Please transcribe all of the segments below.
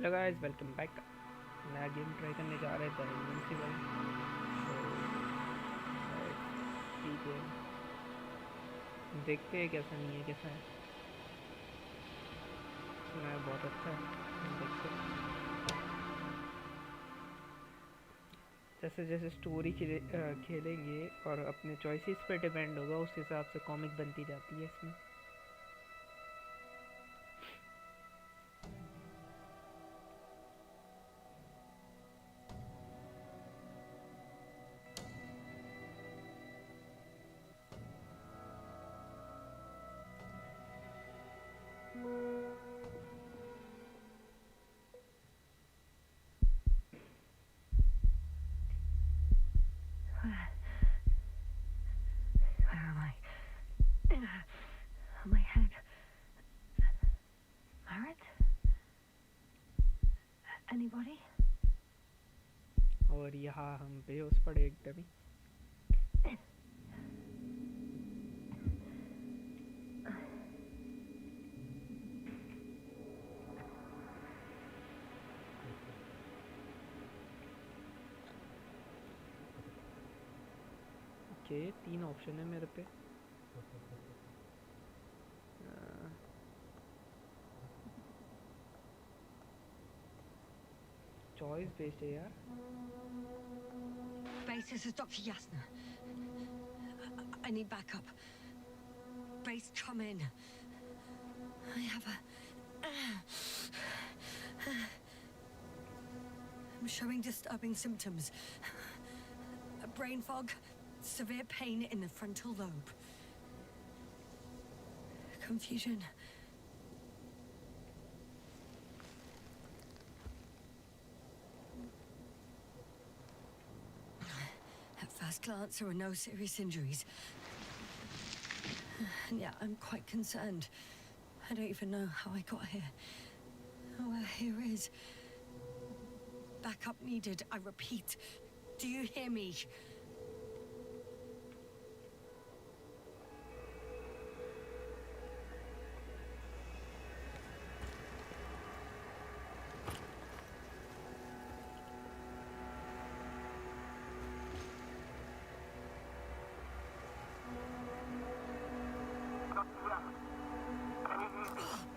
Hello guys, welcome back. नया game try करने जा रहे थे इनविंसिबल। ठीक है, देखते हैं कैसा नहीं है, कैसा है। सुना है बहुत अच्छा है, देखते हैं। जैसे जैसे स्टोरी खेलेंगे और अपने चॉइसेस पे डिपेंड होगा, उस हिसाब से कॉमिक बनती जाती है इसमें। Where am I? My head. Merit? Anybody? और यहाँ हम बेहोश पड़े एकदम ही। ओके, 3 ऑप्शन है मेरे पे। चॉइस बेस्ड है यार। Base, this is Dr. Yasna. I need backup. Base, come in. I have I'm showing disturbing symptoms. Brain fog, severe pain in the frontal lobe. Confusion. At first glance, there are no serious injuries. And yeah, I'm quite concerned. I don't even know how I got here. Where here is. Backup needed, I repeat. Do you hear me?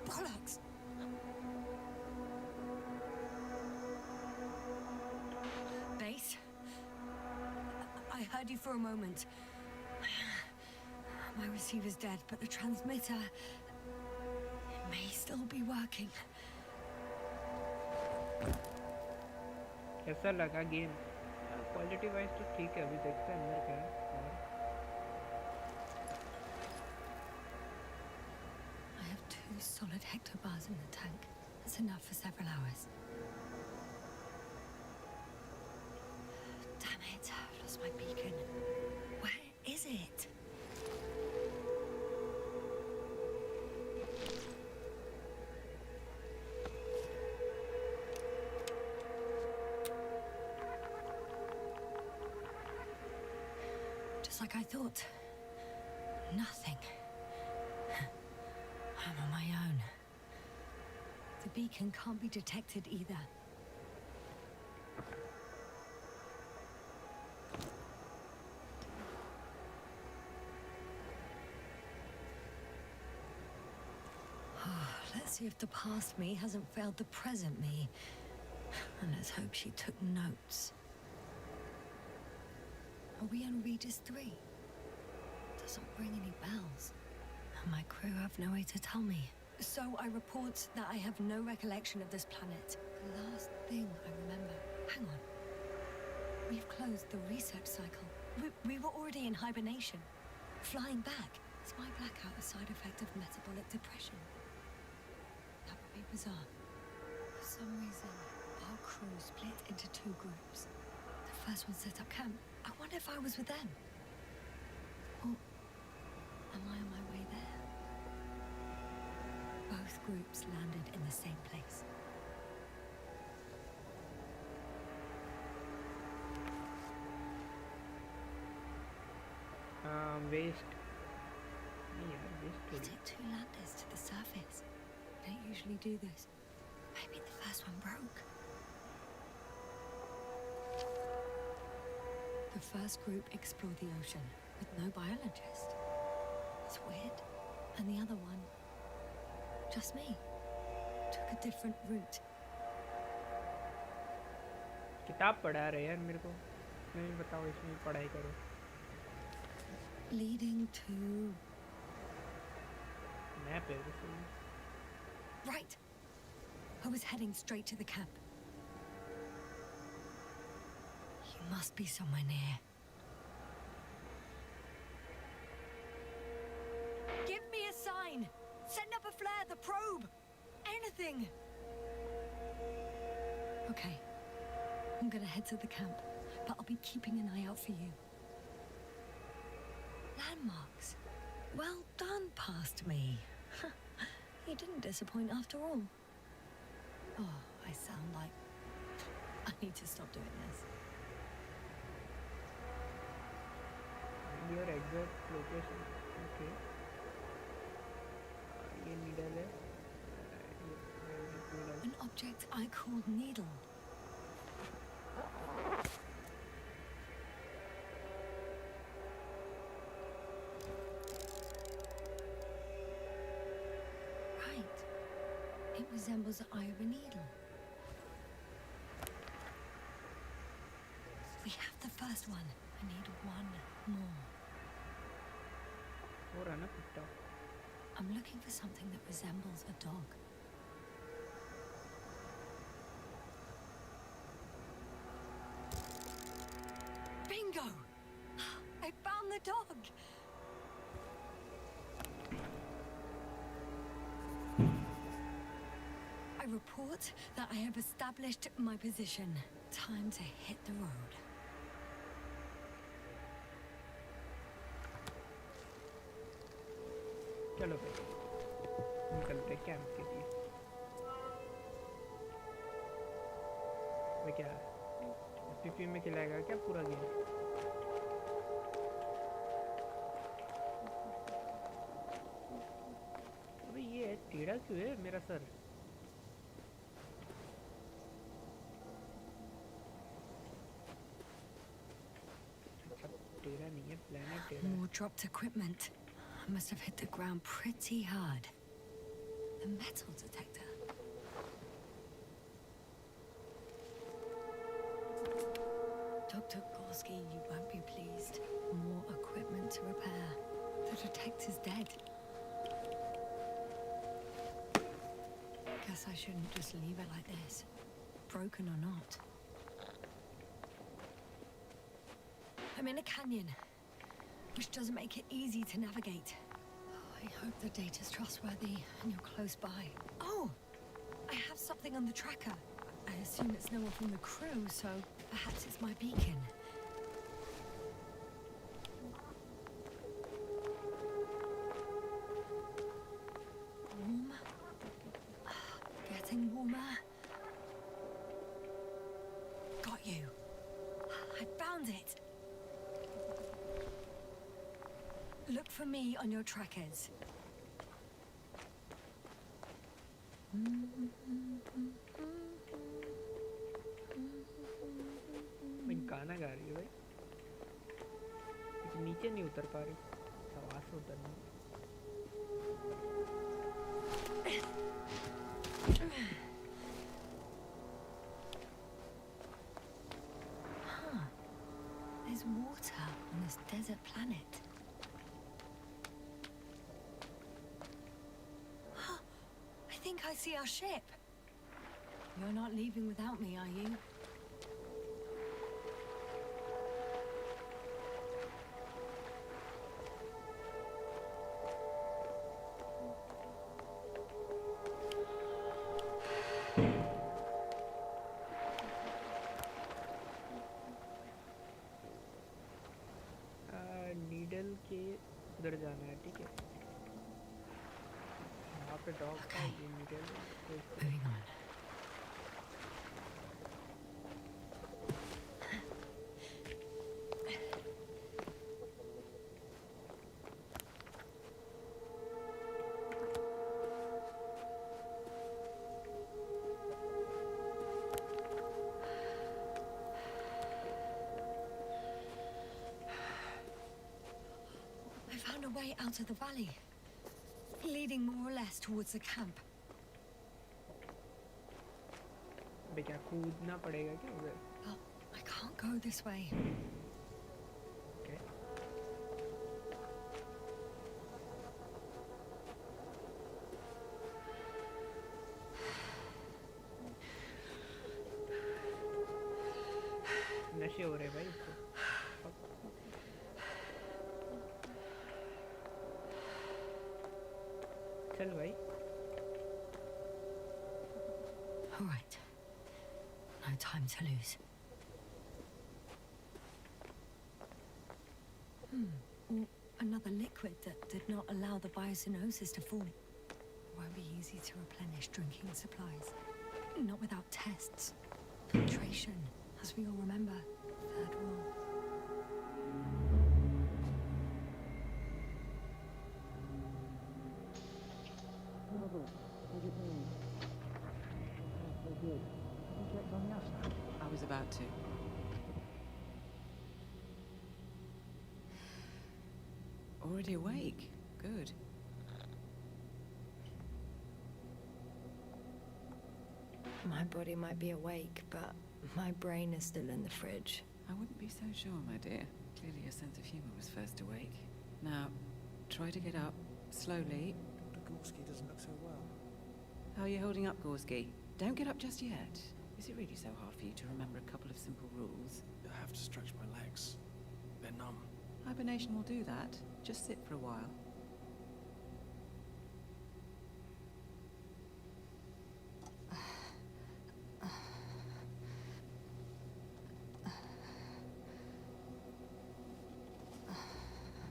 Bollocks! Base? I heard you for a moment. My receiver's dead, but the transmitter may still be working. कैसा लगा game? Quality wise तो ठीक है, अभी देखते हैं अंदर क्या है। I have 2 solid hectobars in the tank. That's enough for several hours. Damn it, I've lost my beacon. Where is it? Just like I thought. Nothing. I'm on my own. The beacon can't be detected either. Let's see if the past me hasn't failed the present me. And let's hope she took notes. Are we on Regis 3? Doesn't ring any bells. And my crew have no way to tell me. So I report that I have no recollection of this planet. The last thing I remember. Hang on. We've closed the research cycle. We were already in hibernation. Flying back. Is my blackout a side effect of metabolic depression? That would be bizarre. For some reason, our crew split into 2 groups. The first one set up camp. I wonder if I was with them. Or am I on my way there? Both groups landed in the same place. Waste नहीं यार, waste We took 2 landers to the surface. We don't usually do this. Maybe the first one broke. The first group explored the ocean with no biologist. It's weird. And the other one, just me, took a different route. किताब पढ़ा रहे यार मेरे को, नहीं बताओ इसमें पढ़ाई करो. Leading to... Map everything. Right. I was heading straight to the camp. You must be somewhere near. Give me a sign. Send up a flare, the probe. Anything. Okay. I'm gonna head to the camp, but I'll be keeping an eye out for you. Landmarks. Well done, past me. You didn't disappoint after all. Oh, I sound like... I need to stop doing this. Your exact location. Okay. ये needle है. An object I called needle. Right. It resembles the eye of a needle. We have the first one. I need one more. हो रहा ना कुत्ता. I'm looking for something that resembles a dog. Bingo! I found the dog! I report that I have established my position. Time to hit the road. चलो भाई निकलते camp के लिए. मैं क्या पीपी में खिलाएगा क्या पूरा गेम? अबे ये टेढ़ा क्यों है मेरा सर? टेढ़ा नहीं है, प्लेनेट टेढ़ा है. More dropped equipment. I must have hit the ground pretty hard. The metal detector. Dr. Gorski, you won't be pleased. More equipment to repair. The detector's dead. Guess I shouldn't just leave it like this. Broken or not. I'm in a canyon, which doesn't make it easy to navigate. Oh, I hope the data's trustworthy and you're close by. Oh! I have something on the tracker. I assume it's no one from the crew, so perhaps it's my beacon. Warm. Getting warmer. Got you. I found it. Look for me on your trackers. मैं गाना गा रही हूँ भाई, लेकिन नीचे नहीं उतर पा रही, आवाज से उतरना. Huh. There's water on this desert planet. I think I see our ship. You're not leaving without me, are you? Needle के उधर जाना है, ठीक है? वहाँ पे डॉग का ये needle. Moving on. way out of the valley, leading more or less towards the camp. अबे क्या कूदना पड़ेगा क्या उधर? But I can't go this way. Okay. नशे हो रहे भाई इसको. चल भाई. All right. No time to lose. Another liquid that did not allow the biocinosis to form. Won't be easy to replenish drinking supplies. Not without tests. Filtration, as we all remember. Third rule. I was about to. Already awake? Good. My body might be awake, but my brain is still in the fridge. I wouldn't be so sure, my dear. Clearly your sense of humor was first awake. Now, try to get up, slowly. Dr. Gorski doesn't look so well. How are you holding up, Gorski? Don't get up just yet. Is it really so hard for you to remember a couple of simple rules? I have to stretch my legs. They're numb. Hibernation will do that. Just sit for a while.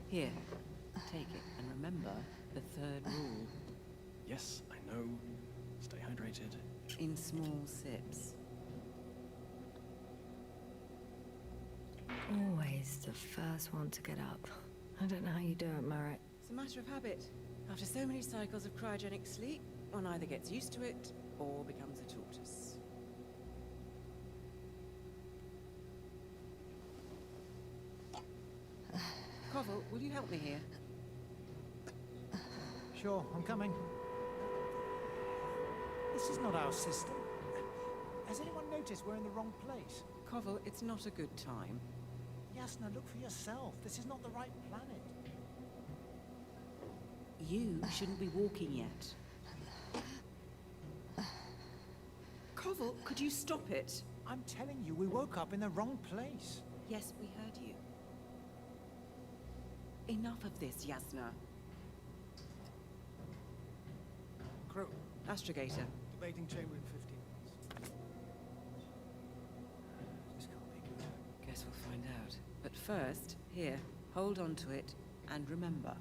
Here, take it, and remember the third rule. Yes, I know. Stay hydrated. In small sips. Always the first one to get up. I don't know how you do it, Merritt. It's a matter of habit. After so many cycles of cryogenic sleep, one either gets used to it or becomes a tortoise. Koval, will you help me here? Sure, I'm coming. This is not our system. Has anyone noticed we're in the wrong place? Koval, it's not a good time. Yasna, look for yourself. This is not the right planet. You shouldn't be walking yet. Koval, could you stop it? I'm telling you, we woke up in the wrong place. Yes, we heard you. Enough of this, Yasna. Crew, Astrogator. debating chamber in 15 minutes. This can't be good. Guess we'll find out. But first, here, hold on to it, and remember.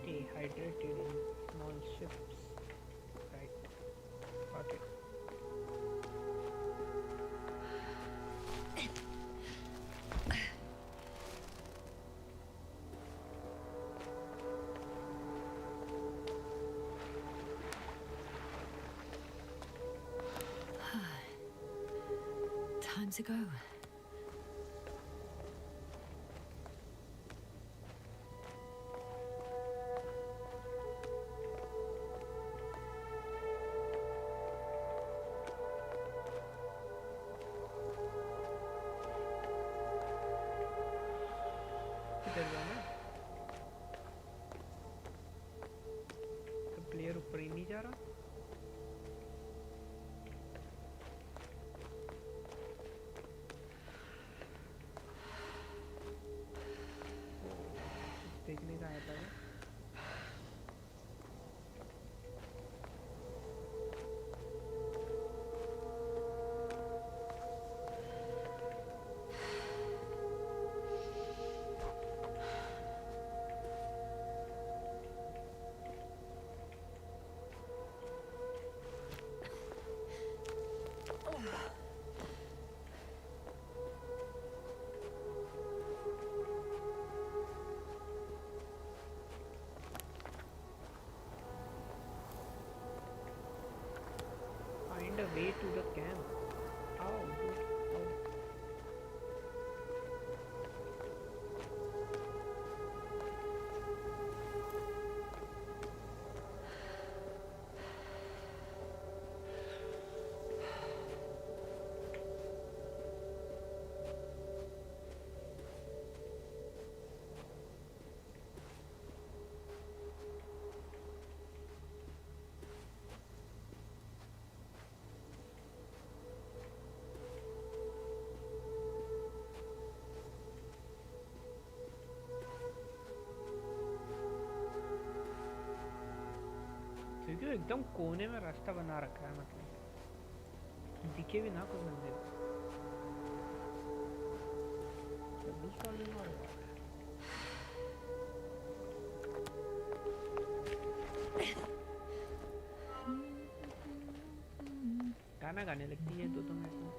Stay hydrated in small ships. Right. Got it. Time to go. किधर जाना? तो player ऊपर ही नहीं जा रहा? देखने का आया था वो। Find a way to the camp. How? क्यों एकदम कोने में रास्ता बना रखा है, मतलब दिखे भी ना कोई मंदिर। पजल सॉल्विंग हो रहा है। गाना गाने लगती है 2-2 मिनट में।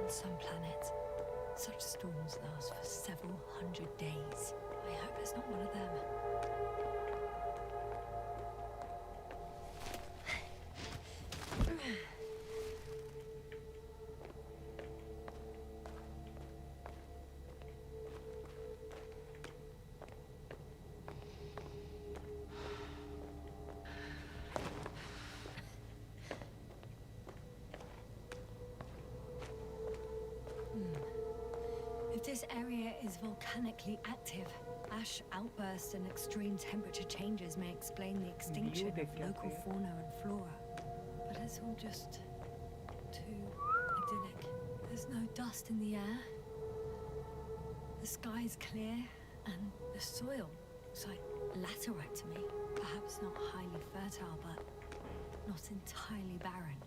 On some planets, such storms last for several hundred days. I hope it's not one of them. If this area is volcanically active, ash outbursts and extreme temperature changes may explain the extinction of local fauna and flora. But it's all just too idyllic. There's no dust in the air. The sky's clear, and the soil looks like laterite to me. Perhaps not highly fertile, but not entirely barren.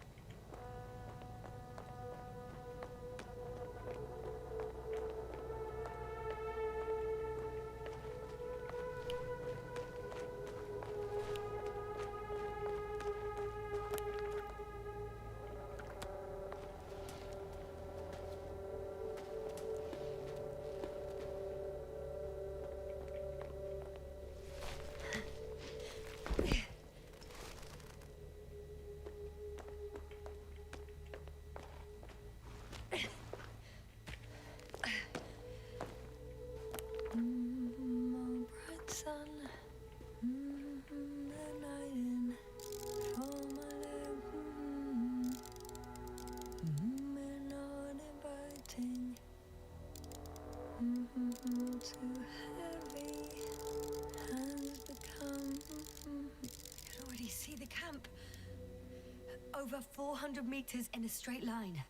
Over 400 meters in a straight line.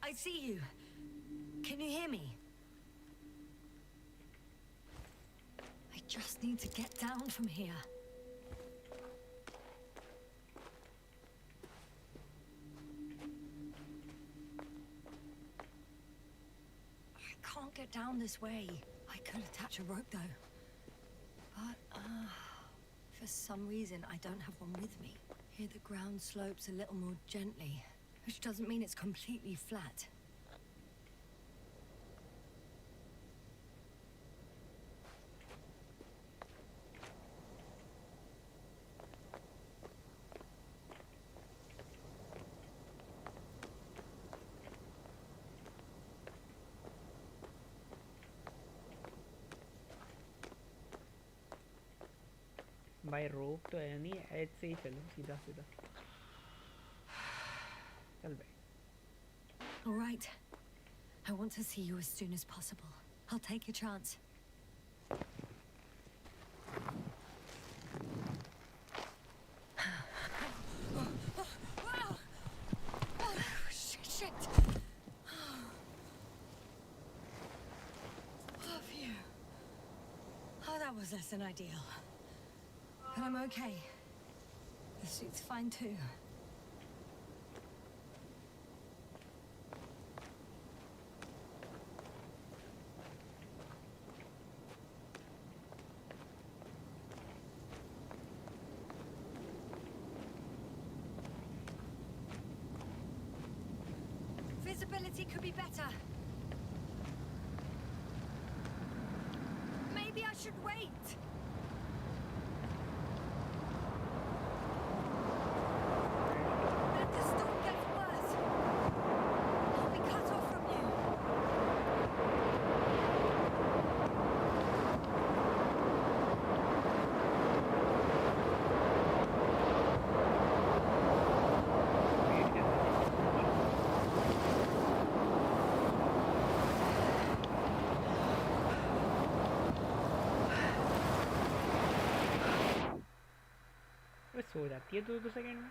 I see you. Can you hear me? I just need to get down from here. I can't get down this way. I could attach a rope though. But, for some reason, I don't have one with me. Here the ground slopes a little more gently, which doesn't mean it's completely flat. भाई रोक तो है नहीं, add से ही चलो सीधा सीधा चल भाई. All right. I want to see you as soon as possible. I'll take your chance. Shit. Oh, phew. Oh, that was less than ideal. But I'm okay. The suit's fine too. Visibility could be better. Maybe I should wait. If the storm gets worse, I'll be cut off from you. सो जाती है 2-2 second में.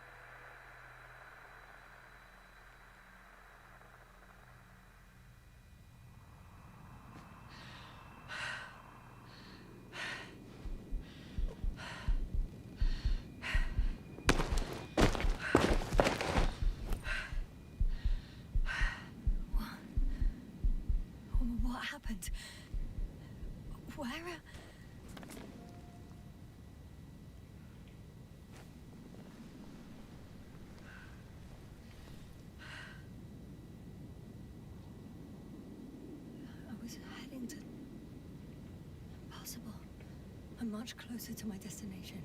happened? Where? I was heading to... Impossible. I'm much closer to my destination.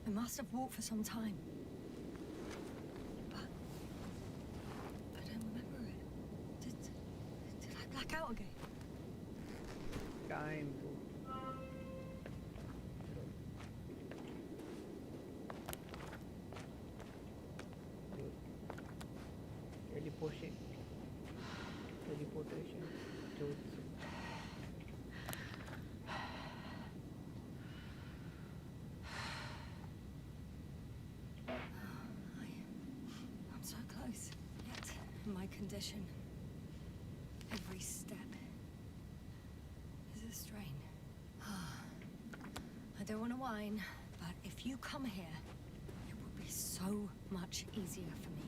I must have walked for some time. But I don't remember it. Did I black out again? Time to teleportation jutsu. I'm so close. Yet, in my condition, every step is a strain. I don't want to whine, but if you come here, it will be so much easier for me.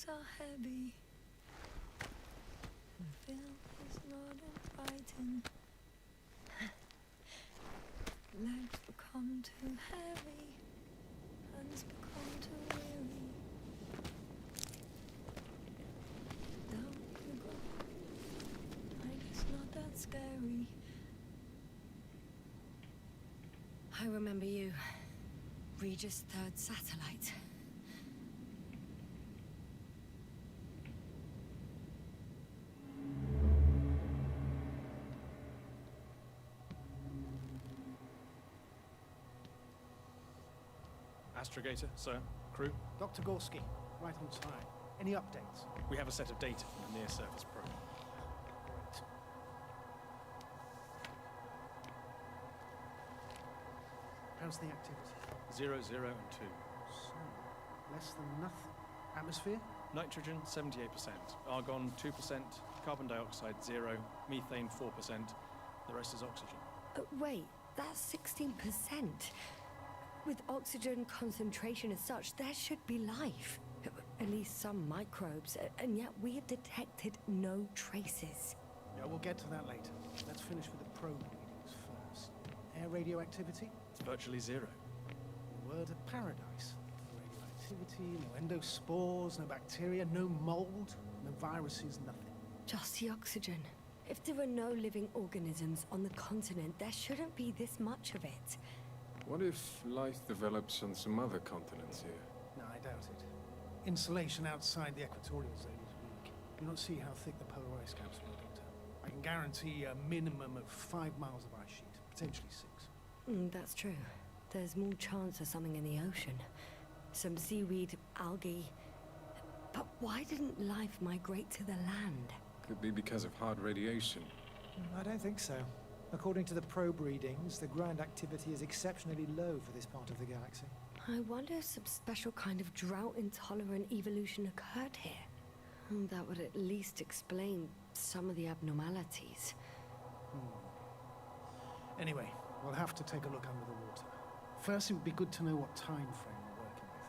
Are heavy. The film is not inviting. Legs become too heavy. Hands become too weary. Down you go. Like it's not that scary. I remember you. Regis' third satellite. Astrogator, sir. Crew. Dr. Gorski, right on time. Any updates? We have a set of data from the near-surface probe. Great. How's the activity? 0, 0, and 2. So, less than nothing. Atmosphere? Nitrogen, 78%. Argon, 2%. Carbon dioxide, 0. Methane, 4%. The rest is oxygen. Wait, that's 16%. With oxygen concentration as such, there should be life. At least some microbes, and yet we have detected no traces. Yeah, we'll get to that later. Let's finish with the probe readings first. Air radioactivity? It's virtually 0. The word of paradise. No radioactivity, no endospores, no bacteria, no mold, no viruses, nothing. Just the oxygen. If there are no living organisms on the continent, there shouldn't be this much of it. What if life develops on some other continents here? No, I doubt it. Insulation outside the equatorial zone is weak. You don't see how thick the polar ice caps are, Doctor. I can guarantee a minimum of 5 miles of ice sheet, potentially 6. That's true. There's more chance of something in the ocean. Some seaweed, algae. But why didn't life migrate to the land? Could be because of hard radiation. I don't think so. According to the probe readings, the ground activity is exceptionally low for this part of the galaxy. I wonder if some special kind of drought-intolerant evolution occurred here. That would at least explain some of the abnormalities. Anyway, we'll have to take a look under the water. First, it would be good to know what time frame we're working with.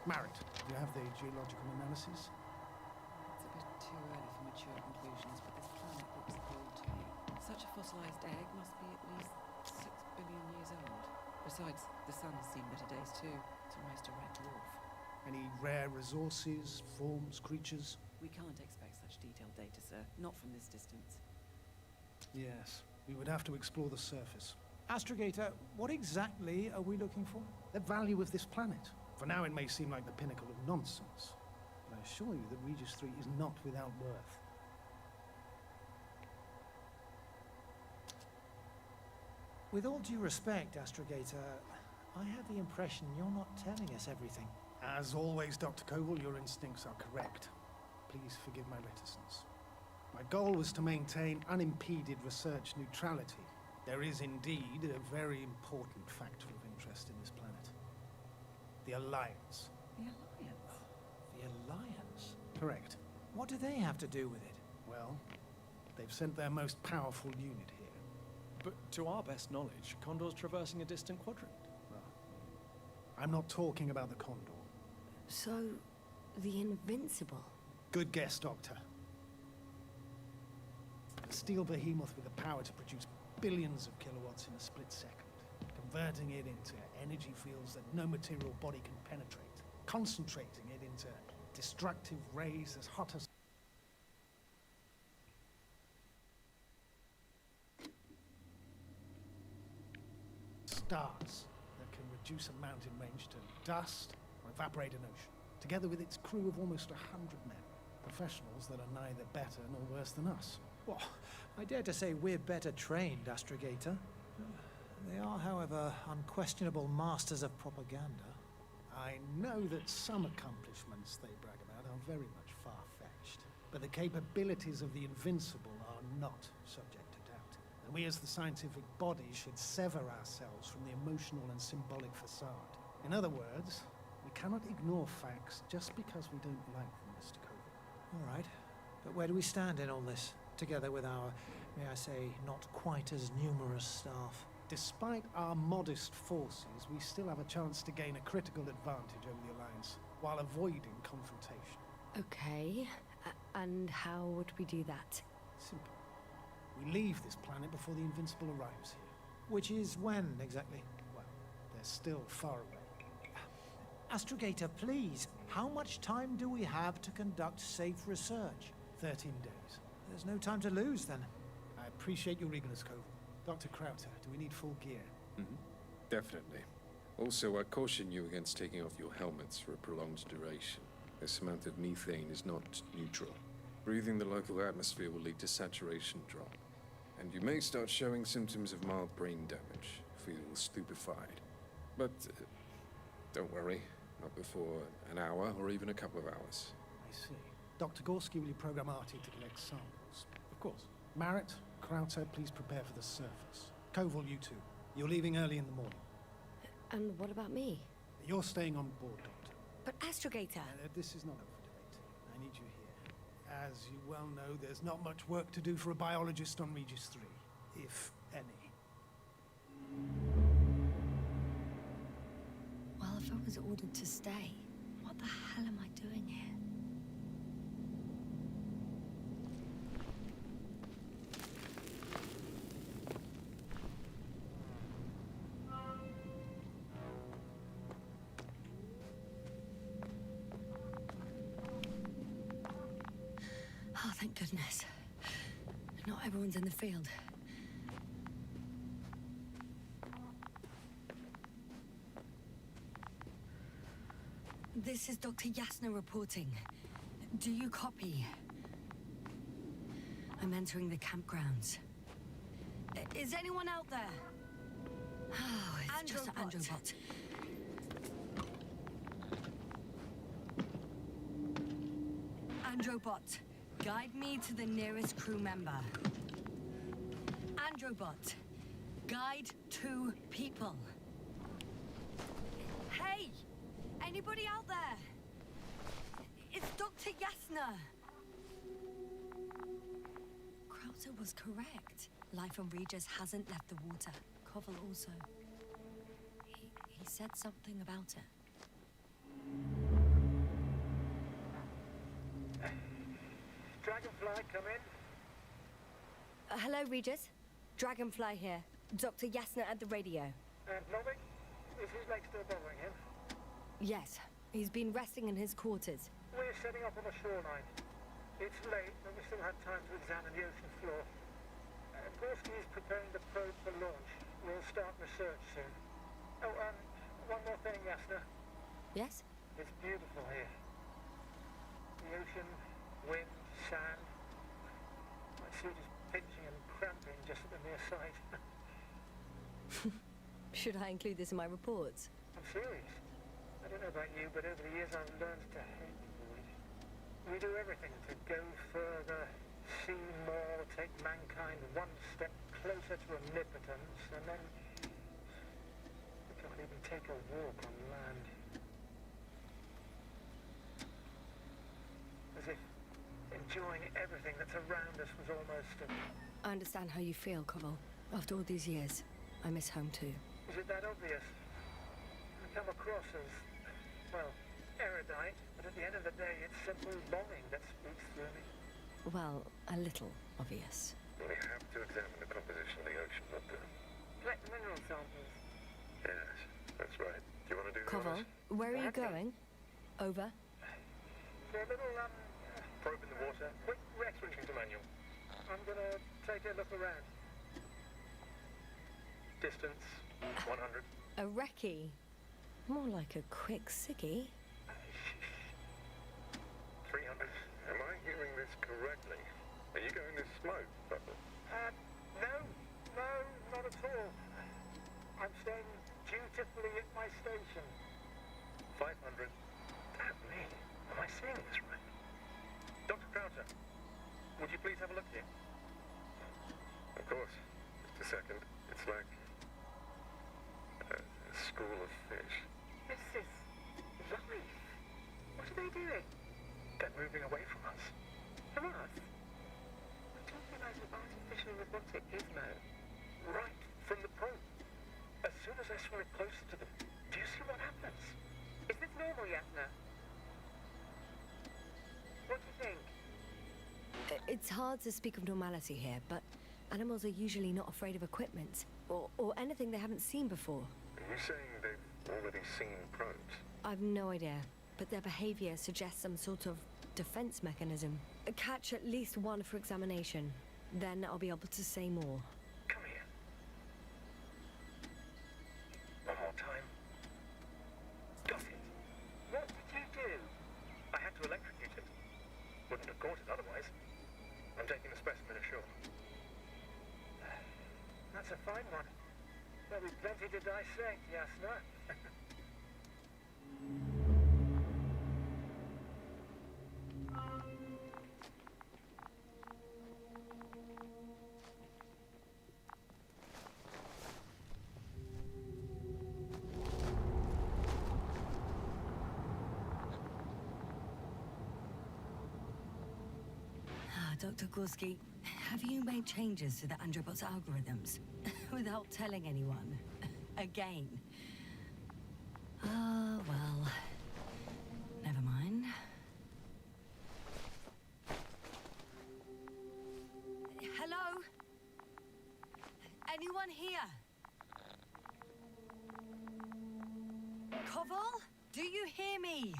Marit, do you have the geological analysis? It's a bit too early for mature conclusions, but this planet looks old to me. Such a fossilized egg must be at least 6 billion years old. Besides, the sun has seen better days too. to most a red dwarf. Any rare resources, forms, creatures? We can't expect such detailed data, sir. Not from this distance. Yes, we would have to explore the surface. Astrogator, what exactly are we looking for? The value of this planet. For now it may seem like the pinnacle of nonsense, but I assure you that Regis 3 is not without worth. With all due respect, Astrogator, I have the impression you're not telling us everything. As always, Dr. Koval, your instincts are correct. Please forgive my reticence. My goal was to maintain unimpeded research neutrality. There is indeed a very important factor of interest in this planet. The Alliance. The Alliance? The Alliance? Correct. What do they have to do with it? Well, they've sent their most powerful unit here. But to our best knowledge, Condor's traversing a distant quadrant. Well, I'm not talking about the Condor. So, the Invincible? Good guess, Doctor. A steel behemoth with the power to produce billions of kilowatts in a split second, converting it into energy fields that no material body can penetrate, concentrating it into destructive rays as hot as stars that can reduce a mountain range to dust or evaporate an ocean, together with its crew of almost 100 men, professionals that are neither better nor worse than us. Well, I dare to say we're better trained, Astrogator. They are, however, unquestionable masters of propaganda. I know that some accomplishments they brag about are very much far-fetched, but the capabilities of the Invincible are not subject to doubt. And we as the scientific body should sever ourselves from the emotional and symbolic facade. In other words, we cannot ignore facts just because we don't like them, Mr. Koval. All right, but where do we stand in all this, together with our, may I say, not quite as numerous staff? Despite our modest forces, we still have a chance to gain a critical advantage over the Alliance, while avoiding confrontation. Okay, and how would we do that? Simple. We leave this planet before the Invincible arrives here. Which is when, exactly? Well, they're still far away. Astrogator, please, how much time do we have to conduct safe research? 13 days. There's no time to lose, then. I appreciate your eagerness, Koval. Dr. Krauter, do we need full gear? Definitely. Also, I caution you against taking off your helmets for a prolonged duration. This amount of methane is not neutral. Breathing the local atmosphere will lead to saturation drop, and you may start showing symptoms of mild brain damage, feel stupefied. But don't worry, not before an hour or even a couple of hours. I see. Dr. Gorski, will you program Artie to collect samples? Of course. Marrett, Krauter, please prepare for the surface. Koval, you two. You're leaving early in the morning. And what about me? You're staying on board, Doctor. But Astrogator! This is not up for debate. I need you here. As you well know, there's not much work to do for a biologist on Regis 3, if any. Well, if I was ordered to stay, what the hell am I doing here? Oh, thank goodness. Not everyone's in the field. This is Dr. Yasna reporting. Do you copy? I'm entering the campgrounds. Is anyone out there? Oh, it's just an Androbot. Androbot, guide me to the nearest crew member. Androbot, guide 2 people. Hey! Anybody out there? It's Dr. Yasna! Krauter was correct. Life on Regis hasn't left the water. Koval also. He said something about it. Dragonfly, come in. Hello, Regis. Dragonfly here. Dr. Yasna at the radio. And Novik, is his leg still bothering him? Yes, he's been resting in his quarters. We're setting up on the shoreline. It's late, but we still have time to examine the ocean floor. Gorski is preparing the probe for launch. We'll start research soon. Oh, one more thing, Yasna. Yes? It's beautiful here. The ocean, wind, sand. My suit is pinching and cramping just at the mere sight. Should I include this in my reports? I'm serious. I don't know about you, but over the years I've learned to hate the void. We do everything to go further, see more, take mankind one step closer to omnipotence, and then we can't even take a walk on land. As if enjoying everything that's around us was almost a... I understand how you feel, Koval. After all these years, I miss home too. Is it that obvious? I come across as, well, erudite, but at the end of the day, it's simple longing that speaks through me. Well, a little obvious. We have to examine the composition of the ocean, not the... Collect mineral samples. Yes, that's right. Do you want to do the Koval, honors? where are you going? Over. For a little, Probe in the water. quick rest. Switching to manual. I'm gonna take a look around. Distance, 100. A recce. More like a quick ciggy. 300. Am I hearing this correctly? Are you going this slow, Bubble? No, not at all. I'm staying dutifully at my station. 500. Damn me, am I seeing this right? Dr. Croucher, would you please have a look here? Of course. Just a second. It's like a school of fish. This is life. What are they doing? They're moving away from us. From us? We're talking about an artificial robotic gizmo. Right from the probe. As soon as I swing it closer to them, do you see what happens? Is this normal, Yasna? What do you think? It's hard to speak of normality here, but animals are usually not afraid of equipment or anything they haven't seen before. Are you saying they've already seen probes? I've no idea, but their behavior suggests some sort of defense mechanism. Catch at least one for examination. Then I'll be able to say more. Come here. One more time. Got it. What did you do? I had to electrocute it. Wouldn't have caught it otherwise. I'm taking the specimen ashore. That's a fine one. There'll be plenty to dissect, Yasna. Dr. Gorski, have you made changes to the Androbot's algorithms without telling anyone? Again? Well, never mind. Hello? Anyone here? Koval? Do you hear me?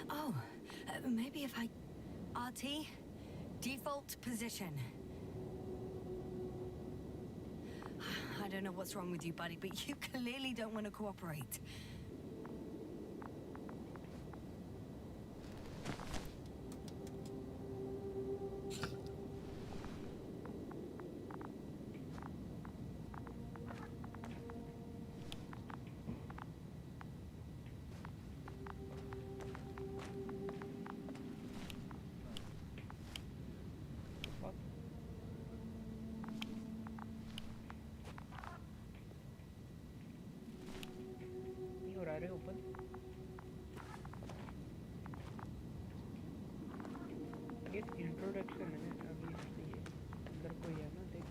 Oh, maybe if I... RT? Default position. I don't know what's wrong with you, buddy, but you clearly don't want to cooperate. ये introduction है अभी इसलिए अंदर कोई है ना देख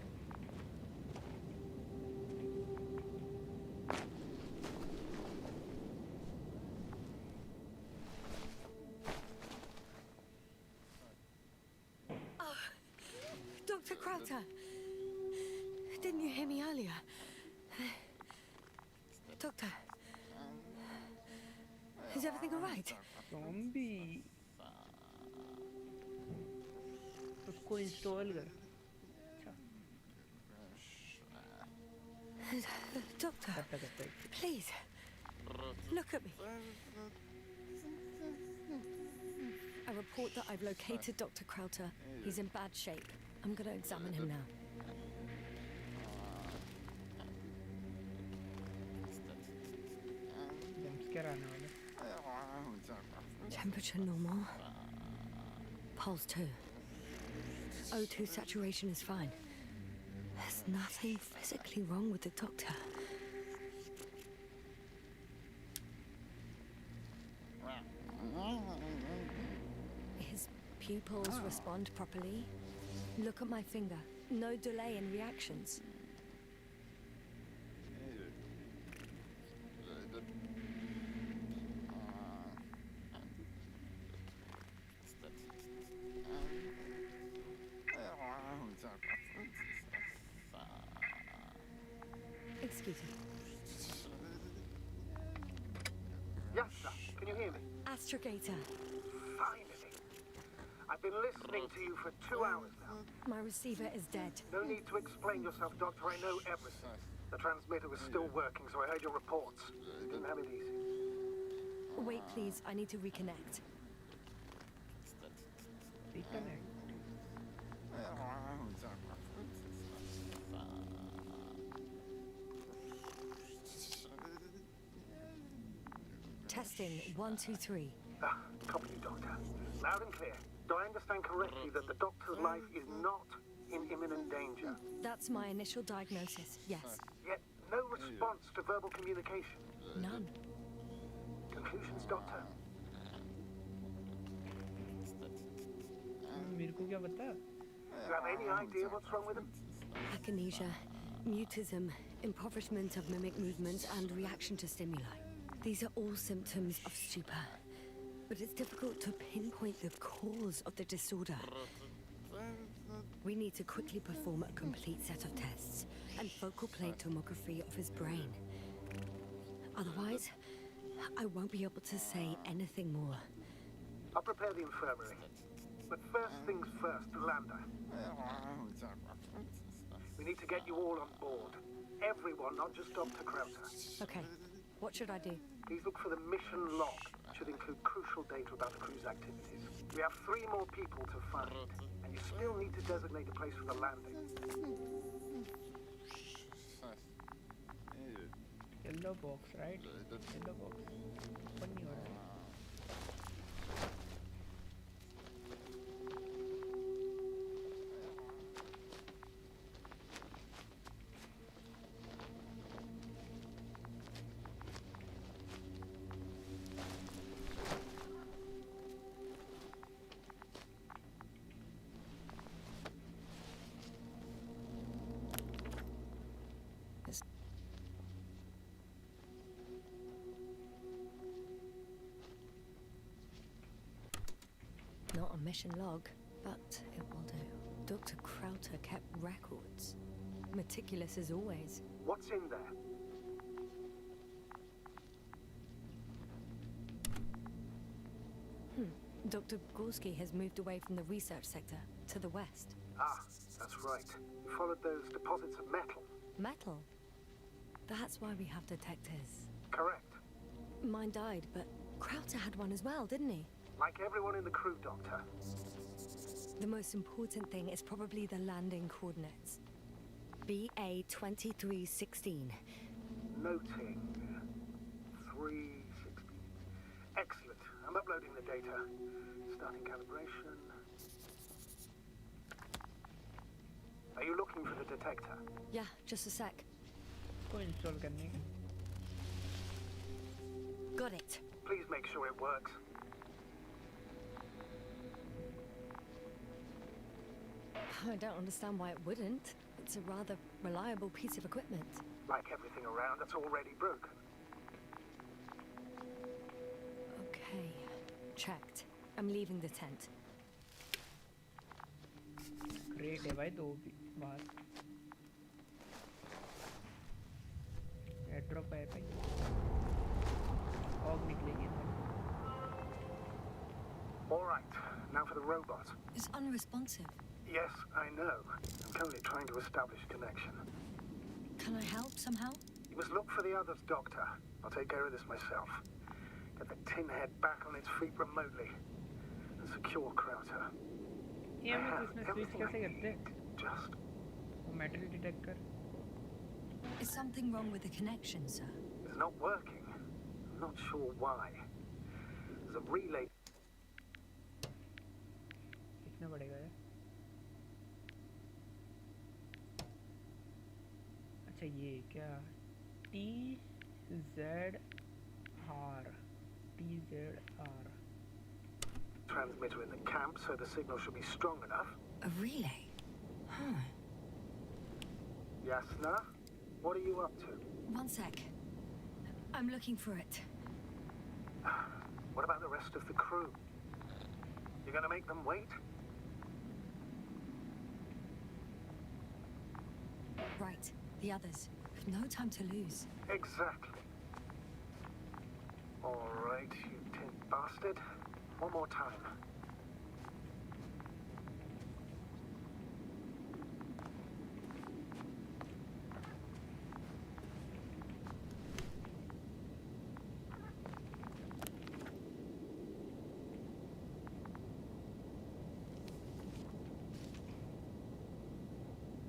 Dr. Crowther, didn't you hear me earlier? Doctor, is everything all right? zombie उसको इंस्टॉल कर Doctor, करता please, look at me. I report that I've located Dr. Crowther. He's in bad shape. I'm going to examine him now. जंपस्केयर आने वाला Temperature normal. Pulse 2. O2 saturation is fine. There's nothing physically wrong with the doctor. His pupils respond properly. Look at my finger. No delay in reactions. Excuse me. Yes, sir. Can you hear me? Astrogator. Finally. I've been listening to you for 2 hours now. My receiver is dead. No need to explain yourself, Doctor. I know everything. The transmitter was still working, so I heard your reports. You didn't have it easy. Wait, please. I need to reconnect. reconnect Testing 1, 2, 3. Copy you, Doctor. Loud and clear. Do I understand correctly that the Doctor's life is not in imminent danger? That's my initial diagnosis, yes. Yet no response to verbal communication. None. Conclusions, Doctor? मेरे को क्या पता Do you have any idea what's wrong with him? Akinesia, mutism, impoverishment of mimic movements, and reaction to stimuli. These are all symptoms of stupor. But it's difficult to pinpoint the cause of the disorder. We need to quickly perform a complete set of tests and focal plate tomography of his brain. Otherwise, I won't be able to say anything more. I'll prepare the infirmary. But first things first, Lander. We need to get you all on board. Everyone, not just Dr. Krauser. Okay, what should I do? Please look for the mission log. It should include crucial data about the crew's activities. We have 3 more people to find, and you still need to designate a place for the landing. yellow box right yellow box open नहीं हो रहा है Not a mission log, but it will do. Dr. Krauter kept records. Meticulous as always. What's in there? Dr. Gorski has moved away from the research sector to the west. Ah, that's right. You followed those deposits of metal. Metal? That's why we have detectors. Correct. Mine died, but Krauter had one as well, didn't he? Like everyone in the crew, Doctor. The most important thing is probably the landing coordinates. BA-2316. Noting. 316. Excellent. I'm uploading the data. Starting calibration. Are you looking for the detector? Yeah, just a sec. इसको install करने का Got it. Please make sure it works. I don't understand why it wouldn't. It's a rather reliable piece of equipment. Like everything around that's already broken. Okay, checked. I'm leaving the tent. Great है भाई दो भी बात airdrop है भाई org निकलेगी इधर All right, now for the robot. It's unresponsive. Yes, I know. I'm currently trying to establish a connection. Can I help somehow? You must look for the others, Doctor. I'll take care of this myself. Get the tin head back on its feet remotely. And secure Krauter. ये हम लोग इसमें switch कैसे करते हैं? Just. वो metal detect कर. Is something wrong with the connection, sir? It's not working. I'm not sure why. There's a relay. लिखना पड़ेगा यार. अच्छा ये क्या? TZR. Transmitter in the camp, so the signal should be strong enough. A relay? Huh. Yasna, what are you up to? One sec. I'm looking for it. What about the rest of the crew? You gonna make them wait? Right, the others. No time to lose. Exactly. All right, you tin bastard. One more time.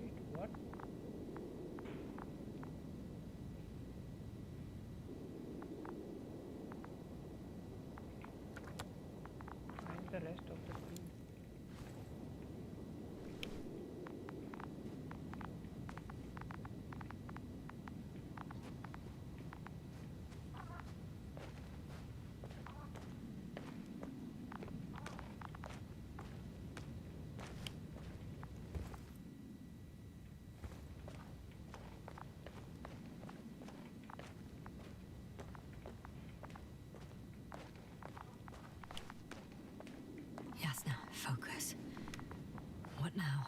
Wait, what? Find the rest of the crew. Yasna, focus. What now?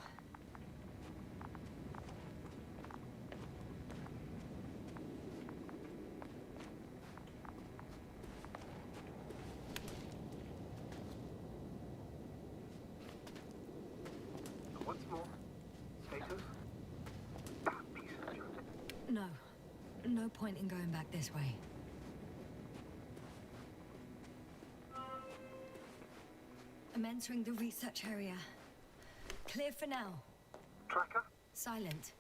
Once more. Status? That piece of junk. No. No point in going back this way. I'm entering the research area. Clear for now. Tracker? Silent.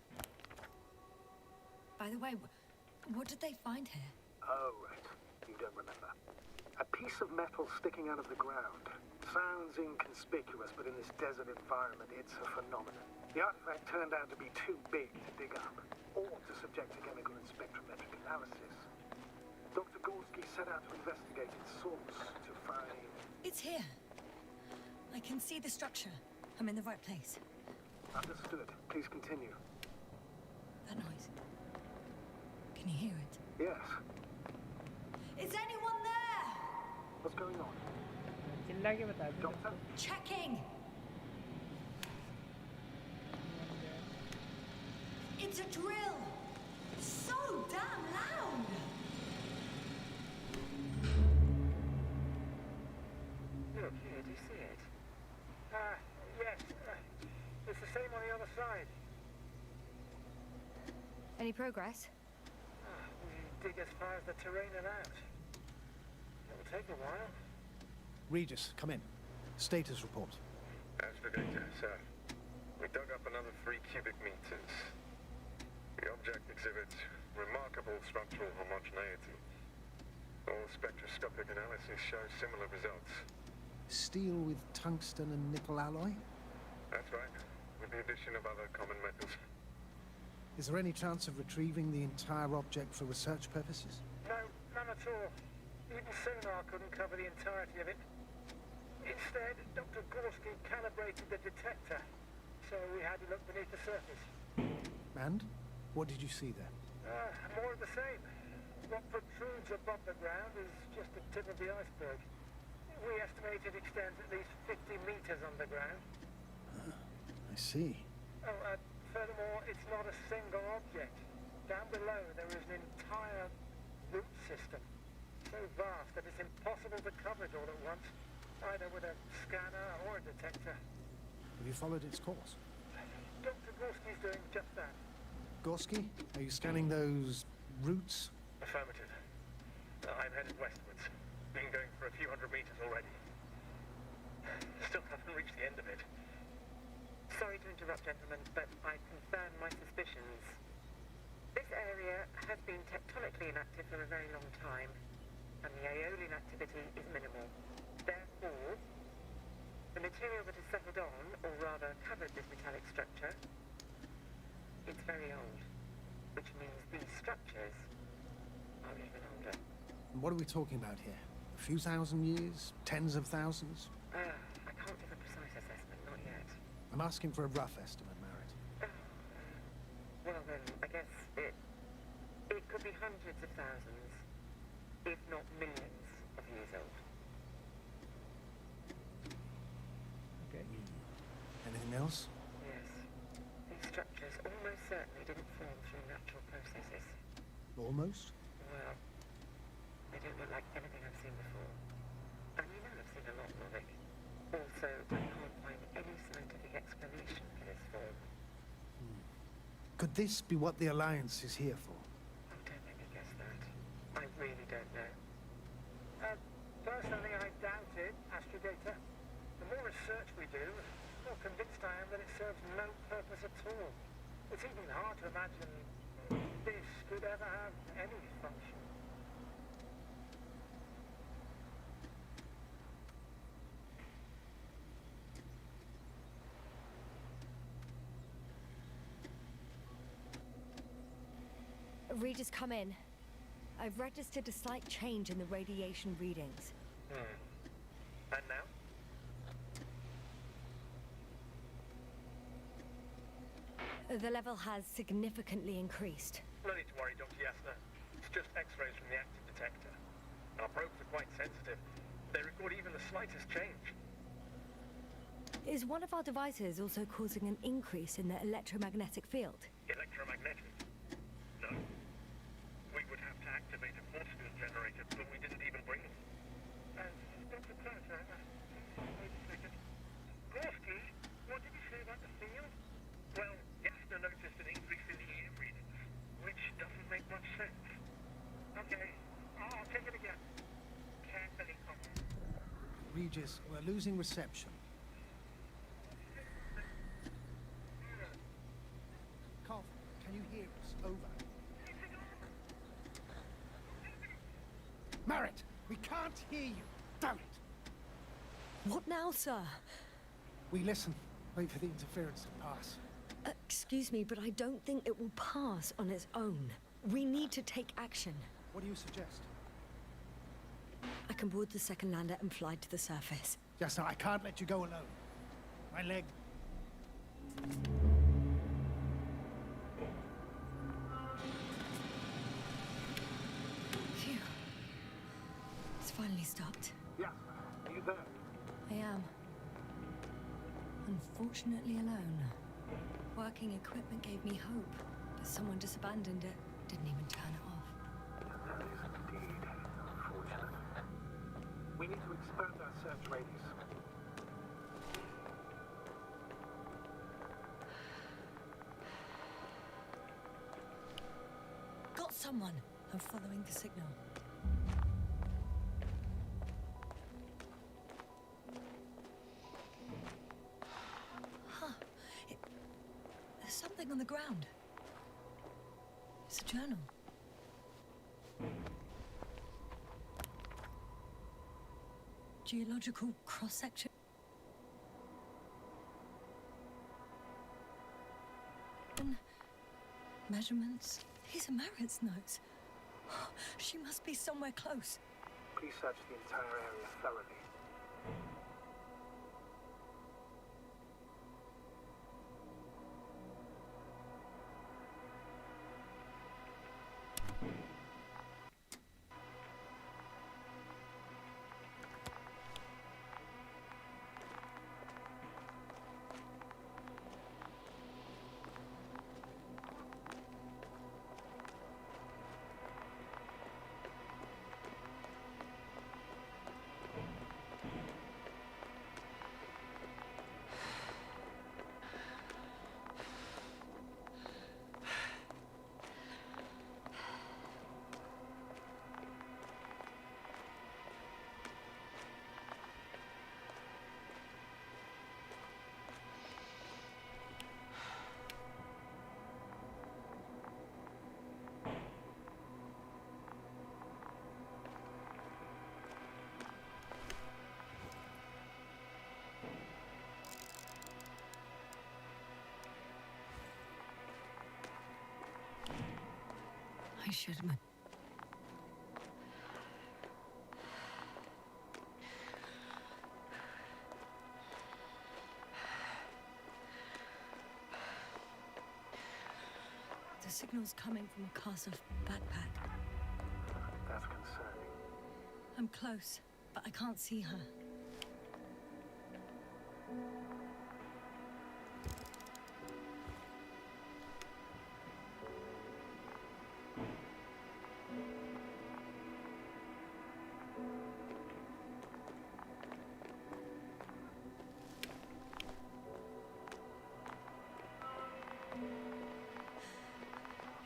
By the way, what did they find here? Oh, right. You don't remember. A piece of metal sticking out of the ground. Sounds inconspicuous, but in this desert environment, it's a phenomenon. The artifact turned out to be too big to dig up, or to subject to chemical and spectrometric analysis. Dr. Gorski set out to investigate its source to find... It's here. I can see the structure. I'm in the right place. Understood. Please continue. That noise. Can you hear it? Yes. Is anyone there? What's going on? चिल्ला के बता दो. Doctor? Checking. It's a drill. So damn loud. Look here, do you see it? Yes. It's the same on the other side. Any progress? We dig as far as the terrain allowed. It'll take a while. Regis, come in. Status report. Astrogator, sir. We dug up another 3 cubic meters. The object exhibits remarkable structural homogeneity. All spectroscopic analysis shows similar results. Steel with tungsten and nickel alloy? That's right, with the addition of other common metals. Is there any chance of retrieving the entire object for research purposes? No, none at all. Even sonar couldn't cover the entirety of it. Instead, Dr. Gorski calibrated the detector, so we beneath the surface. And? What did you see there? More of the same. What protrudes above the ground is just the tip of the iceberg. We estimate it extends at least 50 meters underground. I see. Oh, furthermore, it's not a single object. Down below, there is an entire root system. So vast that it's impossible to cover it all at once, either with a scanner or a detector. Have you followed its course? Dr. Gorski's doing just that. Gorski, are you scanning those roots? Affirmative. I'm headed westwards. Been going for a few hundred meters already. Still haven't reached the end of it. Sorry to interrupt, gentlemen, but I confirm my suspicions. This area has been tectonically inactive for a very long time, and the aeolian activity is minimal. Therefore, the material that has settled on, or rather covered this metallic structure, it's very old, which means these structures are even older. And what are we talking about here? A few thousand years? Tens of thousands? I can't give a precise assessment, not yet. I'm asking for a rough estimate, Merritt. Well then, I guess it could be hundreds of thousands, if not millions of years old. Okay. Anything else? Yes. These structures almost certainly didn't form through natural processes. Almost? Well, they don't look like anything I've seen before. And you know I've seen a lot, Novik. Also, I can't find any scientific explanation for this form. Could this be what the Alliance is here for? Oh, don't make me guess that. I really don't know. Personally, I doubt it, Astrogator. The more research we do, the more convinced I am that it serves no purpose at all. It's even hard to imagine this could ever have any function. Readers, come in. I've registered a slight change in the radiation readings. And now? The level has significantly increased. No need to worry, Dr. Yasna. It's just X-rays from the active detector. Our probes are quite sensitive. They record even the slightest change. Is one of our devices also causing an increase in the electromagnetic field? Electromagnetic? No. We would have to activate a force field generator, but we didn't even bring it. Dr. Carter, wait a second. Gorski, what did you say about the field? Well, Yasna noticed an increase in the EM readings, which doesn't make much sense. Okay, I'll check it again. Carefully, Copper. Regis, we're losing reception. Cough, can you hear us? Over. Merritt, we can't hear you. Damn it. What now, sir? We listen. Wait for the interference to pass. Excuse me, but I don't think it will pass on its own. We need to take action. What do you suggest? I can board the second lander and fly to the surface. Yes, no, I can't let you go alone. My leg. Phew. It's finally stopped. Yeah, are you there? I am. Unfortunately alone. Working equipment gave me hope, but someone just abandoned it. Didn't even turn it off. That is indeed unfortunate. We need to expand our search radius. Got someone! I'm following the signal. Huh. There's something on the ground. It's a journal. Geological cross-section. Measurements. These are Merritt's notes. She must be somewhere close. Please search the entire area thoroughly. I should have. The signal's coming from a castle backpack. That's concerning. I'm close, but I can't see her.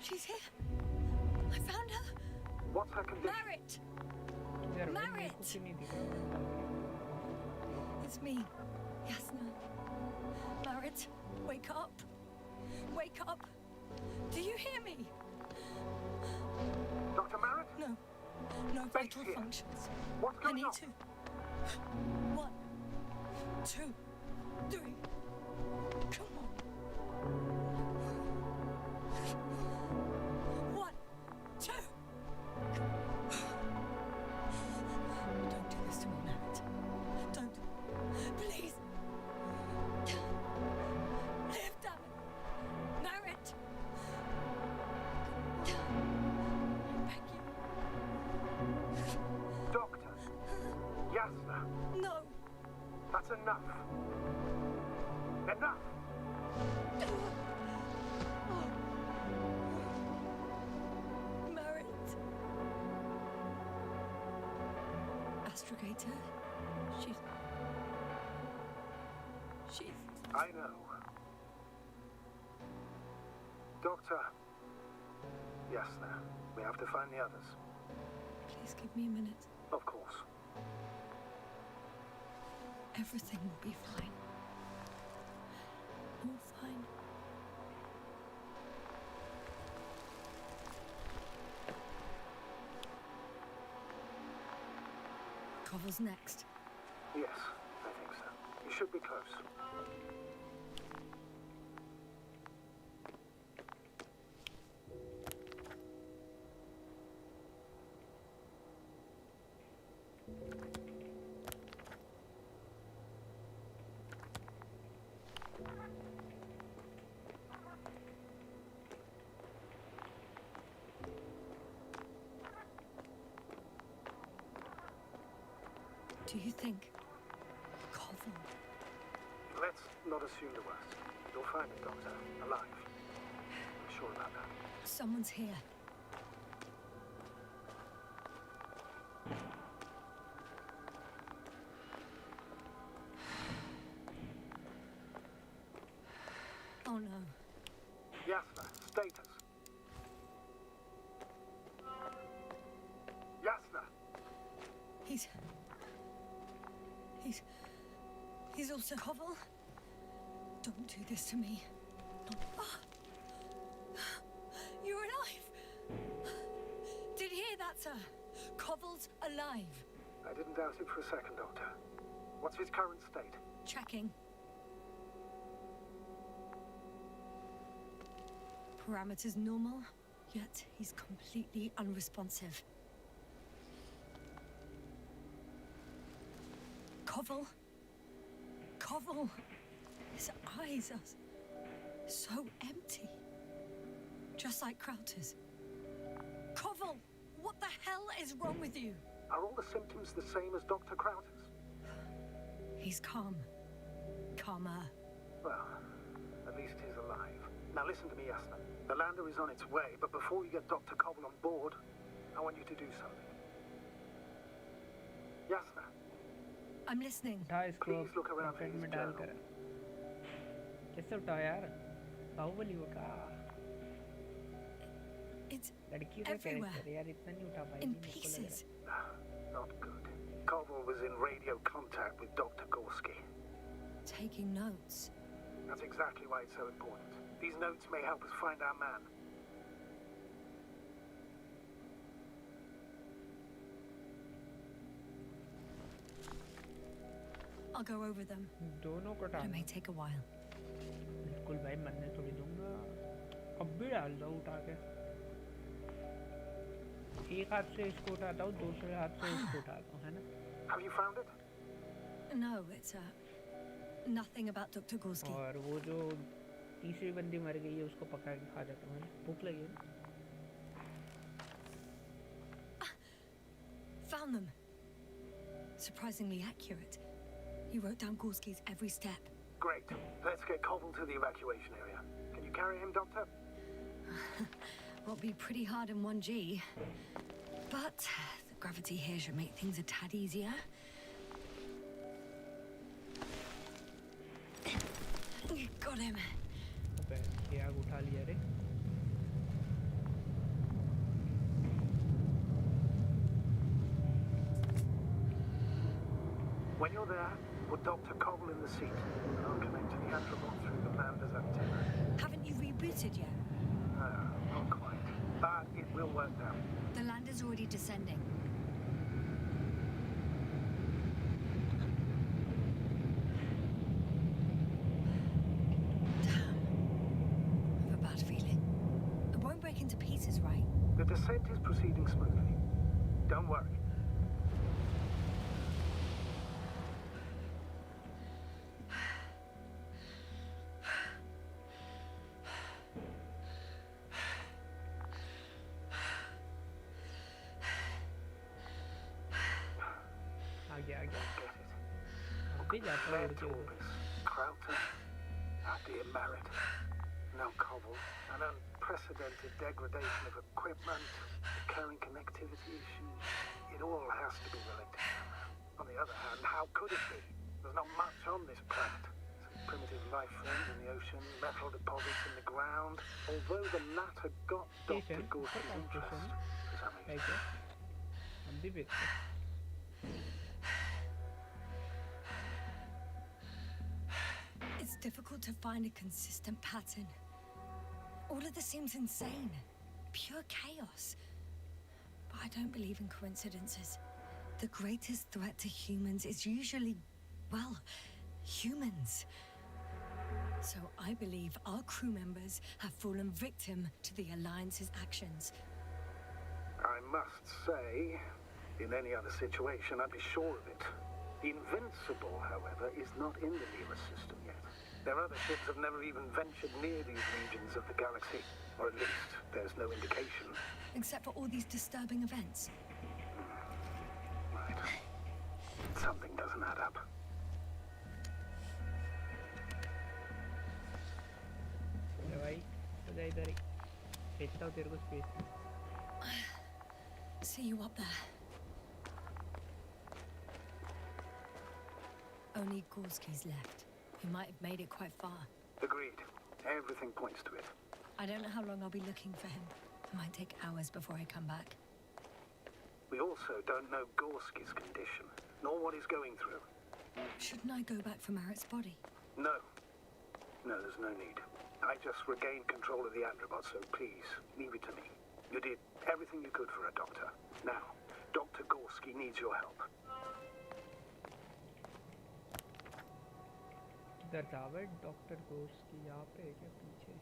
She's here. I found her. What's her condition? Marit! यार भाई मेरे Marit! को क्यों नहीं दिख रहा? It's me, Yasna. Marit, wake up. Wake up. Do you hear me? Dr. Marit? No. No vital functions. What's I going need on? to. 1, 2, 3. Come on. 1, 2. Don't do this to me, Marit. Don't. Please. Live, damn it. Marit. I beg you. Doctor. Yasna. No. That's enough. Enough. Marit. Astrogator. She's. I know. Doctor. Yasna, we have to find the others. Please give me a minute. Of course. Everything will be fine. All fine. Koval's next. Yes, I think so. You should be close. Do you think Koval? Let's not assume the worst. You'll find the doctor alive. I'm sure about that. Someone's here. Oh no. Yasna, status. Yasna! He's also Koval. Don't do this to me. Ah. You're alive! Did you hear that, sir? Koval's alive. I didn't doubt it for a second, Doctor. What's his current state? Checking. Parameters normal, yet he's completely unresponsive. Koval. Koval. His eyes are so empty. Just like Krauter's. Koval, what the hell is wrong with you? Are all the symptoms the same as Dr. Krauter's? He's calm. Calmer. Well, at least he's alive. Now listen to me, Yasna. The lander is on its way, but before you get Dr. Koval on board, I want you to do something. Yasna, I'm listening. उठा इसको please look around for friend his में डाल journal. कर कैसे उठा यार बाहुबली उठा It's लड़की का everywhere. कैरेक्टर यार इतना नहीं उठा पाएगी In मेरे को लग रहा है। pieces. Not good. Koval was in radio contact with Dr. Gorski. Taking notes. That's exactly why it's so important. These notes may help us find our man. I'll go over them. दोनों को But it डाल may take a while. बिल्कुल भाई मरने थोड़ी दूंगा अब भी डाल दो उठा के एक हाथ से इसको उठाता हूँ, दूसरे हाथ से इसको उठाता हूँ, है ना? Have you found it? No, it's nothing about Dr. Gorski. और वो जो तीसरी बंदी मर गई है उसको पकड़ के खा जाता हूँ, है ना? भूख लगी है ना? Found them. Surprisingly accurate. You wrote down Gorski's every step. Great. Let's get Koval to the evacuation area. Can you carry him, Doctor? Will be pretty hard in 1G. But the gravity here should make things a tad easier. Got him. Okay, ये आग उठा लिया रे. When you're there, put Dr. Koval in the seat, and I'll connect to the Androbot through the Lander's antenna. Haven't you rebooted yet? No, not quite. But it will work now. The lander's already descending. Damn. I have a bad feeling. It won't break into pieces, right? The descent is proceeding smoothly. Don't worry. आ गया. Get it. अभी जाता हूँ Led उड़ to के all ऊपर. this. Krauter, our dear Merritt, now Koval, an unprecedented degradation of equipment, recurring connectivity issues. It all has to be related. On the other hand, how could it be? There's not much on this planet. Some primitive life forms in the ocean, metal deposits in the ground. Although the latter got Dr. Station, Gorski's what interest, station? for some reason. है क्या? हम भी देखते हैं. It's difficult to find a consistent pattern. All of this seems insane. Pure chaos. But I don't believe in coincidences. The greatest threat to humans is usually, well, humans. So I believe our crew members have fallen victim to the Alliance's actions. I must say, in any other situation, I'd be sure of it. The Invincible, however, is not in the nearest system yet. Their other ships have never even ventured near these regions of the galaxy. Or at least, there's no indication. Except for all these disturbing events. Right. Something doesn't add up. ले भाई, तो जा इधर ही. भेजता हूँ तेरे को space में. See you up there. Only Gorski's left. He might have made it quite far. Agreed. Everything points to it. I don't know how long I'll be looking for him. It might take hours before I come back. We also don't know Gorski's condition, nor what he's going through. Shouldn't I go back for Merritt's body? No. No, there's no need. I just regained control of the Androbot, so please, leave it to me. You did everything you could for a doctor. Now, Dr. Gorski needs your help. इधर जावे doctor Gorski यहाँ पे है क्या पीछे?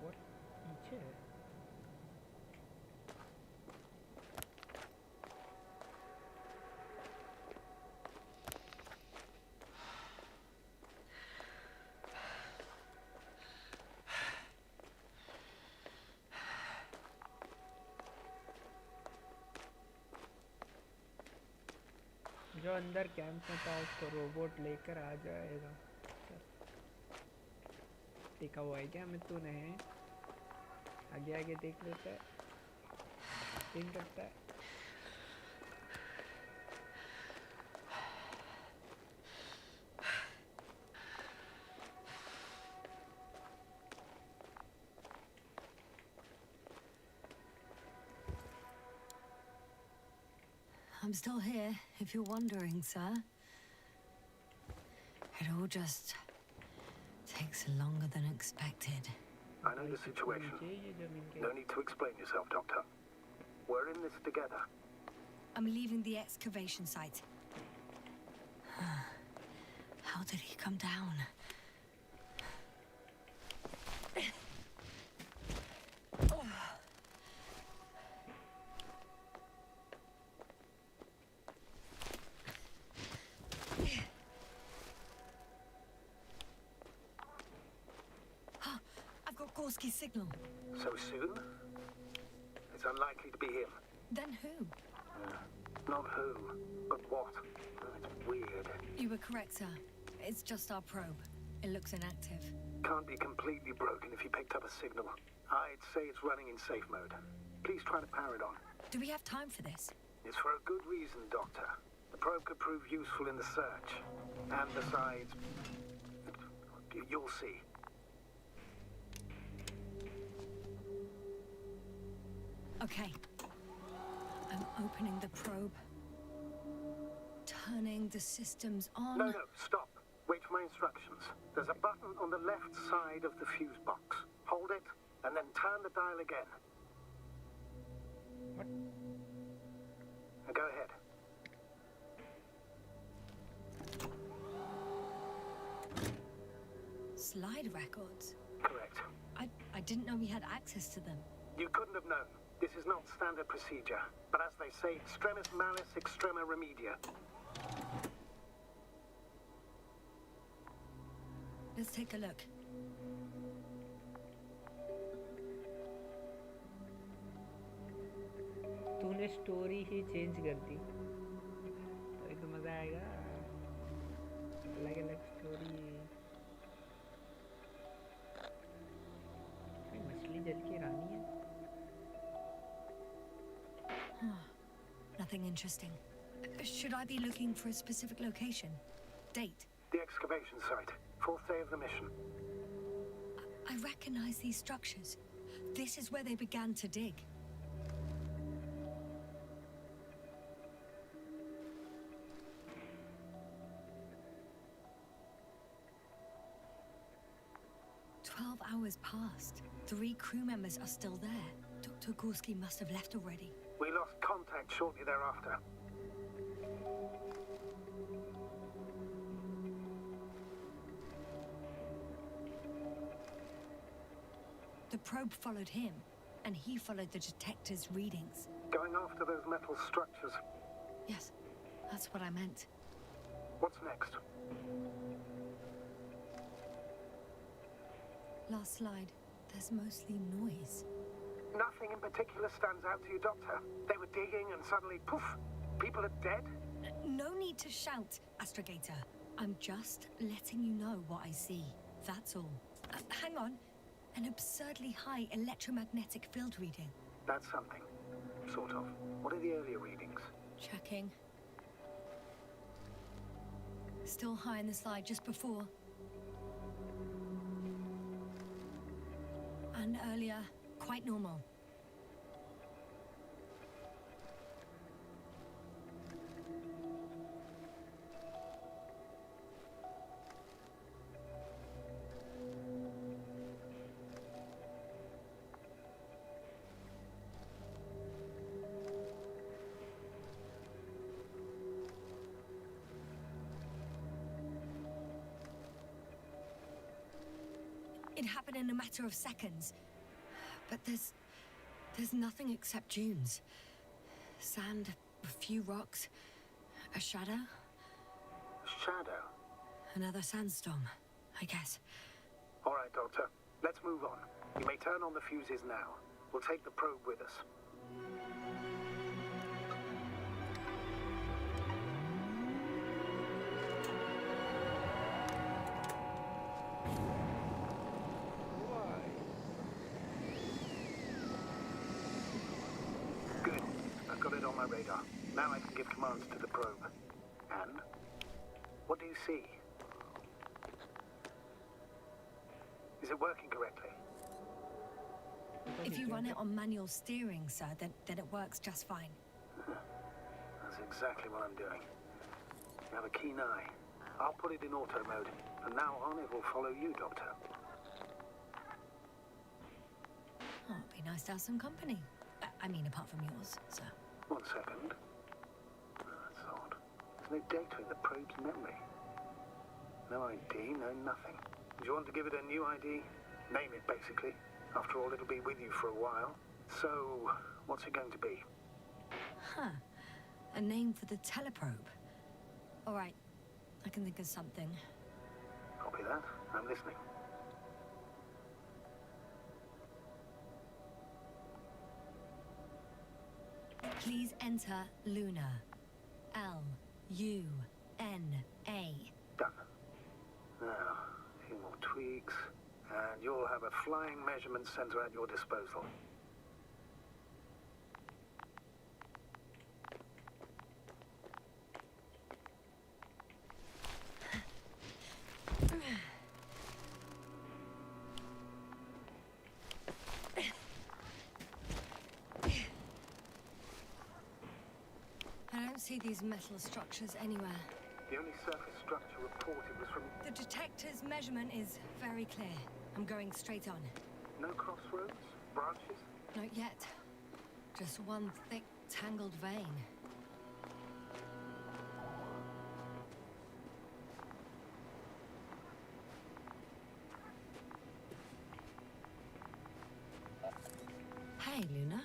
What? पीछे है? जो अंदर कैंप में था उसको रोबोट लेकर आ जाएगा. देखा हुआ है क्या मैं? तूने आगे आगे देख लेता है, पिंग करता है. I'm still here, if you're wondering, sir. It all just takes longer than expected. I know the situation. No need to explain yourself, Doctor. We're in this together. I'm leaving the excavation site. How did he come down? Gorski's signal. So soon? It's unlikely to be him. Then who? Not who, but what. It's weird. You were correct, sir. It's just our probe. It looks inactive. Can't be completely broken if he picked up a signal. I'd say it's running in safe mode. Please try to power it on. Do we have time for this? It's for a good reason, Doctor. The probe could prove useful in the search. And besides, you'll see. Okay. I'm opening the probe. Turning the systems on. No, stop. Wait for my instructions. There's a button on the left side of the fuse box. Hold it, and then turn the dial again. What? Now go ahead. Slide records? Correct. I didn't know we had access to them. You couldn't have known. This is not standard procedure. But as they say, extremis malis, extrema remedia. Let's take a look. तूने story ही change कर दी तो मजा आएगा अलग अलग story मछली जल की रानी है Nothing interesting. Should I be looking for a specific location? Date? The excavation site. 4th day of the mission. I recognize these structures. This is where they began to dig. Hours passed. 3 crew members are still there. Dr. Gorski must have left already. We lost contact shortly thereafter. The probe followed him, and he followed the detector's readings. Going after those metal structures. Yes, that's what I meant. What's next? Last slide. There's mostly noise. Nothing in particular stands out to you, Doctor. They were digging and suddenly, poof, people are dead? No need to shout, Astrogator. I'm just letting you know what I see. That's all. Hang on. An absurdly high electromagnetic field reading. That's something. Sort of. What are the earlier readings? Checking. Still high in the slide just before. And earlier, quite normal. It happened in a matter of seconds. But there's nothing except dunes. Sand, a few rocks, a shadow. Shadow? Another sandstorm, I guess. All right, Doctor. Let's move on. You may turn on the fuses now. We'll take the probe with us. Radar. Now I can give commands to the probe. And? What do you see? Is it working correctly? If you run it on manual steering, sir, then it works just fine. That's exactly what I'm doing. You have a keen eye. I'll put it in auto mode. From now on, it will follow you, Doctor. Oh, it'd be nice to have some company. I mean, apart from yours, sir. 1 second. That's odd. There's no data in the probe's memory. No ID, no nothing. Do you want to give it a new ID? Name it, basically. After all, it'll be with you for a while. So, what's it going to be? Huh. A name for the teleprobe. All right. I can think of something. Copy that. I'm listening. please enter Luna. L-U-N-A. Done. Now, a few more tweaks, and you'll have a flying measurement center at your disposal. I don't see these metal structures anywhere. The only surface structure reported was from... The detector's measurement is very clear. I'm going straight on. No crossroads? Branches? Not yet. Just one thick, tangled vein. Hey, Luna.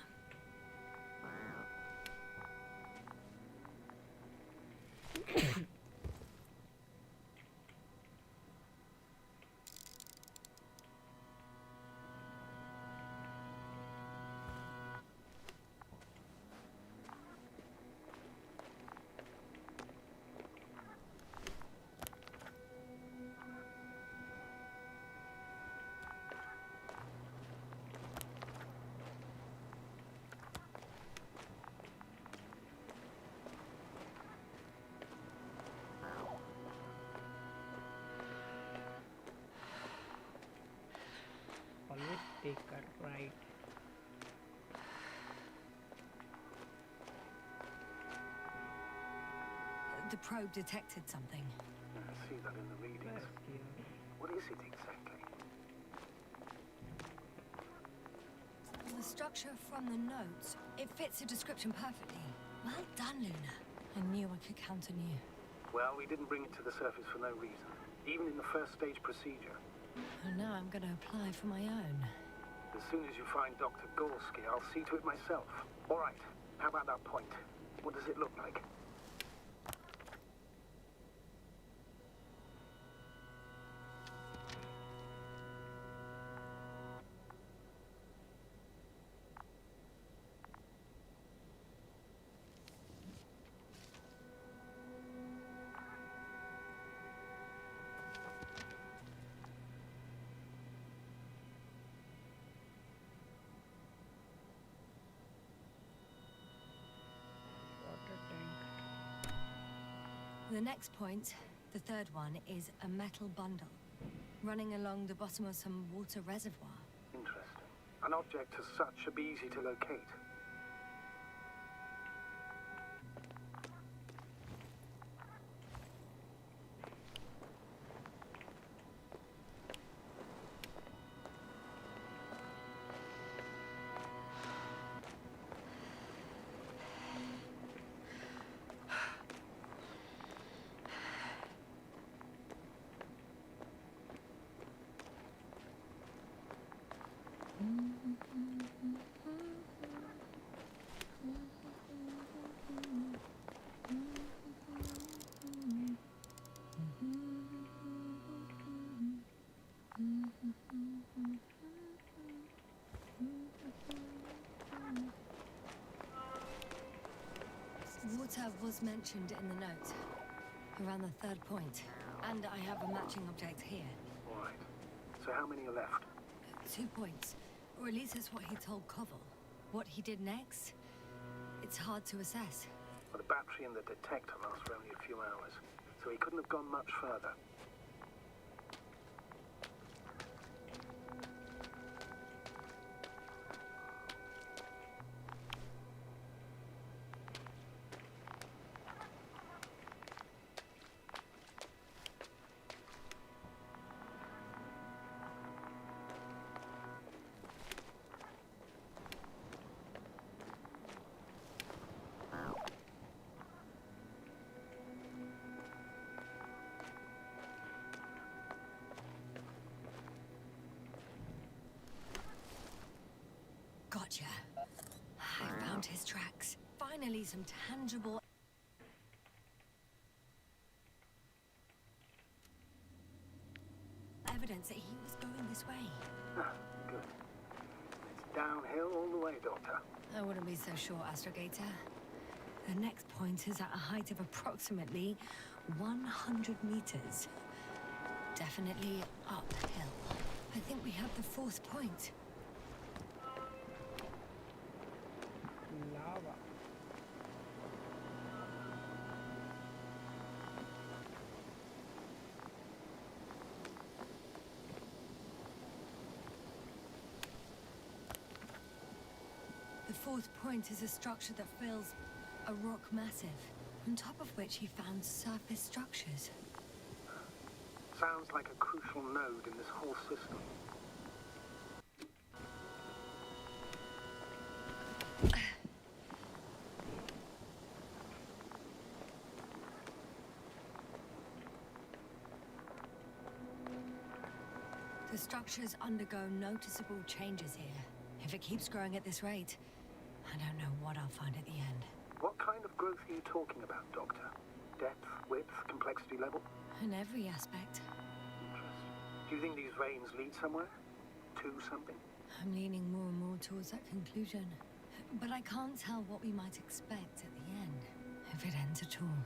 Always take a right. The probe detected something. I see that in the readings. What is it exactly? The structure from the notes, it fits the description perfectly. Well done, Luna. I knew I could count on you. Well, we didn't bring it to the surface for no reason. Even in the first stage procedure. And now I'm going to apply for my own. As soon as you find Dr. Gorski, I'll see to it myself. All right, how about that point? What does it look like? The next point, the third one, is a metal bundle running along the bottom of some water reservoir. Interesting. An object as such should be easy to locate. Water was mentioned in the note, around the third point, and I have a matching object here. All right. So how many are left? 2 points, or at least that's what he told Koval. What he did next, it's hard to assess. Well, the battery and the detector last for only a few hours, so he couldn't have gone much further. Gotcha. I found his tracks. Finally, some tangible evidence that he was going this way. Ah, good. It's downhill all the way, Doctor. I wouldn't be so sure, Astrogator. The next point is at a height of approximately 100 meters. Definitely uphill. I think we have the fourth point. Lava. The fourth point is a structure that fills a rock massive, on top of which he found surface structures. Sounds like a crucial node in this whole system. The structures undergo noticeable changes here. If it keeps growing at this rate, I don't know what I'll find at the end. What kind of growth are you talking about, Doctor? Depth, width, complexity level? In every aspect. Interesting. Do you think these veins lead somewhere? To something? I'm leaning more and more towards that conclusion. But I can't tell what we might expect at the end, if it ends at all.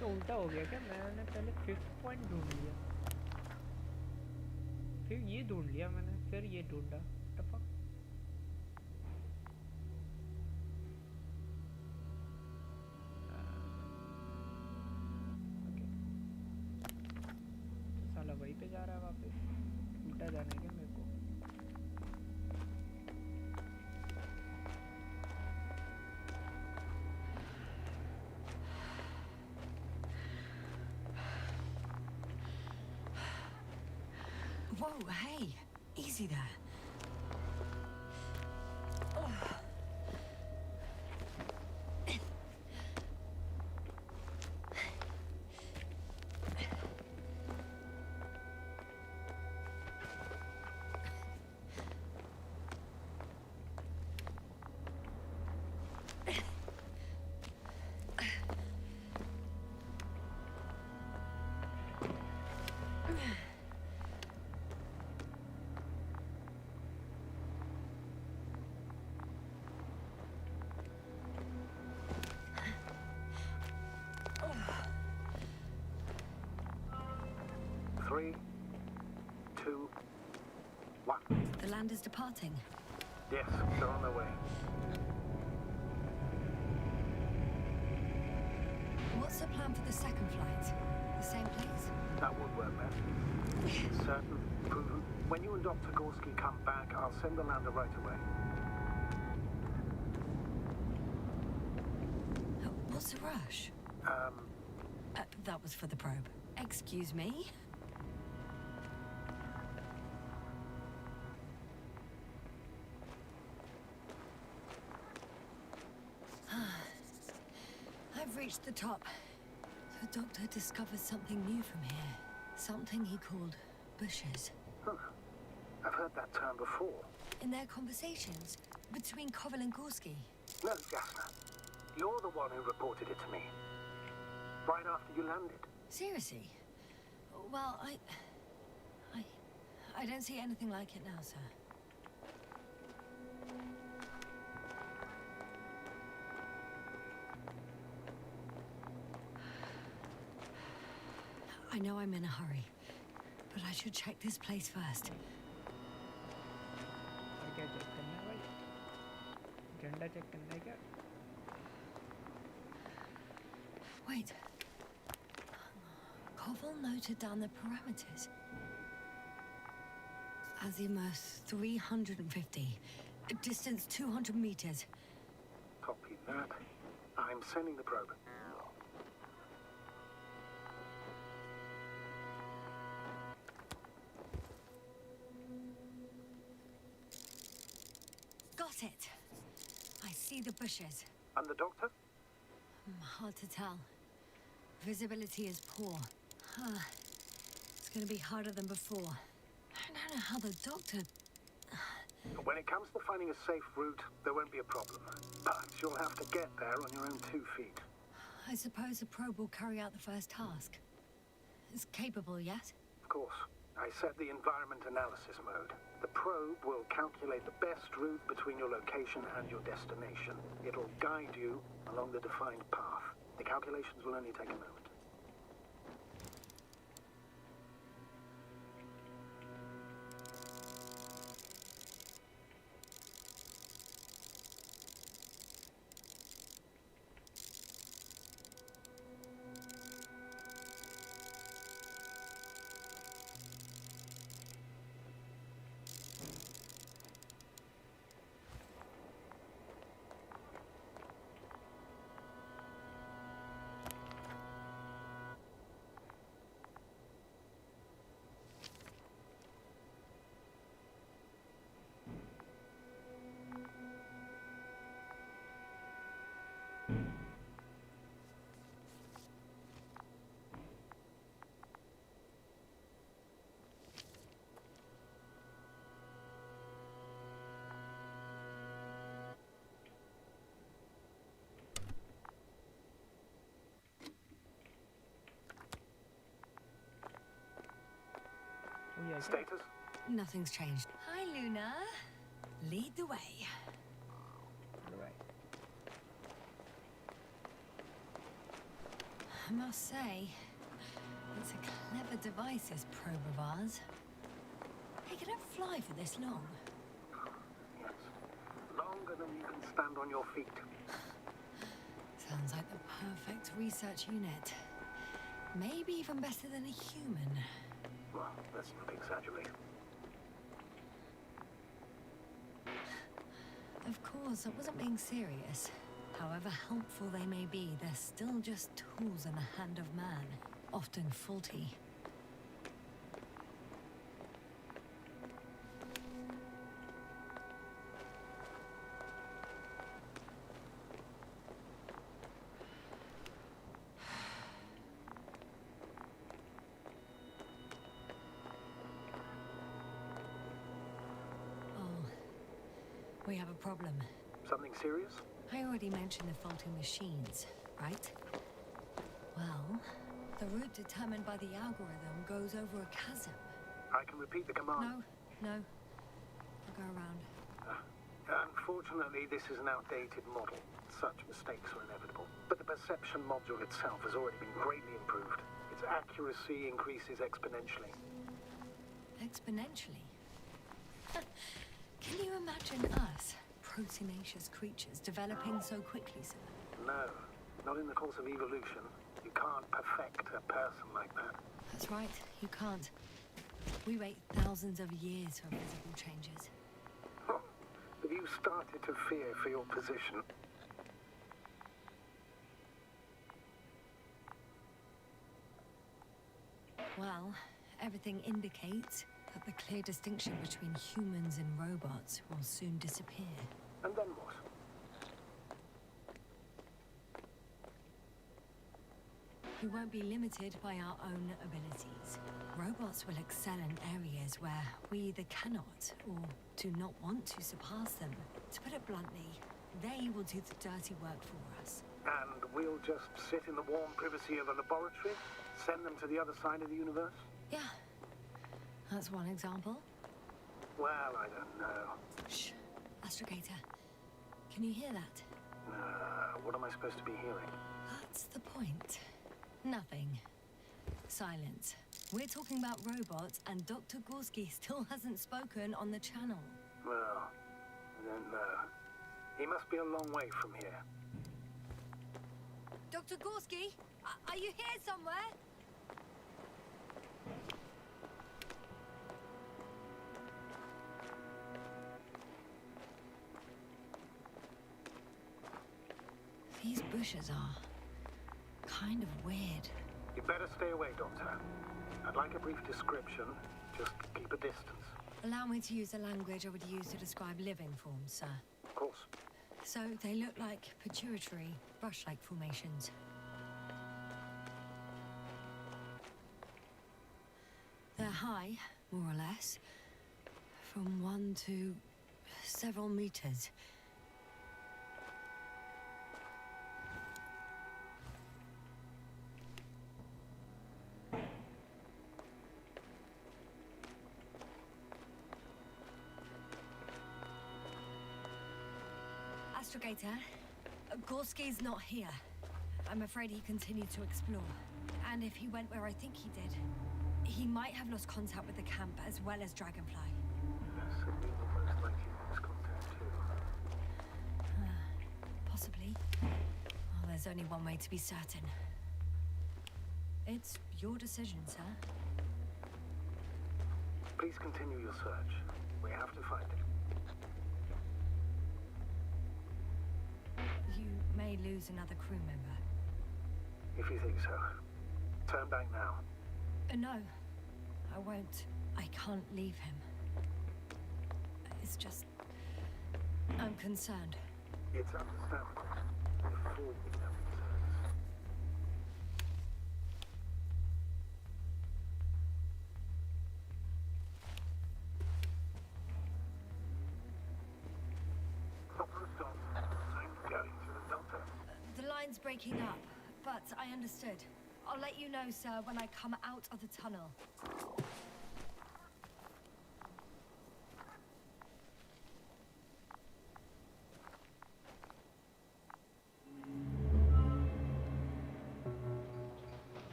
तो उल्टा हो गया क्या? मैंने पहले 5th point ढूंढ लिया, फिर ये ढूंढ लिया मैंने, फिर ये ढूंढा। टफा। ओके, साला वहीं पे जा रहा है वापस। उल्टा जाना है क्या मेरे को? Whoa, hey! Easy there. Three, two, one. The land is departing. Yes, they're on their way. What's the plan for the second flight? The same place? That would work better. Certain, proven. When you and Dr. Gorski come back, I'll send the lander right away. What's the rush? That was for the probe. Excuse me? I've reached the top. The doctor discovered something new from here. Something he called bushes. Huh. I've heard that term before. In their conversations between Koval and Gorski. No, Jasna. You're the one who reported it to me. Right after you landed. Seriously? Well, I don't see anything like it now, sir. I know I'm in a hurry, but I should check this place first. क्या check करना है भाई? झंडा check करना है क्या? Wait. Koval noted down the parameters. Azimuth 350. Distance 200 meters. Copy that. I'm sending the probe. Got it. I see the bushes. And the doctor? Hard to tell. Visibility is poor. It's gonna be harder than before. I don't know how the doctor... When it comes to finding a safe route, there won't be a problem. But you'll have to get there on your own 2 feet. I suppose the probe will carry out the first task. It's capable yet? Of course. I set the environment analysis mode. The probe will calculate the best route between your location and your destination. It'll guide you along the defined path. The calculations will only take a moment. Oh, yeah, Status? Nothing's changed. Hi, Luna. Lead the way. right. I must say, it's a clever device, this probe of ours. Hey, can it fly for this long? Yes. Longer than you can stand on your feet. Sounds like the perfect research unit. Maybe even better than a human. Well, let's not exaggerate. Of course, I wasn't being serious. However helpful they may be, they're still just tools in the hand of man, often faulty. We have a problem. Something serious? I already mentioned the faulty machines, right? Well, the route determined by the algorithm goes over a chasm. I can repeat the command. No. I'll go around. Unfortunately, this is an outdated model. Such mistakes are inevitable. But the perception module itself has already been greatly improved. Its accuracy increases exponentially. Exponentially? Can you imagine us, proteinaceous creatures, developing so quickly, sir? No, not in the course of evolution. You can't perfect a person like that. That's right, you can't. We wait thousands of years for visible changes. Have you started to fear for your position? Well, everything indicates that the clear distinction between humans and robots will soon disappear. And then what? We won't be limited by our own abilities. Robots will excel in areas where we either cannot or do not want to surpass them. To put it bluntly, they will do the dirty work for us. And we'll just sit in the warm privacy of a laboratory? Send them to the other side of the universe? Yeah. That's one example. Well, I don't know. Shh. Astrogator. Can you hear that? What am I supposed to be hearing? That's the point. Nothing. Silence. We're talking about robots, and Dr. Gorski still hasn't spoken on the channel. Well, I don't know. He must be a long way from here. Dr. Gorski, are you here somewhere? These bushes are kind of weird. You better stay away, Doctor. I'd like a brief description. Just keep a distance. Allow me to use the language I would use to describe living forms, sir. Of course. So they look like pituitary, brush-like formations. They're high, more or less. From 1 to several meters. Astrogator, Gorski's not here. I'm afraid he continued to explore. And if he went where I think he did, he might have lost contact with the camp as well as Dragonfly. Yes, and we will most likely lose contact too. Possibly. Well, there's only one way to be certain. It's your decision, sir. Please continue your search. We have to find it. You may lose another crew member. If you think so. Turn back now. No, I won't. I can't leave him. It's just... I'm concerned. It's understandable. Before we have concerns. Hopper is gone. I'm going to the Delta. The line's breaking up, but I understood. I'll let you know, sir, when I come out of the tunnel.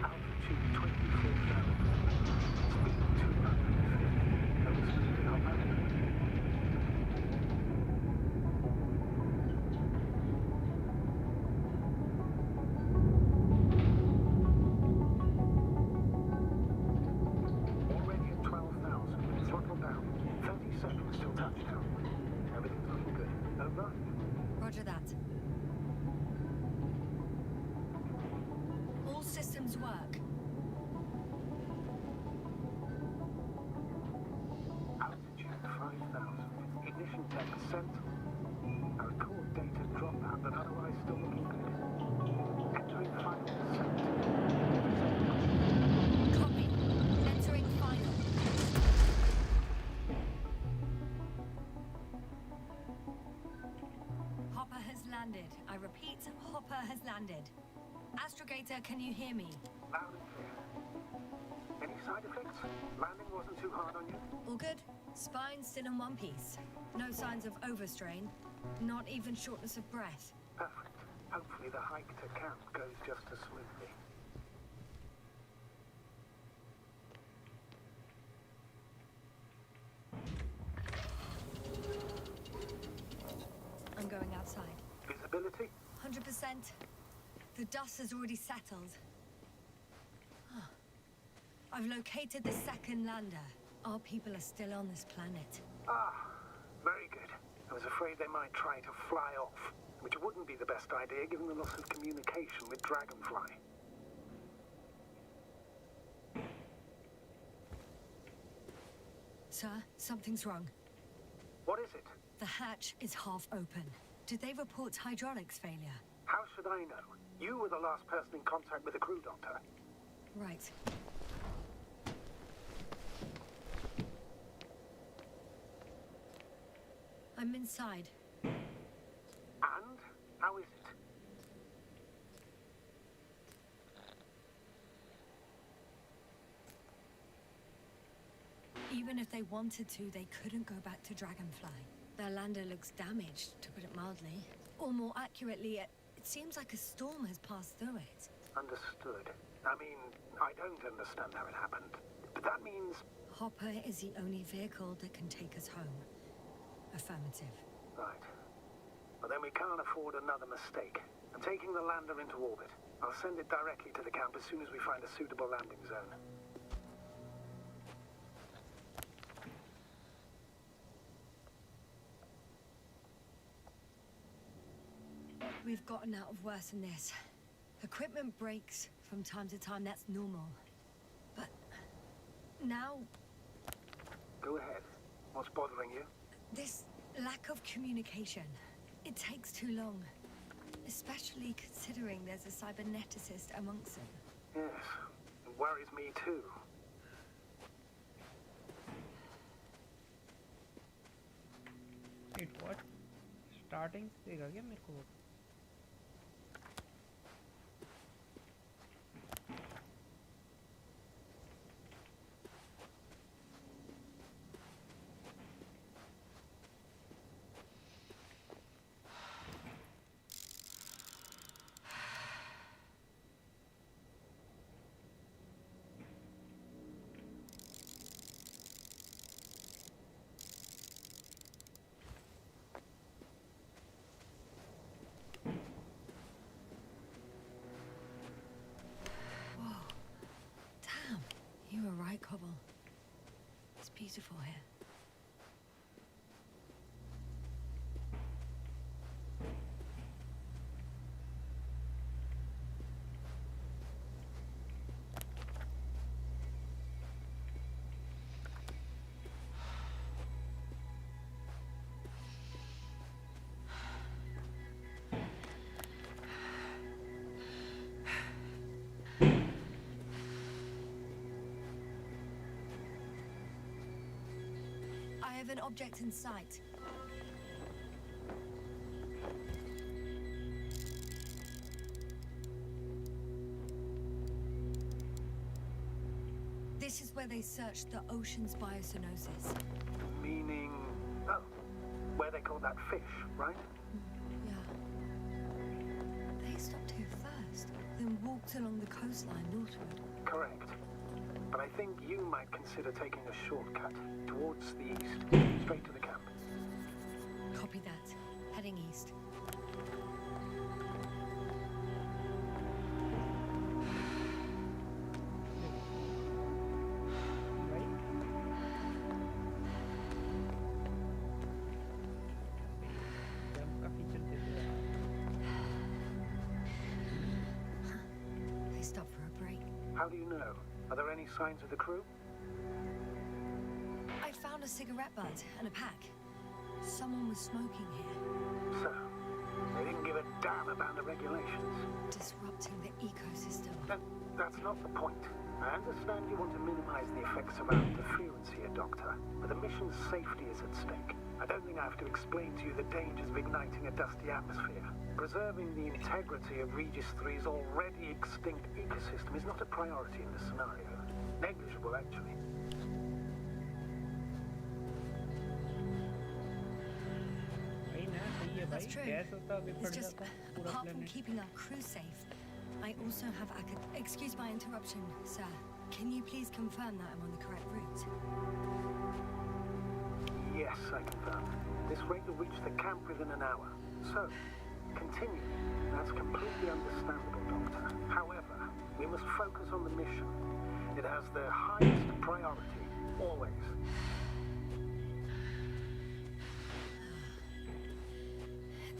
Altitude 24,000. Speed 250. That was speed how bad? Already at 12,000. Throttle down. 30 seconds till touchdown. Everything's looking good. Over. Roger that. All systems work. Altitude 5,000. Ignition tech sent. I record data dropout, but otherwise still looking good. Entering final descent. Copy. Entering final. Hopper has landed. I repeat, Hopper has landed. Astrogator, can you hear me? Loud and clear. Any side effects? Landing wasn't too hard on you? All good. Spine still in one piece. No signs of overstrain. Not even shortness of breath. Perfect. Hopefully the hike to camp goes just as smoothly. I'm going outside. Visibility? 100%. The dust has already settled. Ah. I've located the second lander. Our people are still on this planet. Ah, very good. I was afraid they might try to fly off, which wouldn't be the best idea given the loss of communication with Dragonfly. Sir, something's wrong. What is it? The hatch is half open. Did they report hydraulics failure? How should I know? You were the last person in contact with the crew doctor. Right. I'm inside. And? How is it? Even if they wanted to, they couldn't go back to Dragonfly. Their lander looks damaged, to put it mildly. Or more accurately, it seems like a storm has passed through it. Understood. I mean, I don't understand how it happened. But that means... Hopper is the only vehicle that can take us home. Affirmative. Right. Well, then we can't afford another mistake. I'm taking the lander into orbit. I'll send it directly to the camp as soon as we find a suitable landing zone. We've gotten out of worse than this. Equipment breaks from time to time, that's normal. But now... Go ahead. What's bothering you? This lack of communication. It takes too long. Especially considering there's a cyberneticist amongst them. Yes. It worries me too. Starting से देगा क्या मेरे को? You were right, Cobble. It's beautiful here. I have an object in sight. This is where they searched the ocean's biocenosis. Meaning... oh, where they caught that fish, right? Yeah. They stopped here first, then walked along the coastline northward. Correct. But I think you might consider taking a shortcut towards the east, straight to the camp. Copy that. Heading east. They stopped for a break. How do you know? Are there any signs of the crew? I found a cigarette butt and a pack. Someone was smoking here. So, they didn't give a damn about the regulations. Disrupting the ecosystem. That's not the point. I understand you want to minimize the effects of our interference here, Doctor, but the mission's safety is at stake. I don't think I have to explain to you the dangers of igniting a dusty atmosphere. Preserving the integrity of Regis 3's already extinct ecosystem is not a priority in this scenario. Negligible, actually. That's true. It's just, apart from keeping our crew safe, I also have excuse my interruption, sir. Can you please confirm that I'm on the correct route? Yes, I confirm. This rate will reach the camp within an hour. So, continue. That's completely understandable, Doctor. However, we must focus on the mission. It has the highest priority, always.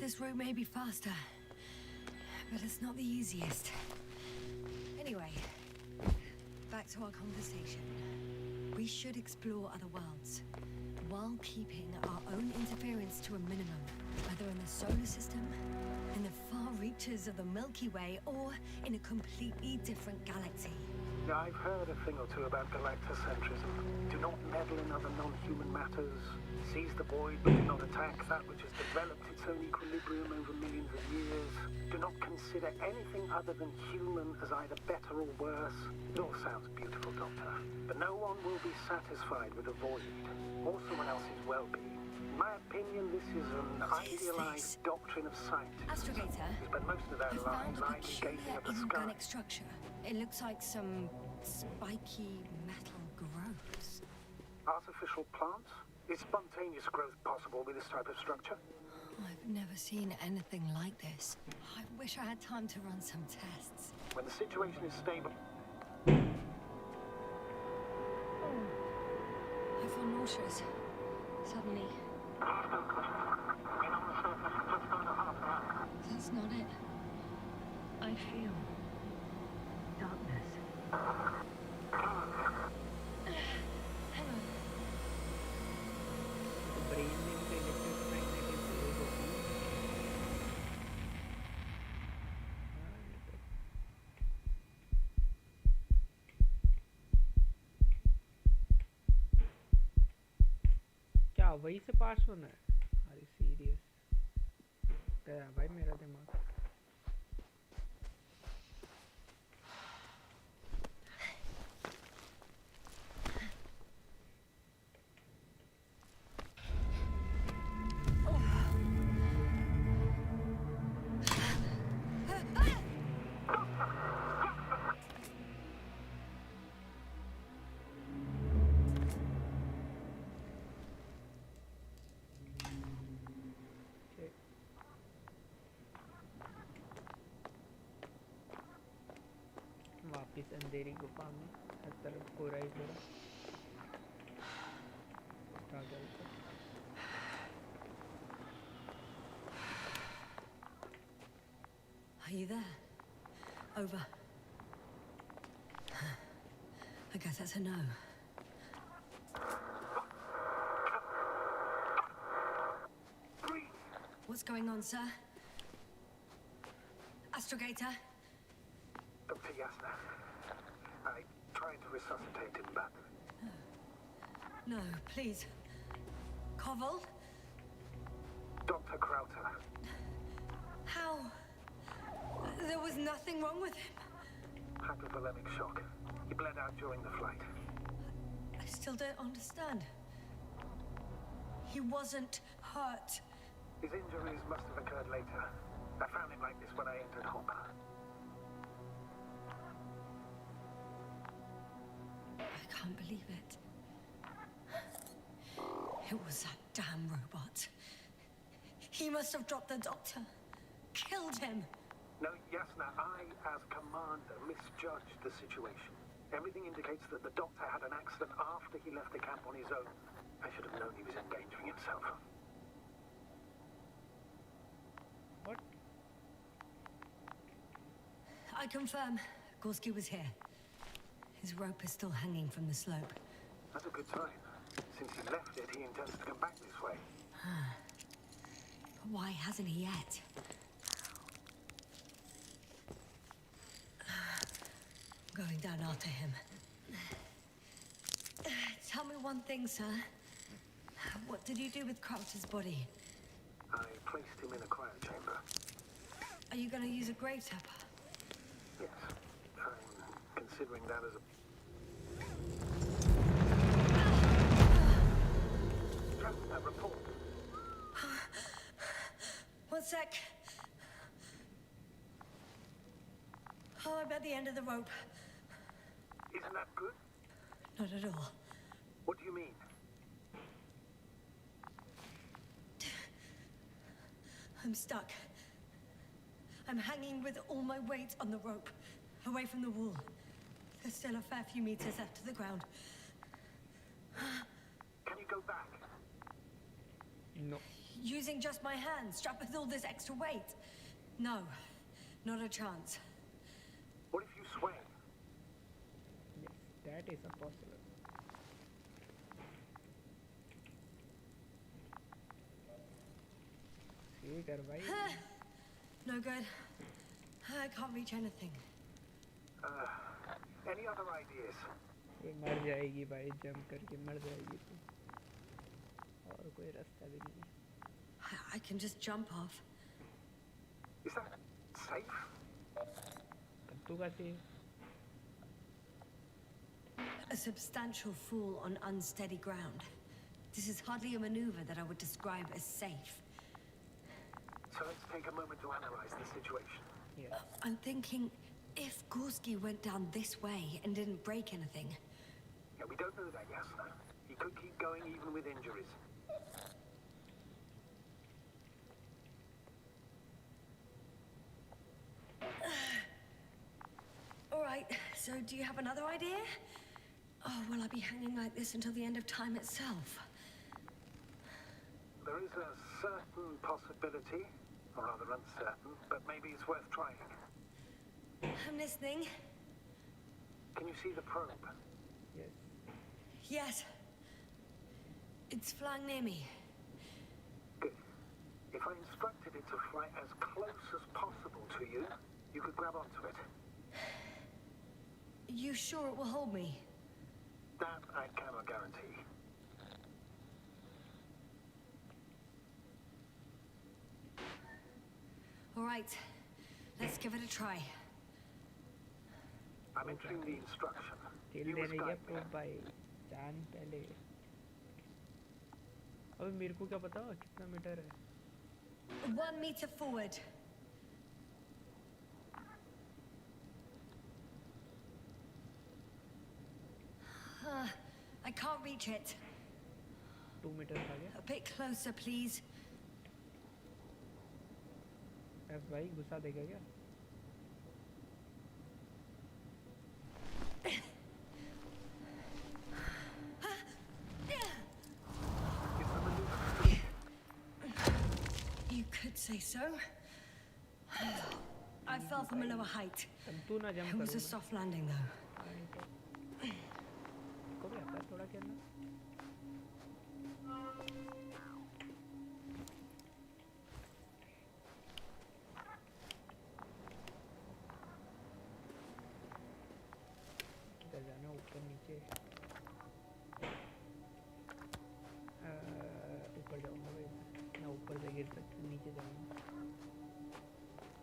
This route may be faster, but it's not the easiest. Anyway, back to our conversation. We should explore other worlds, while keeping our own interference to a minimum, whether in the solar system, in the far reaches of the Milky Way, or in a completely different galaxy. I've heard a thing or two about galactocentrism. Do not meddle in other non-human matters. Seize the void, but do not attack that which has developed its own equilibrium over millions of years. Do not consider anything other than human as either better or worse. It all sounds beautiful, Doctor, but no one will be satisfied with a void, or someone else's well-being. In my opinion, this is an idealized doctrine of science. Astrogator, We spend most of our I found lives a idly gazing peculiar at the sky. inorganic structure. It looks like some spiky metal growths. Artificial plants? Is spontaneous growth possible with this type of structure? I've never seen anything like this. I wish I had time to run some tests. When the situation is stable... I feel nauseous. Suddenly. That's not it. I feel darkness. Hang on. Brain में इनके electromagnetic wave होती है। क्या वही से पास होना है? Are you serious? गया भाई मेरा दिमाग। वापिस अंधेरी गुफा में हर तरफ कोहरा ही कोहरा। आ गया ऊपर। Are you there? Over. I guess that's a no. What's going on, sir? Astrogator? Dr. Yasna, I tried to resuscitate him, but... No, please. Koval? Dr. Krauter. How? There was nothing wrong with him. Hypovolemic shock. He bled out during the flight. I still don't understand. He wasn't hurt. His injuries must have occurred later. I found him like this when I entered Hopper. I can't believe it. It was that damn robot. He must have dropped the doctor. Killed him. No, Yasna, I, as commander, misjudged the situation. Everything indicates that the doctor had an accident after he left the camp on his own. I should have known he was endangering himself. What? I confirm, Gorski was here. His rope is still hanging from the slope. That's a good sign. Since he left it, he intends to come back this way. But why hasn't he yet? I'm going down after him. Tell me one thing, sir. What did you do with Krauter's body? I placed him in a cryo chamber. Are you going to use a grave tapper? Yes, I'm considering that as a... Just a report. One sec. Oh, I'm at the end of the rope. Isn't that good? Not at all. What do you mean? I'm stuck. I'm hanging with all my weight on the rope, away from the wall. There's still a fair few meters left to the ground. Can you go back? No. Using just my hands, strapped with all this extra weight? No, not a chance. What if you sway? Yes, that is impossible. See, karwai. No good. I can't reach anything. Any other ideas? ये मर जाएगी भाई, jump करके मर जाएगी तू। और कोई रास्ता भी नहीं है। I can just jump off. Is that safe? तब तू कैसे? A substantial fall on unsteady ground. This is hardly a maneuver that I would describe as safe. So let's take a moment to analyze the situation. Yeah. I'm thinking, if Gorski went down this way and didn't break anything... Yeah, we don't know that, Yasna. He could keep going even with injuries. All right, so do you have another idea? Oh, will I be hanging like this until the end of time itself? There is a certain possibility, or rather uncertain, but maybe it's worth trying. I'm listening. Can you see the probe? Yes. Yes. It's flying near me. Good. If I instructed it to fly as close as possible to you, you could grab onto it. You sure it will hold me? That I cannot guarantee. right. Let's give it a try. I'm entering the instruction. तेल You लेने must गया guide pro me. भाई जान पहले अबे मेरे को क्या पता कितना मीटर है 1 meter forward. I can't reach it. 2 metre आ गया A bit closer, please. F भाई घुसा देगा क्या You could say so. I fell from a lower height. तू ना जंप It was a करो soft landing, though. को भी आता है थोड़ा क्या ना किधर जाना ऊपर नीचे ऊपर जाऊंगा भाई ना ऊपर से गिर सकते नीचे जाऊंगा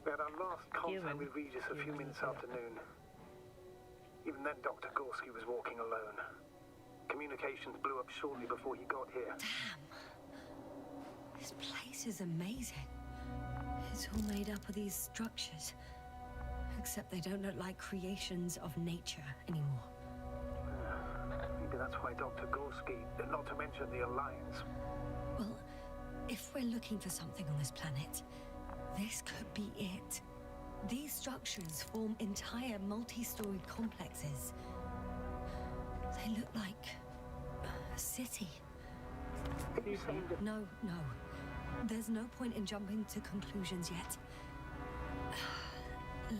We had our last contact with Regis a few minutes after noon. Even then, Dr. Gorski was walking alone. Communications blew up shortly before he got here. Damn. This place is amazing. It's all made up of these structures. Except they don't look like creations of nature anymore. Maybe that's why Dr. Gorski, not to mention the Alliance. Well, if we're looking for something on this planet, this could be it. These structures form entire multi-storied complexes. They look like a city. No. There's no point in jumping to conclusions yet.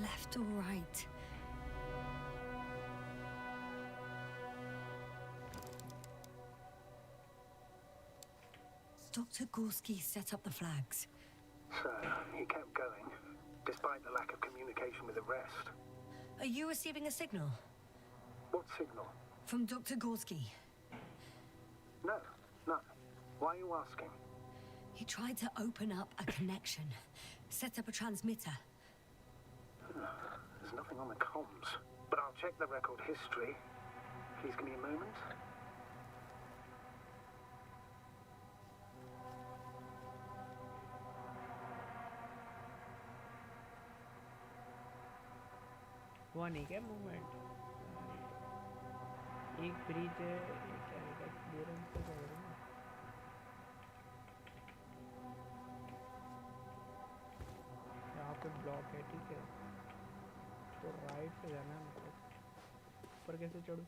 Left or right? Dr. Gorski set up the flags. So, he kept going, despite the lack of communication with the rest. Are you receiving a signal? What signal? From Dr. Gorski. No, none. Why are you asking? He tried to open up a connection, set up a transmitter. There's nothing on the comms, but I'll check the record history. Please give me a moment. हुआ नहीं क्या movement एक bridge है ये क्या है clearance से कर रहा हूँ यहाँ पे ब्लॉक है ठीक है तो राइट से जाना है मतलब ऊपर कैसे चढ़ूँ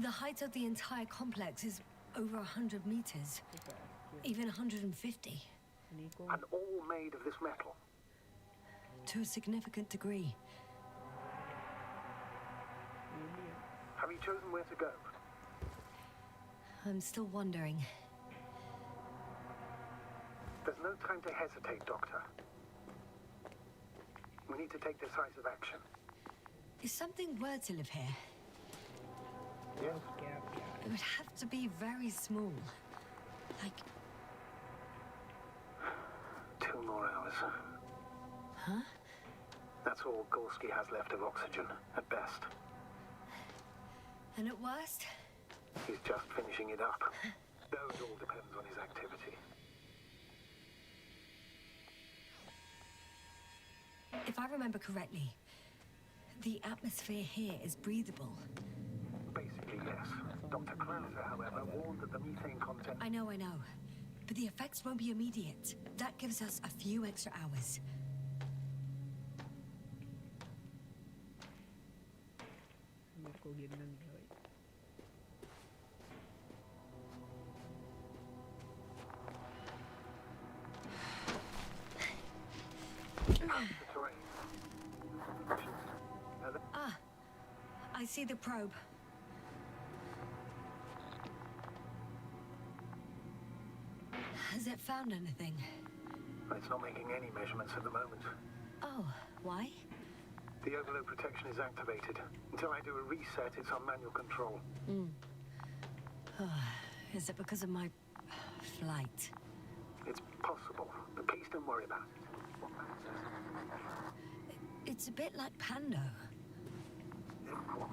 The height of the entire complex is over 100 meters, even 150. And all made of this metal? To a significant degree. Have you chosen where to go? I'm still wondering. There's no time to hesitate, Doctor. We need to take decisive action. Is something worth to live here? Yes. It would have to be very small. Like... 2 more hours. Huh? That's all Gorski has left of oxygen, at best. And at worst? He's just finishing it up. Though it all depends on his activity. If I remember correctly, the atmosphere here is breathable. Basically, yes. Dr. Krauser, however, warned that the methane content... I know. But the effects won't be immediate. That gives us a few extra hours. Ah, I see the probe. Has it found anything? It's not making any measurements at the moment. Oh, why? The overload protection is activated. Until I do a reset, it's on manual control. Is it because of my flight? It's possible, but please don't worry about it. It's a bit like Pando. What?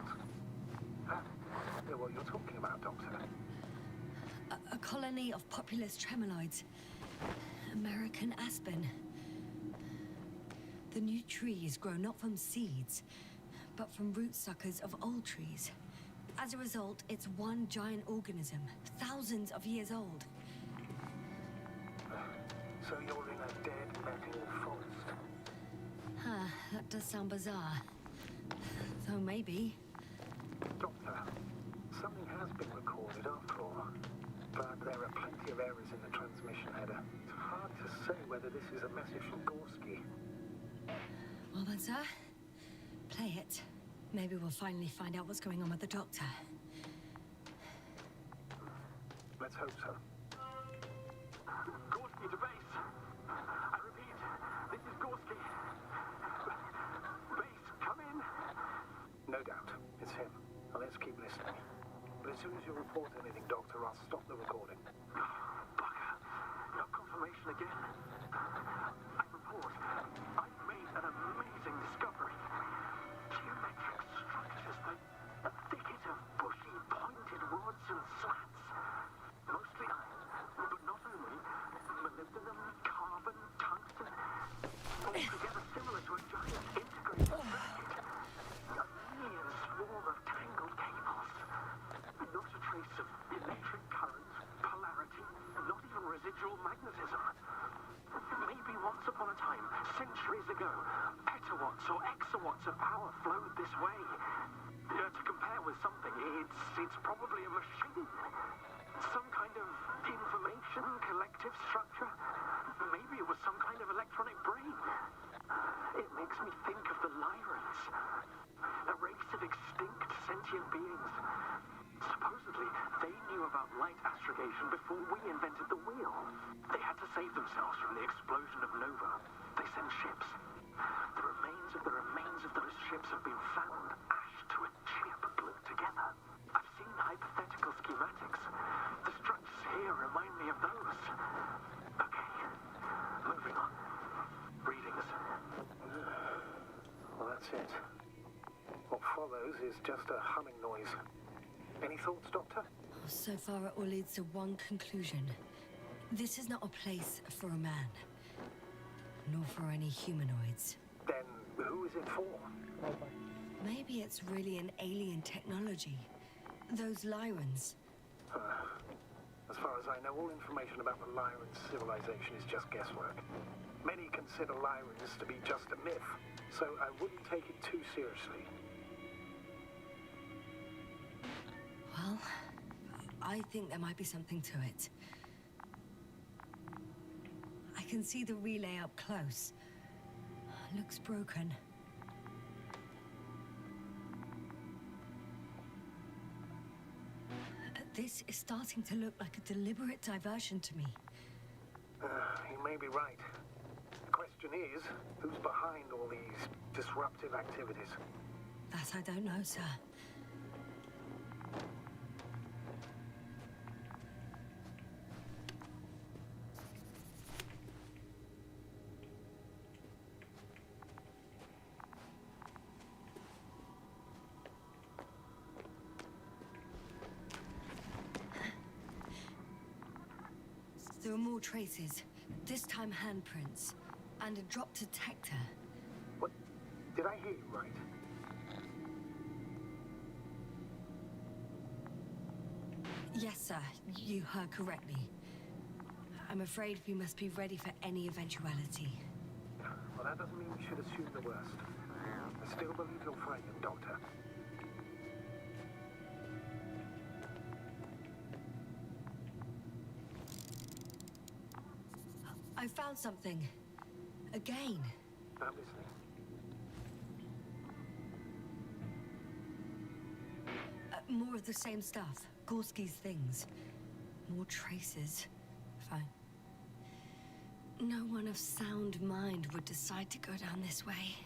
What you're talking about, Doctor? A colony of populous tremoloids. American aspen. The new trees grow not from seeds, but from root suckers of old trees. As a result, it's one giant organism, thousands of years old. So you're in a dead metal forest? Huh, that does sound bizarre. Though maybe. Doctor, something has been recorded after all. But there are plenty of errors in the transmission header. It's hard to say whether this is a message from Gorski. Well then, sir, play it. Maybe we'll finally find out what's going on with the doctor. Let's hope so. Gorski to base. I repeat, this is Gorski. Base, come in. No doubt, it's him. Now let's keep listening. But as soon as you report anything, Doctor, I'll stop the recording. Bugger. No confirmation again. I report. I've made an amazing discovery. Geometric structures, a thicket of bushy, pointed rods and slats. Mostly iron, but not only. Molybdenum, carbon, tungsten. All together similar to a giant integrated circuit. A million swarm of tangled cables. Not a trace of electric current, polarity, not even residual magnetism. Maybe once upon a time, centuries ago, petawatts or exawatts of power flowed this way. To compare with something, it's probably a machine. Some kind of information collective structure. Maybe it was some kind of electronic brain. It makes me think of the Lyrans, a race of extinct sentient beings. Supposedly, they knew about light astrogation before we invented the wheel. They had to save themselves from the explosion of Nova. They sent ships. The remains of those ships have been found, ash to a chip glued together. I've seen hypothetical schematics. The structures here remind me of those. Okay, moving on. Readings. Well, that's it. What follows is just a humming noise. Any thoughts, Doctor? So far, it all leads to one conclusion. This is not a place for a man, nor for any humanoids. Then who is it for? Maybe it's really an alien technology. Those Lyrans. As far as I know, all information about the Lyran civilization is just guesswork. Many consider Lyrans to be just a myth, so I wouldn't take it too seriously. Well, I think there might be something to it. I can see the relay up close. Looks broken. This is starting to look like a deliberate diversion to me. You may be right. The question is, who's behind all these disruptive activities? That I don't know, sir. There are more traces, this time handprints, and a drop detector. What? Did I hear you right? Yes, sir, you heard correctly. I'm afraid we must be ready for any eventuality. Well, that doesn't mean we should assume the worst. I still believe you'll find him, Doctor. I found something. Again. I'm listening. More of the same stuff. Gorski's things. More traces. Fine. No one of sound mind would decide to go down this way.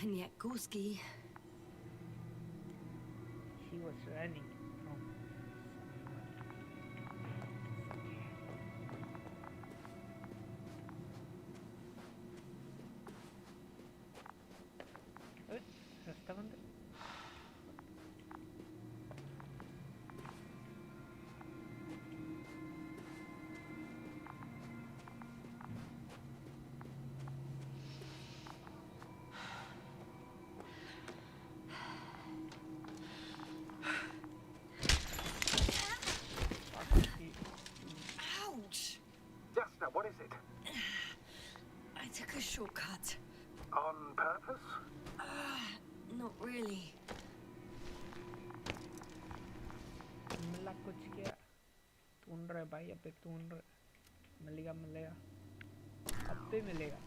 And yet Gorski... She was running. Oh. रास्ता बंद है। Ouch! Jasna, what is it? I took a shortcut. On purpose? Not really. मिला कुछ क्या? ढूंढ रहे भाई, अब ढूंढ रहे। मिलेगा मिलेगा। अब तो मिलेगा।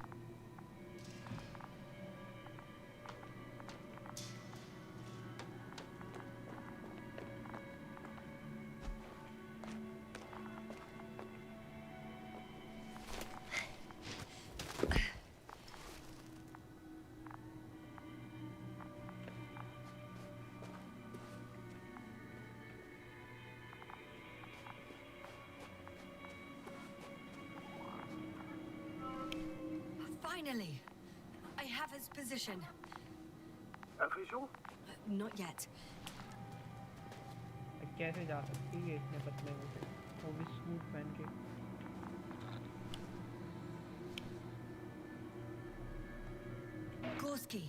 Finally, I have his position. A visual? Not yet. कैसे जा सकती है इतने पतले में से? वो भी सूट पहन के। Gorski,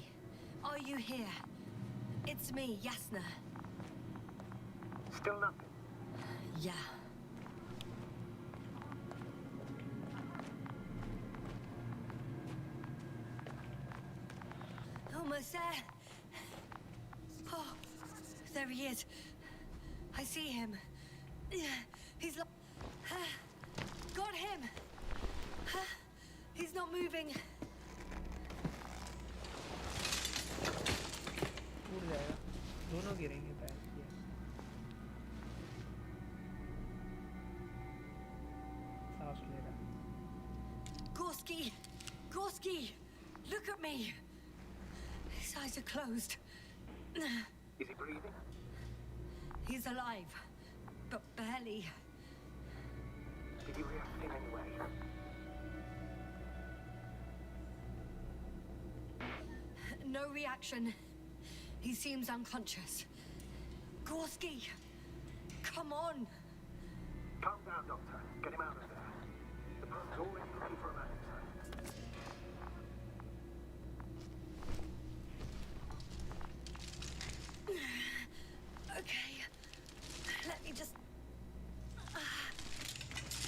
are you here? It's me, Jasna. Still nothing. Yeah. Almost there. Oh, there he is. I see him. He's got him. He's not moving. टूट जाएगा। दोनों गिरेंगे पैर से। सांस ले रहा। Gorski, Gorski, look at me. His eyes are closed. Is he breathing? He's alive, but barely. Did he react in any way? No reaction. He seems unconscious. Gorski, come on. Calm down, Doctor. Get him out of there. The probe's already ready for a landing site. Okay, let me just...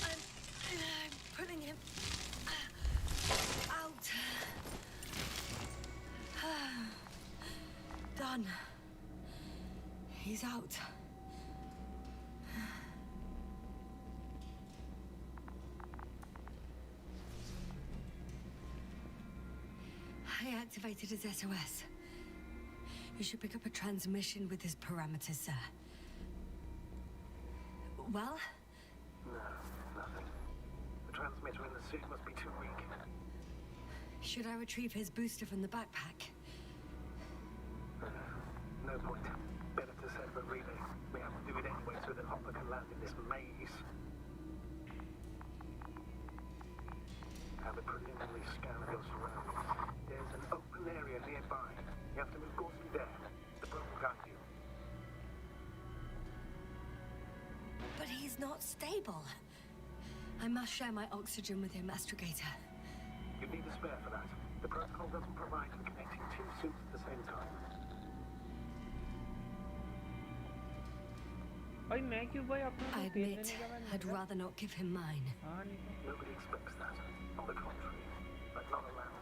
I'm pulling him out. Done. He's out. I activated his SOS. You should pick up a transmission with his parameters, sir. Well? No, nothing. The transmitter in the suit must be too weak. Should I retrieve his booster from the backpack? No point. Better to set up a relay. We have to do it anyway so that Hopper can land in this maze. Have a preliminary scan of your surroundings. There's an open area nearby. You have to move Gorski there. The probe will guide you. But he's not stable. I must share my oxygen with him, Astrogator. You need a spare for that. The protocol doesn't provide for connecting two suits at the same time. भाई मैं क्यों भाई अपना I admit, I'd rather not give him mine. हाँ नहीं तो Nobody expects that. On the contrary, but not allowed.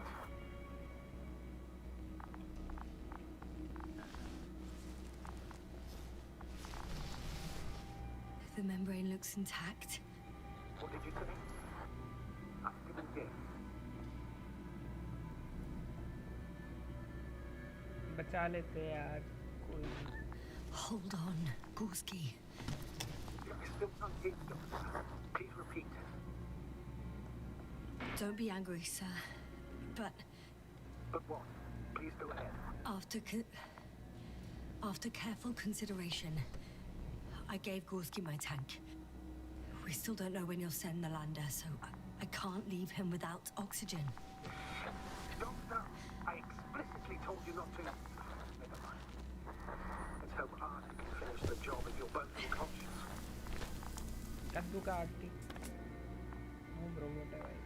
The membrane looks intact. What did you say? I didn't get. बचा लेते यार कोई Hold on, Gorski. I still can't hear you, Doctor. Please repeat. Don't be angry, sir. But But what? Please go ahead. After careful consideration, I gave Gorski my tank. We still don't know when you'll send the lander, so I can't leave him without oxygen. Doctor, I explicitly told you not to. Never mind. Let's hope Artie can finish the job if you're both unconscious. कद्दू का आरती no bro बेटा भाई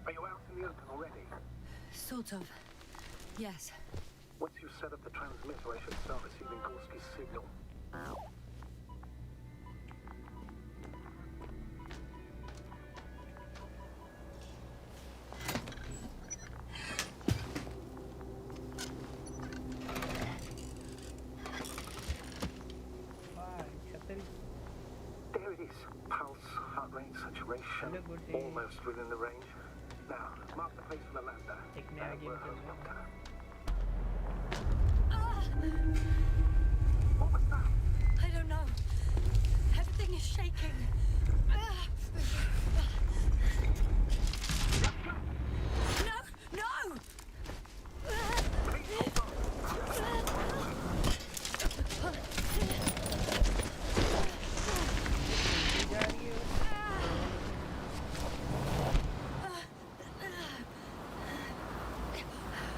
Are you out in the open already? Sort of. Yes. Once you set up the transmitter, I should start receiving Gorski's signal. There it is. Pulse, heart rate, saturation, almost within the range. Now, mark the place for the lander. And we're home, Doctor. What was that? I don't know. Everything is shaking. No! No!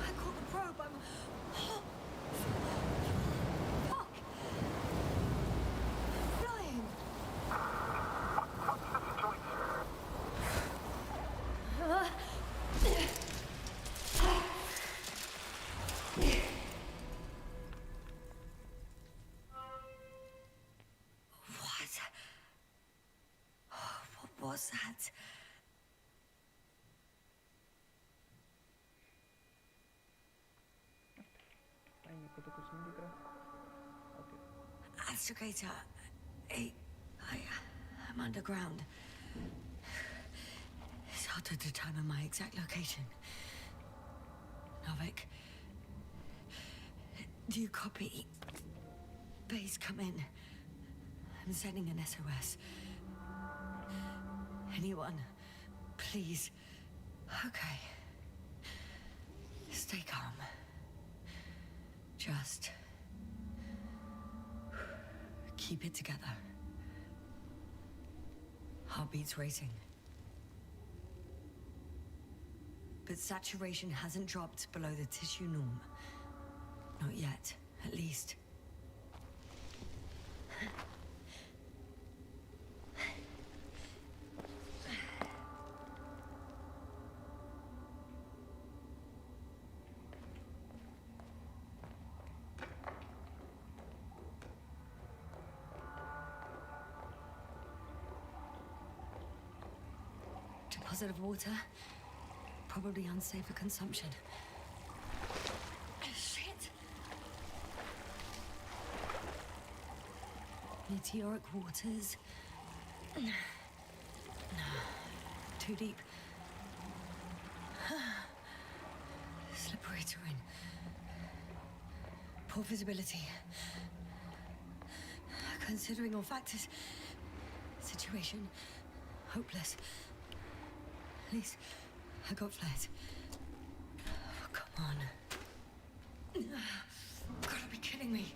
I caught the probe. I'm... Fuck! Flying! What was that? मेरे को तो कुछ नहीं दिख रहा okay Astrogator, I'm underground. It's hard to determine my exact location. Novik, do you copy? Base, come in. I'm sending an SOS. Anyone, please. Okay. Stay calm. Just keep it together. Heartbeats racing. But saturation hasn't dropped below the tissue norm. Not yet, at least. Deposit of water, probably unsafe for consumption. Shit! Meteoric waters. Too deep. Slippery terrain. Poor visibility. Considering all factors, situation hopeless. At least I got flares. Oh, come on. You've gotta be kidding me.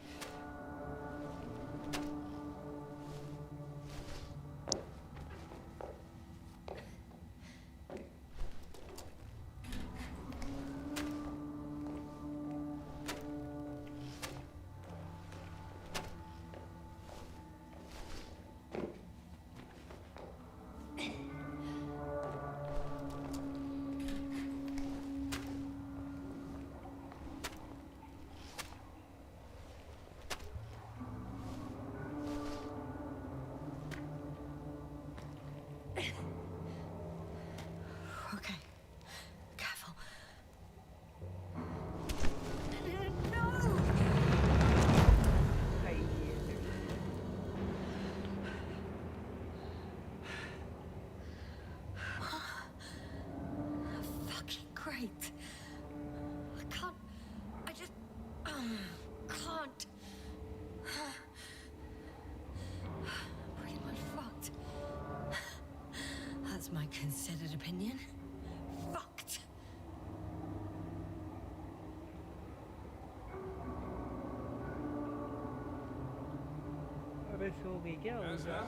पे सो गई क्या हो गया?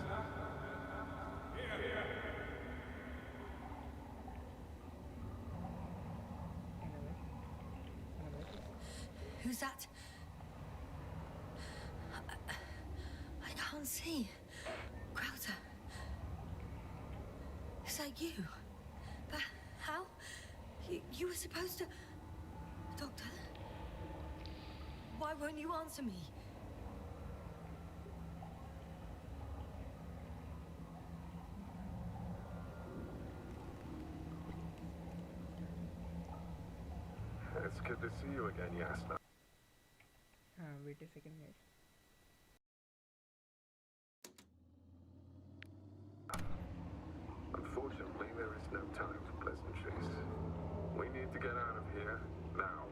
Who's that? I can't see. Crowder. Is that you? But how? You were supposed to... Doctor? Why won't you answer me? It's good to see you again, Yasna. Wait a second, guys. Unfortunately, there is no time for pleasantries. We need to get out of here now.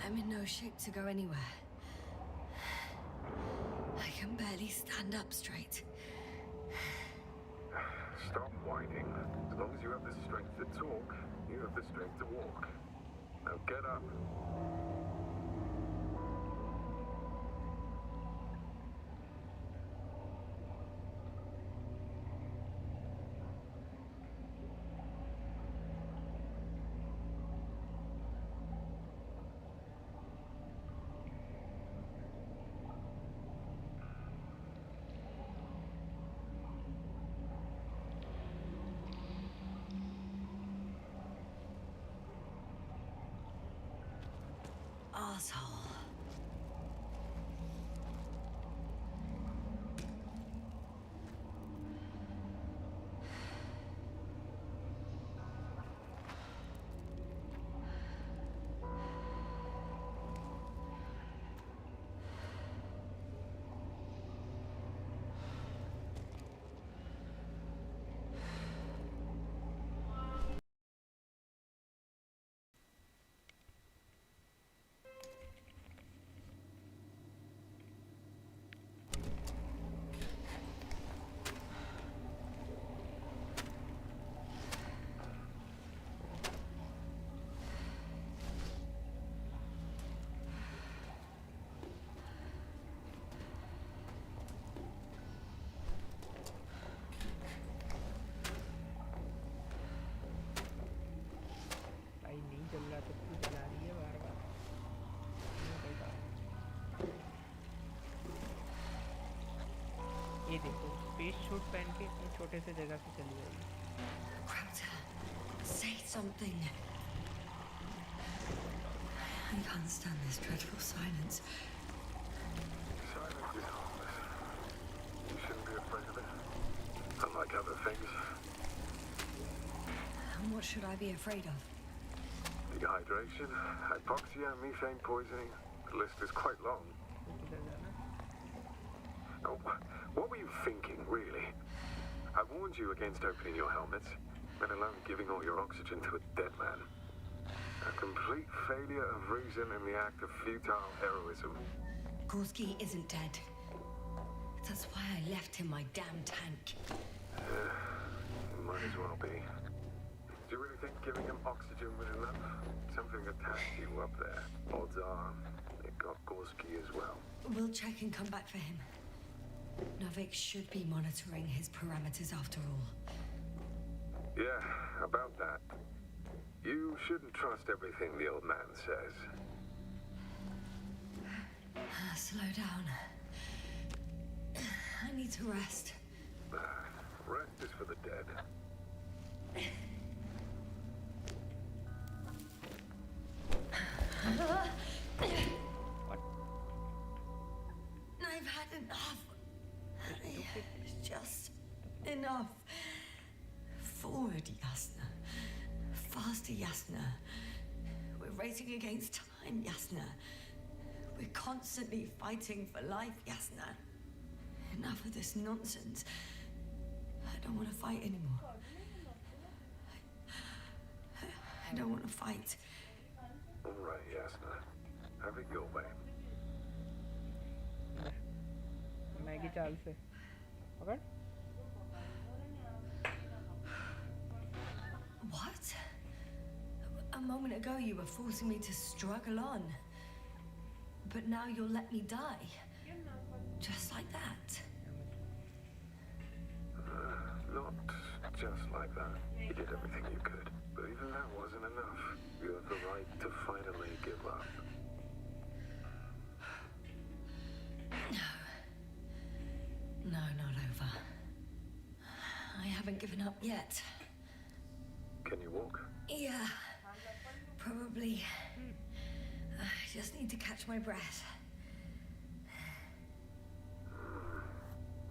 I'm in no shape to go anywhere. I can barely stand up straight. Stop whining. As long as you have the strength to talk, you have the strength to walk. Now get up. Asshole. ये देखो space suit पहन के इतनी छोटे से जगह से चली जाएगी. Crowder, say something. I can't stand this dreadful silence. Silence is harmless. You shouldn't be afraid of it. Unlike other things. And what should I be afraid of? Dehydration, hypoxia, methane poisoning. The list is quite long. Oh, what were you thinking, really? I warned you against opening your helmets, let alone giving all your oxygen to a dead man. A complete failure of reason in the act of futile heroism. Gorski isn't dead. That's why I left him my damn tank. Might as well be. Do you really think giving him oxygen was enough? Something attacked you up there. Odds are, it got Gorski as well. We'll check and come back for him. Novik should be monitoring his parameters after all. Yeah, about that. You shouldn't trust everything the old man says. Slow down. I need to rest. Rest is for the dead. What? I've had enough. Just enough. Forward, Yasna. Faster, Yasna. We're racing against time, Yasna. We're constantly fighting for life, Yasna. Enough of this nonsense. I don't want to fight anymore. I don't want to fight. All right, Yasna. Have it your way. Maggi चाल से पकड़. What? A moment ago you were forcing me to struggle on. But now you'll let me die. Just like that. Not just like that. You did everything you could. But even that wasn't enough. You have the right to finally give up. No, not over. I haven't given up yet. Can you walk? Yeah, probably. I just need to catch my breath.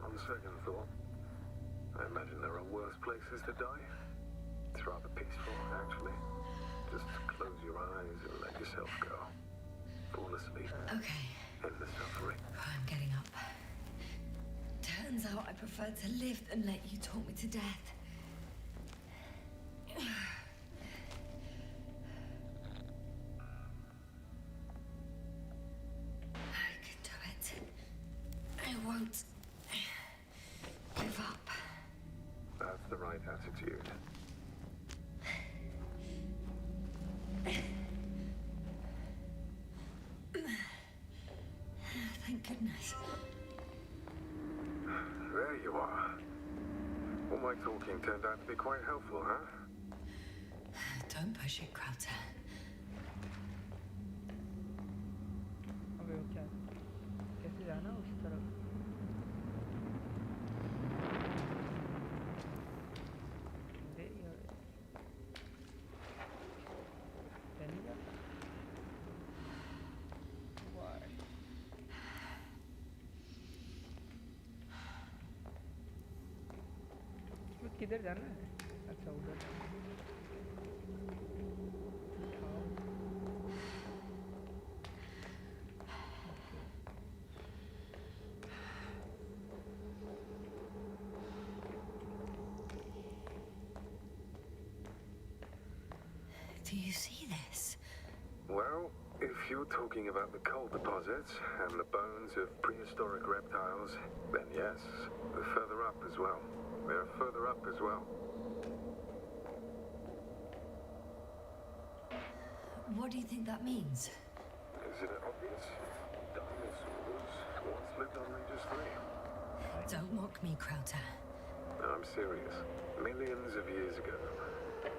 On second thought, I imagine there are worse places to die. It's rather peaceful, actually. Just close your eyes and let yourself go. Fall asleep. Okay. End the suffering. I'm getting up. Turns out I prefer to live than let you talk me to death. I can do it. I won't give up. That's the right attitude. Thank goodness. There you are. All my talking turned out to be quite helpful, huh? Don't push it, Crowther. अबे वो क्या? कैसे जाना उस तरफ? दे यार. चलेगा? Why? किधर जाना है? अच्छा उधर. Do you see this? Well, if you're talking about the coal deposits and the bones of prehistoric reptiles, then yes, they're further up as well. They're further up as well. What do you think that means? Isn't it obvious? Dinosaurs once lived on Regis 3. Don't mock me, Crowther. No, I'm serious. Millions of years ago,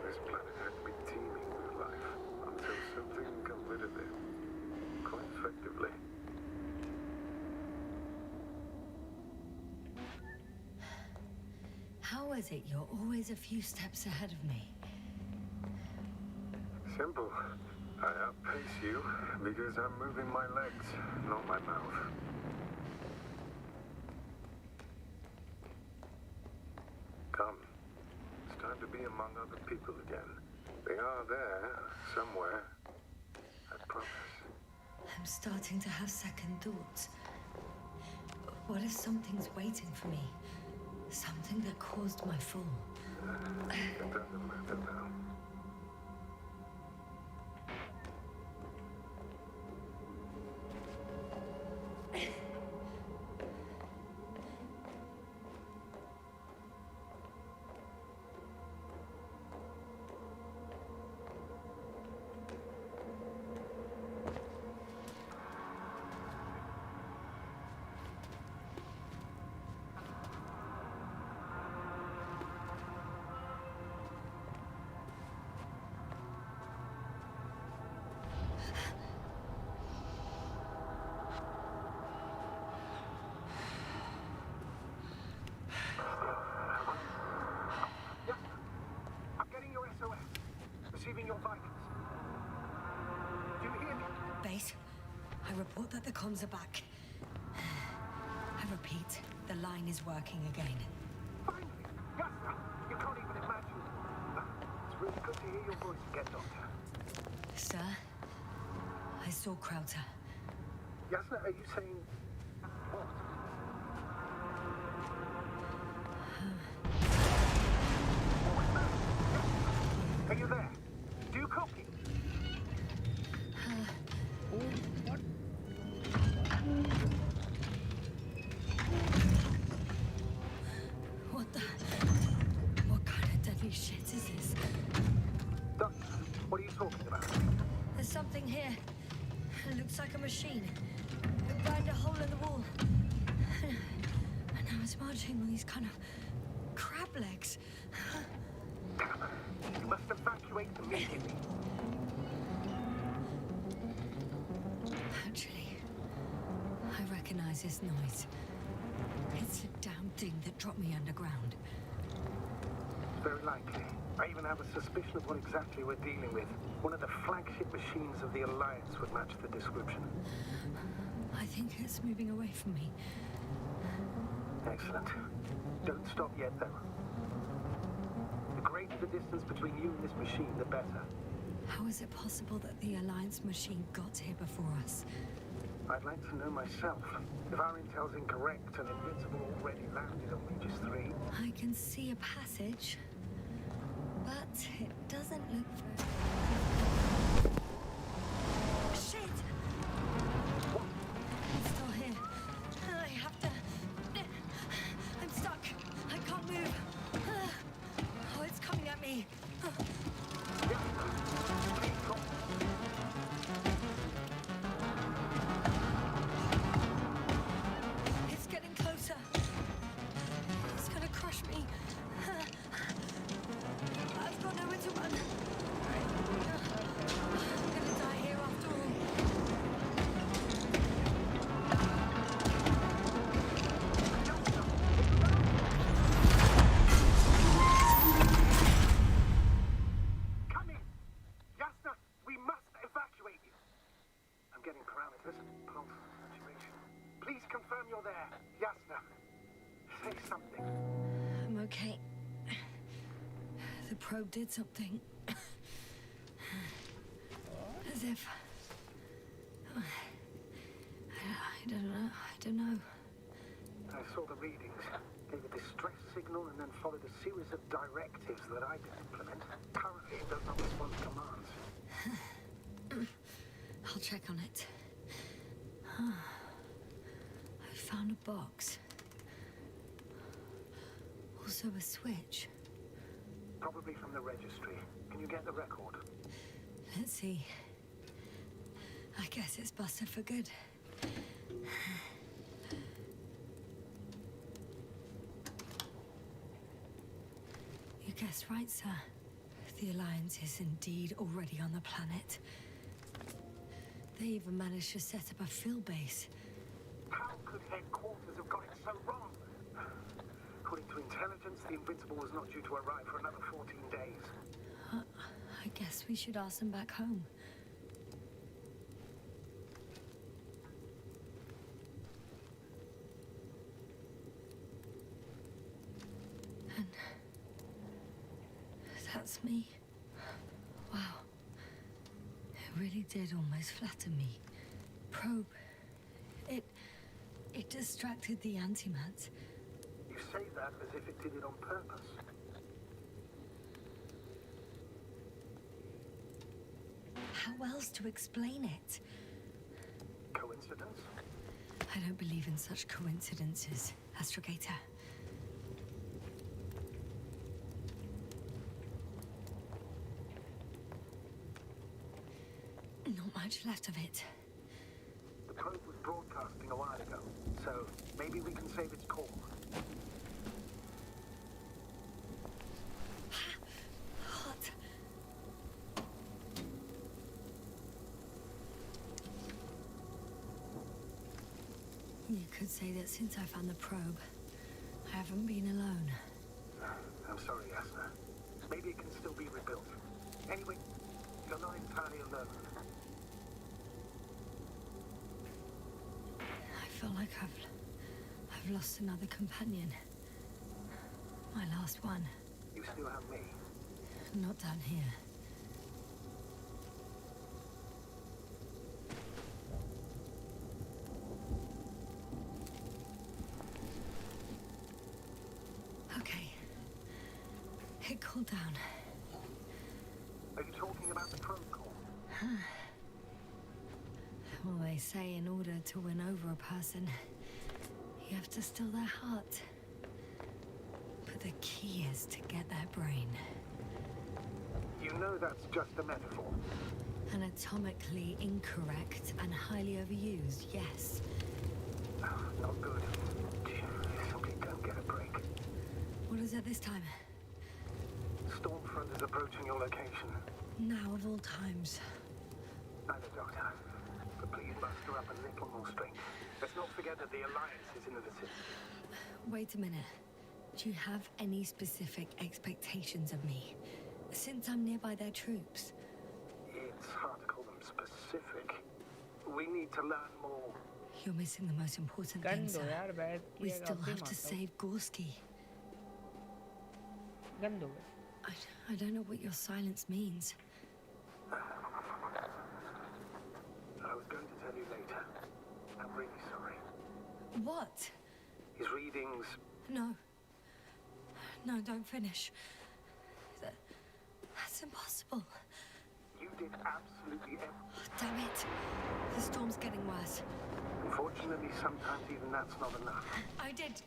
this planet had to be teeming with life until something got rid of it. Quite effectively. How is it you're always a few steps ahead of me? Simple. I outpace you because I'm moving my legs, not my mouth. Come. It's time to be among other people again. They are there, somewhere. I promise. I'm starting to have second thoughts. What if something's waiting for me? Something that caused my fall? It doesn't matter now. Receiving your vitals. Do you hear me? Base, I report that the comms are back. I repeat, the line is working again. Finally! Yasna! You can't even imagine. It's really good to hear your voice again, Doctor. Sir, I saw Crowther. Yasna, are you saying... what? Are you there? Do you copy? something here. It looks like a machine. It burned a hole in the wall. And now it's marching on these kind of crab legs. You must evacuate immediately. Actually, I recognize this noise. It's a damn thing that dropped me underground. Very likely. I even have a suspicion of what exactly we're dealing with. One of the flagship machines of the Alliance would match the description. I think it's moving away from me. Excellent. Don't stop yet, though. The greater the distance between you and this machine, the better. How is it possible that the Alliance machine got here before us? I'd like to know myself. If our intel's incorrect and Invincible already landed on Regis 3... I can see a passage, but it doesn't look very... Shit! What? It's still here. I have to... I'm stuck. I can't move. Oh, it's coming at me. It's getting closer. It's gonna crush me. I've got nowhere to run. I'm gonna die here after all. Come in! Yasna, we must evacuate you. I'm getting parameters. Pulse, saturation. Please confirm you're there. Yasna, say something. I'm okay. The probe did something. As if... I don't know. I saw the readings, gave a distress signal, and then followed a series of directives that I didn't implement. Currently, it does not respond to commands. I'll check on it. I found a box. Also a switch. Probably from the registry. Can you get the record? Let's see. I guess it's busted for good. You guessed right, sir. The Alliance is indeed already on the planet. They even managed to set up a field base. How could headquarters have got it so wrong? According to intelligence, the Invincible was not due to arrive for another 14 days. I guess we should ask them back home. And that's me. Wow. It really did almost flatten me. Probe. It distracted the antimats. You say that as if it did it on purpose. How else to explain it? Coincidence? I don't believe in such coincidences, Astrogator. Not much left of it. The probe was broadcasting a while ago, so maybe we can save its call. Hot. You could say that since I found the probe, I haven't been alone. I'm sorry, Yasna. Maybe it can still be rebuilt. Anyway, you're not entirely alone. I feel like I've lost another companion. My last one. You still have me. Not down here. Okay. It cooled down. Are you talking about the probe call? Well, they say in order to win over a person, you have to steal their heart. But the key is to get their brain. You know that's just a metaphor. Anatomically incorrect and highly overused, yes. Not good. You simply don't get a break. What is it this time? Stormfront is approaching your location. Now of all times. I know, Doctor. But please muster up a little more strength. Let's not forget that the Alliance is in the vicinity. Wait a minute. Do you have any specific expectations of me? Since I'm nearby their troops. It's hard to call them specific. We need to learn more. You're missing the most important gun thing, दो sir. यार बैठ We किया still काफी have to मारता हूँ save Gorski. Gun दो बस I don't know what your silence means. I was going to tell you later. I'm really sorry. What? His readings... No. No, don't finish. That's impossible. You did absolutely everything. Oh, damn it. The storm's getting worse. Unfortunately, sometimes even that's not enough. I did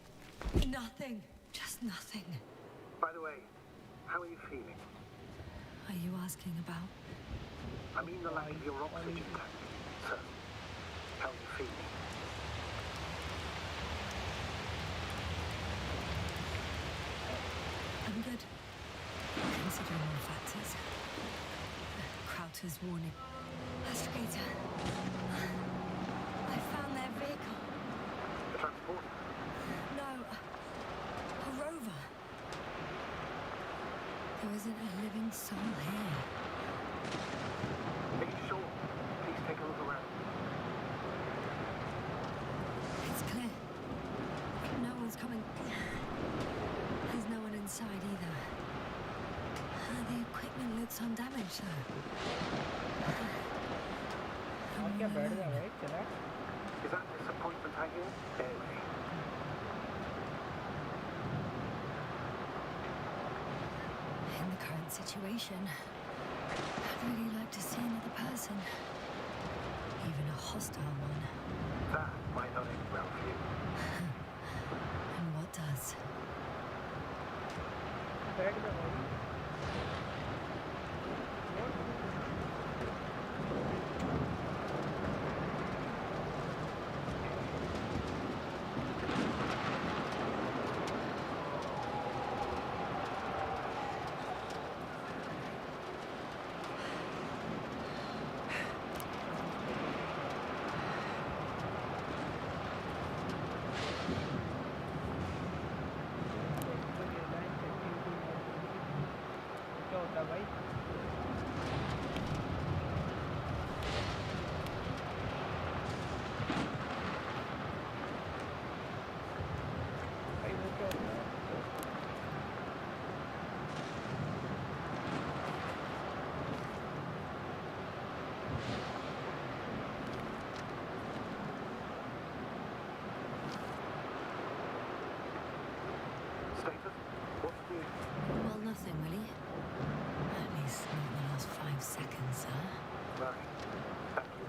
nothing. Just nothing. By the way, how are you feeling? Are you asking about? I mean the lack of your oxygen tank. So, how are you feeling? I'm good. Considering all factors. Crowter's warning. Astrogator. I found their vehicle. The transporter? No. A rover. There isn't a living soul here. Are you sure? Please take a look around. It's clear. No one's coming. There's no one inside either. The equipment looks undamaged though. और क्या बैठ गया भाई चला Is that disappointment I hear? Anyway. In the current situation, I'd really like to see another person. Even a hostile one. That might not end well for you. And what does? बैठ गया भाई क्या होता है भाई भाई वो क्या होता है Status? What's the... Well, nothing really. At least not in the last 5 seconds, sir. Right. Thank you.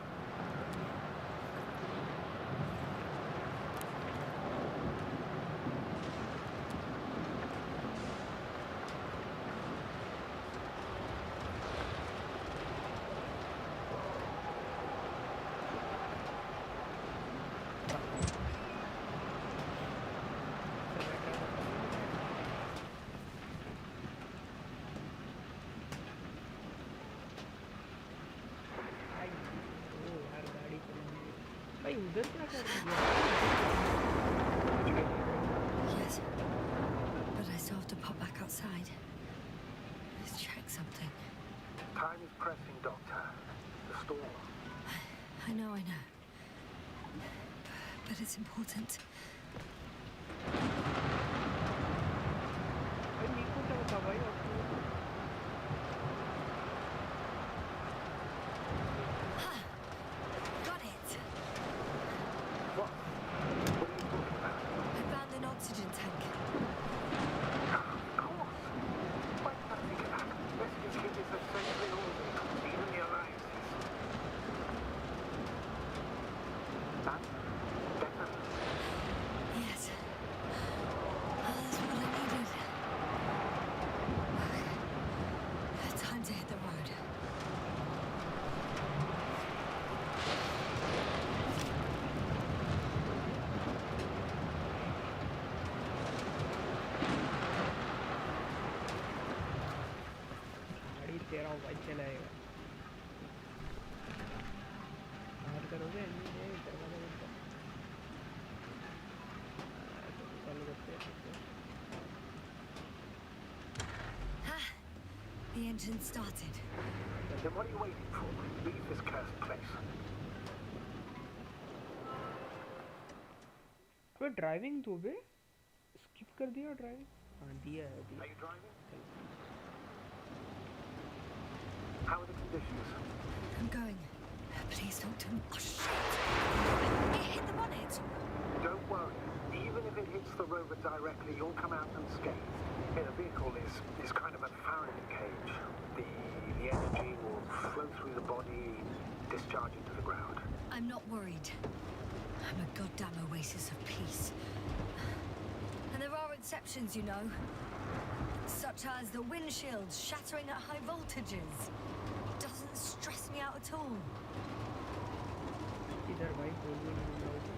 भाई उधर क्या कर रही है Yes. But I still have to pop back outside. Let's check something. Time is pressing, Doctor. The storm. I know. But it's important. भाई मेरे को क्या होता भाई आपको Got it. What? What are you talking about? I found an oxygen tank. Of course. Why did I think of that? Rescue kit is essentially all vehicles, even the Alliances. That? Better? Yes. Oh, that's what I needed. चलाएगा। बाहर करोगे नहीं दरवाजा बंद कर। तो चालू करते हैं। The engine started. Then what are you waiting for? Leave this cursed place. तो ड्राइविंग तो बे स्किप कर दिया ड्राइविंग। हाँ दिया है Are दिया। you driving? How are the conditions? I'm going. Please don't tell me. Oh, shit! It hit the bonnet! Don't worry. Even if it hits the rover directly, you'll come out unscathed. Yeah, the vehicle is kind of a Faraday cage. The energy will flow through the body, discharge into the ground. I'm not worried. I'm a goddamn oasis of peace. And there are exceptions, you know. Such as the windshields shattering at high voltages. Doesn't stress me out at all. इधर भाई बोल भी नहीं रहा हूँ।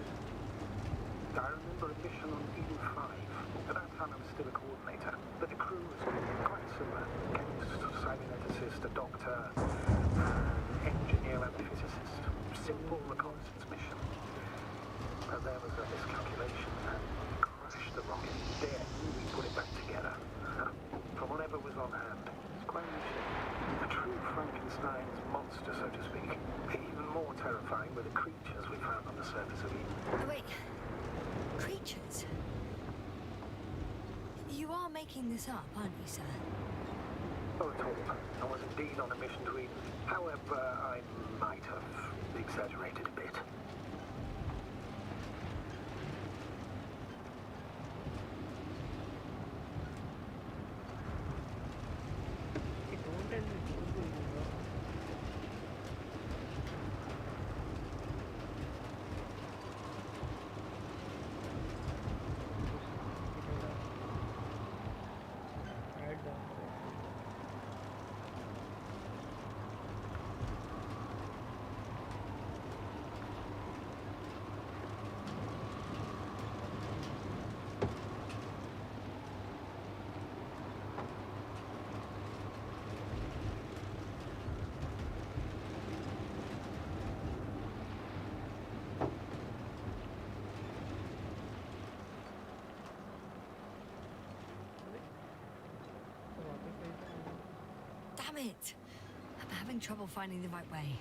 I remember a mission on Eden 5. At that time I was still a coordinator, but the crew was quite similar. Cyberneticist, a doctor, engineer and a physicist. Simple reconnaissance mission. But there was a miscalculation and crashed the rocket. There, we put it back together. From whatever was on hand. It's quite a true Frankenstein's monster, so to speak. Even more terrifying were the creatures we found on the surface of Eden. Oh, wait. Creatures? You are making this up, aren't you, sir? Not at all. I was indeed on a mission to Eden. However, I might have exaggerated a bit. Damn it! I'm having trouble finding the right way.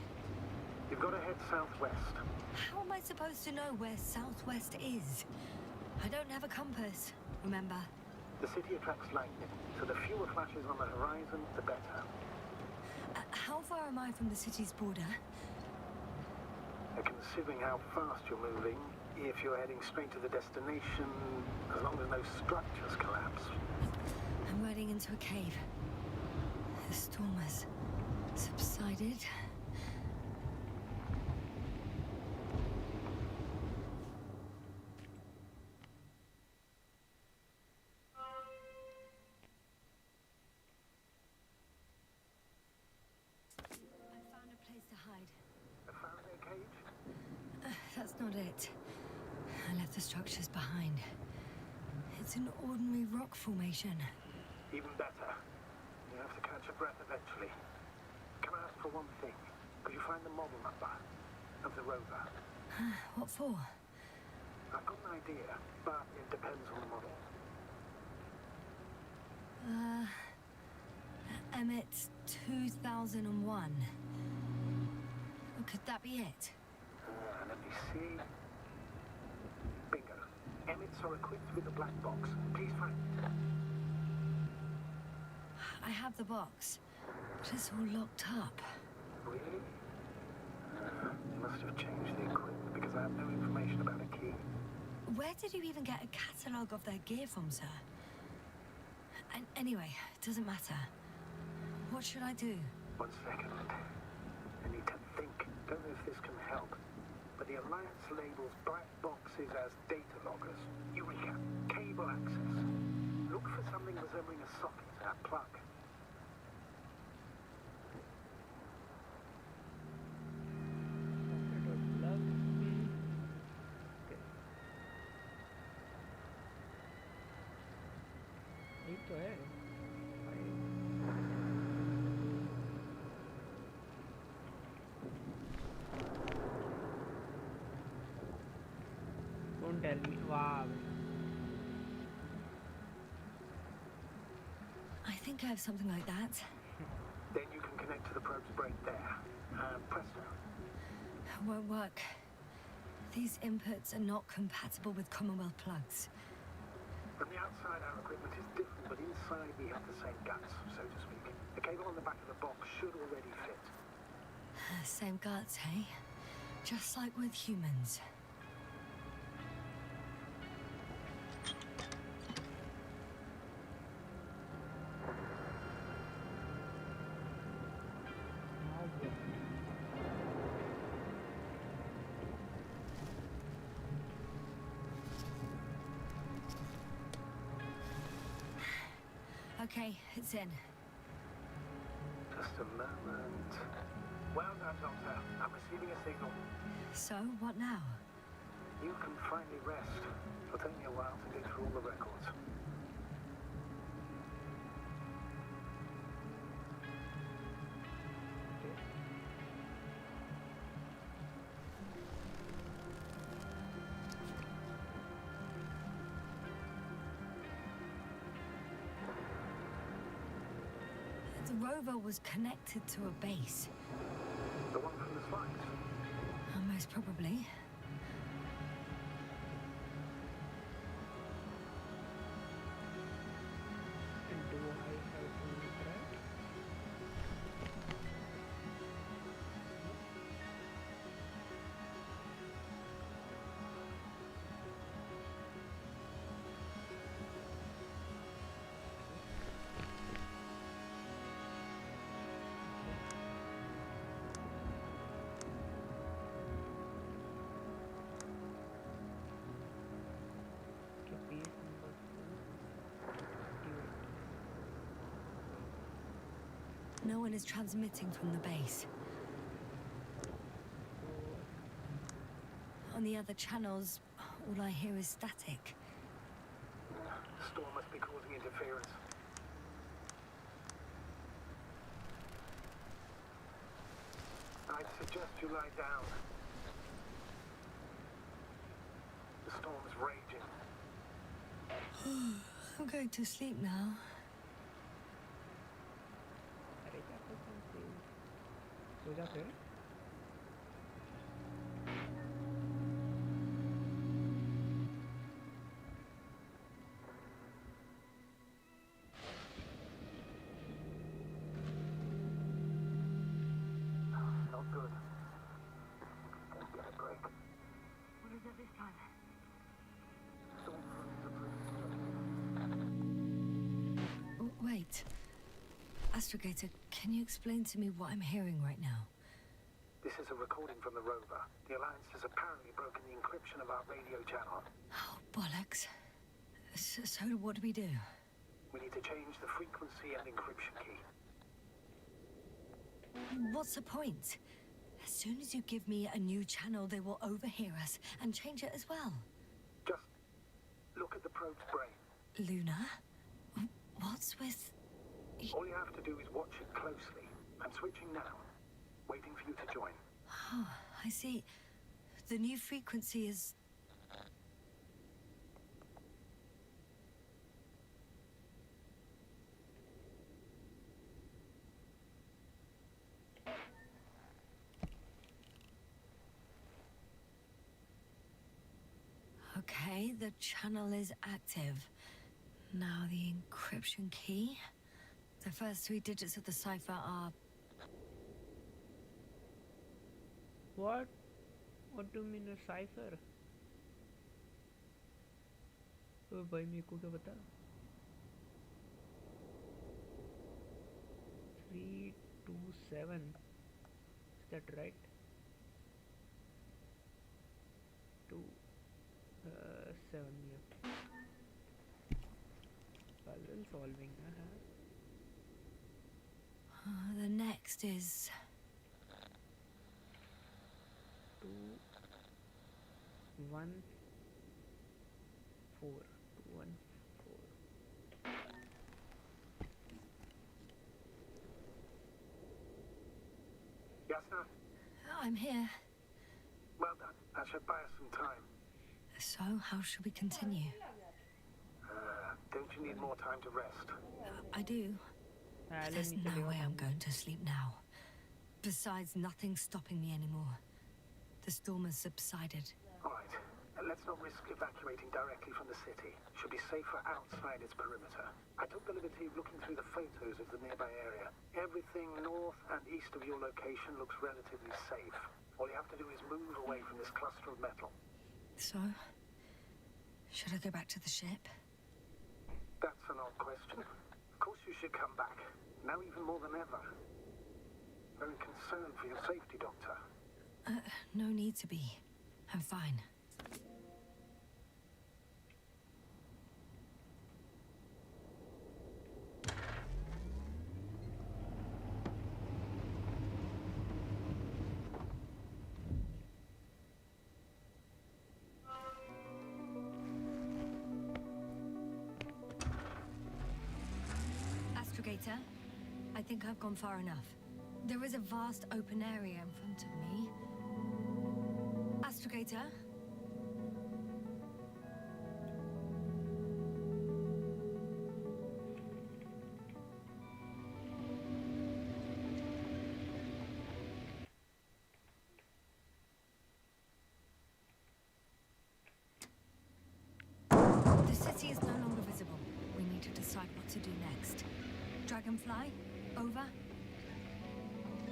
You've got to head southwest. How am I supposed to know where southwest is? I don't have a compass, remember? The city attracts lightning, so the fewer flashes on the horizon, the better. How far am I from the city's border? Considering how fast you're moving, if you're heading straight to the destination, as long as no structures collapse. I'm riding into a cave. The storm has subsided. That's not it. I left the structures behind. It's an ordinary rock formation. Even better. You have to catch your breath eventually. Can I ask for one thing? Could you find the model number of the rover? What for? I've got an idea, but it depends on the model. Emmet 2001. Could that be it? Let me see. Bingo. Emmets are equipped with a black box. Please find it. I have the box, but it's all locked up. Really? You must have changed the equipment because I have no information about a key. Where did you even get a catalogue of their gear from, sir? And anyway, it doesn't matter. What should I do? 1 second. I need to think. Don't know if this can help. But the Alliance labels black boxes as data loggers. Eureka! Cable access. Look for something resembling a socket, a plug. तो है Don't tell me. Wow. I think I have something like that. Then you can connect to the probe's brain there. Presto. Won't work. These inputs are not compatible with Commonwealth plugs. From the outside, our equipment is different, but inside we have the same guts, so to speak. The cable on the back of the box should already fit. Same guts, hey? Just like with humans. Okay, it's in. Just a moment. Well done, Doctor. I'm receiving a signal. So, what now? You can finally rest. It'll take me a while to dig through all the records. The rover was connected to a base. The one from the slides? Most probably. And do I have to track? No one is transmitting from the base. On the other channels, all I hear is static. The storm must be causing interference. I'd suggest you lie down. The storm's raging. I'm going to sleep now. अरे क्या करता हूँ सो जा फिर Not good. Let's get a break. What is it this time? Oh, wait. Astrogator, can you explain to me what I'm hearing right now? This is a recording from the rover. The Alliance has apparently broken the encryption of our radio channel. Oh, bollocks. So what do we do? We need to change the frequency and encryption key. What's the point? As soon as you give me a new channel, they will overhear us and change it as well. Just look at the probe's brain. Luna? What's with... All you have to do is watch it closely. I'm switching now. Waiting for you to join. Oh, I see. The new frequency is... Okay, the channel is active. Now the encryption key. The first 3 digits of the cipher are... What? What do you mean a cipher? Oh भाई मेरे को क्या बता? 327. Is that right? 7, yeah. Puzzle solving, the next is... 2, 1, 4. 2, 1, 4. Yes, sir? I'm here. Well done. That should buy us some time. So, how should we continue? Don't you need more time to rest? I do. But there's no way I'm going to sleep now. Besides, nothing's stopping me anymore. The storm has subsided. All right. Let's not risk evacuating directly from the city. Should be safer outside its perimeter. I took the liberty of looking through the photos of the nearby area. Everything north and east of your location looks relatively safe. All you have to do is move away from this cluster of metal. So, should I go back to the ship? That's an odd question. Of course you should come back. Now even more than ever. Very concerned for your safety, Doctor. No need to be. I'm fine. Astrogator, I think I've gone far enough. There is a vast open area in front of me. Astrogator? The city is no longer visible. We need to decide what to do next. Dragonfly? Over?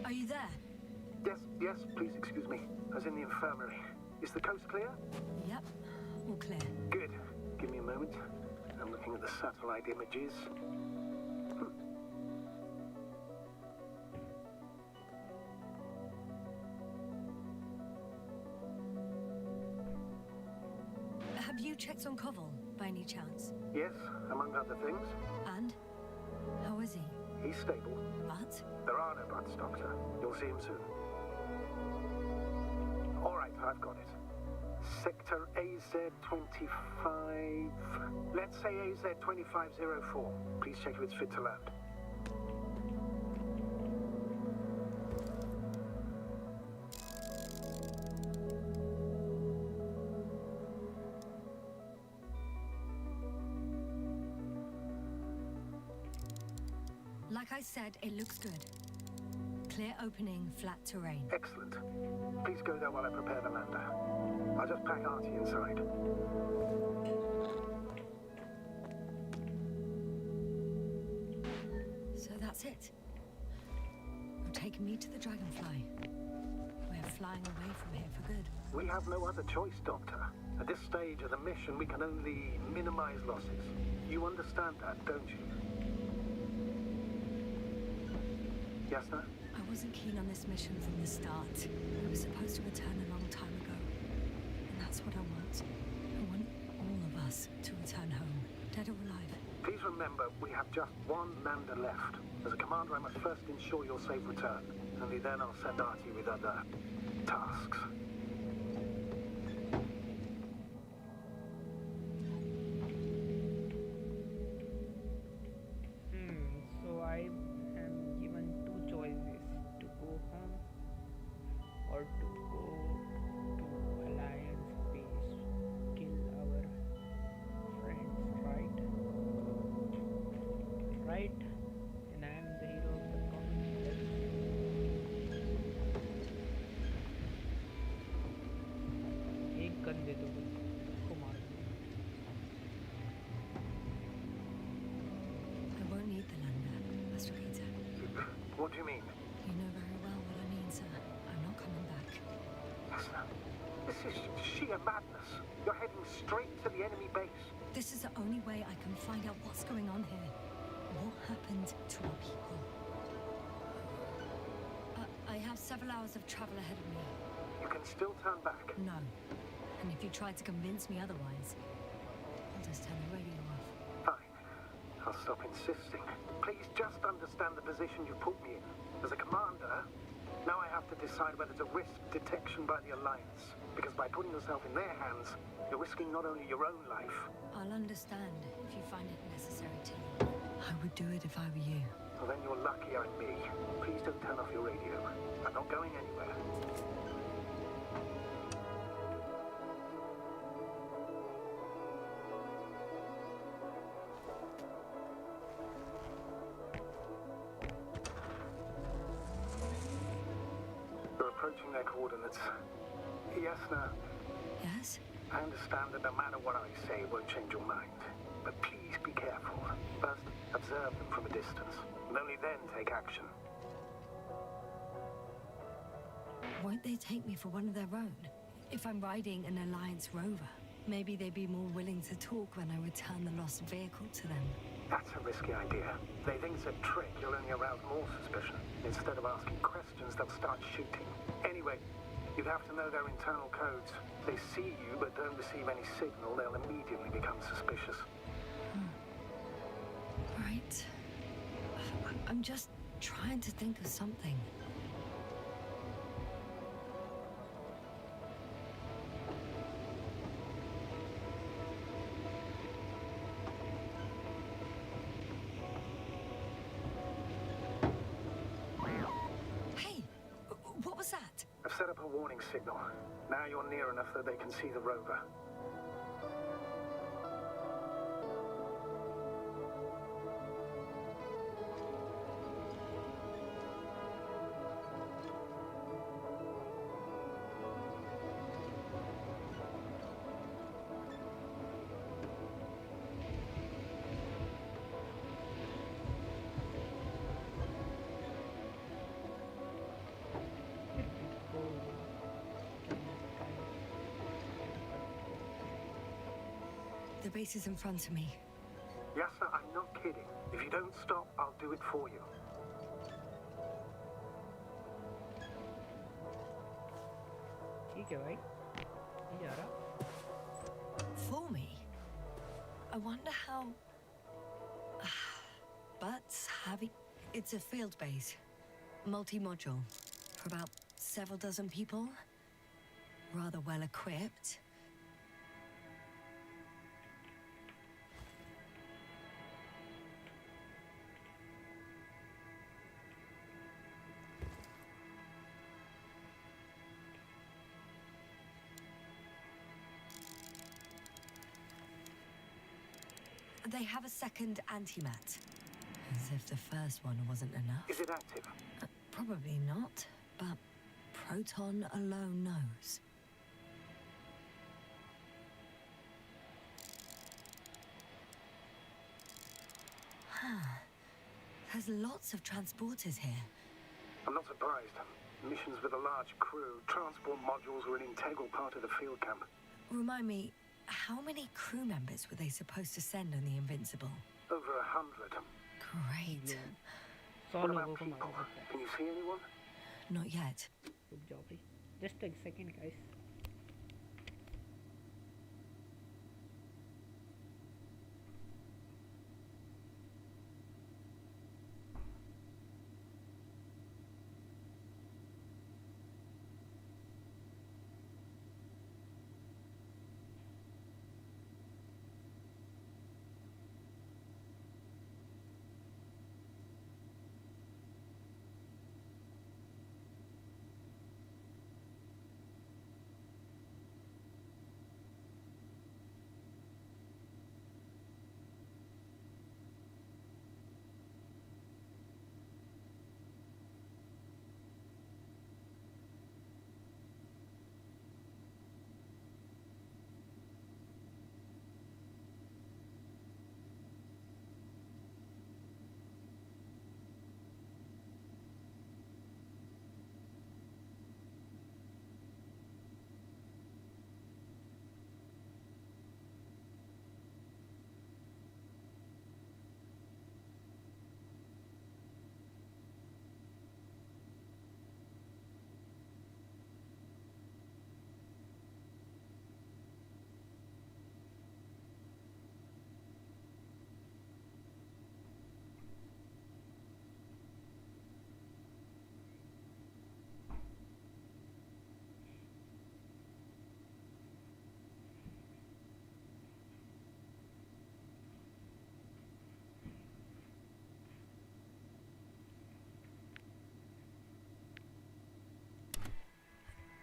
Are you there? Yes, please excuse me. I was in the infirmary. Is the coast clear? Yep, all clear. Good. Give me a moment. I'm looking at the satellite images. Have you checked on Koval, by any chance? Yes, among other things. And? How is he? He's stable. But? There are no buts, Doctor. You'll see him soon. All right, I've got it. Sector AZ-25... Let's say AZ-2504. Please check if it's fit to land. Like I said, it looks good. Clear opening, flat terrain. Excellent. Please go there while I prepare the lander. I'll just pack Artie inside. So that's it. You're taking me to the Dragonfly. We're flying away from here for good. We have no other choice, Doctor. At this stage of the mission, we can only minimize losses. You understand that, don't you? Yes, sir? I wasn't keen on this mission from the start. I was supposed to return a long time ago. And that's what I want. I want all of us to return home, dead or alive. Please remember, we have just one lander left. As a commander, I must first ensure your safe return. Only then I'll send Artie with other tasks. So I am given two choices, to go home or to go to Alliance base, kill our friends, right? Right? And I am the hero of the comic. एक gun दे दो उसको मार दो. I won't need the lander, Astrogator. What do you mean? You know very well what I mean, sir. I'm not coming back. Yes, sir. This is sheer madness. You're heading straight to the enemy base. This is the only way I can find out what's going on here. What happened to our people? I have several hours of travel ahead of me. You can still turn back. No. And if you try to convince me otherwise, I'll just turn the radio off. Fine. I'll stop insisting. Please just understand the position you put me in. As a commander, now I have to decide whether to risk detection by the Alliance. Because by putting yourself in their hands, you're risking not only your own life. I'll understand if you find it necessary to leave. I would do it if I were you. Well, then you're lucky I'm me. Please don't turn off your radio. I'm not going anywhere. approaching their coordinates. Yes, no. Yes? I understand that no matter what I say, it won't change your mind. But please be careful. First, observe them from a distance, and only then take action. Won't they take me for one of their own? If I'm riding an Alliance rover, maybe they'd be more willing to talk when I return the lost vehicle to them. That's a risky idea. They think it's a trick, you'll only arouse more suspicion. Instead of asking questions, they'll start shooting. Anyway, you'd have to know their internal codes. If they see you but don't receive any signal, they'll immediately become suspicious. Right. I'm just trying to think of something. Hey, what was that? I've set up a warning signal. Now you're near enough that they can see the rover. The base is in front of me. Yes, sir, I'm not kidding. If you don't stop, I'll do it for you. ठीक है भाई ये जा रहा For me? I wonder how... But having... It's a field base. Multi-module. For about several dozen people. Rather well equipped. They have a second antimat. As if the first one wasn't enough. Is it active? Probably not, but Proton alone knows. There's lots of transporters here. I'm not surprised. Missions with a large crew, transport modules were an integral part of the field camp. Remind me, how many crew members were they supposed to send on the Invincible? Over 100. Great. 100 What लोगों about को people? मार सकते हैं Can you see anyone? Not yet. रुक जाओ भाई just a second guys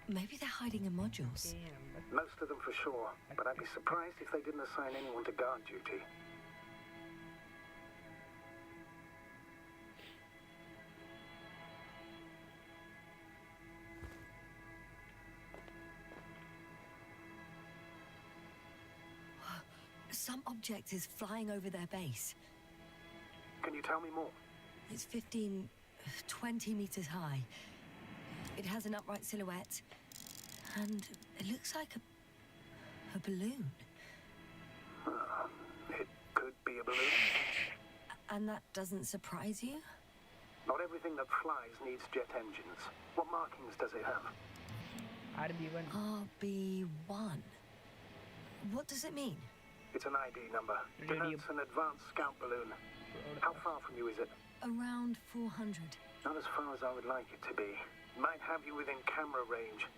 Maybe they're hiding in modules. damn Most of them for sure, but I'd be surprised if they didn't assign anyone to guard duty. Some object is flying over their base. Can you tell me more? It's 15, 20 meters high. It has an upright silhouette, and it looks like a balloon. It could be a balloon. And that doesn't surprise you? Not everything that flies needs jet engines. What markings does it have? RB1. RB1. What does it mean? It's an ID number. Radio. Denotes an advanced scout balloon. How far from you is it? Around 400. Not as far as I would like it to be. Might have you within camera range.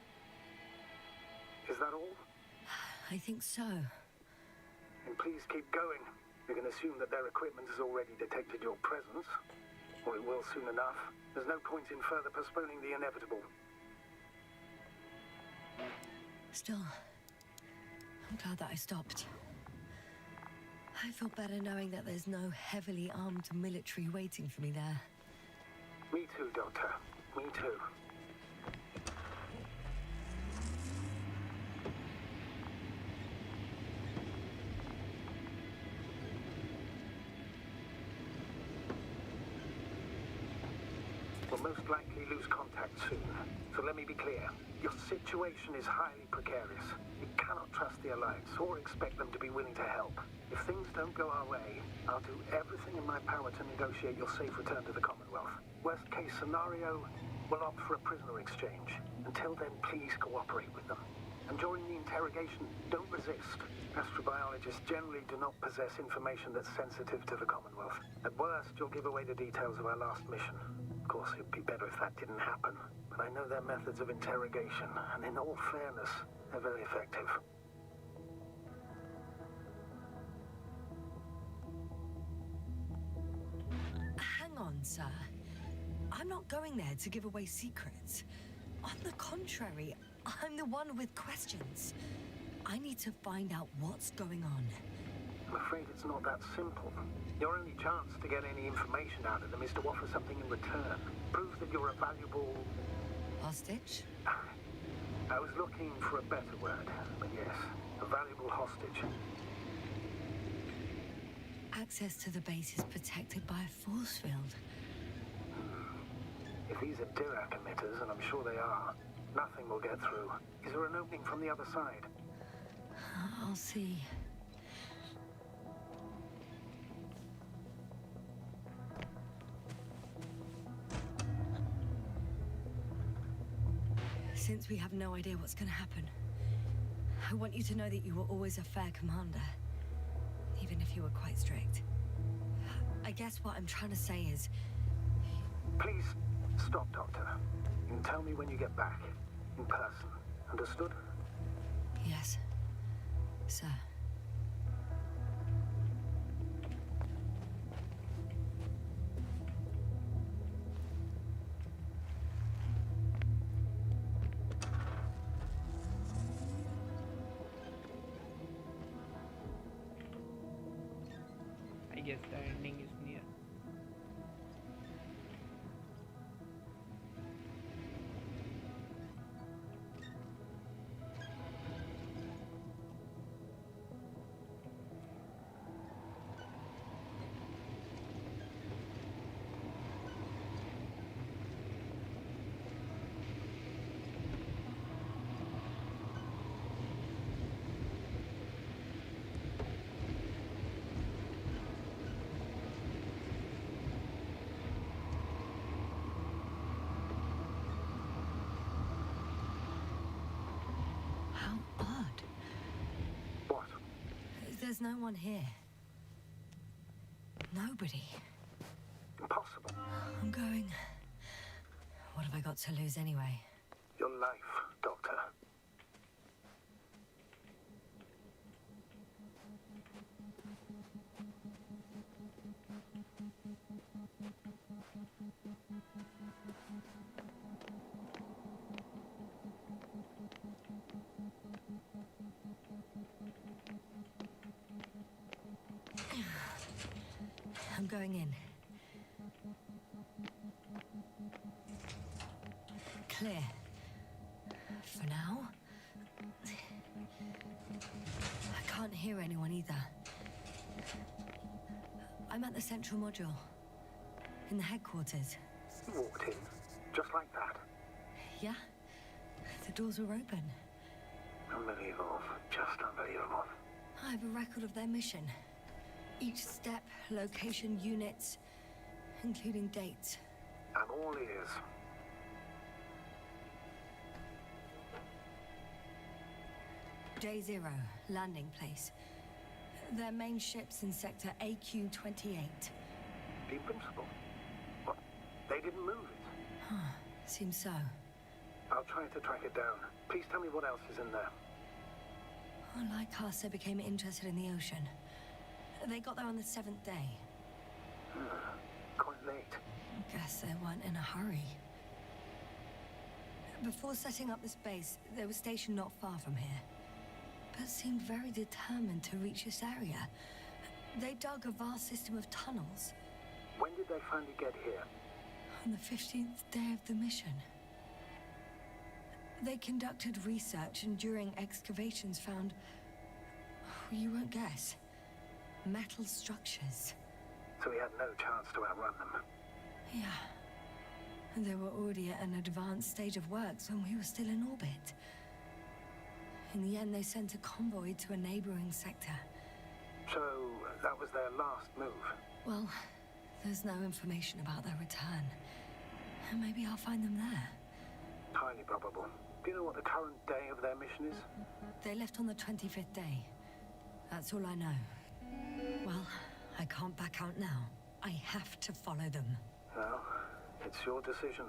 Is that all? I think so. And please keep going. You can assume that their equipment has already detected your presence. Or it will soon enough. There's no point in further postponing the inevitable. Still, I'm glad that I stopped. I feel better knowing that there's no heavily armed military waiting for me there. Me too, Doctor. Me too. We'll most likely lose contact soon. So let me be clear. Your situation is highly precarious. You cannot trust the Alliance or expect them to be willing to help. If things don't go our way, I'll do everything in my power to negotiate your safe return to the Commonwealth. Worst case scenario, we'll opt for a prisoner exchange. Until then, please cooperate with them. And during the interrogation, don't resist. Astrobiologists generally do not possess information that's sensitive to the Commonwealth. At worst, you'll give away the details of our last mission. Of course, it'd be better if that didn't happen. But I know their methods of interrogation, and in all fairness, they're very effective. Hang on, sir. I'm not going there to give away secrets. On the contrary, I'm the one with questions. I need to find out what's going on. I'm afraid it's not that simple. Your only chance to get any information out of them is to offer something in return. Prove that you're a valuable... Hostage? I was looking for a better word, but yes, a valuable hostage. Access to the base is protected by a force field. If these are Dirac emitters, and I'm sure they are, nothing will get through. Is there an opening from the other side? I'll see. Since we have no idea what's going to happen, I want you to know that you were always a fair commander, even if you were quite strict. I guess what I'm trying to say is... Please, stop, Doctor. And tell me when you get back. In person. Understood? Yes, sir. I guess the ending is near. How odd. What? There's no one here. Nobody. Impossible. I'm going. What have I got to lose anyway? Your life, Doctor. I'm going in. Clear. For now. I can't hear anyone either. I'm at the central module. In the headquarters. You walked in, just like that. Yeah? The doors were open. Unbelievable. Just unbelievable. I have a record of their mission. Each step, location, units, including dates. I'm all ears. Day 0, landing place. Their main ship's in sector AQ-28. The Invincible? What? They didn't move it? Huh, seems so. I'll try to track it down. Please tell me what else is in there. Oh, like us, they became interested in the ocean. They got there on the 7th day. Quite late. Guess they weren't in a hurry. Before setting up this base, they were stationed not far from here, but seemed very determined to reach this area. They dug a vast system of tunnels. When did they finally get here? On the 15th day of the mission. They conducted research and during excavations found, you won't guess, metal structures. So we had no chance to outrun them. Yeah. And they were already at an advanced stage of works when we were still in orbit. In the end, they sent a convoy to a neighboring sector. So that was their last move? Well, there's no information about their return. And maybe I'll find them there. Highly probable. Do you know what the current day of their mission is? They left on the 25th day. That's all I know. Well, I can't back out now. I have to follow them. Well, it's your decision.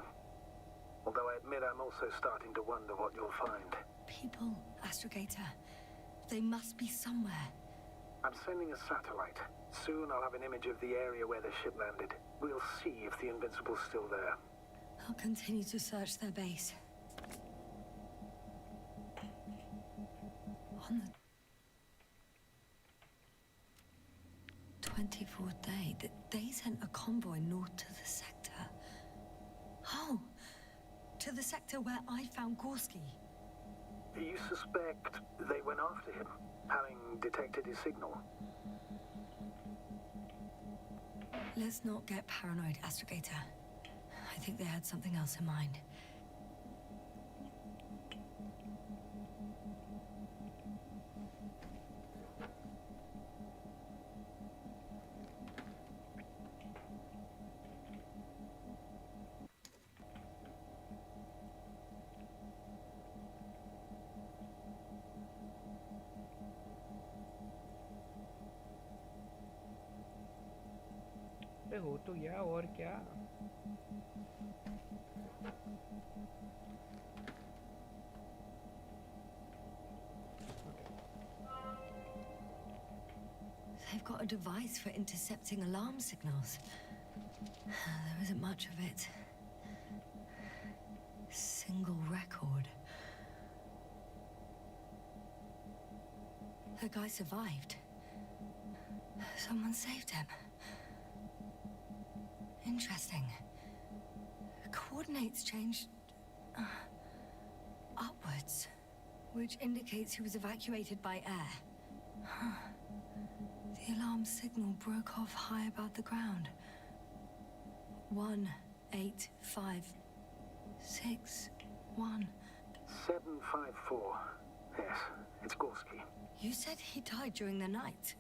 Although I admit I'm also starting to wonder what you'll find. People, Astrogator. They must be somewhere. I'm sending a satellite. Soon I'll have an image of the area where the ship landed. We'll see if the Invincible's still there. I'll continue to search their base. On the 24th day, they sent a convoy north to the sector. Oh, to the sector where I found Gorski. You suspect they went after him, having detected his signal? Let's not get paranoid, Astrogator. I think they had something else in mind. अबे हो तो गया और क्या They've got a device for intercepting alarm signals. There isn't much of it. Single record. The guy survived. Someone saved him. Interesting. Coordinates changed upwards, which indicates he was evacuated by air. The alarm signal broke off high above the ground. 18561. 754. Yes, it's Gorski. You said he died during the night.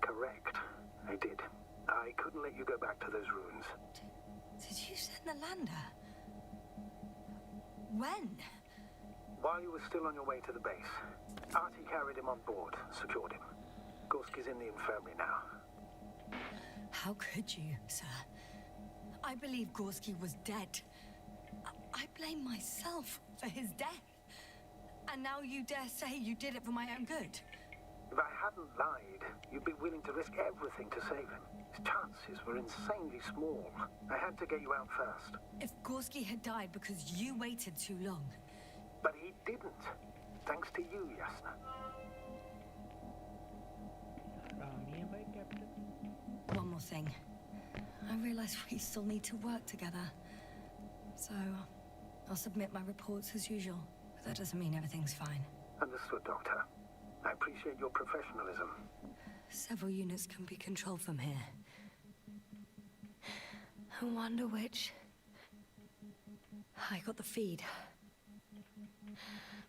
Correct. I did. I couldn't let you go back to those ruins. Did you send the lander? When? While you were still on your way to the base, Artie carried him on board, secured him. Gorski's in the infirmary now. How could you, sir? I believe Gorski was dead. I blame myself for his death. And now you dare say you did it for my own good? If I hadn't lied, you'd be willing to risk everything to save him. His chances were insanely small. I had to get you out first. If Gorski had died because you waited too long... But he didn't. Thanks to you, Yasna. One more thing. I realize we still need to work together. So, I'll submit my reports as usual. But that doesn't mean everything's fine. Understood, Doctor. I appreciate your professionalism. Several units can be controlled from here. I wonder which. I got the feed.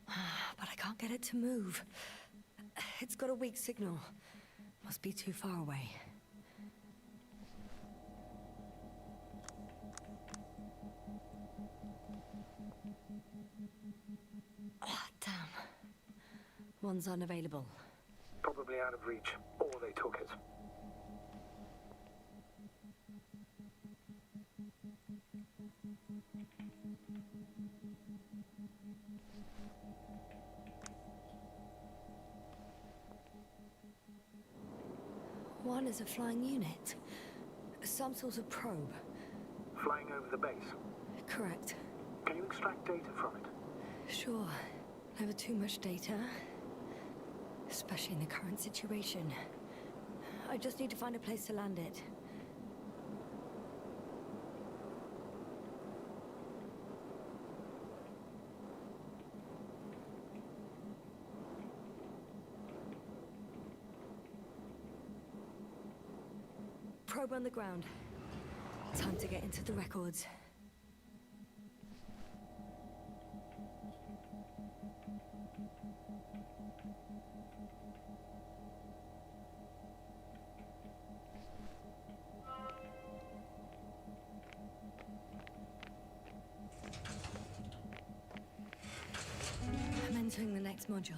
But I can't get it to move. It's got a weak signal. Must be too far away. Damn. One's unavailable. Probably out of reach, or they took it. One is a flying unit. Some sort of probe. Flying over the base. Correct. Can you extract data from it? Sure. Never too much data. Especially in the current situation. I just need to find a place to land it. Probe on the ground. Time to get into the records. I'm entering the next module.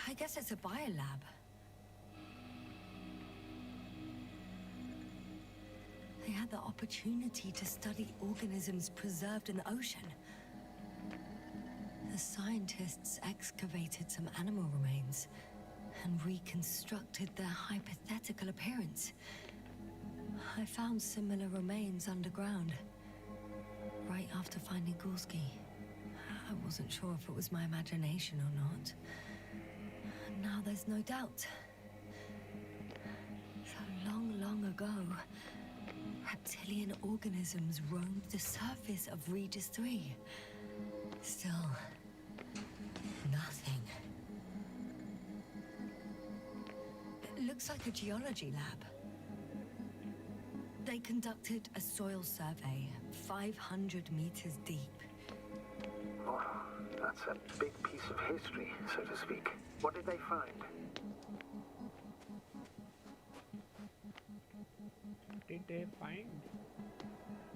I guess it's a biolab. They had the opportunity to study organisms preserved in the ocean. The scientists excavated some animal remains and reconstructed their hypothetical appearance. I found similar remains underground, right after finding Gorski. I wasn't sure if it was my imagination or not. Now there's no doubt. So long ago, reptilian organisms roamed the surface of Regis 3. Still, nothing. It looks like a geology lab. They conducted a soil survey 500 meters deep. Oh, that's a big piece of history, so to speak. What did they find? Did they find?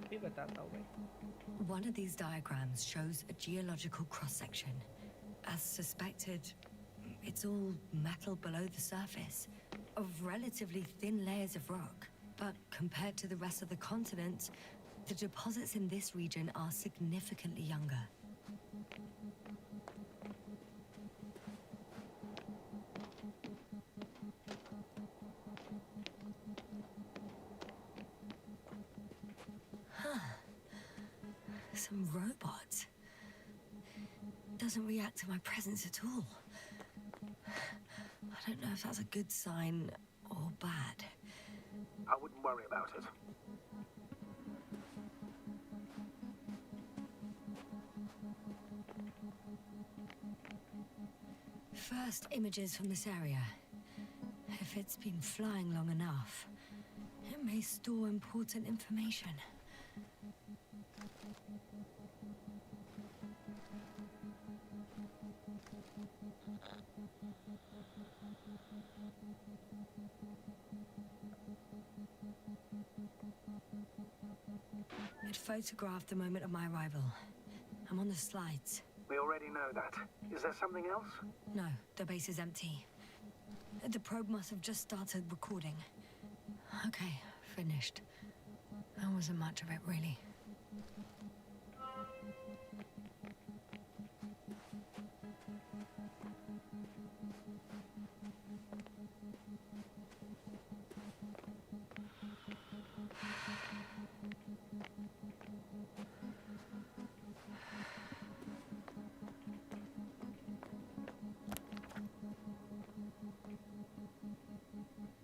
भी बताता हूँ भाई. One of these diagrams shows a geological cross-section. As suspected, it's all metal below the surface, of relatively thin layers of rock. But compared to the rest of the continent, the deposits in this region are significantly younger. Some robot. Doesn't react to my presence at all. I don't know if that's a good sign or bad. I wouldn't worry about it. First images from this area. If it's been flying long enough, it may store important information. It photographed the moment of my arrival. I'm on the slides. We already know that. Is there something else? No, the base is empty. The probe must have just started recording. Okay, finished. That wasn't much of it, really.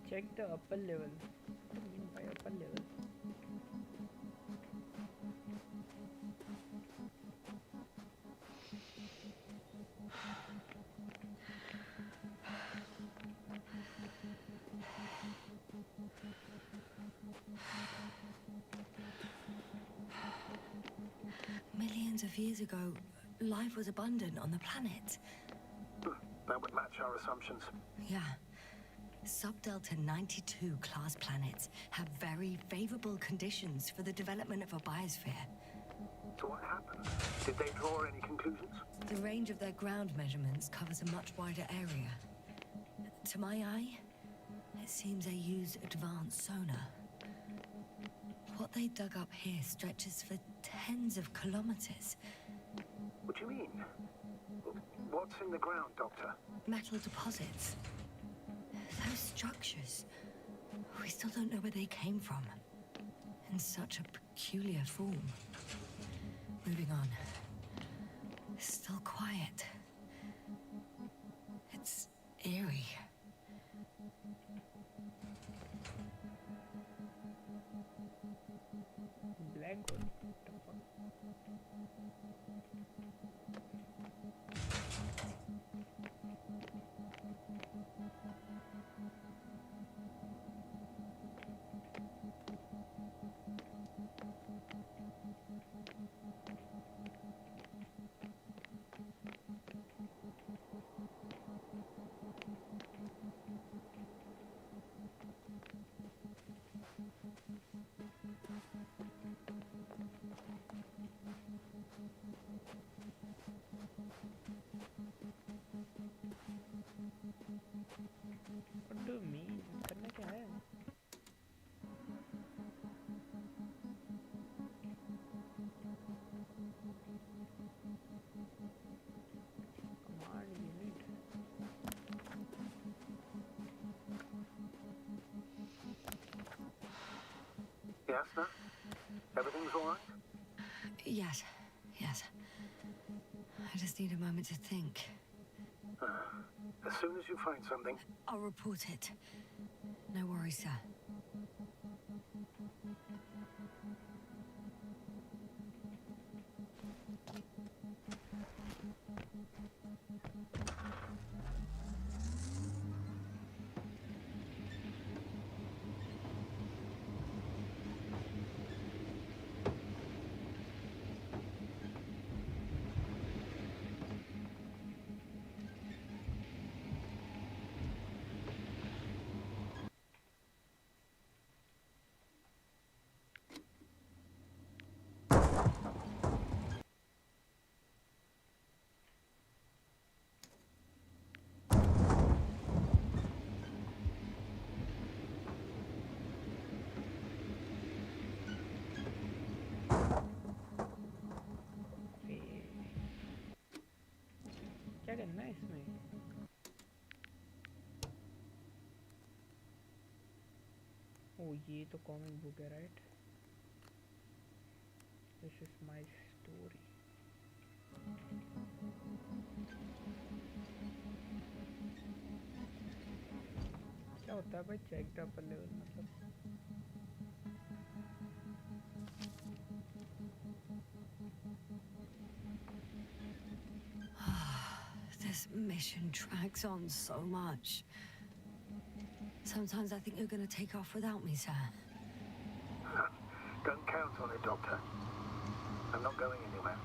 Check the upper level. What do you mean by upper level? of years ago, life was abundant on the planet. That would match our assumptions. Yeah. Sub-Delta 92 class planets have very favorable conditions for the development of a biosphere. So what happened? Did they draw any conclusions? The range of their ground measurements covers a much wider area. To my eye, it seems they use advanced sonar. What they dug up here stretches for tens of kilometers. What do you mean? What's in the ground, Doctor? Metal deposits. Those structures. We still don't know where they came from. In such a peculiar form. Moving on. Still quiet. It's eerie. Black hole. What do you mean? करना क्या है? Command unit. Yes, sir? Everything's all right? Yes, yes. I just need a moment to think. As soon as you find something, I'll report it. No worries, sir. क्या करना है इसमें? ओ ये तो comic book है, right? This is my story. क्या होता है भाई चेक्ड अप लेवल मतलब? This mission drags on so much. Sometimes I think you're going to take off without me, sir. don't count on it, Doctor. I'm not going anywhere.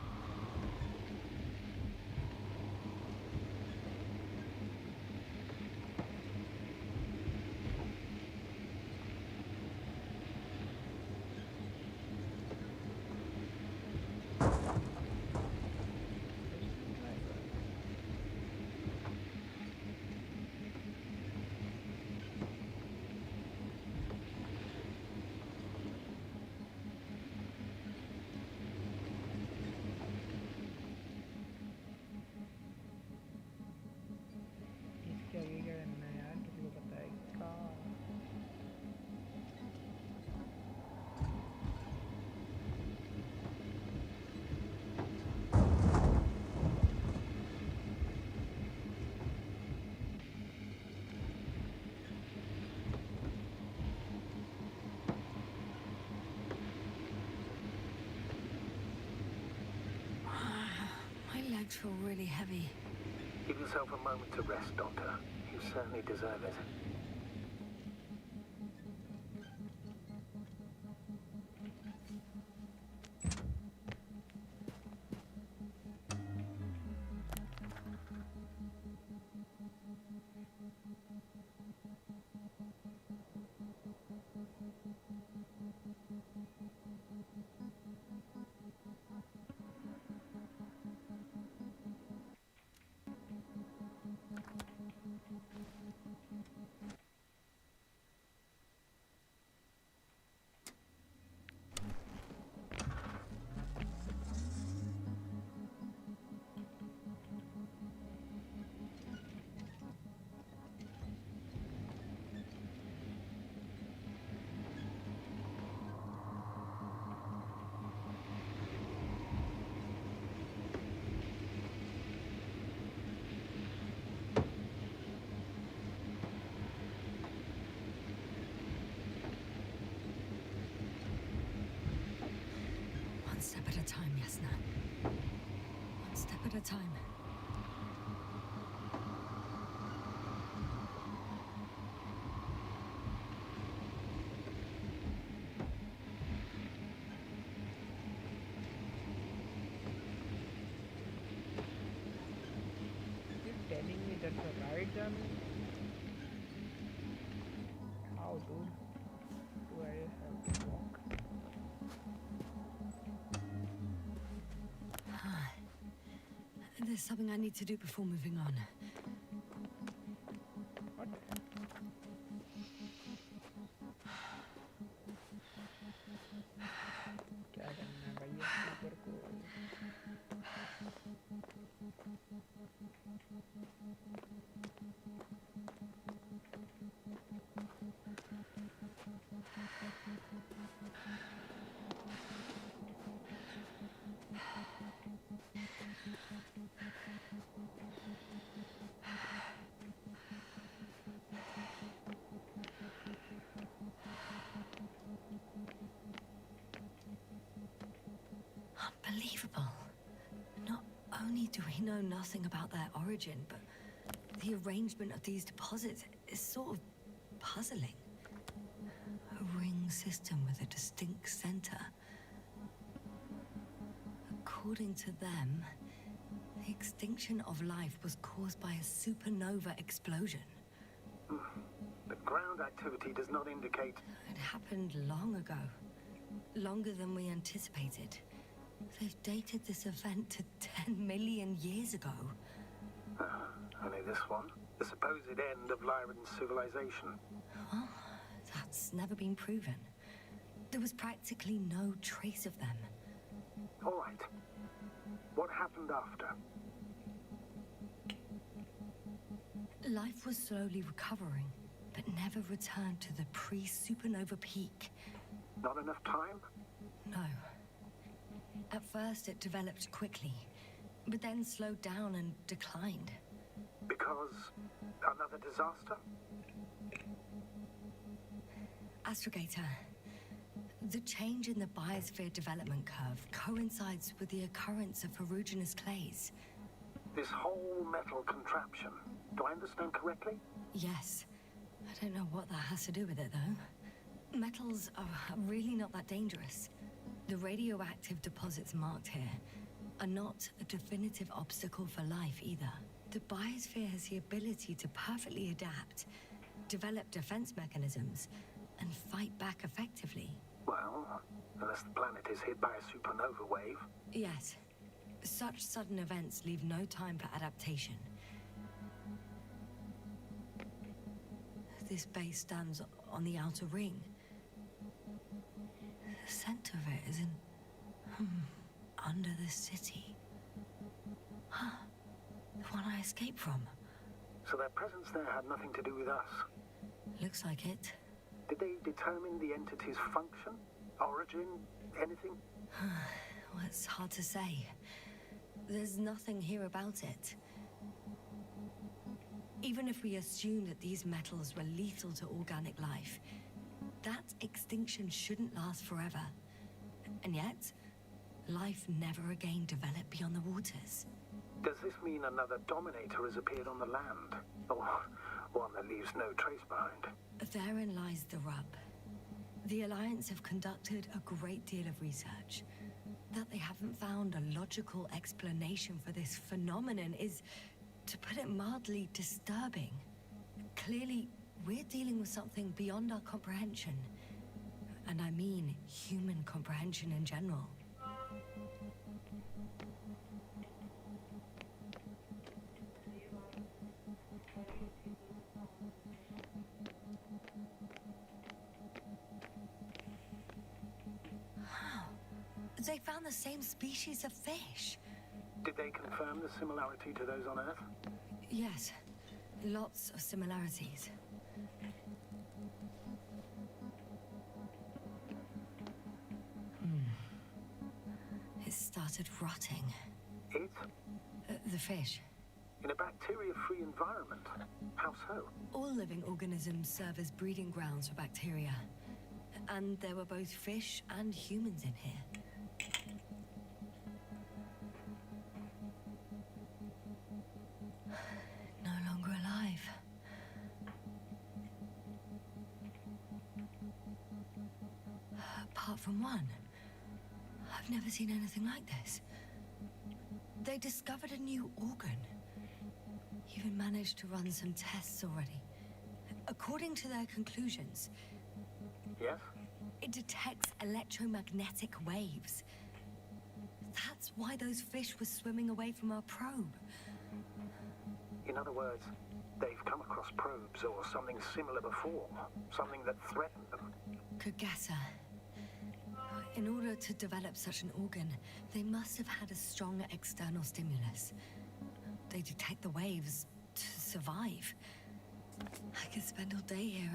Feel really heavy. Give yourself a moment to rest, Doctor. You certainly deserve it. a time, Yasna. One step at a time. You're telling me that's the right journey? How, dude? Do I have to walk? There's something I need to do before moving on. What? क्या करना है भैया ऊपर को? Unbelievable. Not only do we know nothing about their origin, but the arrangement of these deposits is sort of puzzling. A ring system with a distinct center. According to them, the extinction of life was caused by a supernova explosion. The ground activity does not indicate... It happened long ago. Longer than we anticipated. They've dated this event to 10 million years ago. Only this one? The supposed end of Lyran's civilization? Well, that's never been proven. There was practically no trace of them. All right. What happened after? Life was slowly recovering, but never returned to the pre-supernova peak. Not enough time? No. At first it developed quickly, but then slowed down and declined. Because another disaster? Astrogator, the change in the biosphere development curve coincides with the occurrence of ferruginous clays. This whole metal contraption, do I understand correctly? Yes. I don't know what that has to do with it, though. Metals are really not that dangerous. The radioactive deposits marked here are not a definitive obstacle for life either. The biosphere has the ability to perfectly adapt, develop defense mechanisms, and fight back effectively. Well, unless the planet is hit by a supernova wave. Yes. Such sudden events leave no time for adaptation. This base stands on the outer ring. The center of it is in... under the city. Huh. The one I escaped from. So their presence there had nothing to do with us? Looks like it. Did they determine the entity's function? Origin? Anything? Well, it's hard to say. There's nothing here about it. Even if we assume that these metals were lethal to organic life, that extinction shouldn't last forever. And yet, life never again developed beyond the waters. Does this mean another dominator has appeared on the land? Or one that leaves no trace behind? Therein lies the rub. The Alliance have conducted a great deal of research. That they haven't found a logical explanation for this phenomenon is, to put it mildly, disturbing. Clearly, we're dealing with something beyond our comprehension. And I mean human comprehension in general. They found the same species of fish. Did they confirm the similarity to those on Earth? Yes. Lots of similarities. It started rotting. It? The fish. In a bacteria-free environment? How so? All living organisms serve as breeding grounds for bacteria. And there were both fish and humans in here. apart from one. I've never seen anything like this. They discovered a new organ. Even managed to run some tests already. According to their conclusions, Yes? it detects electromagnetic waves. That's why those fish were swimming away from our probe. In other words, they've come across probes or something similar before. Something that threatened them. Could guess her. In order to develop such an organ, they must have had a strong external stimulus. They detect the waves to survive. I could spend all day here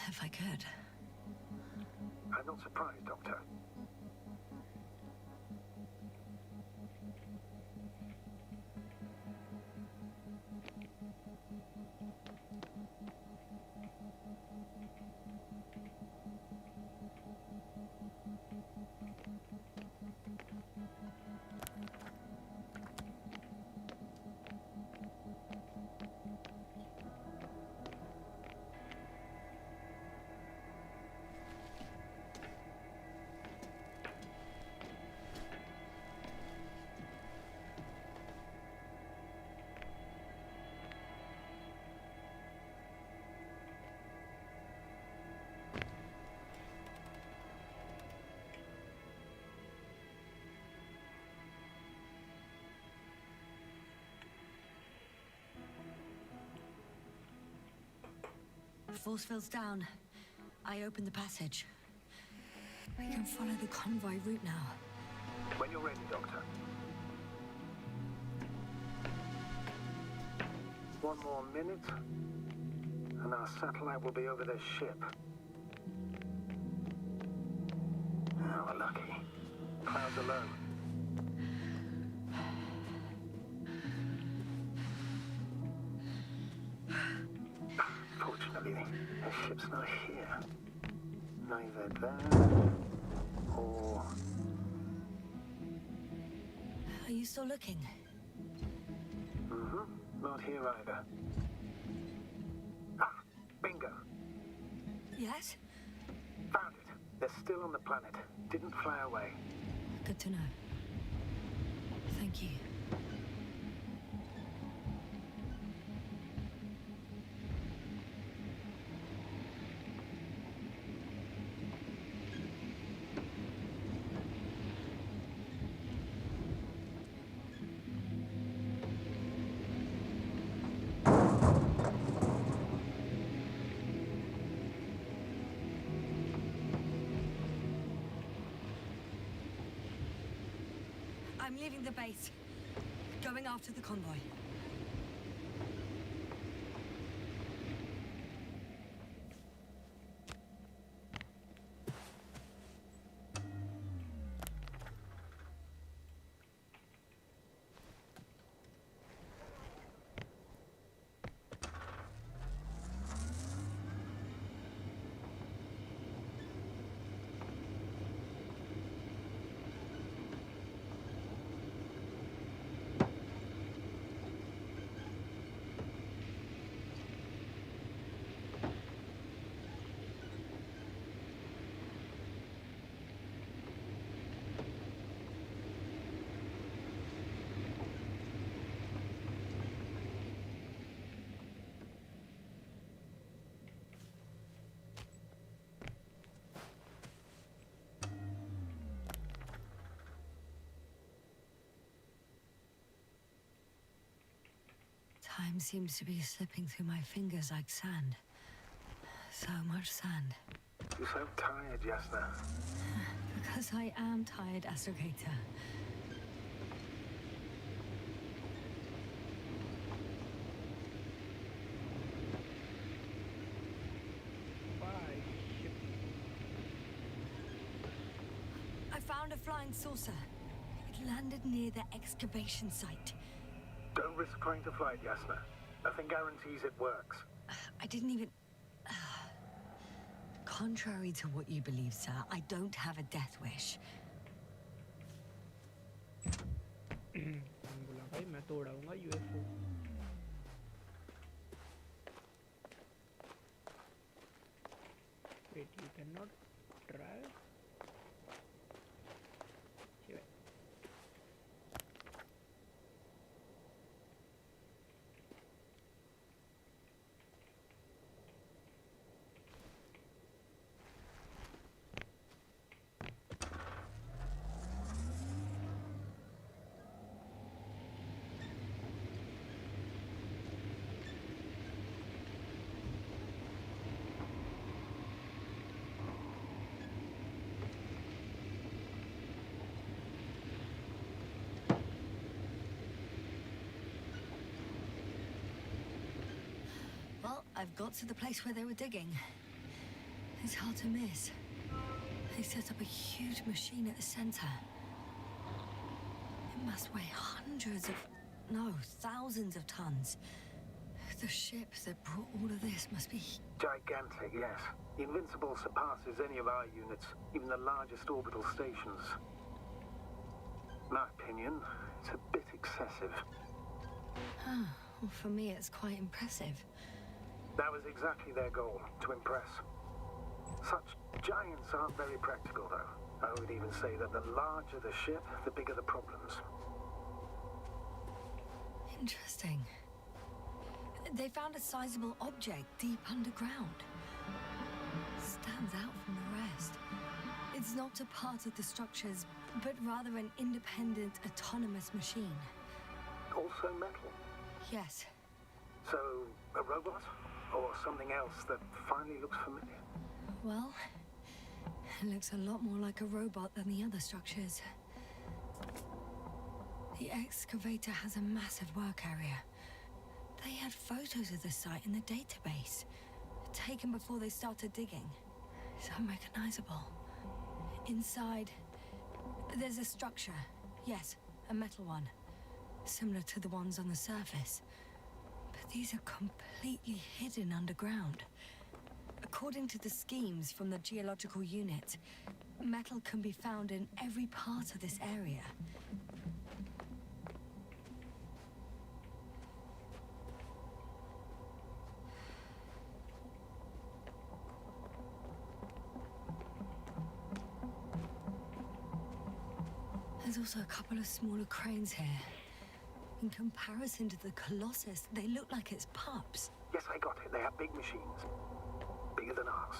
if I could. I'm not surprised, Doctor. Force field's down. I opened the passage. We can follow the convoy route now. When you're ready, Doctor. One more minute, and our satellite will be over their ship. Oh, we're lucky. Clouds alone. Fortunately, the ship's not here. Neither there or... Are you still looking? Mm-hmm. Not here either. Ah, bingo. Yes? Found it. They're still on the planet. Didn't fly away. Good to know. Thank you. I'm leaving the base. Going after the convoy. Time seems to be slipping through my fingers like sand. So much sand. You're so tired, Jasna. Because I am tired, Astrogator. I found a flying saucer. It landed near the excavation site. Don't risk trying to fly, Jasna. Nothing guarantees it works. I didn't even... Contrary to what you believe, sir, I don't have a death wish. बोला भाई मैं तो उड़ाऊंगा UFO. Wait, you cannot. drive. Here. Well, I've got to the place where they were digging. It's hard to miss. They set up a huge machine at the center. It must weigh thousands of tons. The ship that brought all of this must be... Gigantic, yes. The Invincible surpasses any of our units, even the largest orbital stations. In my opinion, it's a bit excessive. Well, for me, it's quite impressive. That was exactly their goal, to impress. Such giants aren't very practical, though. I would even say that the larger the ship, the bigger the problems. Interesting. They found a sizable object deep underground. Stands out from the rest. It's not a part of the structures, but rather an independent, autonomous machine. Also metal? Yes. So, a robot? Or something else that finally looks familiar? Well, it looks a lot more like a robot than the other structures. The excavator has a massive work area. They had photos of the site in the database, taken before they started digging. It's unrecognizable. Inside, there's a structure. Yes, a metal one. Similar to the ones on the surface. But these are completely hidden underground. According to the schemes from the geological unit, metal can be found in every part of this area. There's also a couple of smaller cranes here. In comparison to the Colossus, they look like it's pups. Yes, I got it. They have big machines. Bigger than ours.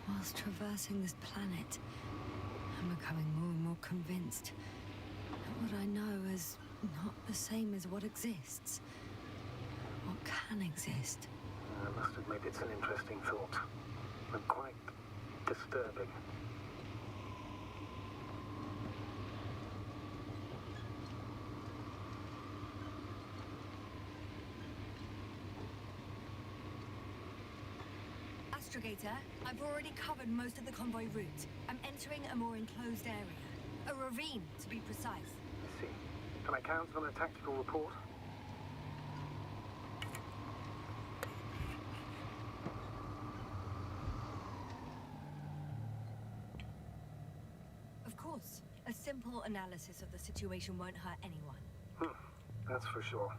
Whilst traversing this planet, I'm becoming more and more convinced that what I know is not the same as what exists. What can exist. I must admit it's an interesting thought. And quite disturbing. Astrogator, I've already covered most of the convoy route. I'm entering a more enclosed area. A ravine, to be precise. I see. Can I count on a tactical report? Of course. A simple analysis of the situation won't hurt anyone. That's for sure.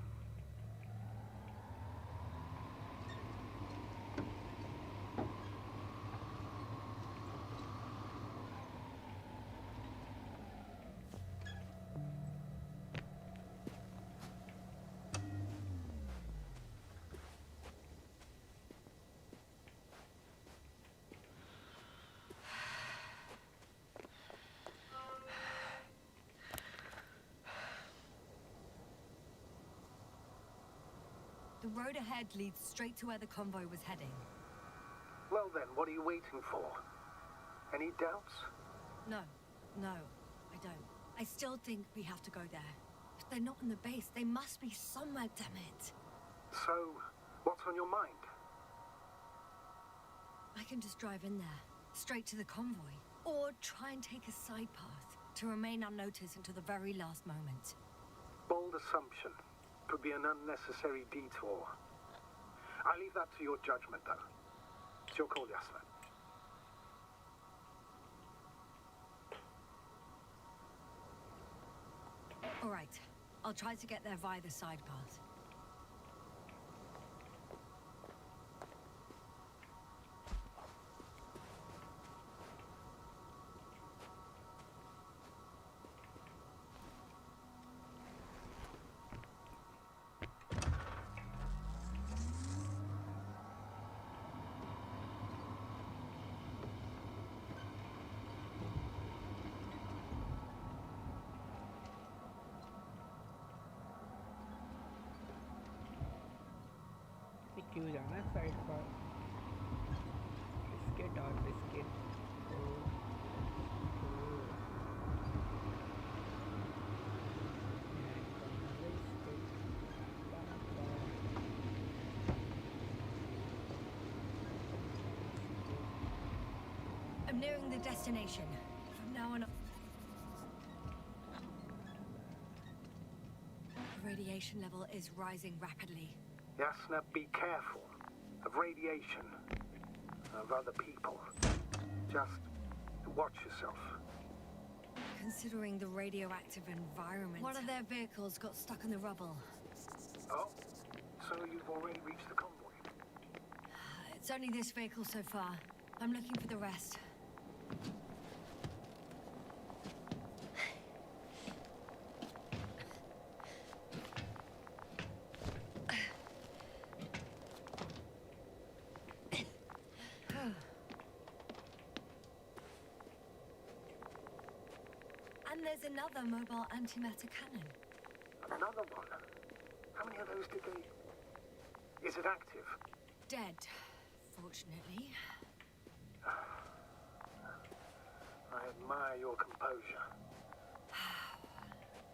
The road ahead leads straight to where the convoy was heading. Well then, what are you waiting for? Any doubts? No, I don't. I still think we have to go there. If they're not in the base, they must be somewhere, damn it. So, what's on your mind? I can just drive in there, straight to the convoy. Or try and take a side path to remain unnoticed until the very last moment. Bold assumption. Could be an unnecessary detour. I leave that to your judgment, though. It's your call, Yasna. All right, I'll try to get there via the side path. क्यों जाना है side पर biscuit और biscuit I'm nearing the destination. From now on... The radiation level is rising rapidly. Yasna, be careful of radiation, of other people. Just watch yourself. Considering the radioactive environment... One of their vehicles got stuck in the rubble. Oh, so you've already reached the convoy? It's only this vehicle so far. I'm looking for the rest. And there's another mobile antimatter cannon. Another one? How many of those did they... Is it active? Dead, fortunately. I admire your composure.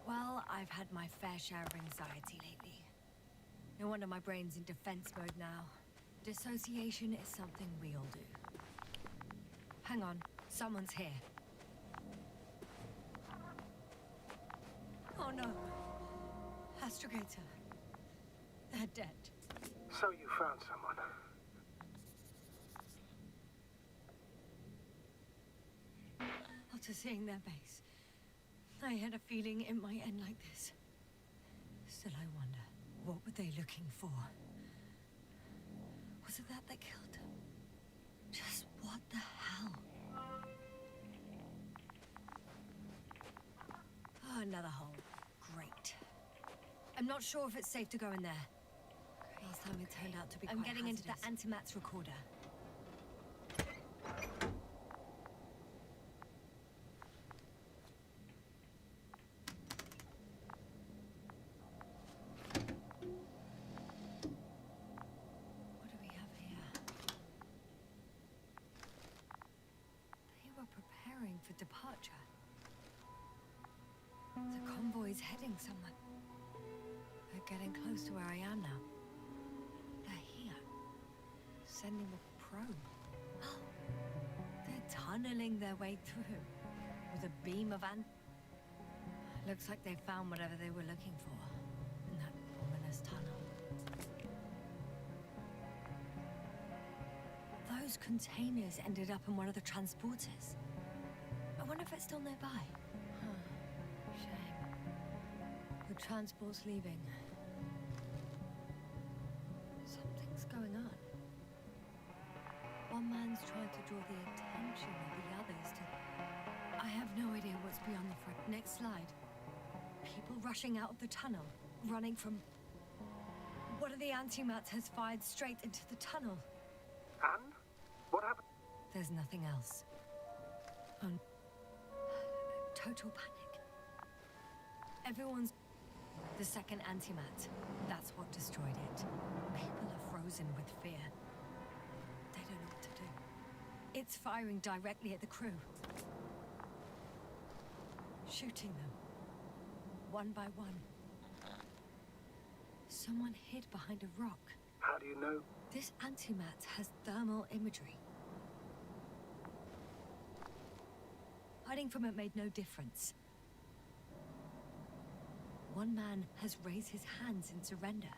Well, I've had my fair share of anxiety lately. No wonder my brain's in defense mode now. Dissociation is something we all do. Hang on, someone's here. Oh no. Astrogator. They're dead. So you found someone. After seeing their base, I had a feeling it might end like this. Still, I wonder, what were they looking for? Was it that killed them? Just what the hell? Oh, another hole. Great. I'm not sure if it's safe to go in there. Last time it turned out to be quite hazardous. I'm getting into the antimat's recorder. What do we have here? They were preparing for departure. The convoy's heading somewhere. They're getting close to where I am now. They're here. Sending a probe. Oh, they're tunneling their way through. With a beam of Looks like they found whatever they were looking for. In that ominous tunnel. Those containers ended up in one of the transporters. I wonder if it's still nearby. Shame. The transport's leaving. Something's going on. One man's trying to draw the attention of the others to... I have no idea what's beyond the front. Next slide. People rushing out of the tunnel, running from... One of the antimats has fired straight into the tunnel. And? What happened? There's nothing else. Total panic. Everyone's... The second antimat. That's what destroyed it. It's firing directly at the crew. Shooting them. One by one. Someone hid behind a rock. How do you know? This antimat has thermal imagery. Hiding from it made no difference. One man has raised his hands in surrender.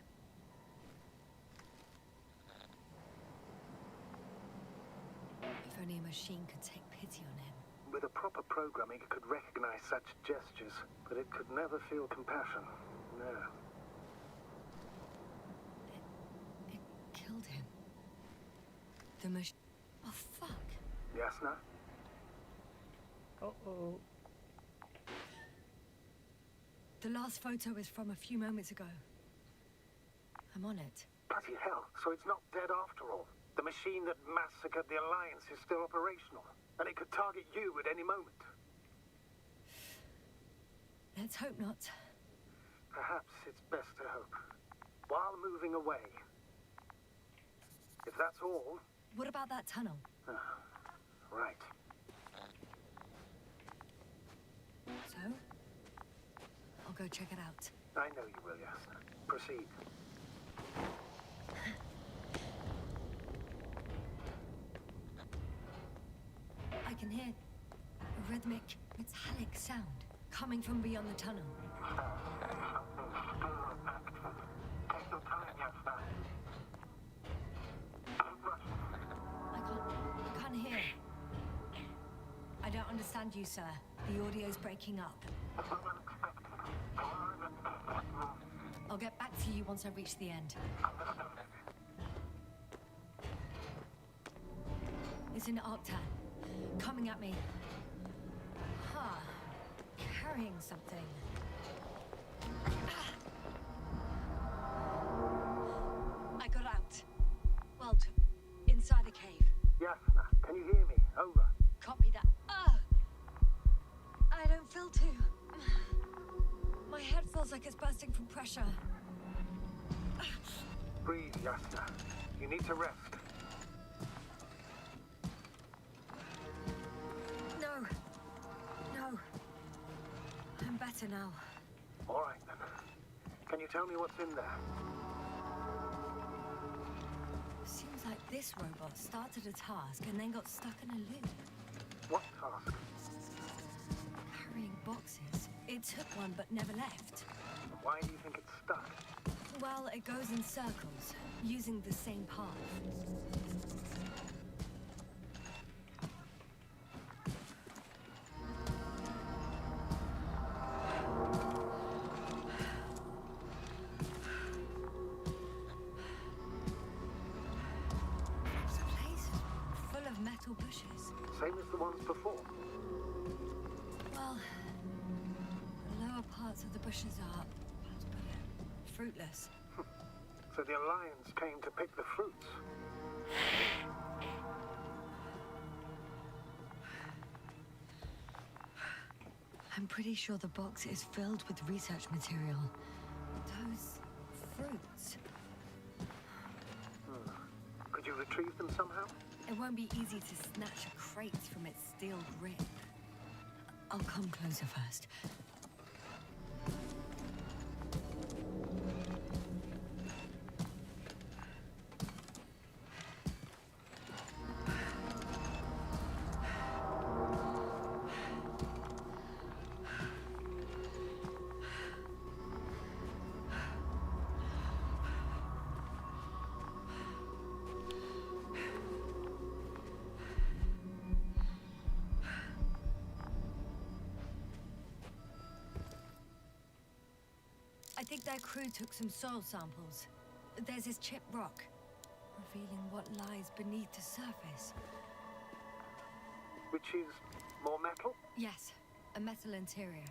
If only a machine could take pity on him. With a proper programming, it could recognize such gestures, but it could never feel compassion. No. It killed him. The machine. Oh, fuck. Yasna? Uh-oh. The last photo is from a few moments ago. I'm on it. Bloody hell, so it's not dead after all. The machine that massacred the Alliance is still operational, and it could target you at any moment. Let's hope not. Perhaps it's best to hope. While moving away. If that's all... What about that tunnel? Right. So? I'll go check it out. I know you will, Yasna. Proceed. I can hear a rhythmic, metallic sound coming from beyond the tunnel. I can't hear. I don't understand you, sir. The audio's breaking up. I'll get back to you once I reach the end. It's an Octan. Coming at me. Huh. Carrying something. I got out. Well, inside a cave. Yasna, can you hear me? Over. Copy that. I don't feel too. My head feels like it's bursting from pressure. Breathe, Yasna. You need to rest. No. I'm better now. All right, then. Can you tell me what's in there? Seems like this robot started a task and then got stuck in a loop. What task? Carrying boxes. It took one but never left. Why do you think it's stuck? Well, it goes in circles, using the same path. This place full of metal bushes. Same as the ones before. Well, the lower parts of the bushes are, how to put it, fruitless. So the Alliance came to pick the fruits. I'm pretty sure the box is filled with research material. Those fruits. Could you retrieve them somehow? It won't be easy to snatch a crate from its steel grip. I'll come closer first. I think their crew took some soil samples. There's this chipped rock, revealing what lies beneath the surface. Which is more metal? Yes, a metal interior.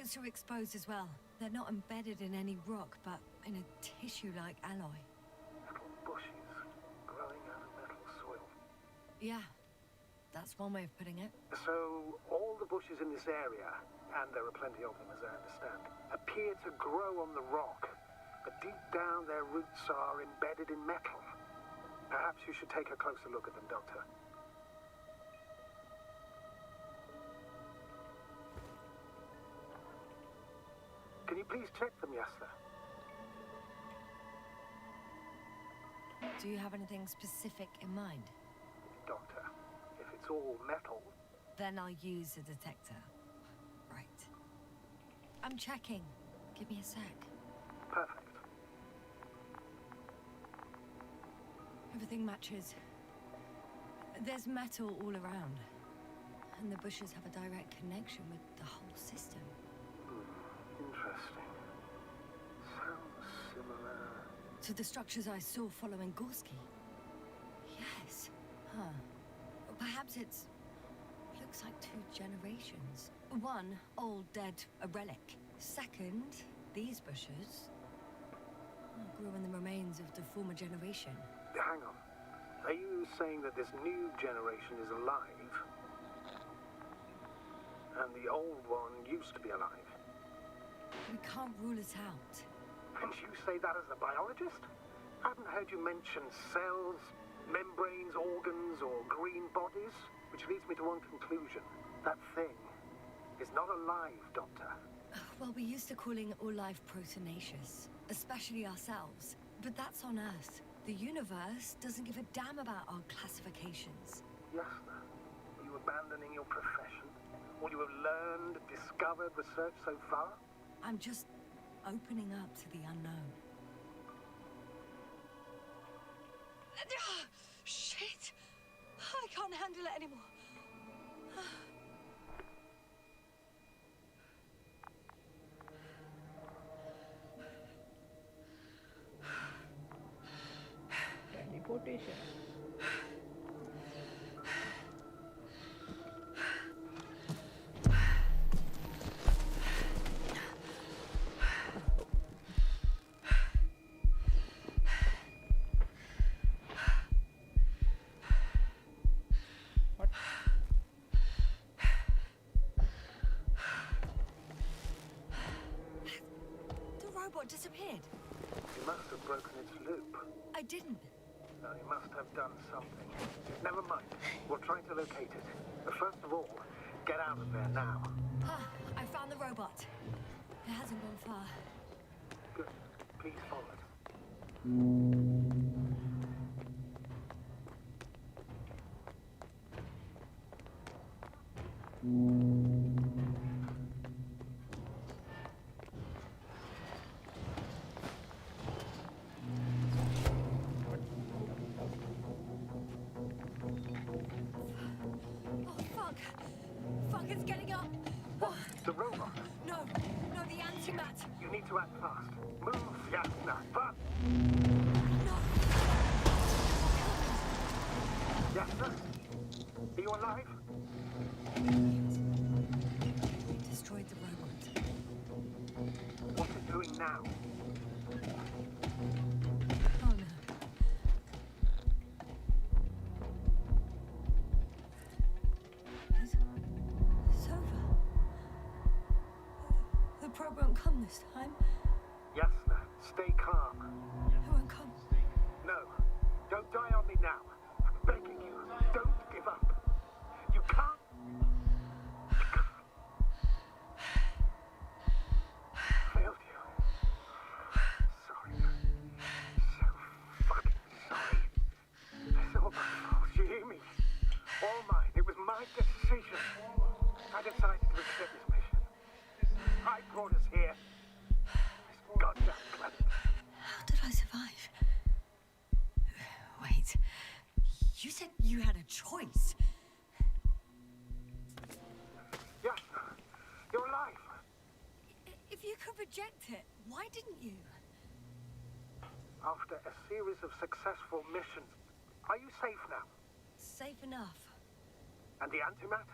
roots are exposed as well. They're not embedded in any rock, but in a tissue-like alloy. Little bushes growing out of metal soil. Yeah, that's one way of putting it. So, all the bushes in this area, and there are plenty of them as I understand, appear to grow on the rock, but deep down their roots are embedded in metal. Perhaps you should take a closer look at them, Doctor. Can you please check them, Yasser? Do you have anything specific in mind? Doctor, if it's all metal... Then I'll use a detector. Right. I'm checking. Give me a sec. Perfect. Everything matches. There's metal all around. And the bushes have a direct connection with the whole system. Interesting. Sounds similar... To the structures I saw following Gorski. Yes. Huh. Perhaps it's... looks like 2 generations. One, old, dead, a relic. Second, these bushes grew in the remains of the former generation. Hang on. Are you saying that this new generation is alive? And the old one used to be alive? We can't rule it out. And you say that as a biologist? I haven't heard you mention cells, membranes, organs, or green bodies, which leads me to one conclusion. That thing is not alive, Doctor. Well, we used to calling all life proteinaceous, especially ourselves. But that's on Earth. The universe doesn't give a damn about our classifications. Yasna, are you abandoning your profession? All you have learned, discovered, researched so far? I'm just opening up to the unknown. Shit! I can't handle it anymore. Teleportation. Disappeared. You must have broken its loop. I didn't. No, you must have done something. Never mind. We'll try to locate it. But first of all, get out of there now. I found the robot. It hasn't gone far. Good. Please follow it. It's getting up. What? The robot? No, the antimat. You need to act fast. Move, Yasna, fast! No. Yasna? Are you alive? We destroyed the robot. What's it doing now? Oh no. It's over. The probe won't come this time. Yasna, stay calm. It won't come. No, don't die on me now. I'm begging you, don't give up. You can't. Failed you. Sorry. So fucking sorry. It's all my fault, you hear me? All mine. It was my decision. I decided to accept this mission. I brought us here. This goddamn planet. How did I survive? Wait. You said you had a choice. Yasna, you're alive. If you could reject it, why didn't you? After a series of successful missions, are you safe now? Safe enough. And the antimat?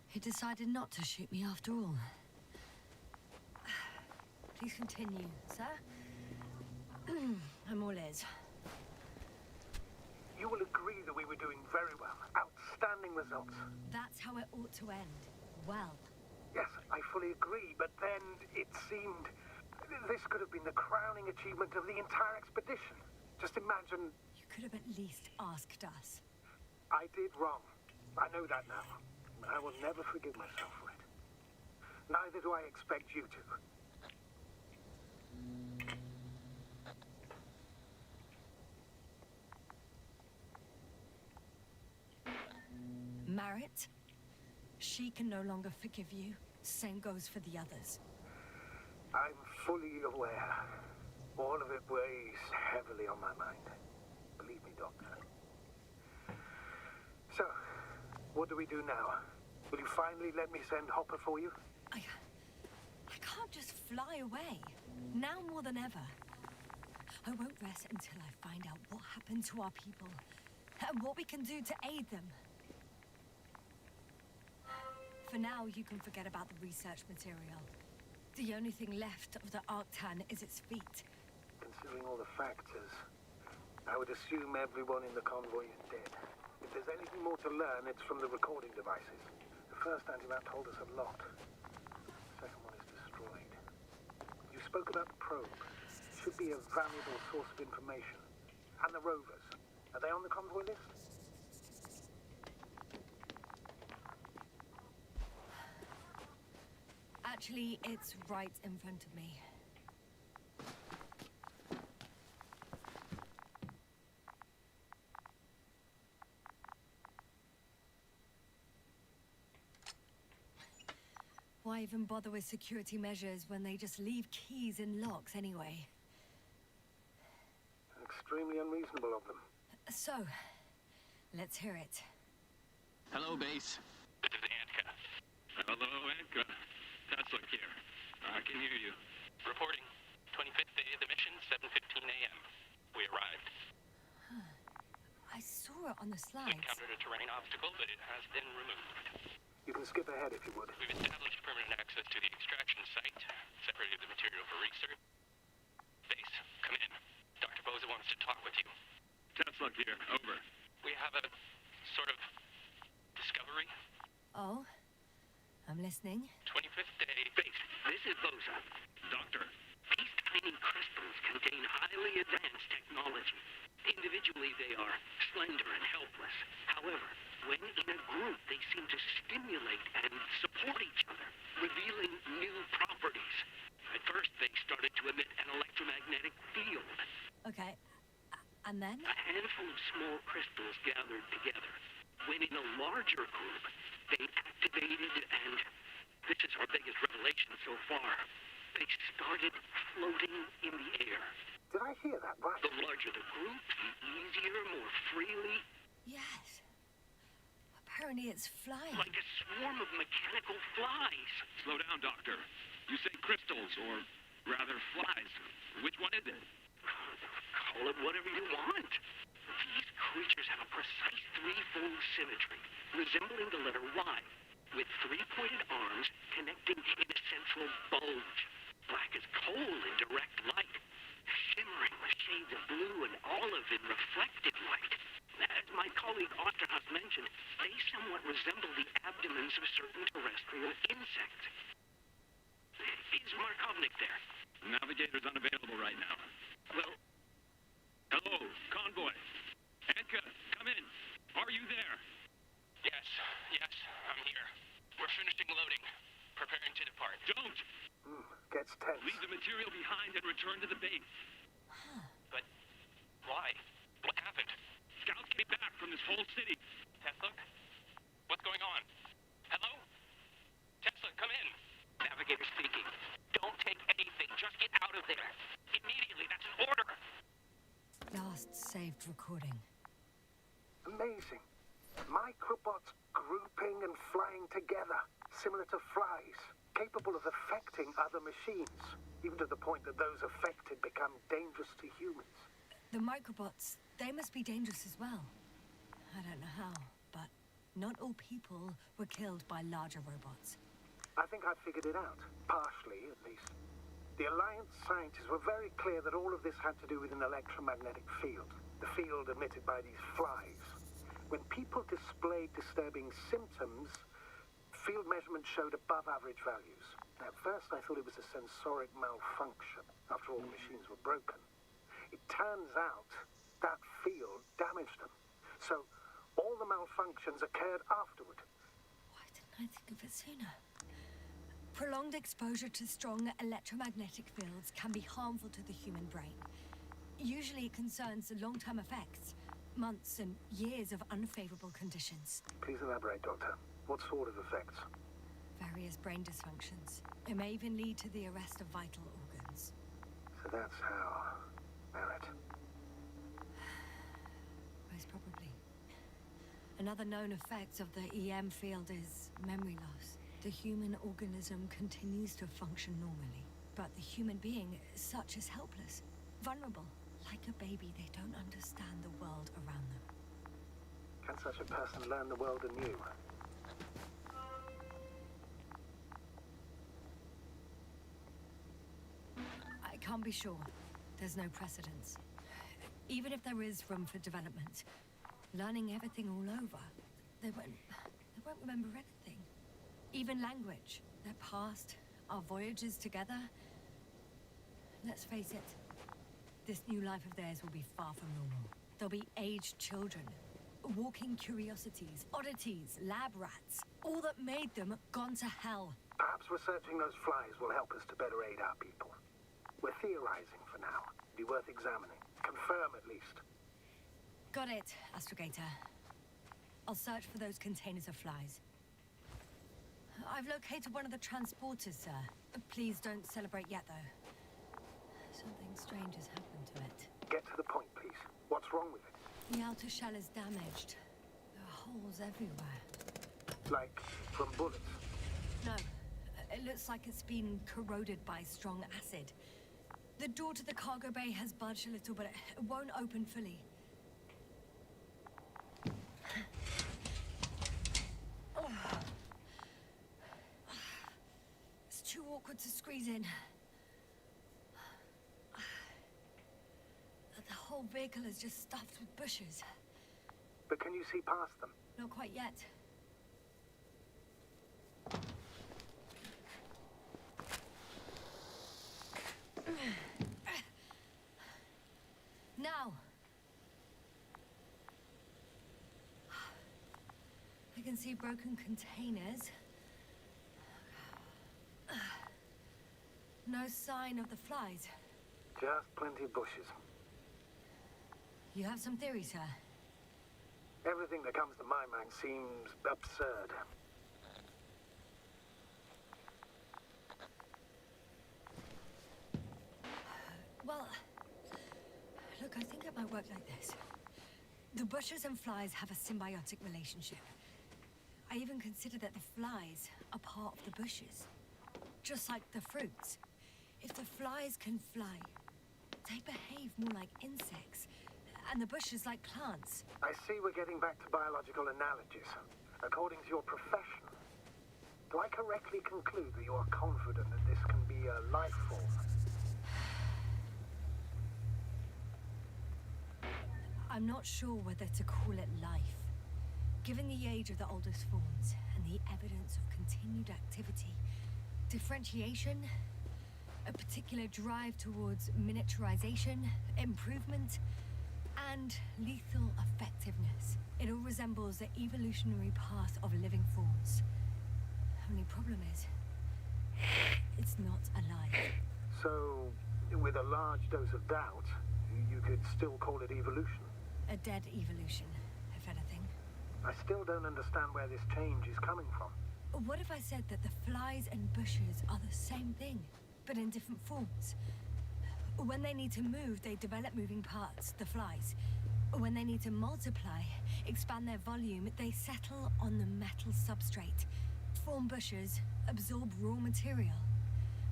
He decided not to shoot me after all. Please continue, sir. I'm all ears. You will agree that we were doing very well. Outstanding results. That's how it ought to end. Well. Yes, I fully agree, but then it seemed this could have been the crowning achievement of the entire expedition. Just imagine... You could have at least asked us. I did wrong. I know that now. I will never forgive myself for it. Neither do I expect you to. Marit, she can no longer forgive you. Same goes for the others. I'm fully aware. All of it weighs heavily on my mind. Believe me, Doctor. So, what do we do now? Will you finally let me send Hopper for you? I can't just fly away. Now more than ever. I won't rest until I find out what happened to our people and what we can do to aid them. For now, you can forget about the research material. The only thing left of the Arctan is its feet. Considering all the factors, I would assume everyone in the convoy is dead. If there's anything more to learn, it's from the recording devices. The first anti-map told us a lot. The second one is destroyed. You spoke about the probe. Should be a valuable source of information. And the rovers. Are they on the convoy list? Actually, it's right in front of me. Why even bother with security measures when they just leave keys in locks anyway? Extremely unreasonable of them. So, let's hear it. Hello, base. This is Anka. Hello, Anka. Tesla here. I can hear you. Reporting. 25th day of the mission, 7:15 a.m. We arrived. I saw it on the slides. We encountered a terrain obstacle, but it has been removed. You can skip ahead if you would. We've established permanent access to the extraction site, separated the material for research. Base, come in. Dr. Boza wants to talk with you. Tesla here. Over. We have a sort of discovery. Oh? I'm listening. 25th day. Base, this is Boza. Doctor, these tiny crystals contain highly advanced technology. Individually, they are slender and helpless. However, when in a group, they seem to stimulate and support each other, revealing new properties. At first, they started to emit an electromagnetic field. Okay. And then? A handful of small crystals gathered together. When in a larger group, they activated and, this is our biggest revelation so far, they started floating in the air. Did I hear that right? The larger the group, the easier, more freely. Yes. Apparently it's flying. Like a swarm of mechanical flies. Slow down, Doctor. You say crystals, or rather flies. Which one is it? Call it whatever you want. These creatures have a precise threefold symmetry, resembling the letter Y, with three-pointed arms connecting in a central bulge. Black as coal in direct light, shimmering with shades of blue and olive in reflected light. As my colleague Osterhaus mentioned, they somewhat resemble the abdomens of certain terrestrial insects. Is Markovnik there? Navigator's unavailable right now. Well... Hello, convoy. Anka, come in. Are you there? Yes, I'm here. We're finishing loading. Preparing to depart. Don't! Gets tense. Leave the material behind and return to the base. But why? What happened? Scouts came back from this whole city. Tesla? What's going on? Hello? Tesla, come in. Navigator speaking. Don't take anything. Just get out of there. Immediately. That's an order. Last saved recording. Amazing. Microbots grouping and flying together, similar to flies, capable of affecting other machines, even to the point that those affected become dangerous to humans. The microbots, they must be dangerous as well. I don't know how, but not all people were killed by larger robots. I think I figured it out. Partially, at least. The Alliance scientists were very clear that all of this had to do with an electromagnetic field, the field emitted by these flies. When people displayed disturbing symptoms, field measurements showed above average values. At first I thought it was a sensoric malfunction, after all the machines were broken. It turns out that field damaged them. So all the malfunctions occurred afterward. Why didn't I think of it sooner? Prolonged exposure to strong electromagnetic fields can be harmful to the human brain. Usually it concerns long-term effects, months and years of unfavorable conditions. Please elaborate, Doctor. What sort of effects? Various brain dysfunctions. It may even lead to the arrest of vital organs. So that's how... Barrett. Most probably. Another known effect of the EM field is memory loss. The human organism continues to function normally, but the human being as such is helpless, vulnerable. Like a baby, they don't understand the world around them. Can such a person learn the world anew? I can't be sure. There's no precedence. Even if there is room for development, learning everything all over, they won't remember anything. Even language, their past, our voyages together. Let's face it, this new life of theirs will be far from normal. They'll be aged children, walking curiosities, oddities, lab rats, all that made them gone to hell. Perhaps researching those flies will help us to better aid our people. We're theorizing for now. Be worth examining. Confirm at least. Got it, Astrogator. I'll search for those containers of flies. I've located one of the transporters, sir. Please don't celebrate yet, though. Something strange has happened to it. Get to the point, please. What's wrong with it? The outer shell is damaged. There are holes everywhere. Like from bullets? No. It looks like it's been corroded by strong acid. The door to the cargo bay has budged a little, but it won't open fully. It's too awkward to squeeze in. The whole vehicle is just stuffed with bushes. But can you see past them? Not quite yet. Now. I can see broken containers. No sign of the flies. Just plenty of bushes. You have some theory, sir? Everything that comes to my mind seems absurd. Well, look, I think it might work like this. The bushes and flies have a symbiotic relationship. I even consider that the flies are part of the bushes. Just like the fruits. If the flies can fly, they behave more like insects, and the bushes like plants. I see we're getting back to biological analogies. According to your profession, do I correctly conclude that you are confident that this can be a life form? I'm not sure whether to call it life. Given the age of the oldest forms and the evidence of continued activity, differentiation, a particular drive towards miniaturization, improvement, and lethal effectiveness. It all resembles the evolutionary path of living forms. Only problem is, it's not alive. So, with a large dose of doubt, you could still call it evolution? A dead evolution, if anything. I still don't understand where this change is coming from. What if I said that the flies and bushes are the same thing, but in different forms? When they need to move, they develop moving parts, the flies. When they need to multiply, expand their volume, they settle on the metal substrate, form bushes, absorb raw material,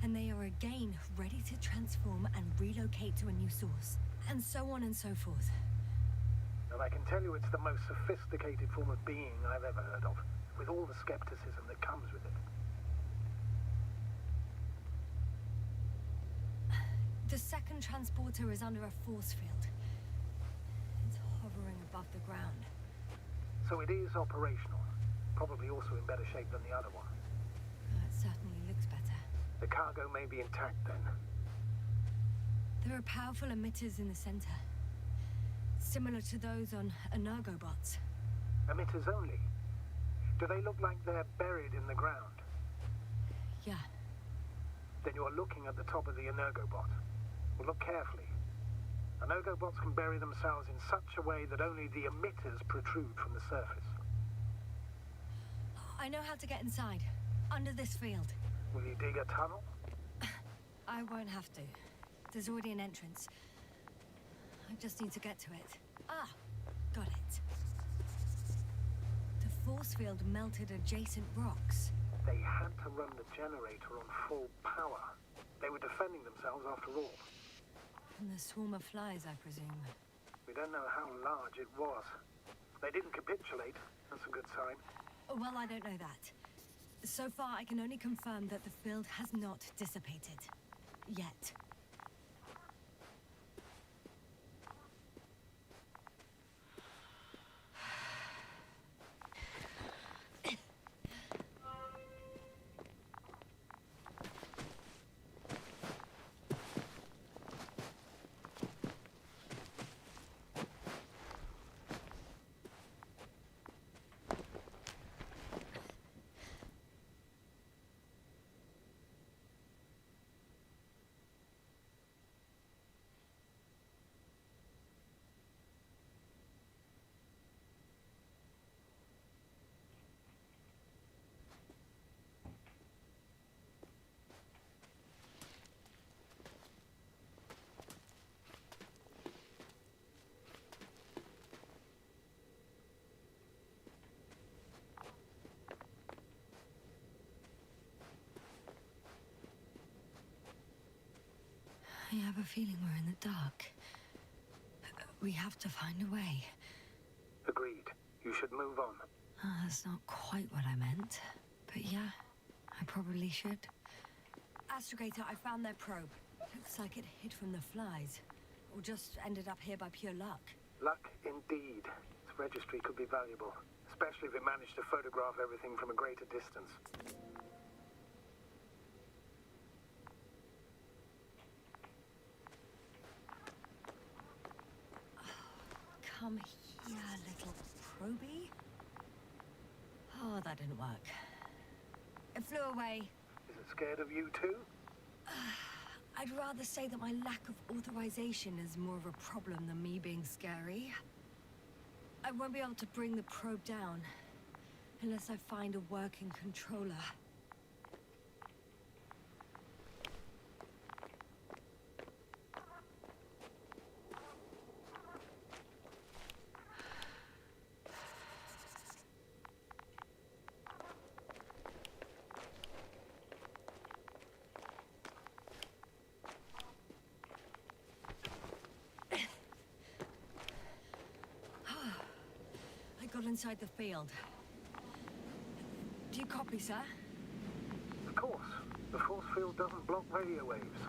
and they are again ready to transform and relocate to a new source, and so on and so forth. And I can tell you it's the most sophisticated form of being I've ever heard of, with all the skepticism that comes with it. The second transporter is under a force field. It's hovering above the ground. So it is operational. Probably also in better shape than the other one. It certainly looks better. The cargo may be intact then. There are powerful emitters in the center. Similar to those on Energobots. Emitters only? Do they look like they're buried in the ground? Yeah. Then you're looking at the top of the Energobot. Well, look carefully. Energobots can bury themselves in such a way that only the emitters protrude from the surface. I know how to get inside. Under this field. Will you dig a tunnel? I won't have to. There's already an entrance. I just need to get to it. Ah, got it. The force field melted adjacent rocks. They had to run the generator on full power. They were defending themselves after all. From the swarm of flies, I presume. We don't know how large it was. They didn't capitulate. That's a good sign. Well, I don't know that. So far, I can only confirm that the field has not dissipated. Yet. I have a feeling we're in the dark. We have to find a way. Agreed. You should move on. That's not quite what I meant. But yeah, I probably should. Astrogator, I found their probe. Looks like it hid from the flies. Or just ended up here by pure luck. Luck indeed. Its registry could be valuable. Especially if it managed to photograph everything from a greater distance. Come here, little probie. Oh, that didn't work. It flew away. Is it scared of you too? I'd rather say that my lack of authorization is more of a problem than me being scary. I won't be able to bring the probe down unless I find a working controller. Inside the field. Do you copy, sir? Of course. The force field doesn't block radio waves.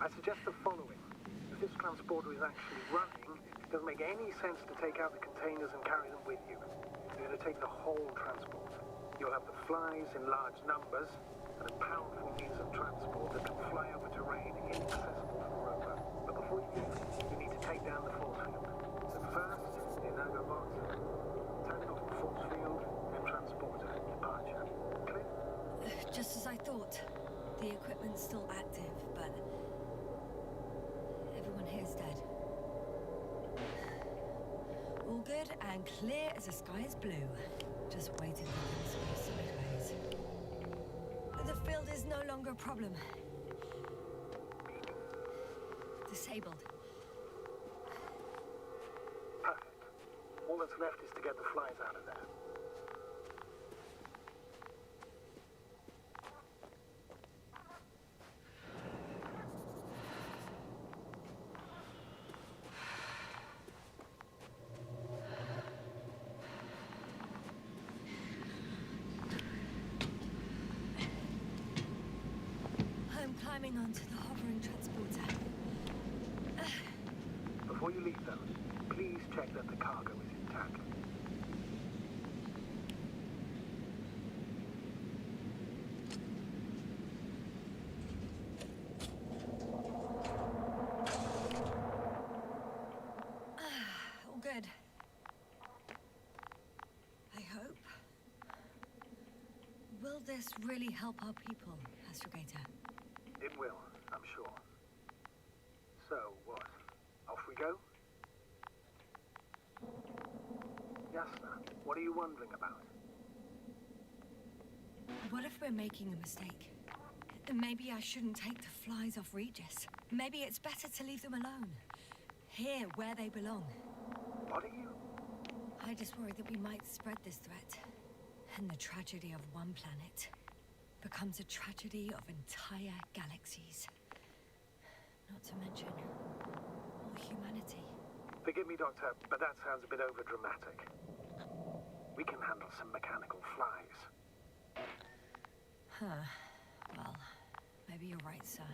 I suggest the following. If this transporter is actually running, it doesn't make any sense to take out the containers and carry them with you. You're going to take the whole transport. You'll have the flies in large numbers, and a powerful means of transport that can fly over terrain inaccessible to the rover. But before you do, you need to take down the force field. So first, the Energobot, tactical force field, and transporter departure. Clear? Just as I thought. The equipment's still active, but everyone here's dead. All good and clear as the sky is blue. Just waiting for things to go sideways. The field is no longer a problem. Disabled. Perfect. All that's left is to get the flies out of there. moving on to the hovering transporter. Before you leave, though, please check that the cargo is intact. All good. I hope. Will this really help our people, Astrogator? It will, I'm sure. So, what? Off we go? Yasna, what are you wondering about? What if we're making a mistake? Maybe I shouldn't take the flies off Regis. Maybe it's better to leave them alone. Here, where they belong. What are you? I just worry that we might spread this threat. And the tragedy of one planet becomes a tragedy of entire galaxies. Not to mention, all humanity. Forgive me, Doctor, but that sounds a bit overdramatic. We can handle some mechanical flies. Huh. Well, maybe you're right, sir.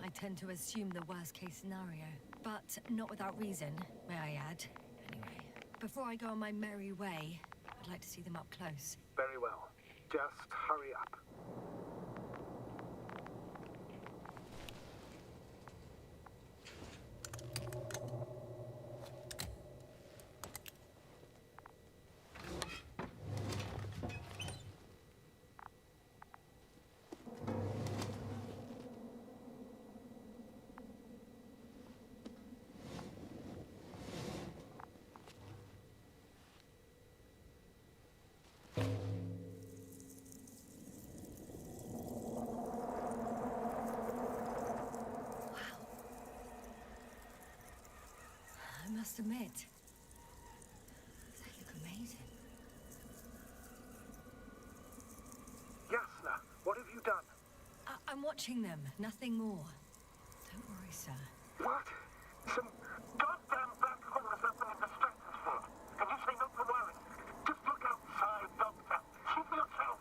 I tend to assume the worst-case scenario. But not without reason, may I add. Anyway, before I go on my merry way, I'd like to see them up close. Very well. Just hurry up. I must admit, they look amazing. Yasna, what have you done? I'm watching them, nothing more. Don't worry, sir. What? Some goddamn black holes open in the stratosphere. And you say not to worry. Just look outside, Doctor. See for yourself.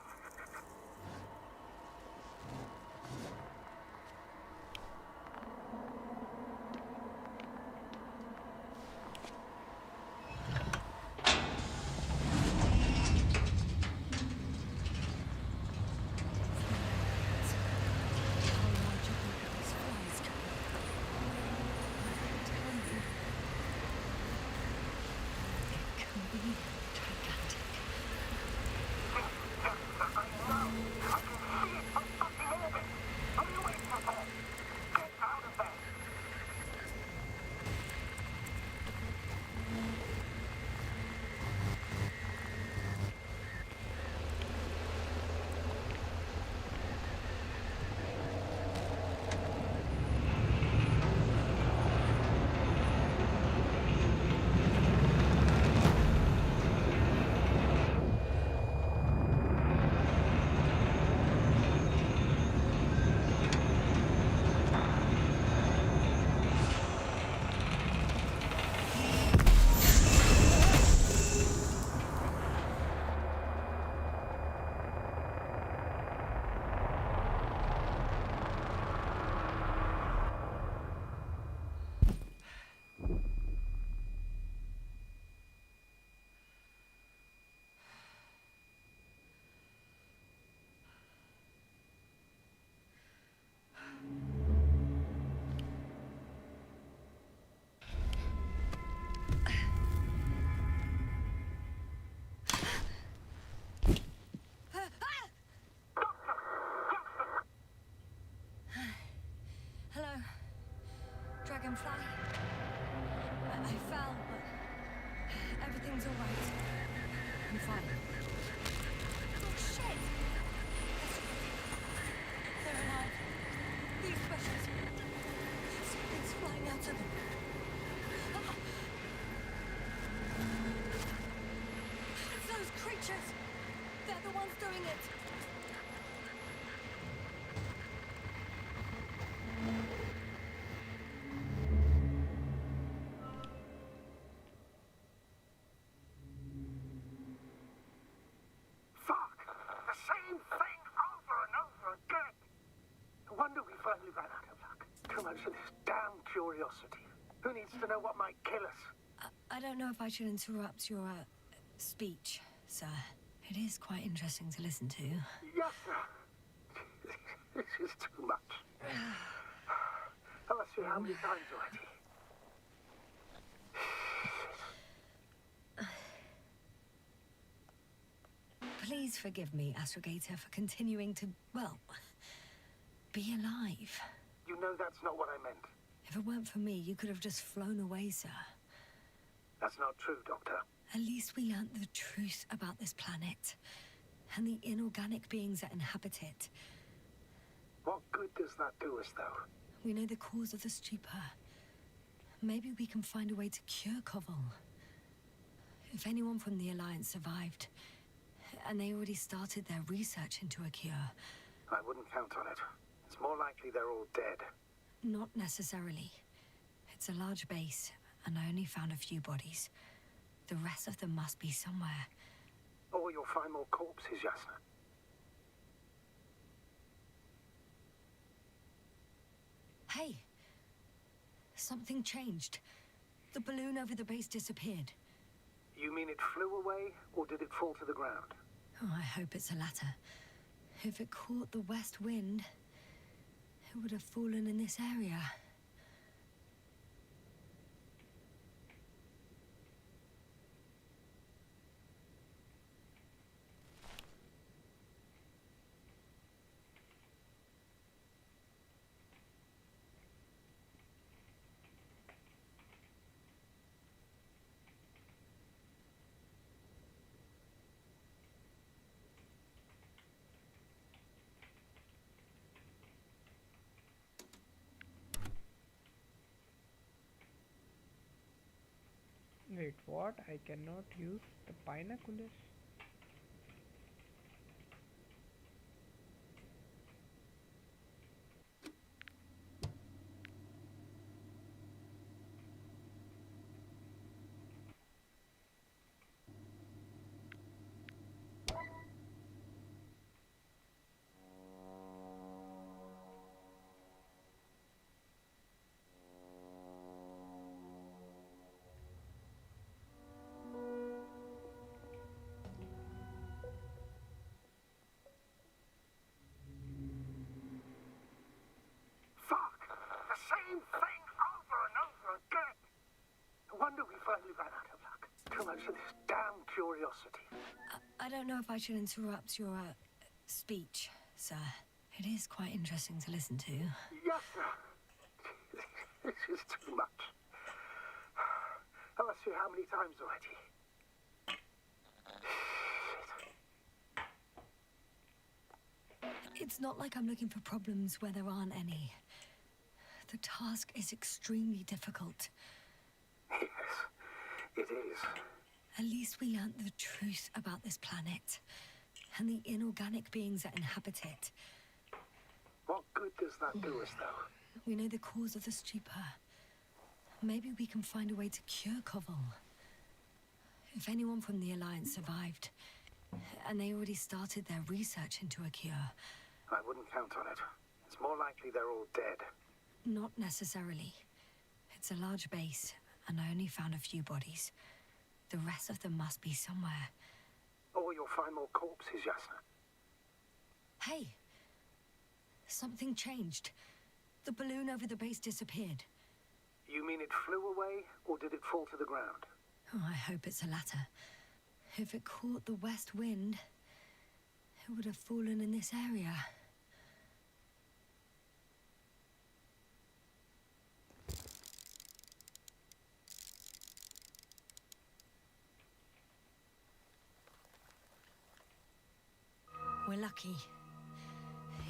Dragonfly. I fell, but everything's all right. I'm fine. Oh, shit! They're alive. These specials. Something's flying out of them. Ah! It's those creatures. They're the ones doing it. curiosity. Who needs to know what might kill us? I don't know if I should interrupt your speech, sir. It is quite interesting to listen to. Yes, sir. This is too much. I've asked you how many times already? Please forgive me, Astrogator, for continuing to, well, be alive. You know that's not what I meant. If it weren't for me, you could have just flown away, sir. That's not true, Doctor. At least we learnt the truth about this planet and the inorganic beings that inhabit it. What good does that do us, though? We know the cause of the stupor. Maybe we can find a way to cure Koval. If anyone from the Alliance survived, and they already started their research into a cure. I wouldn't count on it. It's more likely they're all dead. Not necessarily. It's a large base, and I only found a few bodies. The rest of them must be somewhere. Or you'll find more corpses, Yasna. Hey! Something changed. The balloon over the base disappeared. You mean it flew away, or did it fall to the ground? Oh, I hope it's the latter. If it caught the west wind, it would have fallen in this area. Wait, what? I cannot use the binoculars? For this damn curiosity. I don't know if I should interrupt your speech, sir. It is quite interesting to listen to. Yes, sir. This is too much. I've asked you how many times already? It's not like I'm looking for problems where there aren't any. The task is extremely difficult. Yes, it is. At least we learnt the truth about this planet and the inorganic beings that inhabit it. What good does that do us, though? We know the cause of the stupor. Maybe we can find a way to cure Koval. If anyone from the Alliance survived, and they already started their research into a cure. I wouldn't count on it. It's more likely they're all dead. Not necessarily. It's a large base, and I only found a few bodies. The rest of them must be somewhere. Or you'll find more corpses, Yasna. Hey! Something changed. The balloon over the base disappeared. You mean it flew away, or did it fall to the ground? Oh, I hope it's the latter. If it caught the west wind, it would have fallen in this area. We're lucky.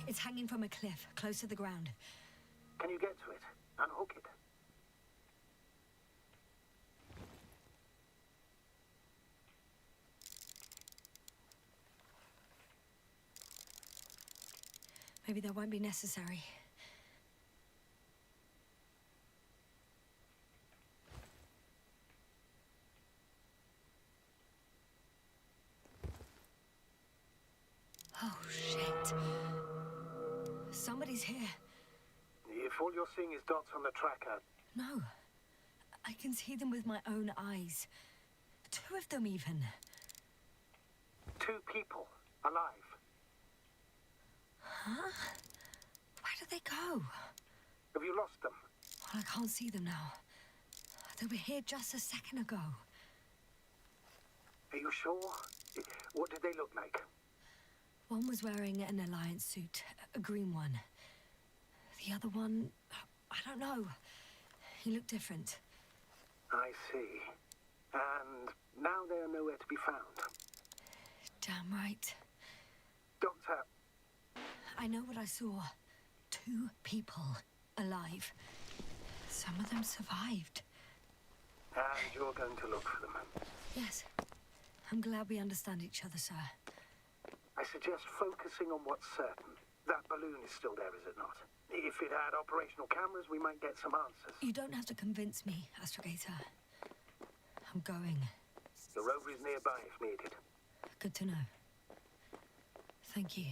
It's hanging from a cliff, close to the ground. Can you get to it? Unhook it. Maybe that won't be necessary. Oh, shit. Somebody's here. If all you're seeing is dots on the tracker... No. I can see them with my own eyes. 2 of them, even. 2 people, alive. Huh? Where did they go? Have you lost them? Well, I can't see them now. They were here just a second ago. Are you sure? What did they look like? One was wearing an Alliance suit, a green one. The other one, I don't know. He looked different. I see. And now they are nowhere to be found. Damn right. Doctor. I know what I saw. 2 people alive. Some of them survived. And you're going to look for them. Yes. I'm glad we understand each other, sir. I suggest focusing on what's certain. That balloon is still there, is it not? If it had operational cameras, we might get some answers. You don't have to convince me, Astrogator. I'm going. The rover is nearby if needed. Good to know. Thank you.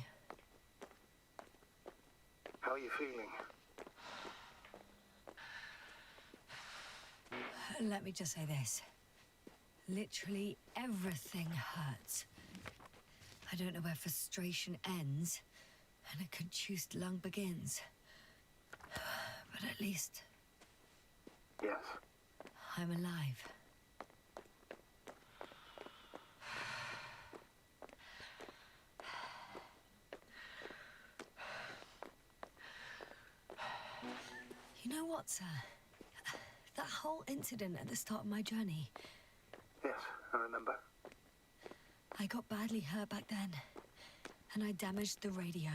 How are you feeling? Let me just say this. Literally everything hurts. I don't know where frustration ends and a contused lung begins. But at least... Yes. I'm alive. You know what, sir? That whole incident at the start of my journey. Yes, I remember. I got badly hurt back then, and I damaged the radio.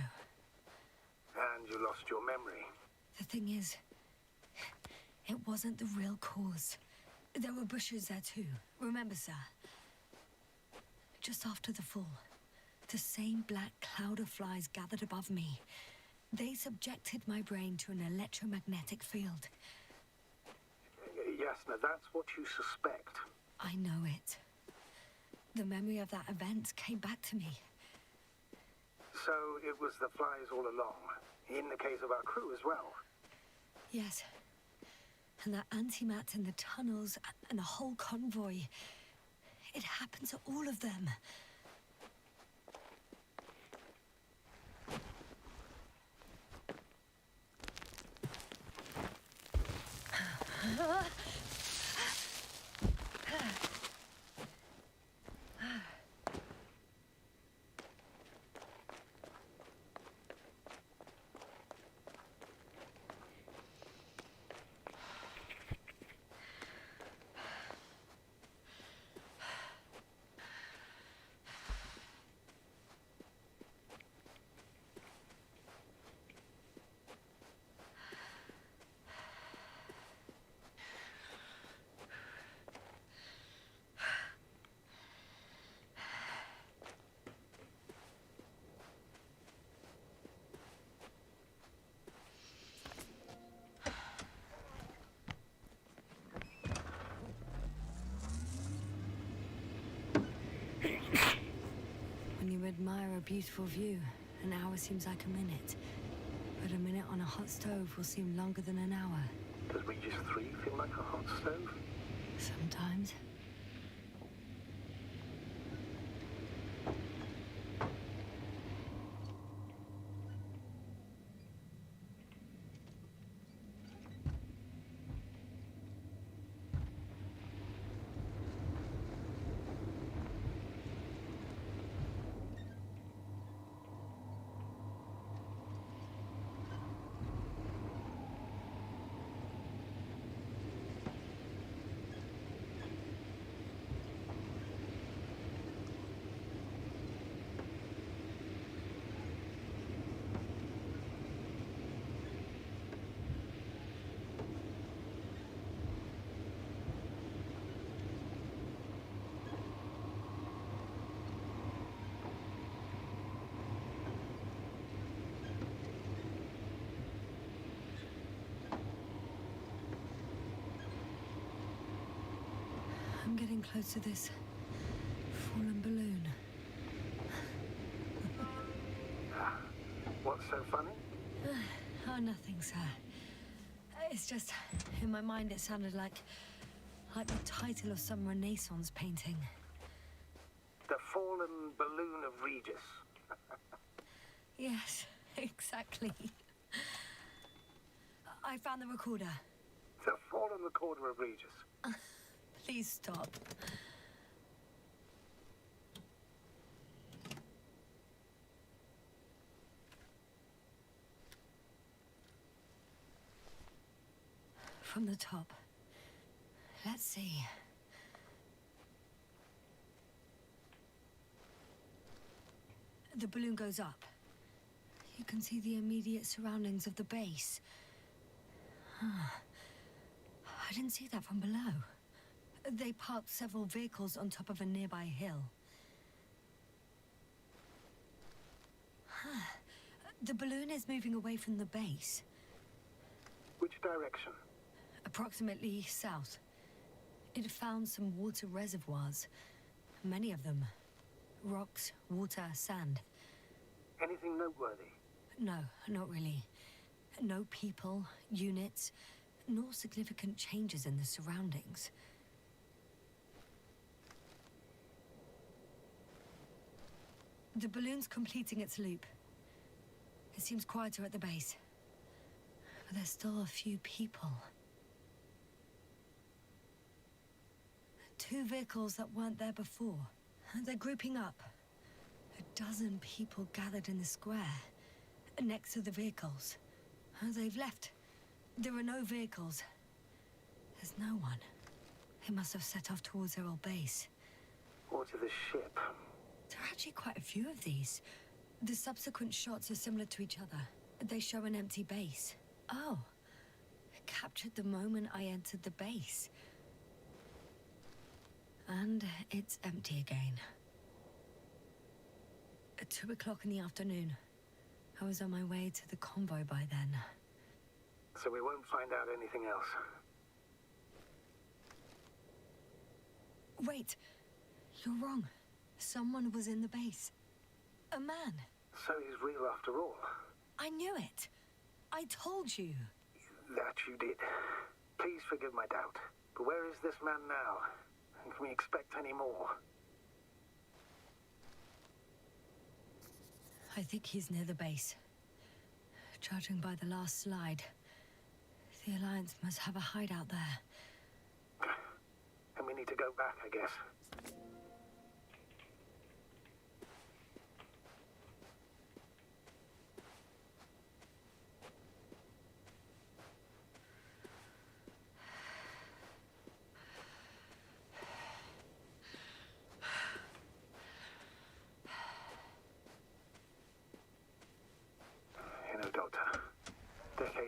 And you lost your memory. The thing is, it wasn't the real cause. There were bushes there too. Remember, sir? Just after the fall, the same black cloud of flies gathered above me. They subjected my brain to an electromagnetic field. Yes, now that's what you suspect. I know it. The memory of that event came back to me. So it was the flies all along, in the case of our crew as well. Yes. And that antimat in the tunnels and the whole convoy. It happened to all of them. When you admire a beautiful view, an hour seems like a minute. But a minute on a hot stove will seem longer than an hour. Does Regis 3 feel like a hot stove? Sometimes. I'm getting close to this fallen balloon. What's so funny? Oh, nothing, sir. It's just, in my mind it sounded like the title of some Renaissance painting. The Fallen Balloon of Regis. Yes, exactly. I found the recorder. The Fallen Recorder of Regis. Please stop. From the top. Let's see. The balloon goes up. You can see the immediate surroundings of the base. I didn't see that from below. They parked several vehicles on top of a nearby hill. The balloon is moving away from the base. Which direction? Approximately south. It found some water reservoirs. Many of them. Rocks, water, sand. Anything noteworthy? No, not really. No people, units, nor significant changes in the surroundings. The balloon's completing its loop. It seems quieter at the base. But there's still a few people. 2 vehicles that weren't there before. They're grouping up. 12 people gathered in the square, next to the vehicles. They've left. There are no vehicles. There's no one. They must have set off towards their old base. Or to the ship. There are actually quite a few of these. The subsequent shots are similar to each other. They show an empty base. Oh. It captured the moment I entered the base. And it's empty again. At 2 o'clock in the afternoon. I was on my way to the convoy by then. So we won't find out anything else. Wait. You're wrong. Someone was in the base. A man. So he's real after all. I knew it. I told you. That you did. Please forgive my doubt. But where is this man now? And can we expect any more? I think he's near the base. Judging by the last slide, the Alliance must have a hideout there. And we need to go back, I guess.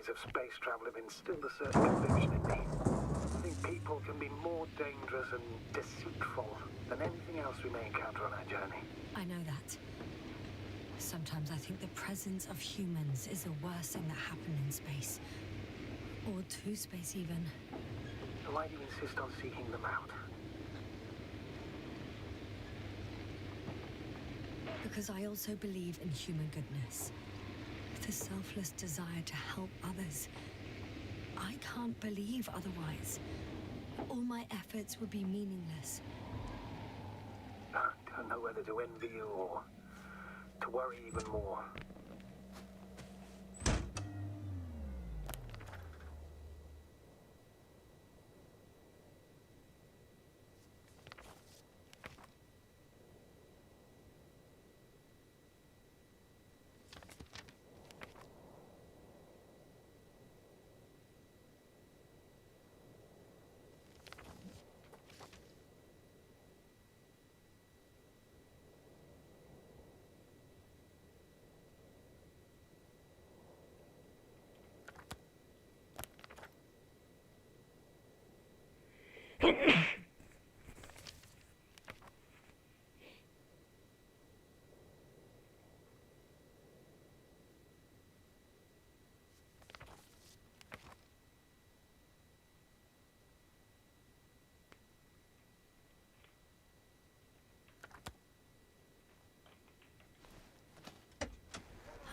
Of space travel have instilled a certain conviction in me. I think people can be more dangerous and deceitful than anything else we may encounter on our journey. I know that. Sometimes I think the presence of humans is the worst thing that happened in space. Or to space, even. So why do you insist on seeking them out? Because I also believe in human goodness. The selfless desire to help others. I can't believe otherwise. All my efforts would be meaningless. I don't know whether to envy you or to worry even more.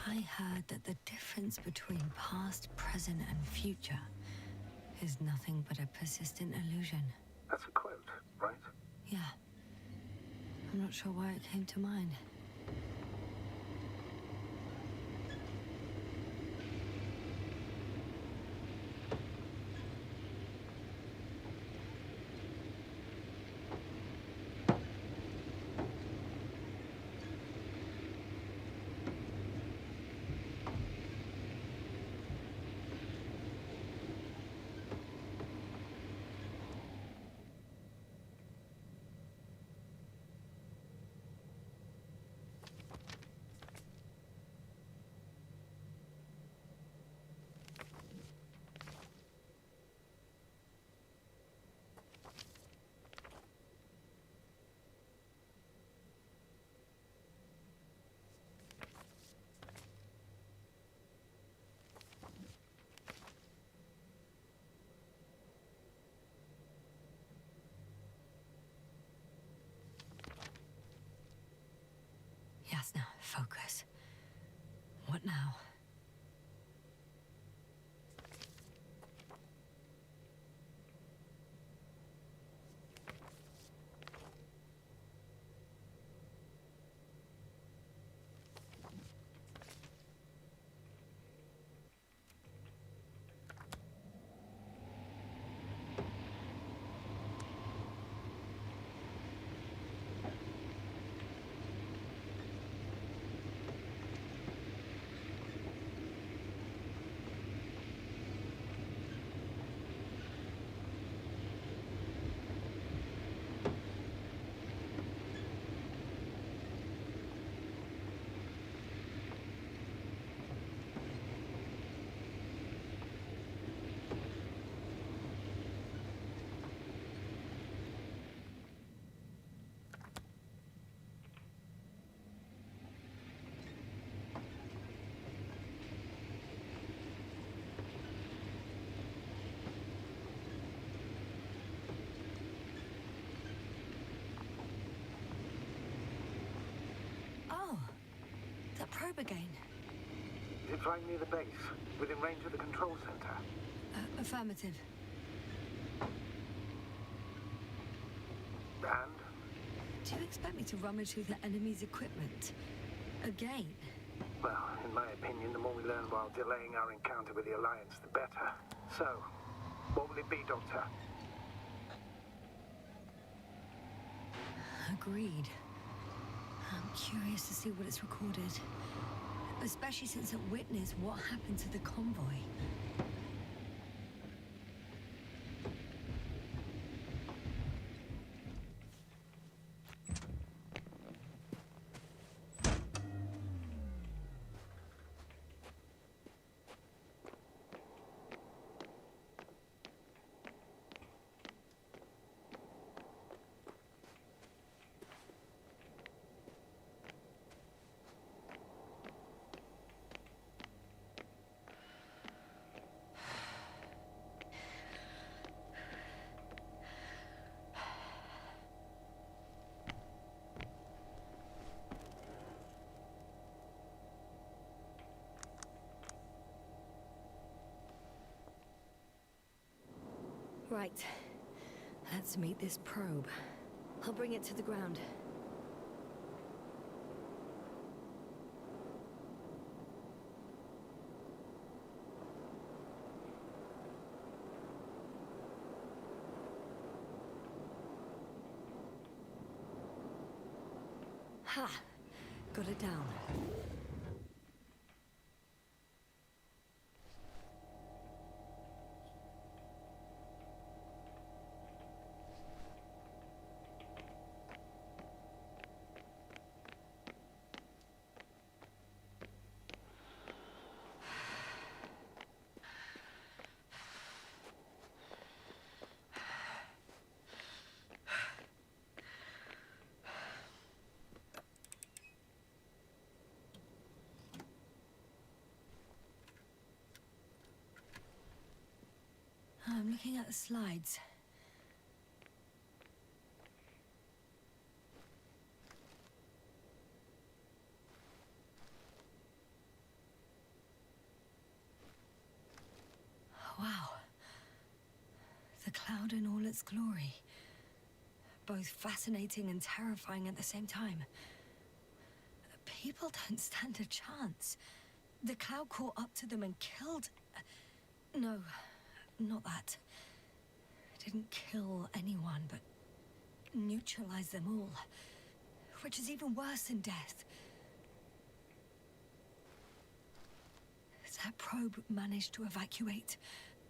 I heard that the difference between past, present, and future is nothing but a persistent illusion. That's a quote, right? Yeah. I'm not sure why it came to mind. Yes, now, focus. What now? Oh, that probe again. Is it right near the base, within range of the control center? Affirmative. And? Do you expect me to rummage through the enemy's equipment? Again? Well, in my opinion, the more we learn while delaying our encounter with the Alliance, the better. So, what will it be, Doctor? Agreed. I'm curious to see what it's recorded. Especially since it witnessed what happened to the convoy. Right. Let's meet this probe. I'll bring it to the ground. Ha! Got it down. I'm looking at the slides. Wow. its glory. Both fascinating and terrifying at the same time. People don't stand a chance. The cloud caught up to them and killed... No, not that. It didn't kill anyone, but neutralized them all. Which is even worse than death. That probe managed to evacuate.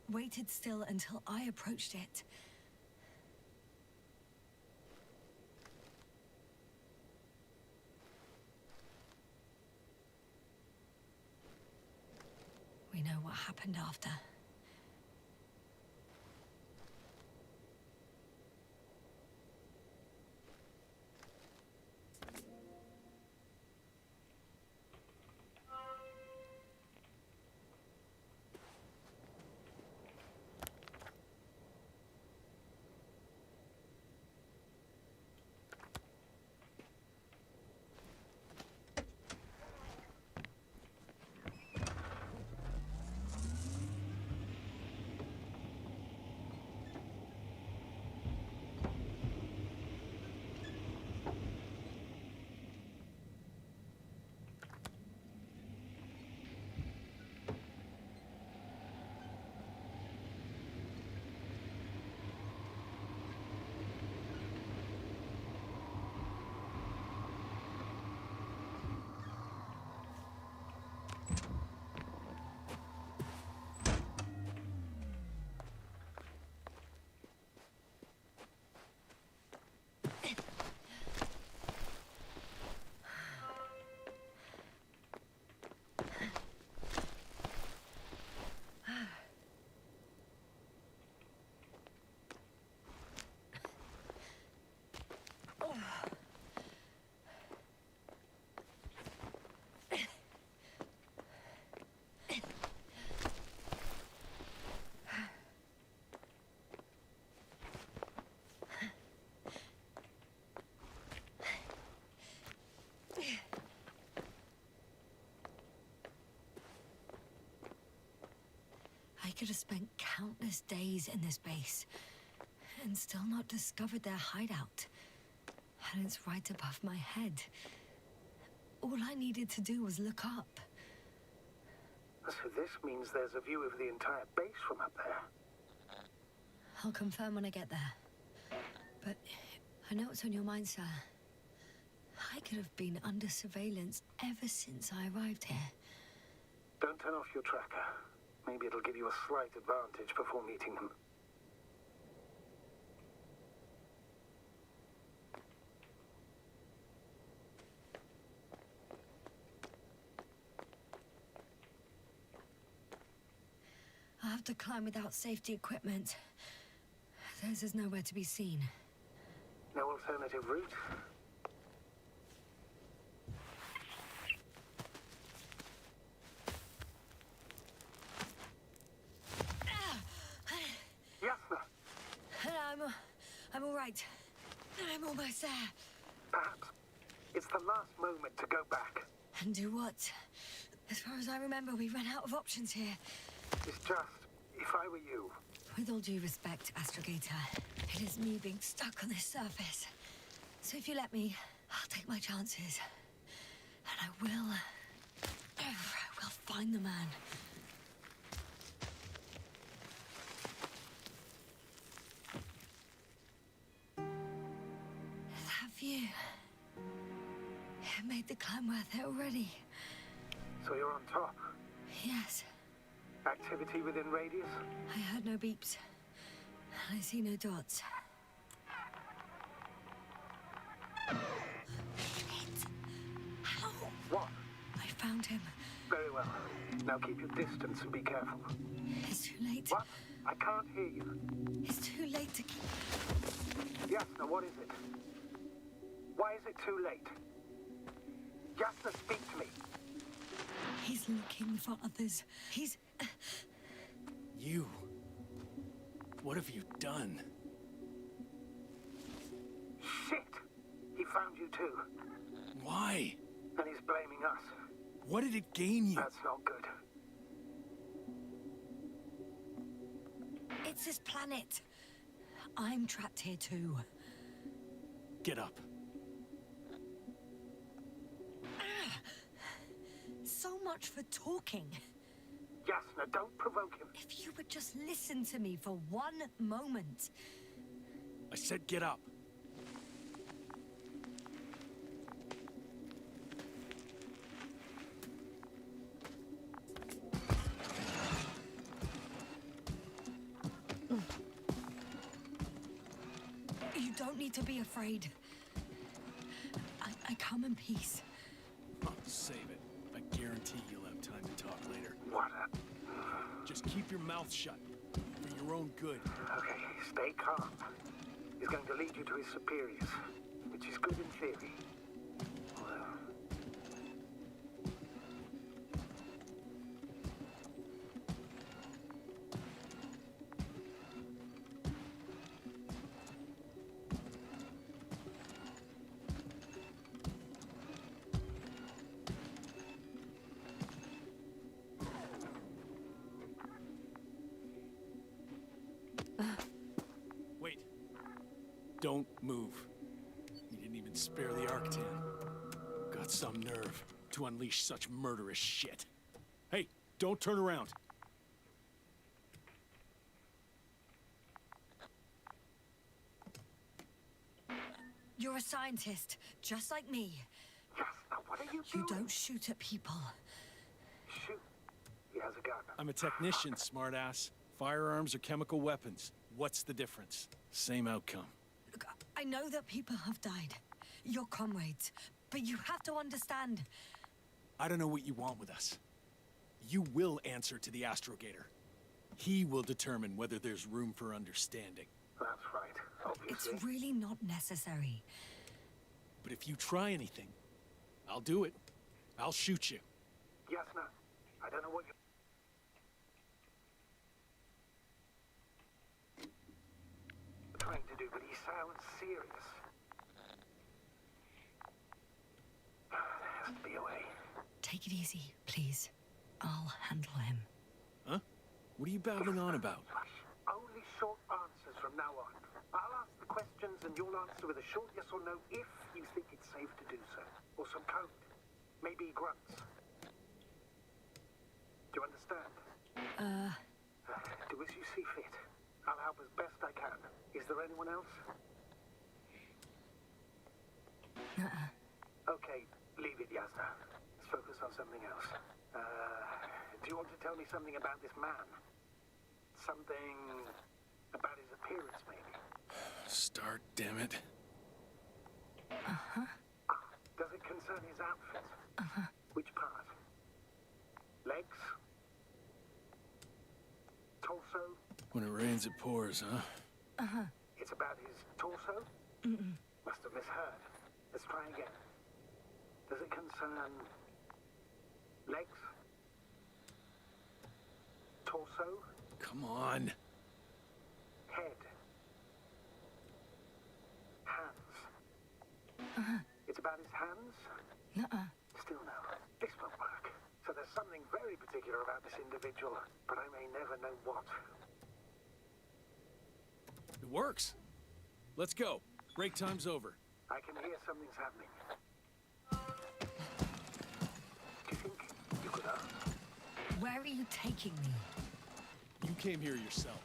Waited still until I approached it. We know what happened after. I could have spent countless days in this base and still not discovered their hideout. And it's right above my head. All I needed to do was look up. So this means there's a view of the entire base from up there. I'll confirm when I get there. But I know what's on your mind, sir. I could have been under surveillance ever since I arrived here. Don't turn off your tracker. Maybe it'll give you a slight advantage before meeting them. I'll have to climb without safety equipment. Theirs is nowhere to be seen. No alternative route? I'm all right. I'm almost there. Perhaps it's the last moment to go back. And do what? As far as I remember, we ran out of options here. It's just, if I were you... With all due respect, Astrogator, it is me being stuck on this surface. So if you let me, I'll take my chances. And I will find the man. You made the climb worth it already. So you're on top? Yes. Activity within radius? I heard no beeps. I see no dots. Shit! How? What? I found him. Very well. Now keep your distance and be careful. It's too late. What? I can't hear you. It's too late to keep... Yes, now what is it? Why is it too late? Jasper, speak to me. He's looking for others. He's... You? What have you done? Shit! He found you too. Why? And he's blaming us. What did it gain you? That's not good. It's this planet. I'm trapped here too. Get up. So much for talking. Yasna, don't provoke him. If you would just listen to me for one moment. I said get up. You don't need to be afraid. I come in peace. Oh, save it. I guarantee you'll have time to talk later. What? Just keep your mouth shut. For your own good. Okay, stay calm. He's going to lead you to his superiors, which is good in theory. Wait. Don't move. You didn't even spare the Arctan. Got some nerve to unleash such murderous shit. Hey, don't turn around. You're a scientist, just like me. Yasna, what are you You doing? don't shoot at people. Shoot. He has a gun. I'm a technician, smartass. Firearms or chemical weapons. What's the difference? Same outcome. Look, I know that people have died. Your comrades. But you have to understand. I don't know what you want with us. You will answer to the Astrogator. He will determine whether there's room for understanding. That's right, obviously. It's really not necessary. But if you try anything, I'll do it. I'll shoot you. Yasna, I don't know what you're trying to do, but he sounds serious. There has to be a way. Take it easy, please. I'll handle him. Huh? What are you babbling on about? Only short answers from now on. I'll ask the questions and you'll answer with a short yes or no if you think it's safe to do so. Or some code. Maybe grunts. Do you understand? Do as you see fit. I'll help as best I can. Is there anyone else? Okay, leave it, Yasna. Let's focus on something else. Do you want to tell me something about this man? Something about his appearance, maybe? Start, damn it. Does it concern his outfit? Which part? Legs? Torso? When it rains, it pours, huh? It's about his torso? Must have misheard. Let's try again. Does it concern legs? Torso? Come on. Head? Hands? It's about his hands? Still no. This won't work. So there's something very particular about this individual, but I may never know what. It works. Let's go. Break time's over. I can hear something's happening. Do you think you could ask? Where are you taking me? You came here yourself.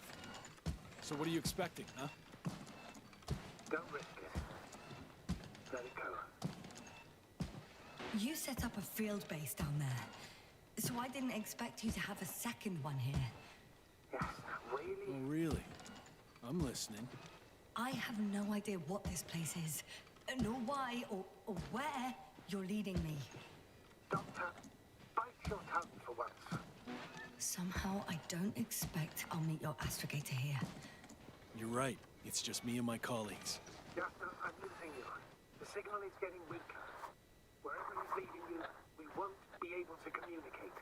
So what are you expecting, huh? Don't risk it. Let it go. You set up a field base down there. So I didn't expect you to have a second one here. Yes, really? Oh, really? I'm listening. I have no idea what this place is, nor why or where you're leading me. Doctor, bite your tongue for once. Somehow I don't expect I'll meet your astrogator here. You're right. It's just me and my colleagues. Yasna, I'm losing you. The signal is getting weaker. Wherever he's leading you, we won't be able to communicate.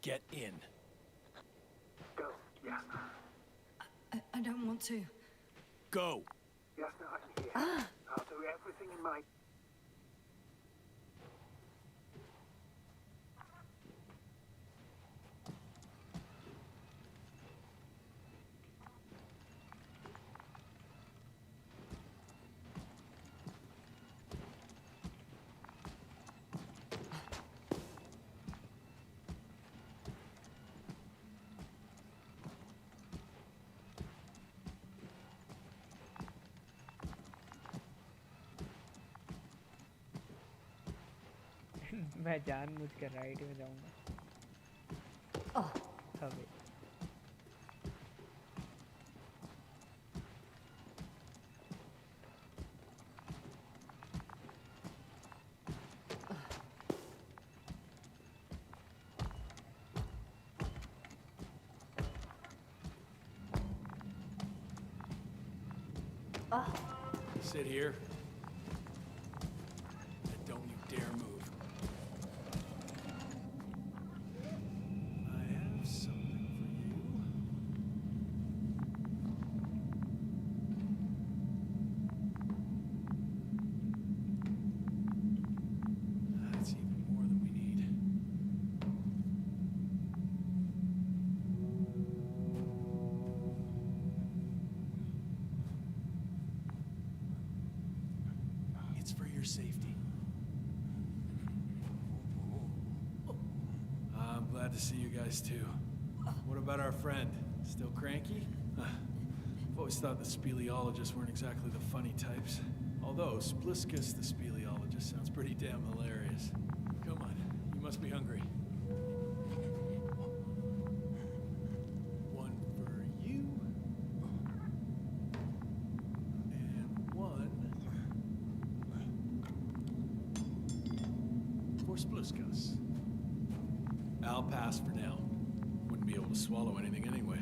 Get in. Go, Yasna. I don't want to. Go! Yasna, I'm here. I'll do everything in my... मैं जानबूझ कर right में जाऊंगा। अबे Sit here. And don't you dare move. I have something for you. That's even more than we need. It's for your safety. I'm glad to see you guys too. What about our friend? Still cranky? I've always thought the speleologists weren't exactly the funny types. Although Spliskus the speleologist sounds pretty damn hilarious. Come on, you must be hungry. One for you. And one for Spliskus. I'll pass for now. Wouldn't be able to swallow anything anyway.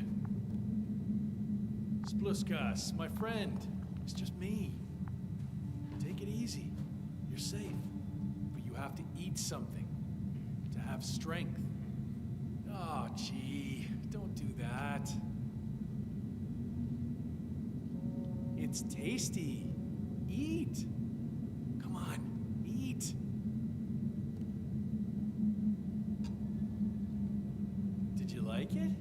Spliskus, my friend. It's just me. Take it easy. You're safe. But you have to eat something to have strength. Oh, gee. Don't do that. It's tasty. Eat. Come on, eat. Did you like it?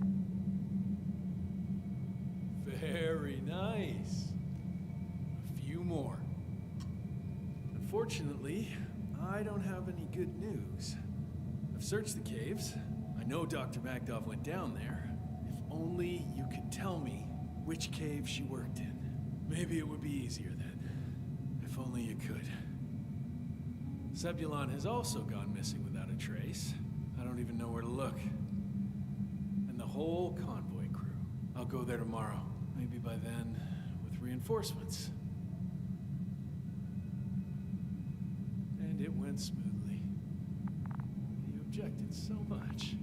Very nice. A few more. Unfortunately, I don't have any good news. I've searched the caves. I know Dr. Magdov went down there. If only you could tell me which cave she worked in. Maybe it would be easier then. If only you could. Zebulon has also gone missing without a trace. I don't even know where to look. And the whole convoy crew. I'll go there tomorrow. Maybe by then, with reinforcements. And it went smoothly. You objected so much.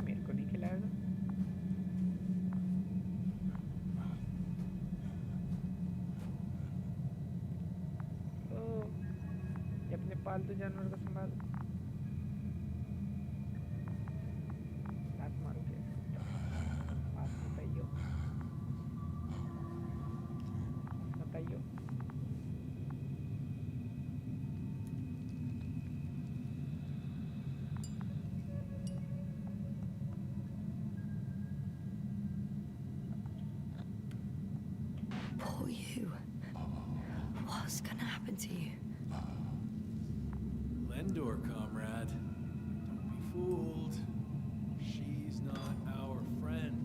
मेरे को नहीं खिलाएगा। ये अपने पालतू जानवर को संभाल। लात मारोगे। बात बताइयो। बताइयो। Poor you. What's gonna happen to you? Lendor, comrade. Don't be fooled. She's not our friend.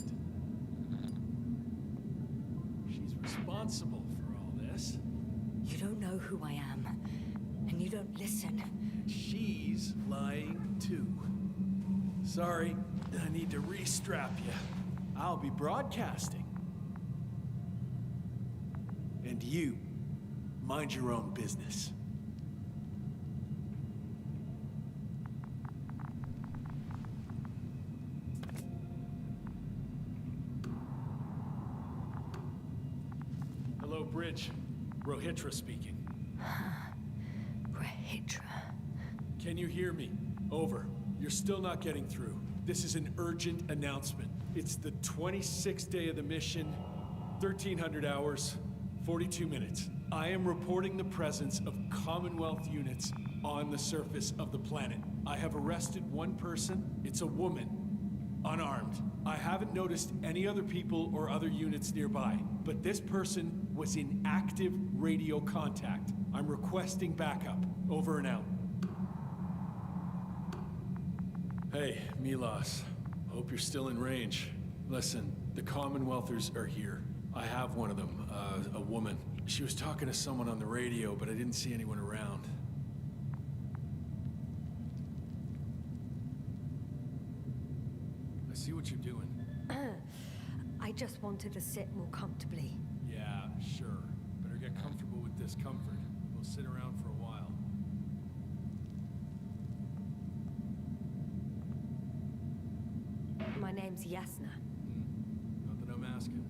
She's responsible for all this. You don't know who I am, and you don't listen. She's lying too. Sorry, I need to restrap you. I'll be broadcasting. And you, mind your own business. Hello, Bridge. Rohitra speaking. Rahitra. Can you hear me? Over. You're still not getting through. This is an urgent announcement. It's the 26th day of the mission, 1300 hours, 42 minutes. I am reporting the presence of Commonwealth units on the surface of the planet. I have arrested one person. It's a woman, unarmed. I haven't noticed any other people or other units nearby, but this person was in active radio contact. I'm requesting backup. Over and out. Hey, Milos. Hope you're still in range. Listen, the Commonwealthers are here. I have one of them, a woman. She was talking to someone on the radio, but I didn't see anyone around. I see what you're doing. I just wanted to sit more comfortably. Yeah, sure. Better get comfortable with discomfort. We'll sit around for a while. My name's Yasna. Not that I'm asking.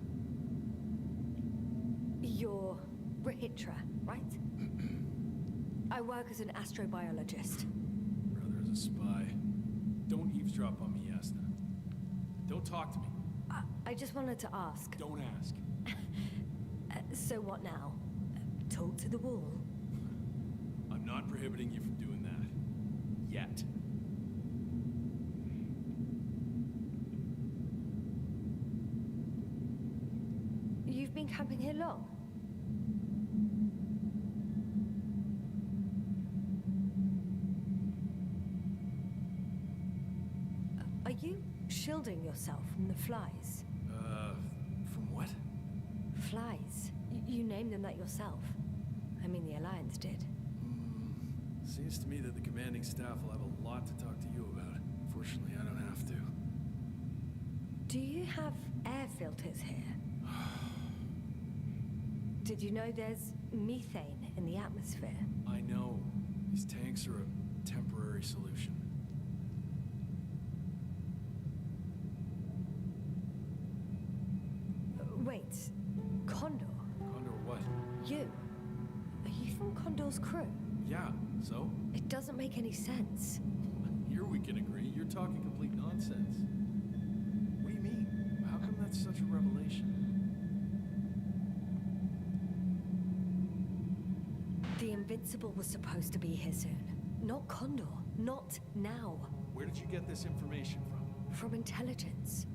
You're REDGEAR, right? I work as an astrobiologist. Brother is a spy. Don't eavesdrop on me, Yasna. Don't talk to me. I just wanted to ask. Don't ask. So what now? Talk to the wall? I'm not prohibiting you from doing that. Yet. You've been camping here long? Are you shielding yourself from the flies? From what? Flies. You named them that yourself. I mean, the Alliance did. Seems to me that the commanding staff will have a lot to talk to you about. Fortunately, I don't have to. Do you have air filters here? Did you know there's methane in the atmosphere? I know. These tanks are a temporary solution. Wait, Condor? Condor what? You? Are you from Condor's crew? Yeah, so? It doesn't make any sense. Here we can agree. You're talking complete nonsense. What do you mean? How come that's such a revelation? The Invincible was supposed to be here soon. Not Condor. Not now. Where did you get this information from? From intelligence.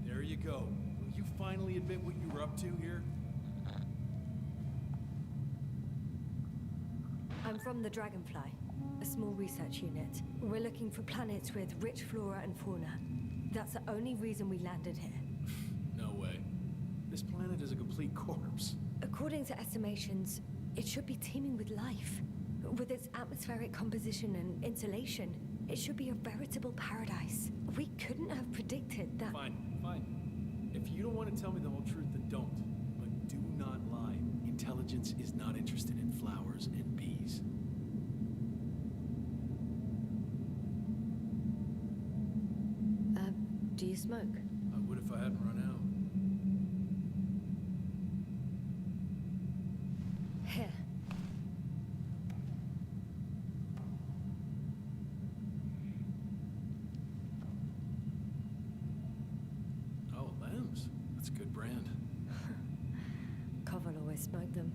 There you go. Will you finally admit what you were up to here? I'm from the Dragonfly, a small research unit. We're looking for planets with rich flora and fauna. That's the only reason we landed here. No way. This planet is a complete corpse. According to estimations, it should be teeming with life. With its atmospheric composition and insulation, it should be a veritable paradise. We couldn't have predicted that. Fine, fine. If you don't want to tell me the whole truth, then don't. But do not lie. Intelligence is not interested in flowers and bees. Do you smoke? I would if I hadn't run out. Here. Oh, lambs. That's a good brand. Koval always smoked them.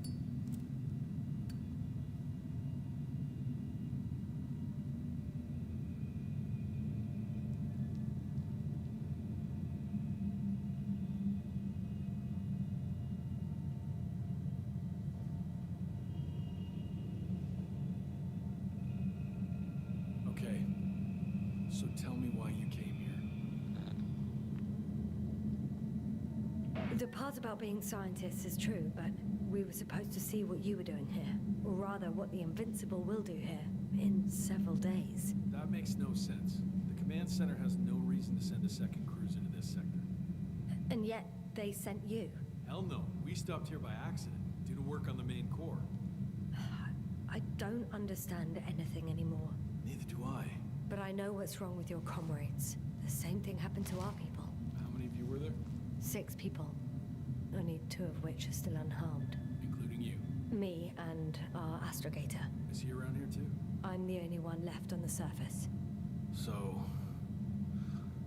Okay. So tell me why you came here. The part about being scientists is true, but we were supposed to see what you were doing here. Or rather, what the Invincible will do here in several days. That makes no sense. The command center has no reason to send a second cruise into this sector. And yet, they sent you. Hell no. We stopped here by accident, due to work on the main core. I don't understand anything anymore. Neither do I. But I know what's wrong with your comrades. The same thing happened to our people. How many of you were there? 6 people. Only 2 of which are still unharmed. Including you. Me and our astrogator. Is he around here too? I'm the only one left on the surface. So...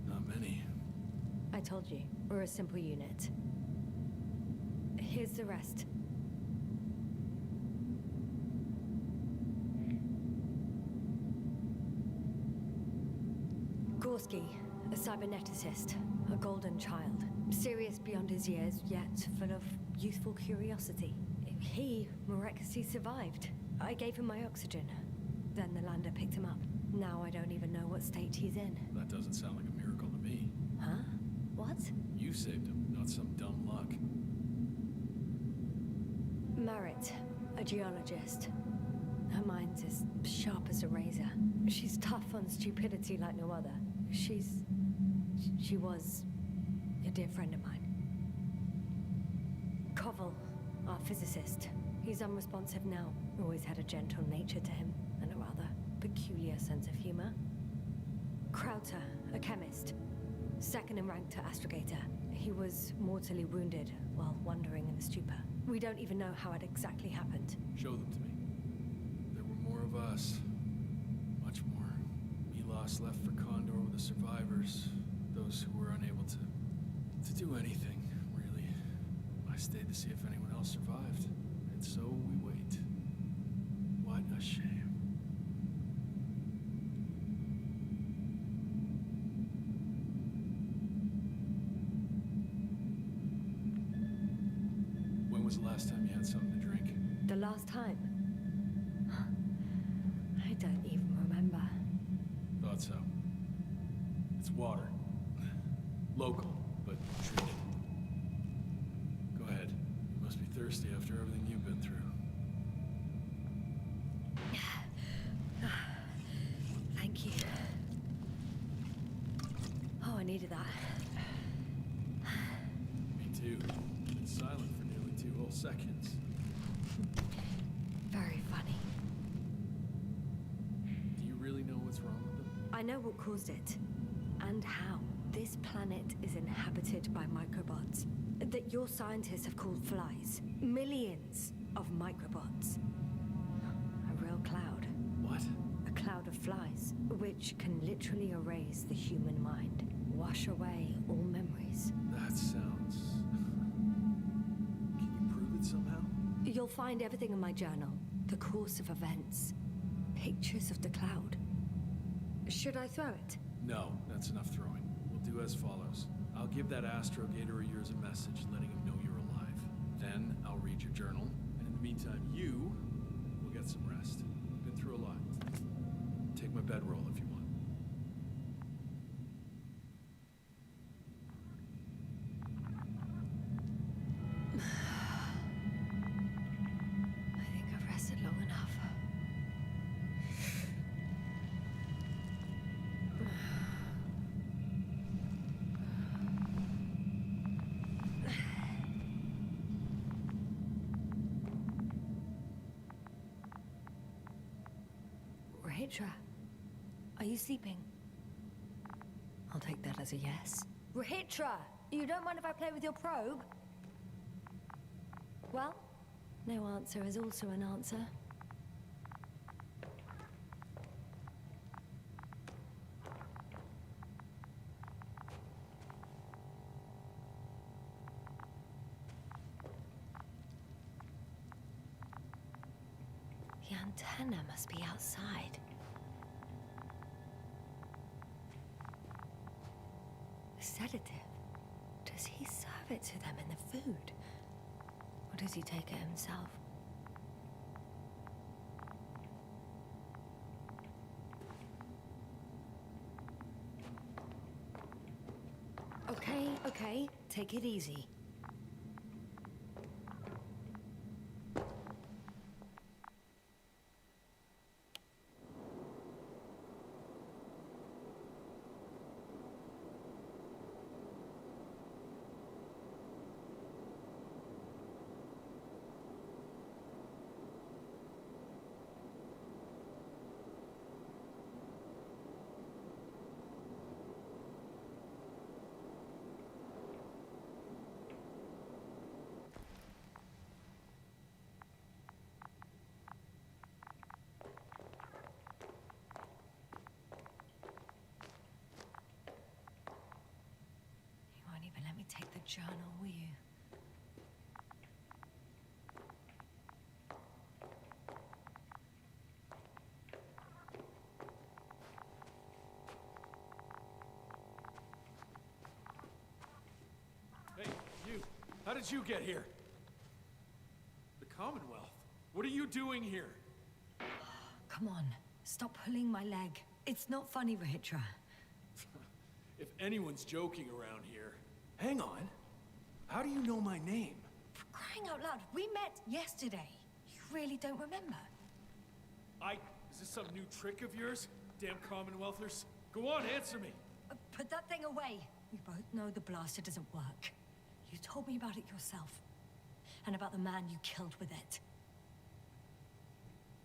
not many. I told you, we're a simple unit. Here's the rest. Gorski, a cyberneticist, a golden child. Serious beyond his years, yet full of youthful curiosity. He miraculously survived. I gave him my oxygen. Then the lander picked him up. Now I don't even know what state he's in. That doesn't sound like a miracle to me. Huh? What? You saved him, not some dumb luck. Merit, a geologist. Her mind's as sharp as a razor. She's tough on stupidity like no other. She was a dear friend of mine. Koval, our physicist. He's unresponsive now. Always had a gentle nature to him, and a rather peculiar sense of humor. Krauter, a chemist. Second in rank to astrogator. He was mortally wounded while wandering in a stupor. We don't even know how it exactly happened. Show them to me. There were more of us. Much more. Milos left for Condor with the survivors. Those who were unable to do anything, really. I stayed to see if anyone else survived. And so we wait. What a shame. When was the last time you had something to drink? The last time? I don't even remember. Thought so. It's water. Local, but treated. Go ahead. You must be thirsty after everything you've been through. Thank you. Oh, I needed that. Me too. Been silent for nearly 2 whole seconds. Very funny. Do you really know what's wrong with them? I know what caused it, and how. This planet is inhabited by microbots that your scientists have called flies. Millions of microbots. A real cloud. What? A cloud of flies, which can literally erase the human mind, wash away all memories. That sounds... Can you prove it somehow? You'll find everything in my journal. The course of events. Pictures of the cloud. Should I throw it? No, that's enough throwing. We'll do as follows. I'll give that astrogator of yours a message letting him know you're alive. Then I'll read your journal, and in the meantime, you will get some rest. Been through a lot. Take my bedroll if you want. I think I've rested long enough. Rahitra, are you sleeping? I'll take that as a yes. Rahitra, you don't mind if I play with your probe? Well, no answer is also an answer. The antenna must be outside. A sedative? Does he serve it to them in the food? Or does he take it himself? Okay, take it easy. Let me take the journal, will you? Hey, you! How did you get here? The Commonwealth? What are you doing here? Come on, stop pulling my leg. It's not funny, Rahitra. If anyone's joking around here, Hang on. How do you know my name? For crying out loud, we met yesterday. You really don't remember? Is this some new trick of yours? Damn Commonwealthers. Go on, answer me. Put that thing away. We both know the blaster doesn't work. You told me about it yourself. And about the man you killed with it.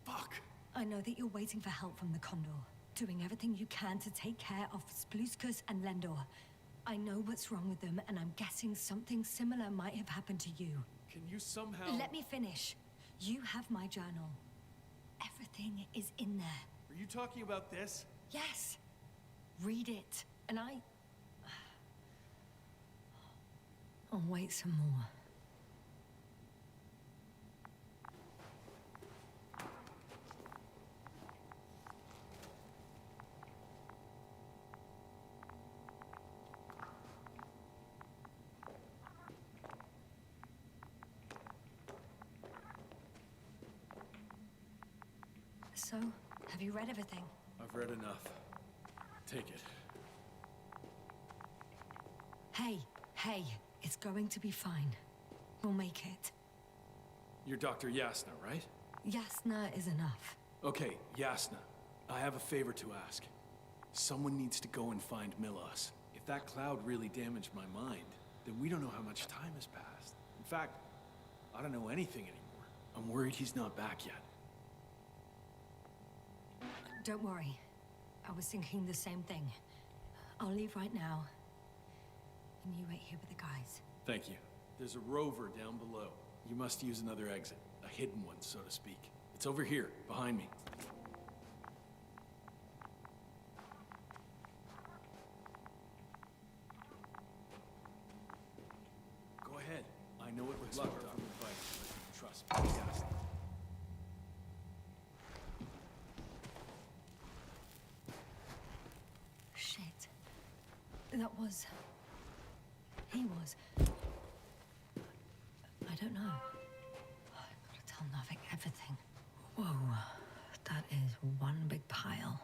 Fuck. I know that you're waiting for help from the Condor. Doing everything you can to take care of Spluskus and Lendor. I know what's wrong with them, and I'm guessing something similar might have happened to you. Can you somehow... Let me finish. You have my journal. Everything is in there. Are you talking about this? Yes. Read it. And I'll wait some more. So, have you read everything? I've read enough. Take it. Hey, it's going to be fine. We'll make it. You're Dr. Yasna, right? Yasna is enough. Okay, Yasna. I have a favor to ask. Someone needs to go and find Milos. If that cloud really damaged my mind, then we don't know how much time has passed. In fact, I don't know anything anymore. I'm worried he's not back yet. Don't worry. I was thinking the same thing. I'll leave right now. And you wait here with the guys. Thank you. There's a rover down below. You must use another exit. A hidden one, so to speak. It's over here, behind me. Go ahead. I know it looks luck from the fight. Trust me, Yasna. Shit. That was... He was... I don't know. I've got to tell Navik everything. Whoa. That is one big pile.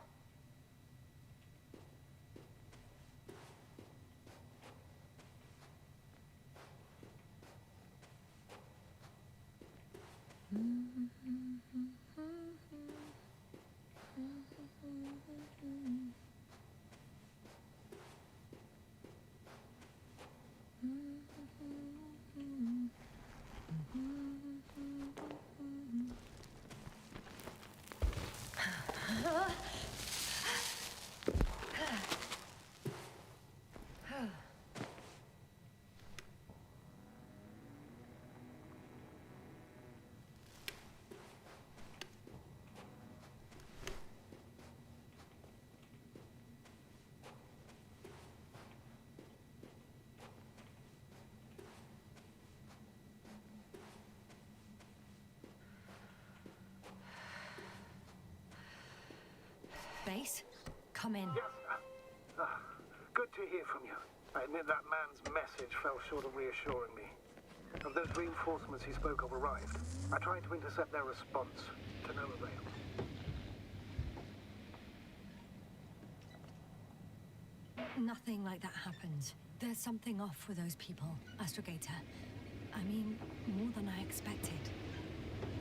Base, come in. Yes, good to hear from you. I admit that man's message fell short of reassuring me. Of those reinforcements he spoke of arrived, I tried to intercept their response, to no avail. Nothing like that happened. There's something off with those people, Astrogator. I mean, more than I expected.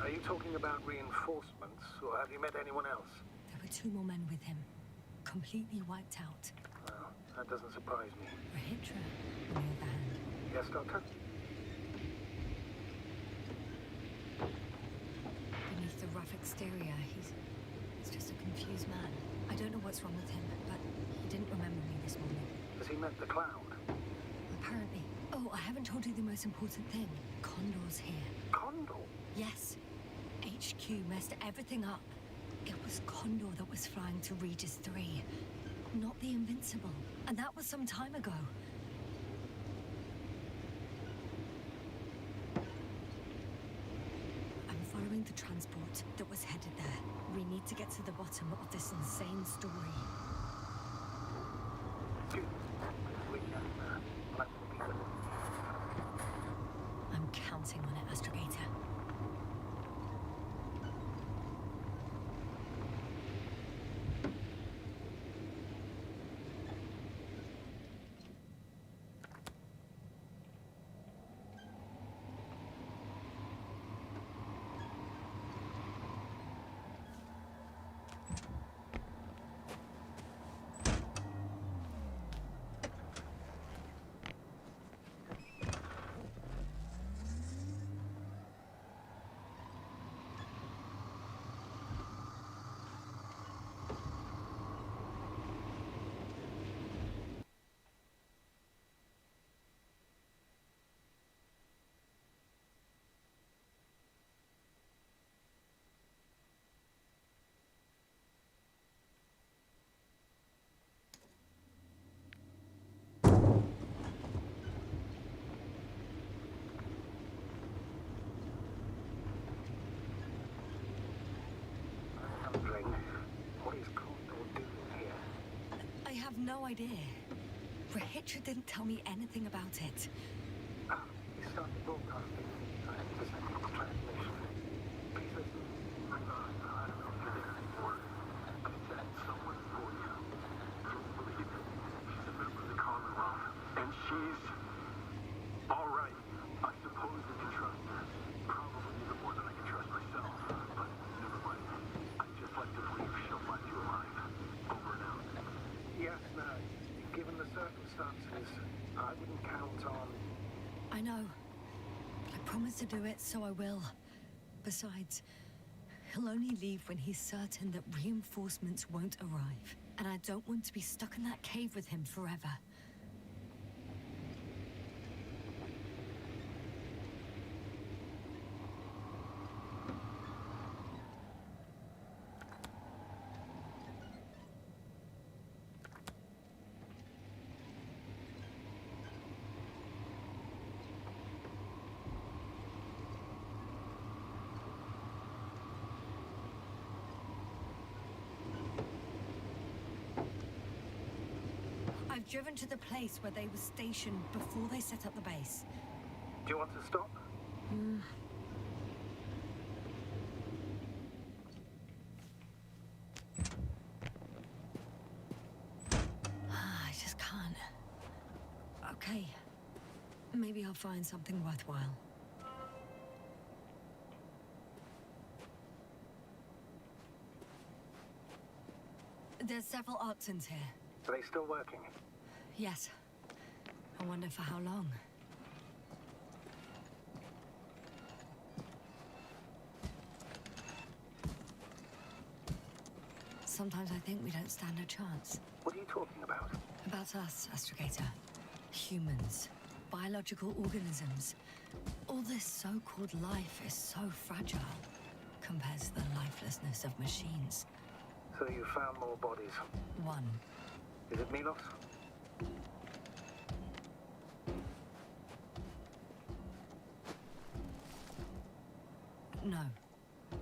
Are you talking about reinforcements, or have you met anyone else? There were 2 more men with him, completely wiped out. Well, that doesn't surprise me. REDGEAR, on the other hand. Yes, Doctor? Beneath the rough exterior, he's just a confused man. I don't know what's wrong with him, but he didn't remember me this morning. Has he met the cloud? Apparently. Oh, I haven't told you the most important thing. Condor's here. Condor? Yes. HQ messed everything up. It was Condor that was flying to Regis 3, not the Invincible. And that was some time ago. I'm following the transport that was headed there. We need to get to the bottom of this insane story. I'm counting on it, Astrogator. no idea. REDGEAR didn't tell me anything about it. He started broadcasting. I intercepted his transmission. Please listen. I don't know if you're there anymore. But it said someone's for you. You won't believe it. She's a member of the Commonwealth. And she's... all right. I suppose I can trust her. Probably even more than I can trust myself. But never mind. I'd just like to believe she'll find you alive. Over and out. Yes, no. Given the circumstances, I wouldn't count on... I know. I promised to do it, so I will. Besides, he'll only leave when he's certain that reinforcements won't arrive. And I don't want to be stuck in that cave with him forever. I've driven to the place where they were stationed before they set up the base. Do you want to stop? I just can't. Okay. Maybe I'll find something worthwhile. There's several Arctons here. Are they still working? Yes. I wonder for how long. Sometimes I think we don't stand a chance. What are you talking about? About us, Astrogator. Humans. Biological organisms. All this so-called life is so fragile compared to the lifelessness of machines. So you found more bodies? One. Is it Milos? No.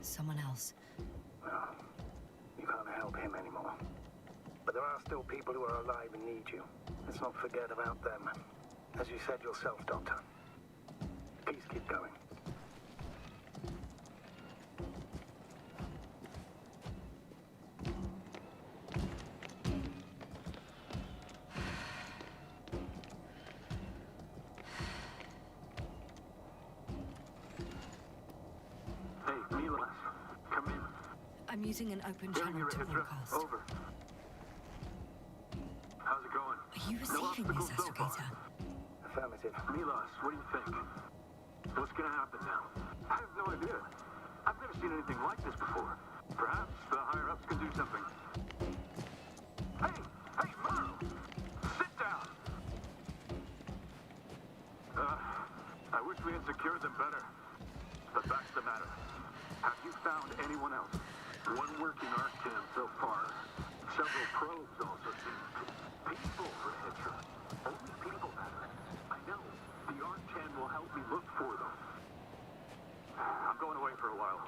Someone else. Well, you can't help him anymore. But there are still people who are alive and need you. Let's not forget about them. As you said yourself, Doctor. Please keep going. I'm using an open channel to broadcast. Over. How's it going? Are you receiving this, Astrogator? Affirmative. Milos, what do you think? What's gonna happen now? I have no idea. I've never seen anything like this before. Perhaps the higher-ups can do something. Hey, Merle! Sit down! I wish we had secured them better. But that's the matter. Have you found anyone else? One working Arctan so far. Several probes also seem peaceful for REDGEAR. Only people matter. I know. The Arctan will help me look for them. I'm going away for a while.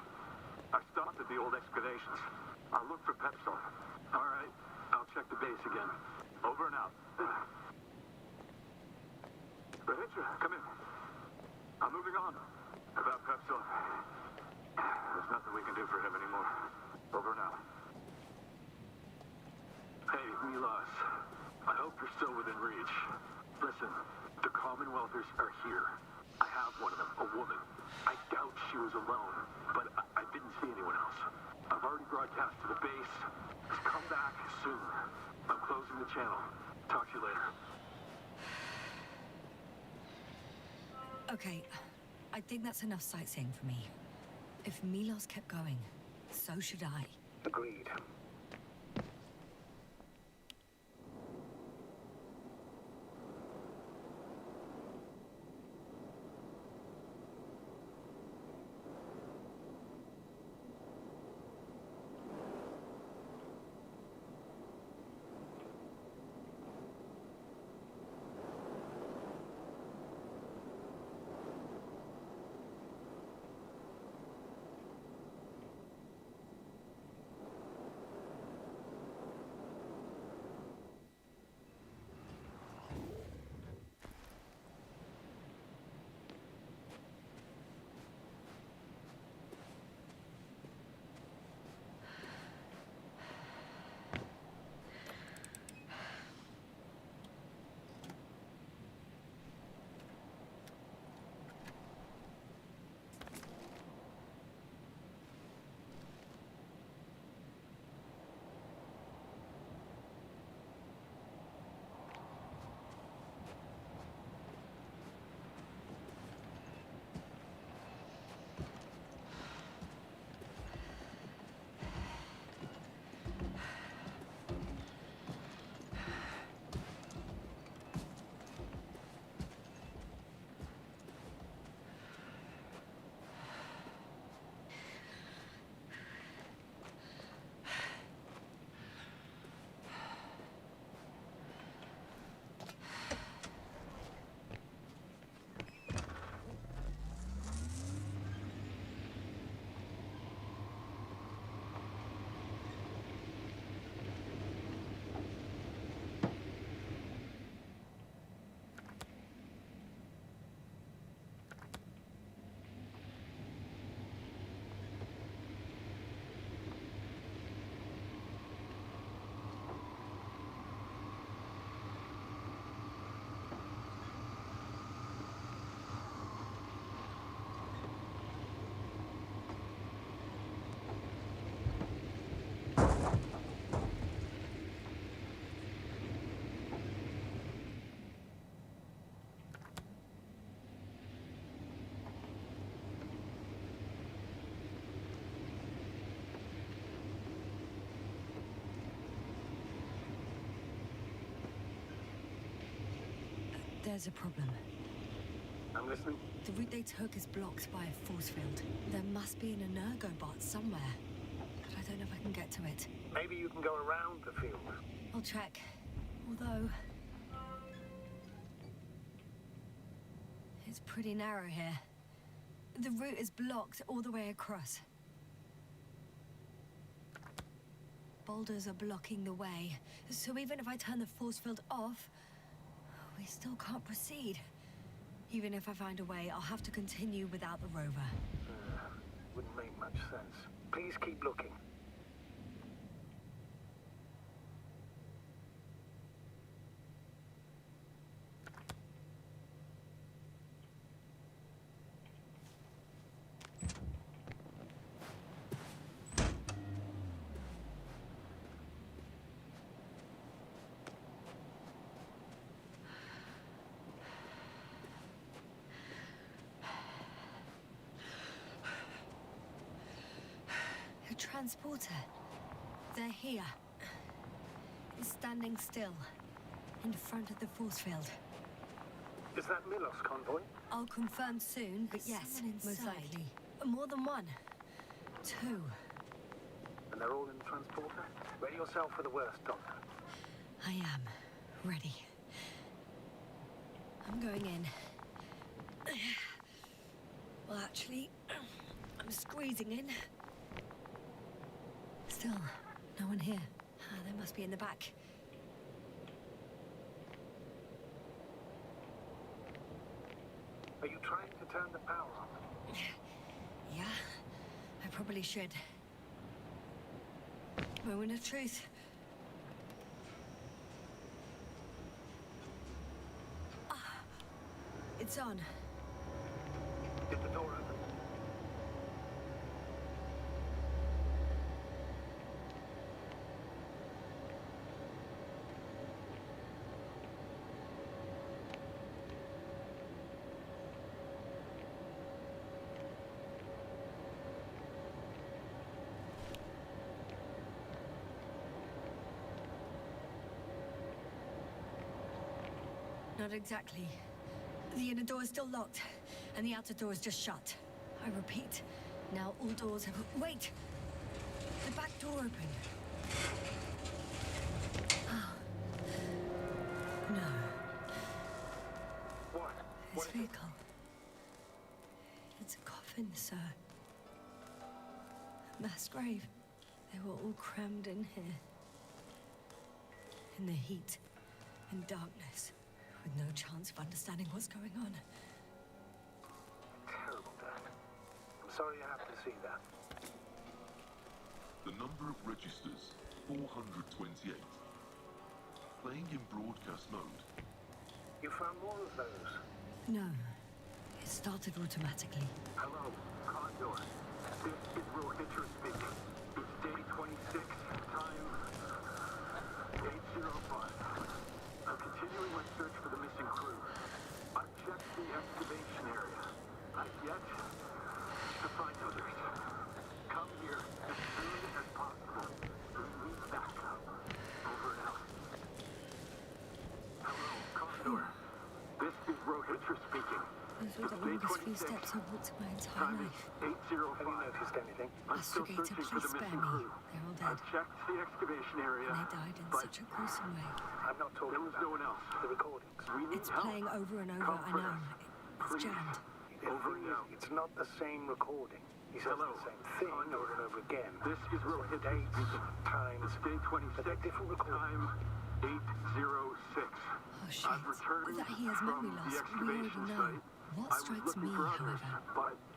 I stopped at the old excavations. I'll look for Pepsol. All right. I'll check the base again. Over and out. REDGEAR, come in. I'm moving on. About Pepsol. There's nothing we can do for him anymore. Over now. Hey, Milos. I hope you're still within reach. Listen, the Commonwealthers are here. I have one of them, a woman. I doubt she was alone, but I didn't see anyone else. I've already broadcast to the base. Just come back soon. I'm closing the channel. Talk to you later. Okay, I think that's enough sightseeing for me. If Milos kept going, so should I. Agreed. There's a problem. I'm listening. The route they took is blocked by a force field. There must be an energobot somewhere, but I don't know if I can get to it. Maybe you can go around the field. I'll check. Although... it's pretty narrow here. The route is blocked all the way across. Boulders are blocking the way, so even if I turn the force field off, we still can't proceed. Even if I find a way, I'll have to continue without the rover. Wouldn't make much sense. Please keep looking. A transporter. They're here. It's standing still, in front of the force field. Is that Milos convoy? I'll confirm soon, but yes, most likely. More than one. Two. And they're all in the transporter? Ready yourself for the worst, Doctor. I am. Ready. I'm going in. Well, actually, I'm squeezing in. Still, no one here. They must be in the back. Are you trying to turn the power on? Yeah, I probably should. Moment of truth. It's on. Did the door open? Not exactly. The inner door is still locked, and the outer door is just shut. I repeat, now all doors have... Wait! The back door opened. Oh. No. What? This vehicle. It's a coffin, sir. A mass grave. They were all crammed in here. In the heat and darkness, with no chance of understanding what's going on. Terrible, Dad. I'm sorry you have to see that. The number of registers, 428. Playing in broadcast mode. You found more of those? No. It started automatically. Hello, Condor. This is REDGEAR speaking. It's day 26, time 8:05. I'm continuing my search for the missing crew. I've checked the excavation area. I've yet to find others. Come here as soon as possible. We need backup. Over and out. Hello, Condor. This is REDGEAR speaking. Those were the longest few steps I've walked in my entire life. 8:05. Have you noticed anything? I'm still Astrogator, searching for please the spare missing me. crew. They're all dead. I've checked the excavation area. And they died in such a gruesome way. I'm not talking about no one else. The recordings. We need It's help. playing over and over, I know. It's jammed. Over and out. It's not the same recording. He says the same thing over and over again. This is REDGEAR dates, times, day 26, but they're different recordings. Time 8:06. Oh shit. That he has memory loss, we already know. What strikes me, however,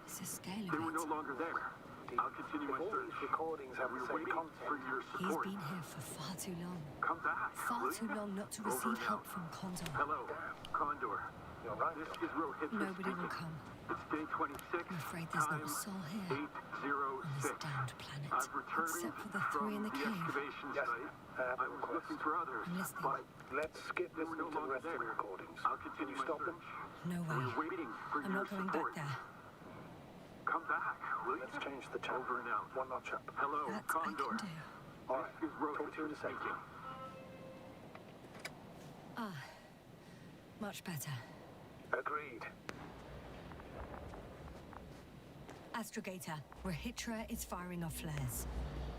is the scale They of were no it. longer there. I'll continue my search. These recordings have the same content. For your He's support. been here for far too long. Come back. Far too long not to receive help from Condor. Hello, Condor. You're right. This is REDGEAR Nobody will come. It's day 26. I'm afraid there's not a soul here on this 8:06. damned planet, I've returned except for the from three in the cave. excavation site. I was looking for others, I'm listening. but let's skip listening to the rest of the recordings. I'll continue my stop them. No way. We're waiting for I'm your not going support. back there. Come back, will you? Let's change the channel. Over and out. One notch up. Hello, That Condor. I can do. All right, talk to you in a second. Much better. Agreed. Astrogator, REDGEAR is firing off flares.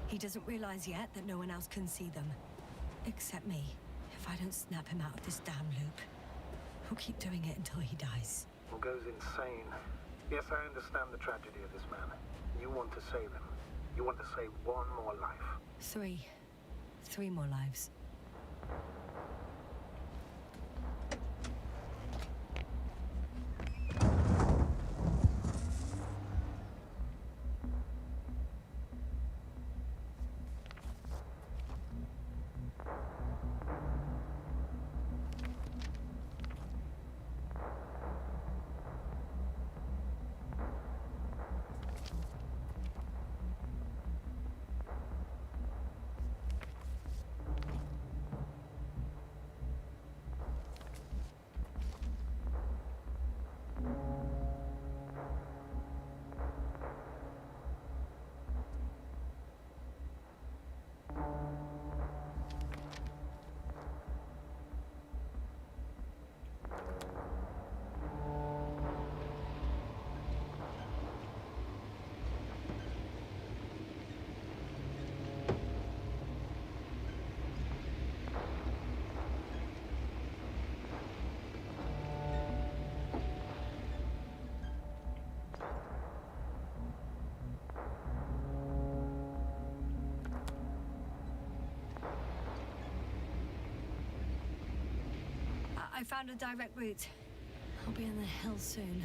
He doesn't realize yet that no one else can see them. Except me. If I don't snap him out of this damn loop, he'll keep doing it until he dies. Or goes insane. Yes, I understand the tragedy of this man. You want to save him. You want to save one more life. 3. 3 more lives. I found a direct route. I'll be in the hills soon.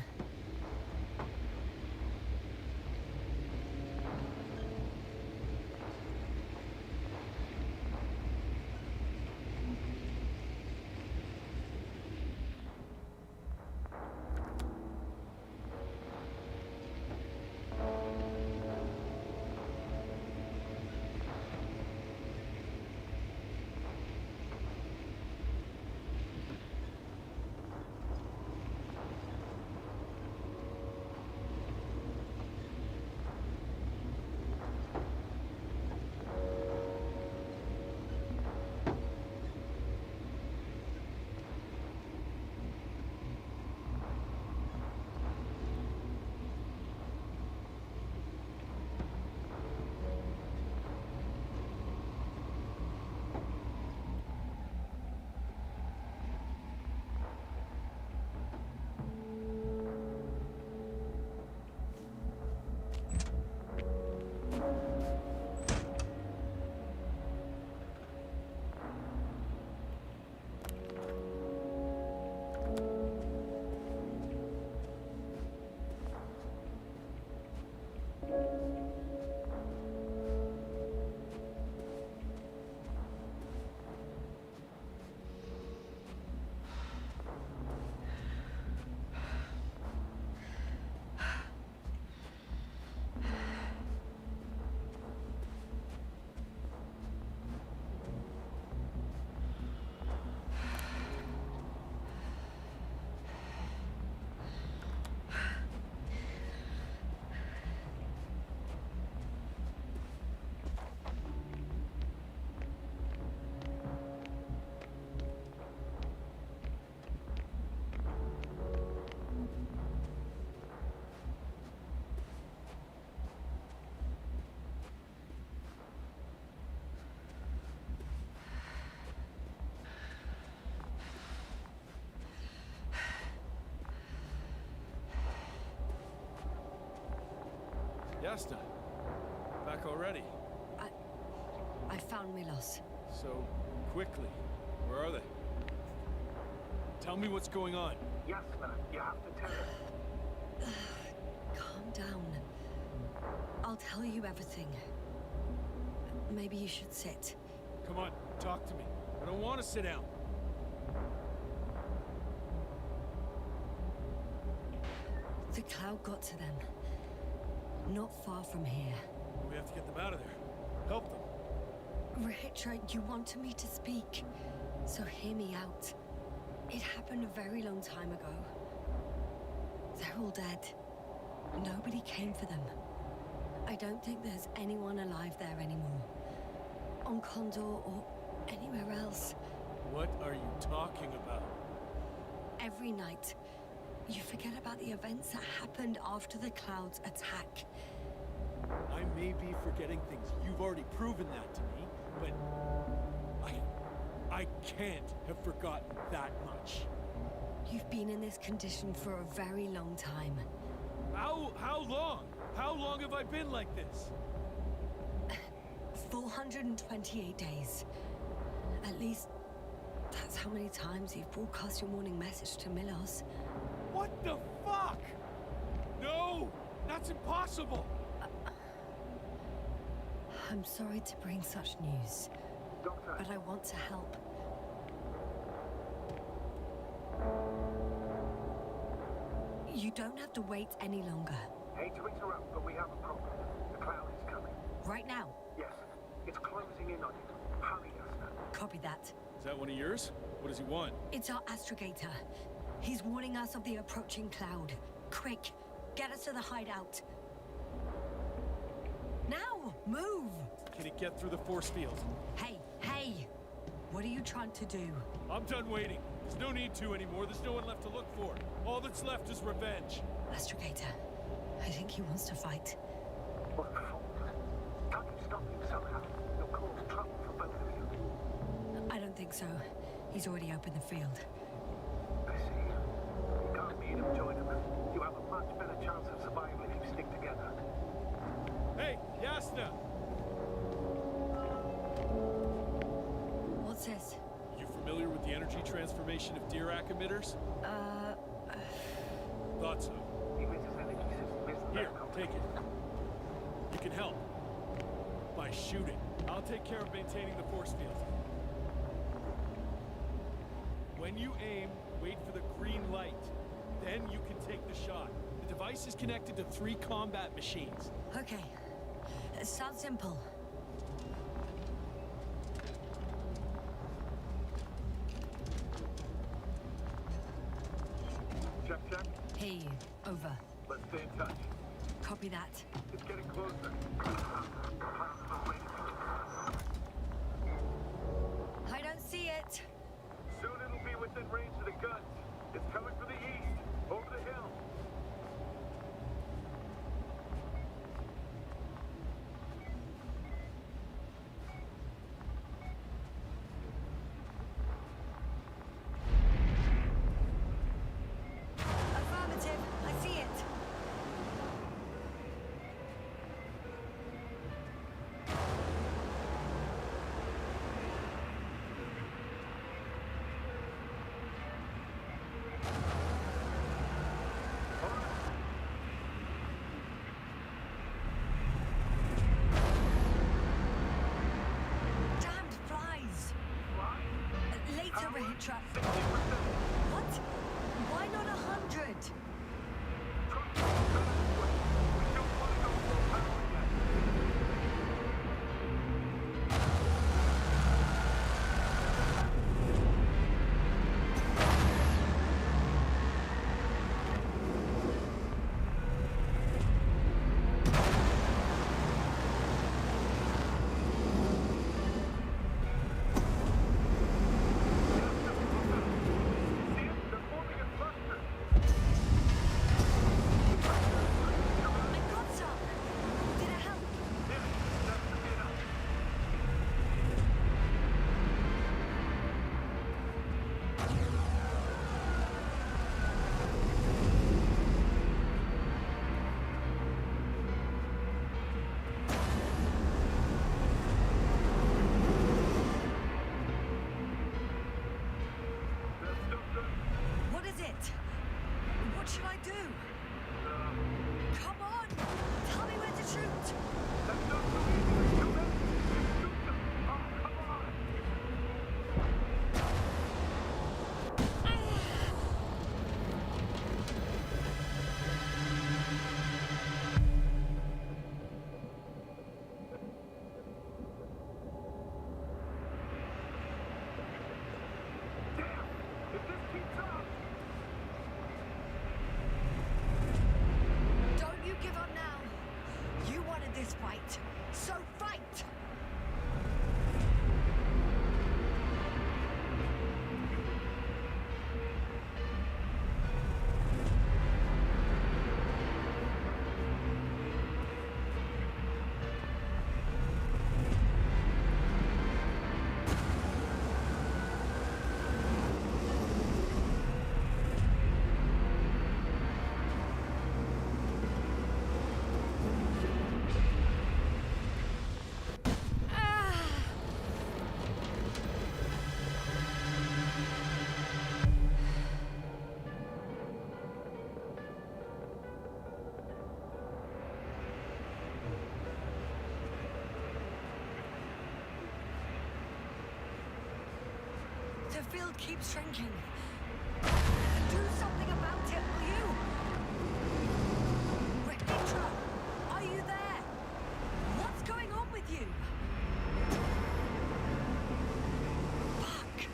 Yasta, back already. I found Milos. So quickly. Where are they? Tell me what's going on. Yasna, you have to tell us. Calm down. I'll tell you everything. Maybe you should sit. Come on, talk to me. I don't want to sit down. The cloud got to them. Not far from here. We have to get them out of there. Help them. REDGEAR, you wanted me to speak, so hear me out. It happened a very long time ago. They're all dead. Nobody came for them. I don't think there's anyone alive there anymore. On Condor or anywhere else. What are you talking about? every night. You forget about the events that happened after the Cloud's attack. I may be forgetting things. You've already proven that to me, but I can't have forgotten that much. You've been in this condition for a very long time. How long? How long have I been like this? 428 days. At least, that's how many times you've broadcast your morning message to Milos. What the fuck? No! That's impossible! I'm sorry to bring such news, but I want to help. You don't have to wait any longer. Hate to interrupt, but we have a problem. The Cloud is coming. Right now? Yes. It's closing in on you. Hurry, Asta. Copy that. Is that one of yours? What does he want? It's our astrogator. He's warning us of the approaching Cloud. Quick, get us to the hideout. Now, move! Can it get through the force field? Hey! What are you trying to do? I'm done waiting. There's no need to anymore. There's no one left to look for. All that's left is revenge. Astrogator, I think he wants to fight. What for? Can't you stop him somehow? You'll cause trouble for both of you. I don't think so. He's already opened the field. I see. You can't meet him, join him. You have a much better chance of survival if you stick together. Hey, Yasna! What's this? You familiar with the energy transformation of Dirac emitters? Thought so. The emitter's energy system isn't Here, that complicated. take it. You can help. By shooting. I'll take care of maintaining the force field. When you aim, wait for the green light. Then you can take the shot. The device is connected to 3 combat machines. Okay. It sounds simple. Check. Hear you. Over. Let's stay in touch. Copy that. It's getting closer. I don't see it. Soon it'll be within range of the guns. It's coming from the east, over the hill. Affirmative. I see it. Damned flies. Later, Rahitra. What? Why not 100? I got some. Did it help? What is it? What should I do? Come on! Tell me where to shoot! Don't you give up now! You wanted this fight, so fight! The field keeps shrinking. Do something about it, will you? Retro, are you there? What's going on with you? Fuck.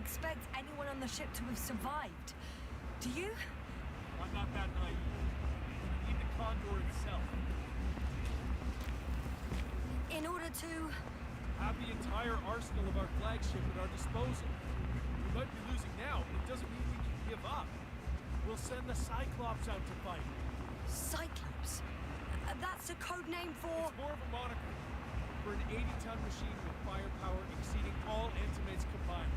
Expect anyone on the ship to have survived, do you? I'm not that naive. We need the Condor itself. In order to... have the entire arsenal of our flagship at our disposal. We might be losing now, but it doesn't mean we can give up. We'll send the Cyclops out to fight. Cyclops? That's a code name for... It's more of a moniker. For an 80-ton machine with firepower exceeding all Nvmes combined.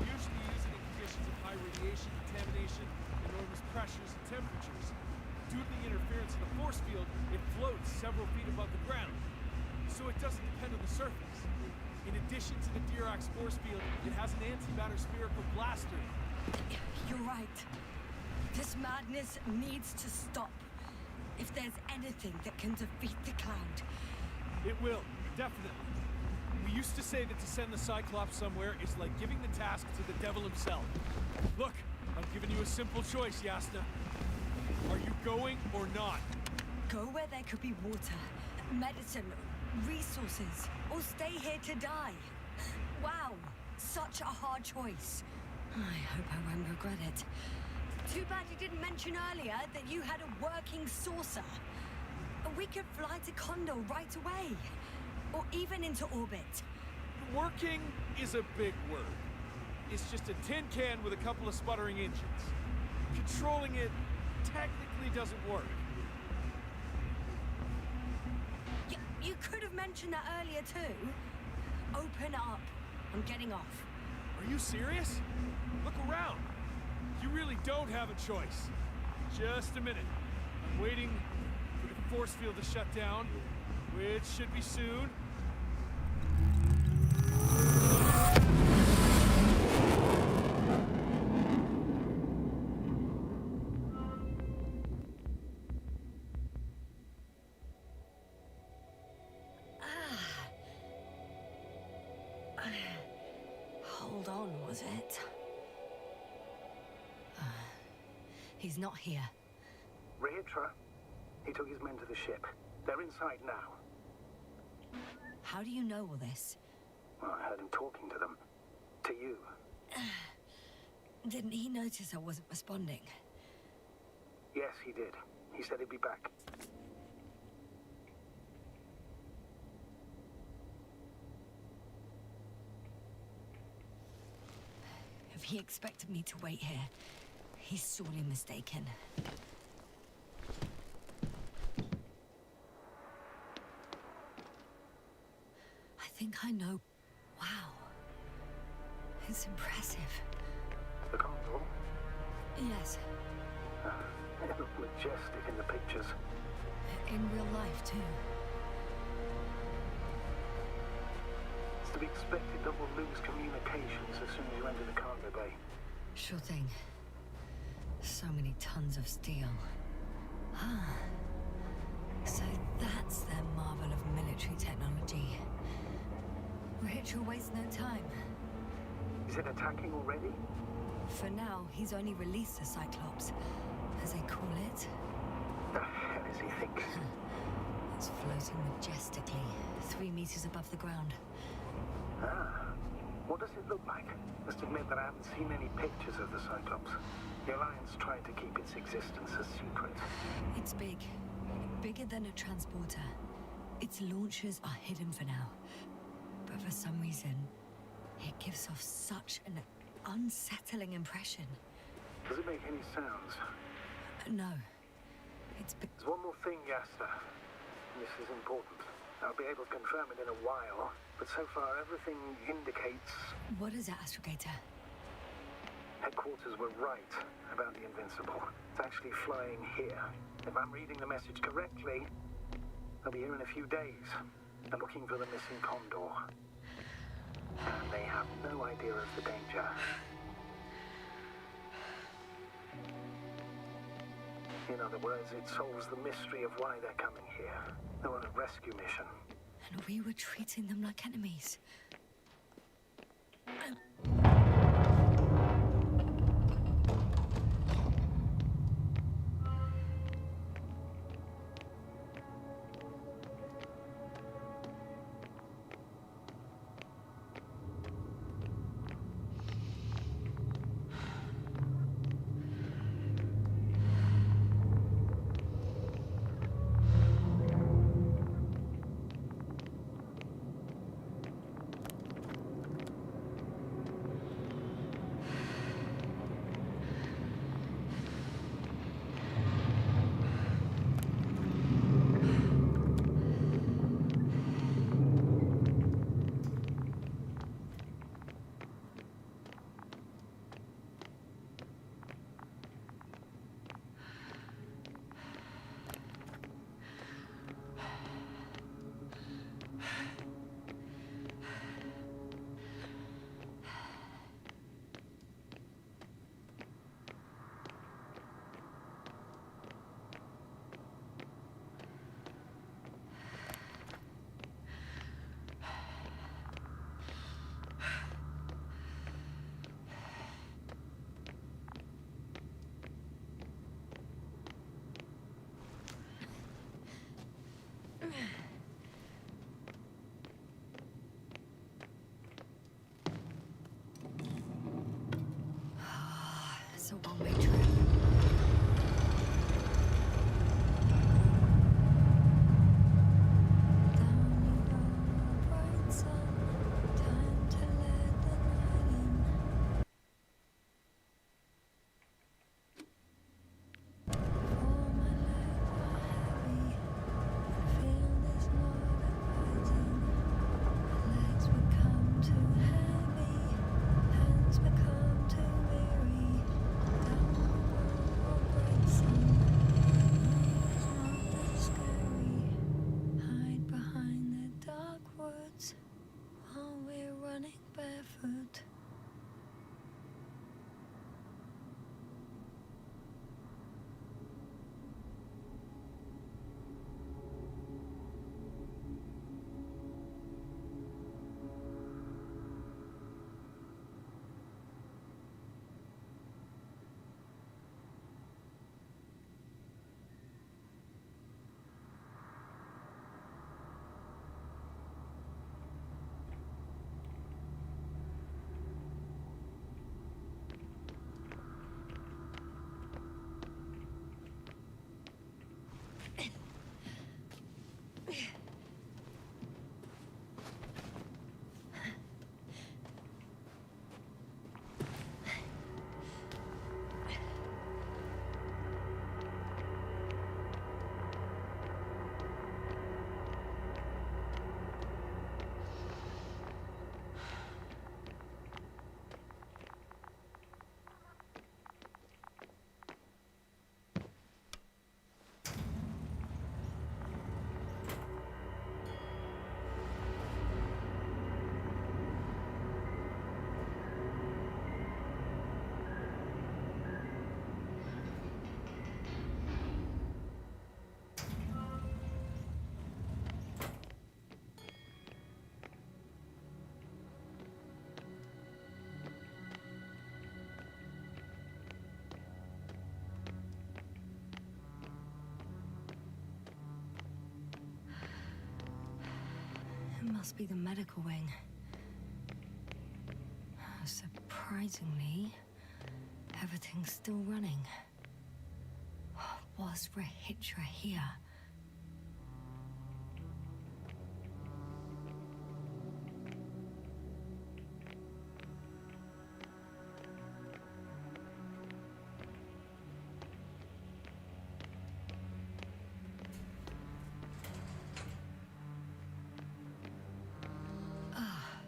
We usually use it in conditions of high radiation, contamination, enormous pressures and temperatures. Due to the interference of the force field, it floats several feet above the ground, so it doesn't depend on the surface. In addition to the Dirac force field, it has an antimatter spherical blaster. You're right. This madness needs to stop. If there's anything that can defeat the Cloud. It will, definitely. We used to say that to send the Cyclops somewhere is like giving the task to the devil himself. Look, I'm giving you a simple choice, Yasna. Are you going or not? Go where there could be water, medicine, resources, or stay here to die. Wow, such a hard choice. I hope I won't regret it. Too bad you didn't mention earlier that you had a working saucer. We could fly to Condor right away. Or even into orbit. Working is a big word. It's just a tin can with a couple of sputtering engines. Controlling it technically doesn't work. You could have mentioned that earlier too. Open up. I'm getting off. Are you serious? Look around. You really don't have a choice. Just a minute. I'm waiting for the force field to shut down, which should be soon. Hold on, was it? He's not here. Radeon, he took his men to the ship. They're inside now. How do you know all this? Well, I heard him talking to them. To you. Didn't he notice I wasn't responding? Yes, he did. He said he'd be back. If he expected me to wait here, he's sorely mistaken. I think I know. Wow. It's impressive. The Condor? Yes. It looked majestic in the pictures. In real life, too. It's to be expected that we'll lose communications as soon as you enter the cargo bay. Sure thing. So many tons of steel. Ah. So that's their marvel of military technology. REDGEAR wastes no time. Is it attacking already? For now, he's only released the Cyclops, as they call it. The hell is he thinking? It's floating majestically, 3 meters above the ground. Ah. What does it look like? Must admit that I haven't seen any pictures of the Cyclops. The Alliance tried to keep its existence a secret. It's big. Bigger than a transporter. Its launchers are hidden for now. But for some reason, it gives off such an unsettling impression. Does it make any sounds? No. There's one more thing, Yasta. This is important. I'll be able to confirm it in a while, but so far everything indicates... What is it, Astrogator? Headquarters were right about the Invincible. It's actually flying here. If I'm reading the message correctly, they'll be here in a few days. They're looking for the missing Condor. And they have no idea of the danger. In other words, it solves the mystery of why they're coming here. They're on a rescue mission. And we were treating them like enemies. It's a one-way trip. must be the medical wing. Surprisingly, everything's still running. Was REDGEAR here?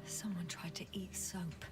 Someone tried to eat soap.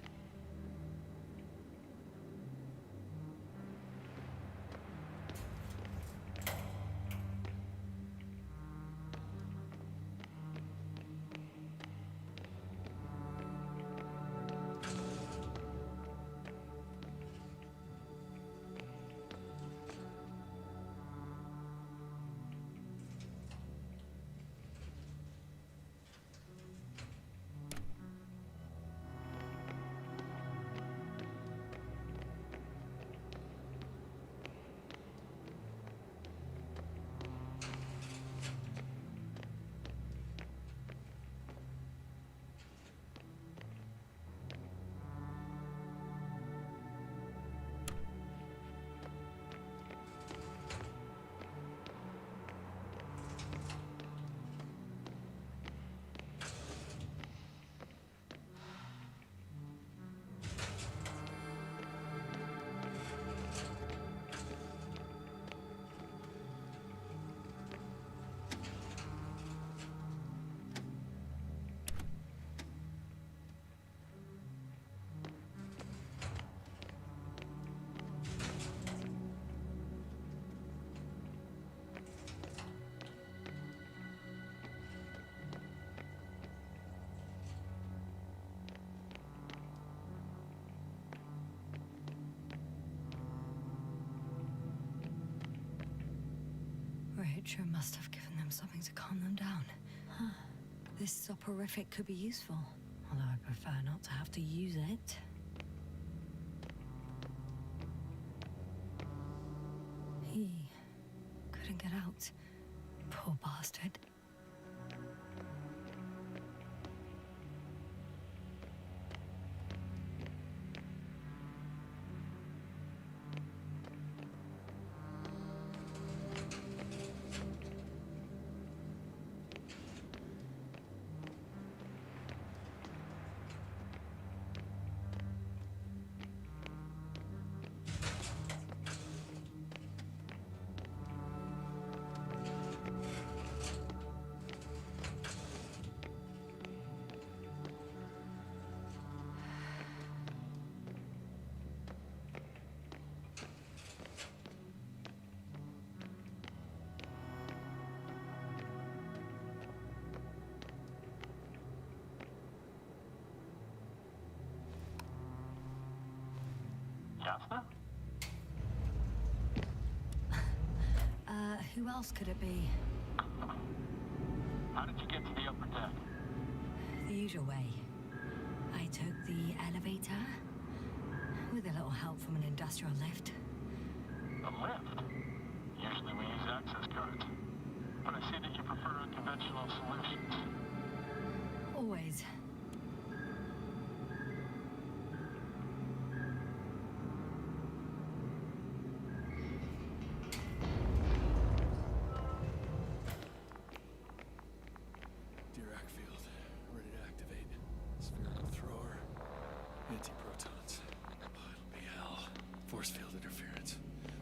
REDGEAR must have given them something to calm them down. Huh. This soporific could be useful, although I prefer not to have to use it. He couldn't get out. Poor bastard. Jasper? Who else could it be? How did you get to the upper deck? The usual way. I took the elevator, with a little help from an industrial lift. A lift? Usually we use access cards. But I see that you prefer unconventional solutions. Always.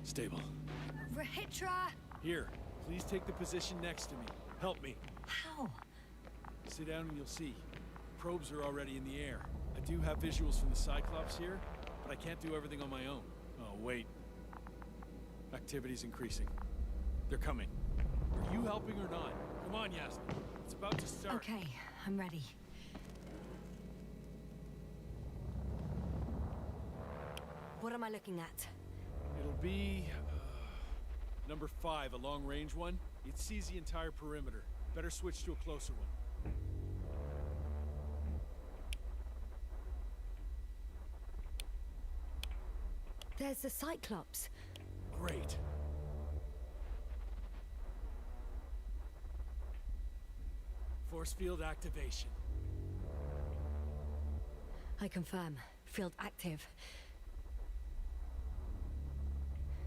Stable. REDGEAR! Here, please take the position next to me. Help me. How? Sit down and you'll see. Probes are already in the air. I do have visuals from the Cyclops here, but I can't do everything on my own. Oh, wait. Activity's increasing. They're coming. Are you helping or not? Come on, Yasmin. It's about to start. Okay, I'm ready. What am I looking at? It'll be... number 5, a long-range one. It sees the entire perimeter. Better switch to a closer one. There's the Cyclops. Great. Force field activation. I confirm. Field active.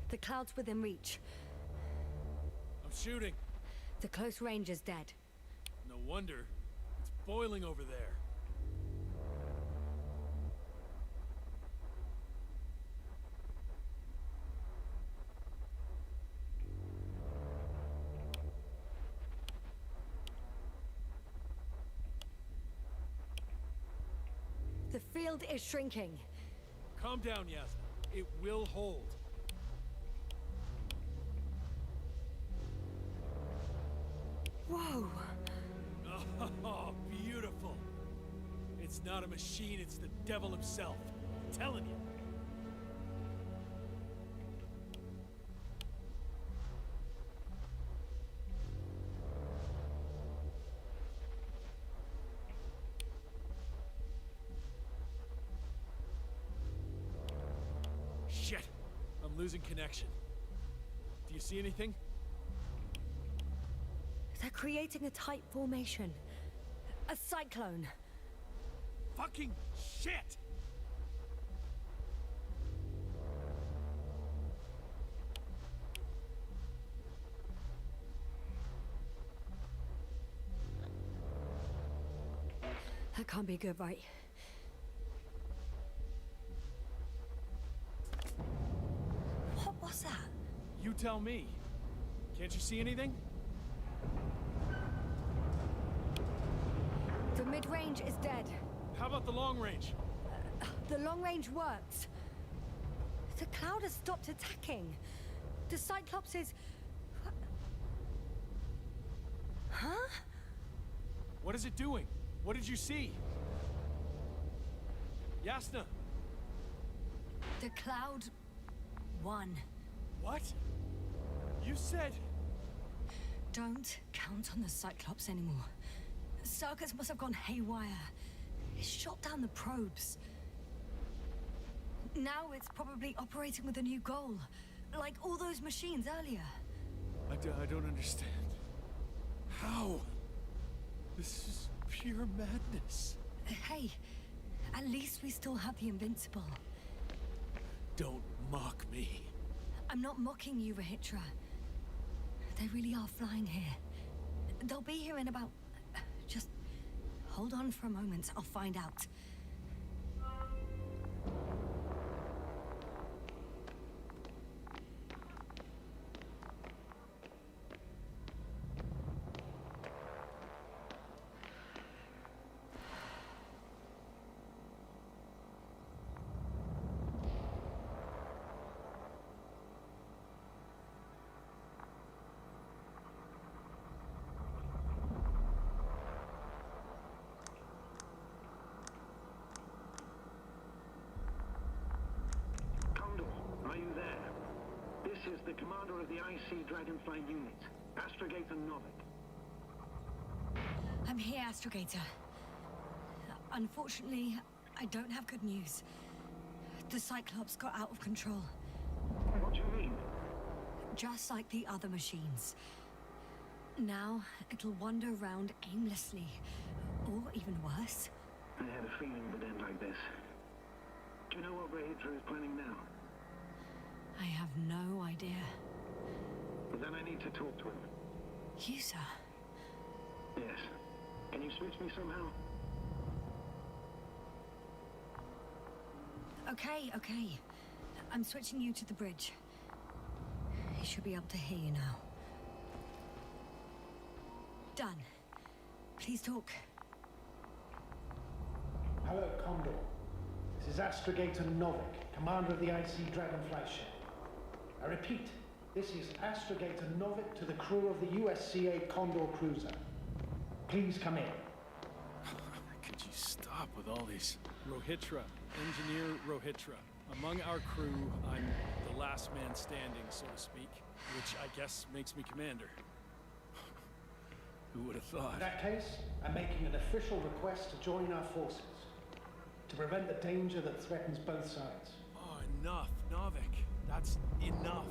The cloud's within reach. I'm shooting. The close range is dead. No wonder. It's boiling over there. The field is shrinking. Calm down, Yasna. It will hold. Whoa! Oh, beautiful. It's not a machine, it's the devil himself. I'm telling you. Shit! I'm losing connection. Do you see anything? They're creating a tight formation. A cyclone. Fucking shit! That can't be good, right? What was that? You tell me. Can't you see anything? The mid-range is dead. How about the long range? The long range works. The cloud has stopped attacking. The Cyclops is... Huh? What is it doing? What did you see? Yasna! The cloud won. What? You said... Don't count on the Cyclops anymore. Circuits must have gone haywire. It shot down the probes. Now it's probably operating with a new goal. Like all those machines earlier. I don't understand. How? This is pure madness. Hey, at least we still have the Invincible. Don't mock me. I'm not mocking you, Rahitra. They really are flying here. They'll be here in about... Just hold on for a moment. I'll find out. This is the commander of the IC Dragonfly unit, Astrogator Novik. I'm here, Astrogator. Unfortunately, I don't have good news. The Cyclops got out of control. What do you mean? Just like the other machines. Now, it'll wander around aimlessly. Or even worse. I had a feeling it would end like this. Do you know what REDGEAR is planning now? I have no idea. But then I need to talk to him. You, sir? Yes. Can you switch me somehow? Okay. I'm switching you to the bridge. He should be able to hear you now. Done. Please talk. Hello, Condor. This is Astrogator Novik, commander of the IC Dragonfly ship. I repeat, this is Astrogator Novik to the crew of the USCA Condor cruiser. Please come in. Could you stop with all these? Rohitra, Engineer Rohitra. Among our crew, I'm the last man standing, so to speak, which I guess makes me commander. Who would have thought? In that case, I'm making an official request to join our forces, to prevent the danger that threatens both sides. Oh, enough, Novik. That's enough.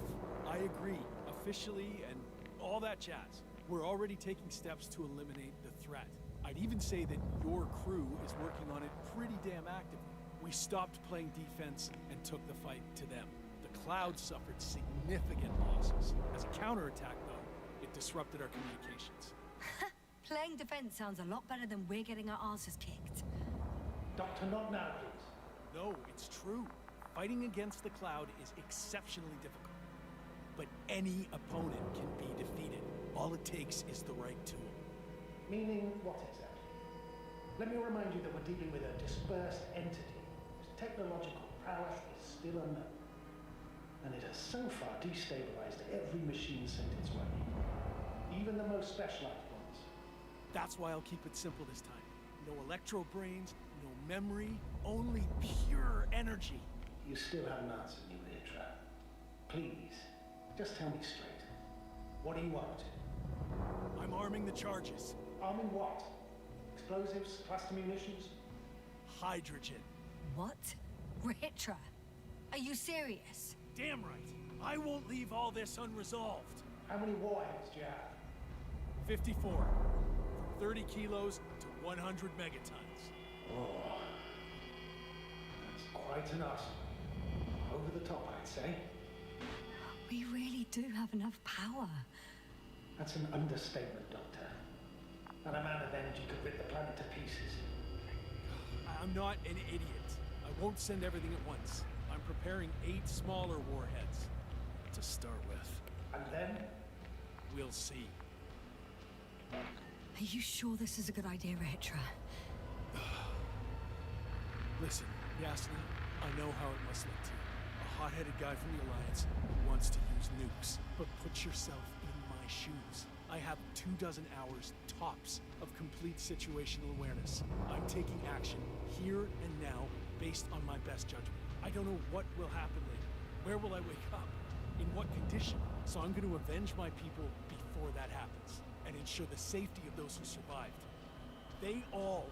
I agree, officially and all that jazz. We're already taking steps to eliminate the threat. I'd even say that your crew is working on it pretty damn actively. We stopped playing defense and took the fight to them. The Cloud suffered significant losses. As a counterattack, though, it disrupted our communications. Playing defense sounds a lot better than we're getting our asses kicked. Doctor, not now, please. No, it's true. Fighting against the Cloud is exceptionally difficult. But any opponent can be defeated. All it takes is the right tool. Meaning what exactly? Let me remind you that we're dealing with a dispersed entity whose technological prowess is still unknown. And it has so far destabilized every machine sent its way. Even the most specialized ones. That's why I'll keep it simple this time. No electro brains, no memory, only pure energy. You still haven't answered me, Hydra. Please, just tell me straight. What do you want? I'm arming the charges. Arming what? Explosives, cluster munitions? Hydrogen. What? Ritra? Are you serious? Damn right. I won't leave all this unresolved. How many warheads do you have? 54. From 30 kilos to 100 megatons. Oh. That's quite an arsenal. Over the top, I'd say. We really do have enough power. That's an understatement, Doctor. An amount of energy could rip the planet to pieces. I'm not an idiot. I won't send everything at once. I'm preparing 8 smaller warheads to start with. And then? We'll see. Are you sure this is a good idea, Ritra? Listen, Yasna, I know how it must look to you. A hot-headed guy from the Alliance who wants to use nukes. But put yourself in my shoes. I have 24 hours tops of complete situational awareness. I'm taking action here and now based on my best judgment. I don't know what will happen later. Where will I wake up? In what condition? So I'm going to avenge my people before that happens and ensure the safety of those who survived. They all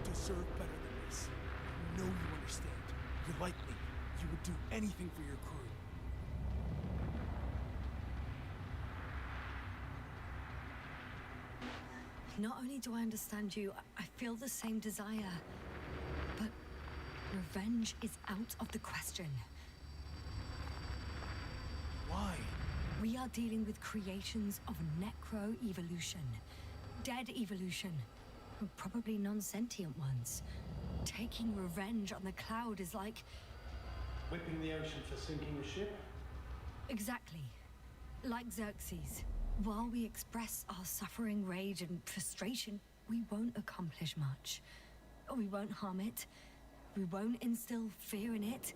deserve better than this. I know you understand. You like me. You would do anything for your crew. Not only do I understand you, I feel the same desire. But revenge is out of the question. Why? We are dealing with creations of necro-evolution. Dead evolution. Probably non-sentient ones. Taking revenge on the Cloud is like... Whipping the ocean for sinking a ship? Exactly. Like Xerxes. While we express our suffering, rage, and frustration, we won't accomplish much. We won't harm it. We won't instill fear in it.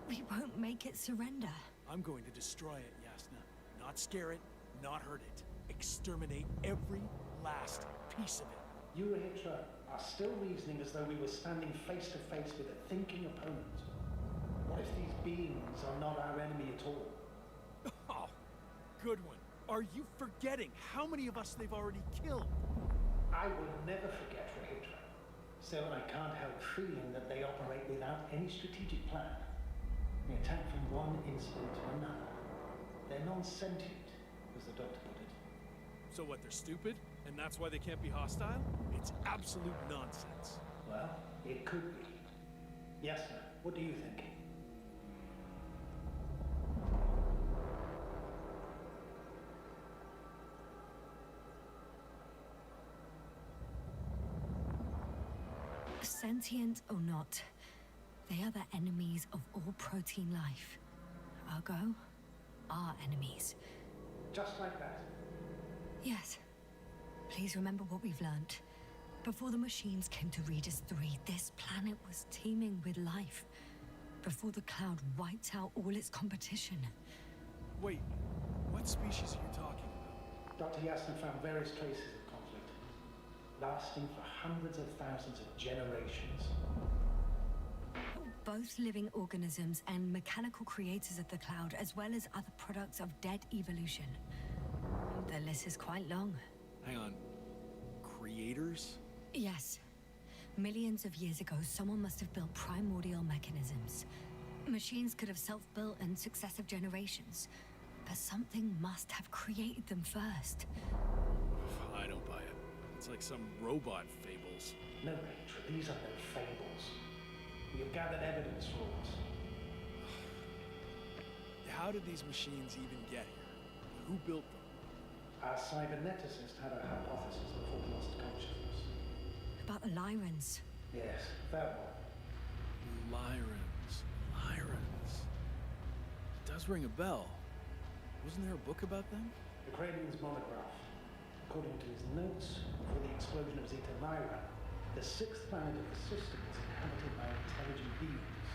We won't make it surrender. I'm going to destroy it, Yasna. Not scare it, not hurt it. Exterminate every last piece of it. You, Hitra, are still reasoning as though we were standing face to face with a thinking opponent. What if these beings are not our enemy at all? Oh, good one. Are you forgetting how many of us they've already killed? I will never forget, Hydra. Still, I can't help feeling that they operate without any strategic plan. They attack from one incident to another. They're non-sentient, as the doctor put it. So what, they're stupid? And that's why they can't be hostile? It's absolute nonsense. Well, it could be. Yes, sir. What do you think? Sentient or not, they are the enemies of all protein life. Ergo, our enemies. Just like that? Yes. Please remember what we've learned. Before the machines came to Regis 3, this planet was teeming with life. Before the Cloud wiped out all its competition. Wait, what species are you talking about? Dr. Yassin found various traces of conflict, lasting for hundreds of thousands of generations. Both living organisms and mechanical creators of the Cloud, as well as other products of dead evolution. The list is quite long. Hang on. Creators? Yes. Millions of years ago, someone must have built primordial mechanisms. Machines could have self-built in successive generations, but something must have created them first. I don't buy it. Sounds like some robot fables. No, Rachel, these are no fables. We have gathered evidence for us. How did these machines even get here? Who built them? Our cyberneticist had a hypothesis before he lost consciousness. About the Lyrans. Yes, that one. Lyrans. It does ring a bell. Wasn't there a book about them? The Cranian's monograph. According to his notes, before the explosion of Zeta Lyra, the sixth planet of the system was inhabited by intelligent beings.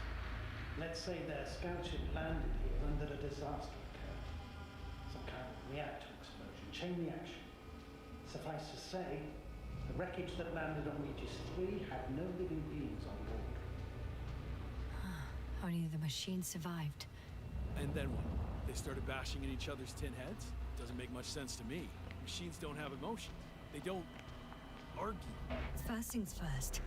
Let's say their scout ship landed here and that a disaster occurred. Some kind of reactor explosion, chain reaction. Suffice to say, the wreckage that landed on Regis 3 had no living beings on board. Only the machine survived. And then what? They started bashing in each other's tin heads? Doesn't make much sense to me. Machines don't have emotions. They don't argue. First things first.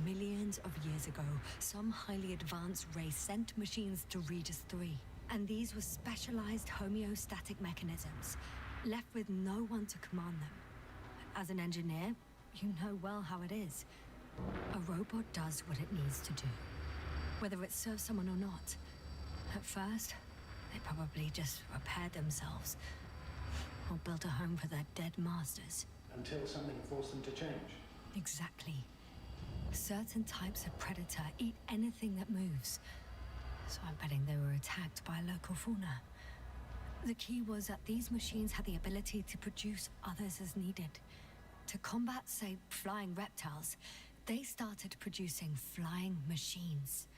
Millions of years ago, some highly advanced race sent machines to Regis 3. And these were specialized homeostatic mechanisms, left with no one to command them. As an engineer, you know well how it is. A robot does what it needs to do, whether it serves someone or not. At first, they probably just repaired themselves, or built a home for their dead masters. Until something forced them to change. Exactly. Certain types of predator eat anything that moves. So I'm betting they were attacked by local fauna. The key was that these machines had the ability to produce others as needed. To combat, say, flying reptiles, they started producing flying machines.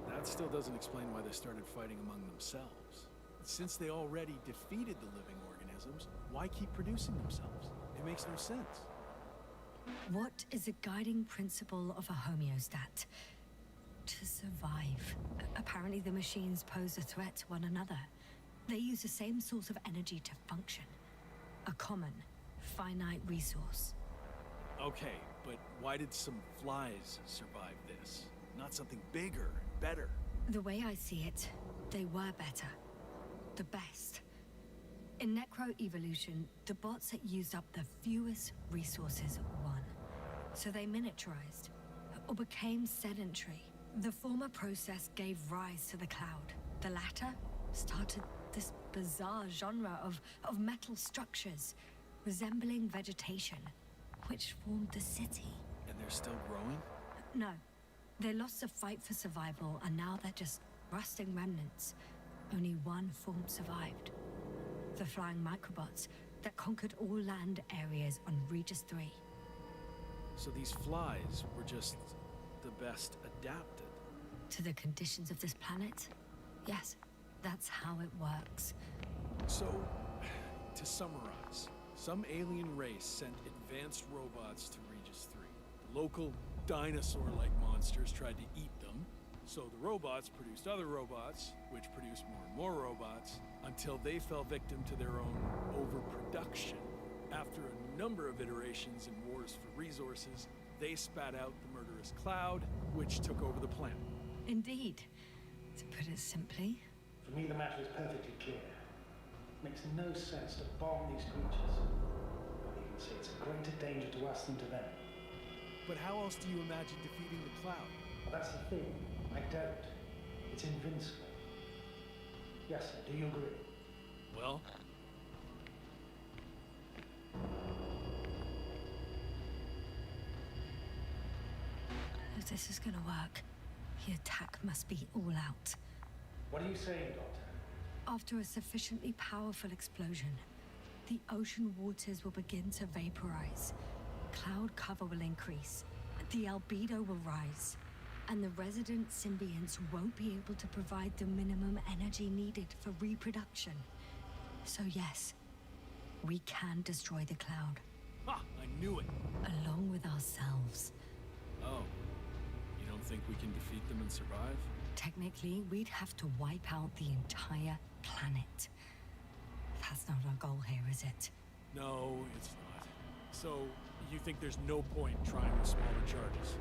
That still doesn't explain why they started fighting among themselves. Since they already defeated the living organisms, why keep producing themselves? It makes no sense. What is a guiding principle of a homeostat? To survive. Apparently the machines pose a threat to one another. They use the same source of energy to function. A common, finite resource. Okay, but why did some flies survive this? Not something bigger, better. The way I see it, they were better. The best. In necroevolution, the bots that used up the fewest resources won. So they miniaturized, or became sedentary. The former process gave rise to the cloud. The latter started this bizarre genre of metal structures, resembling vegetation, which formed the city. And they're still growing? No. They lost the fight for survival, and now they're just rusting remnants. Only one form survived. The flying microbots that conquered all land areas on Regis 3. So these flies were just the best adapted? To the conditions of this planet? Yes, that's how it works. So, to summarize, some alien race sent advanced robots to Regis 3. The local dinosaur-like monsters tried to eat them, so the robots produced other robots, which produced more and more robots, until they fell victim to their own overproduction. After a number of iterations and wars for resources, they spat out the murderous cloud, which took over the planet. Indeed. To put it simply... For me, the matter is perfectly clear. It makes no sense to bomb these creatures. I'll even say it's a greater danger to us than to them. But how else do you imagine defeating the cloud? Well, that's the thing. I don't. It's invincible. Yes, sir. Do you agree? Well... If this is gonna work, the attack must be all out. What are you saying, Doctor? After a sufficiently powerful explosion, the ocean waters will begin to vaporize. Cloud cover will increase, the albedo will rise, and the resident symbionts won't be able to provide the minimum energy needed for reproduction. So yes, we can destroy the cloud. Ha! I knew it! Along with ourselves. Oh. You don't think we can defeat them and survive? Technically, we'd have to wipe out the entire planet. That's not our goal here, is it? No, it's not. So, you think there's no point trying with smaller charges?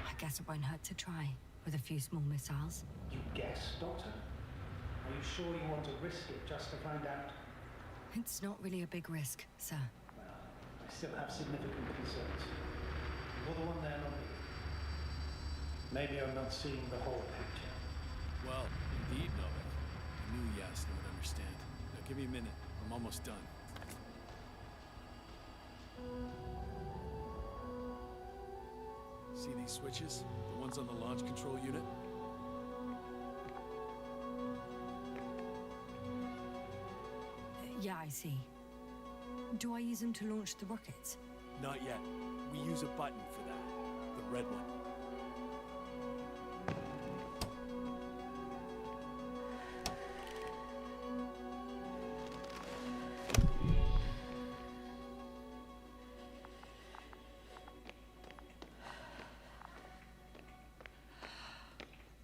I guess it won't hurt to try, with a few small missiles. You guess, Doctor? Are you sure you want to risk it just to find out? It's not really a big risk, sir. Well, I still have significant concerns. You're the one there, not me. Maybe I'm not seeing the whole picture. Well, indeed, Novak. I knew Yasna would understand. Now give me a minute. I'm almost done. See these switches? The ones on the launch control unit? Yeah, I see. Do I use them to launch the rockets? Not yet. We use a button for that. The red one.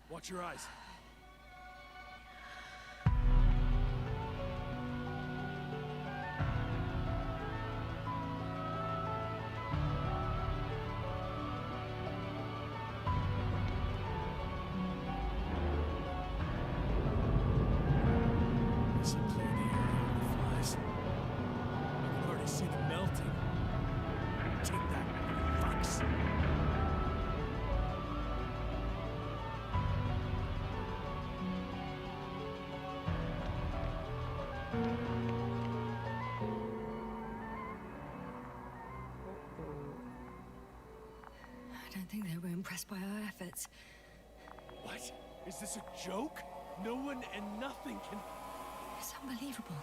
Watch your eyes. This will clear the area of the flies. I can already see them melting. Take that, fucks. I don't think they were impressed by our efforts. What? Is this a joke? No one and nothing can... It's unbelievable.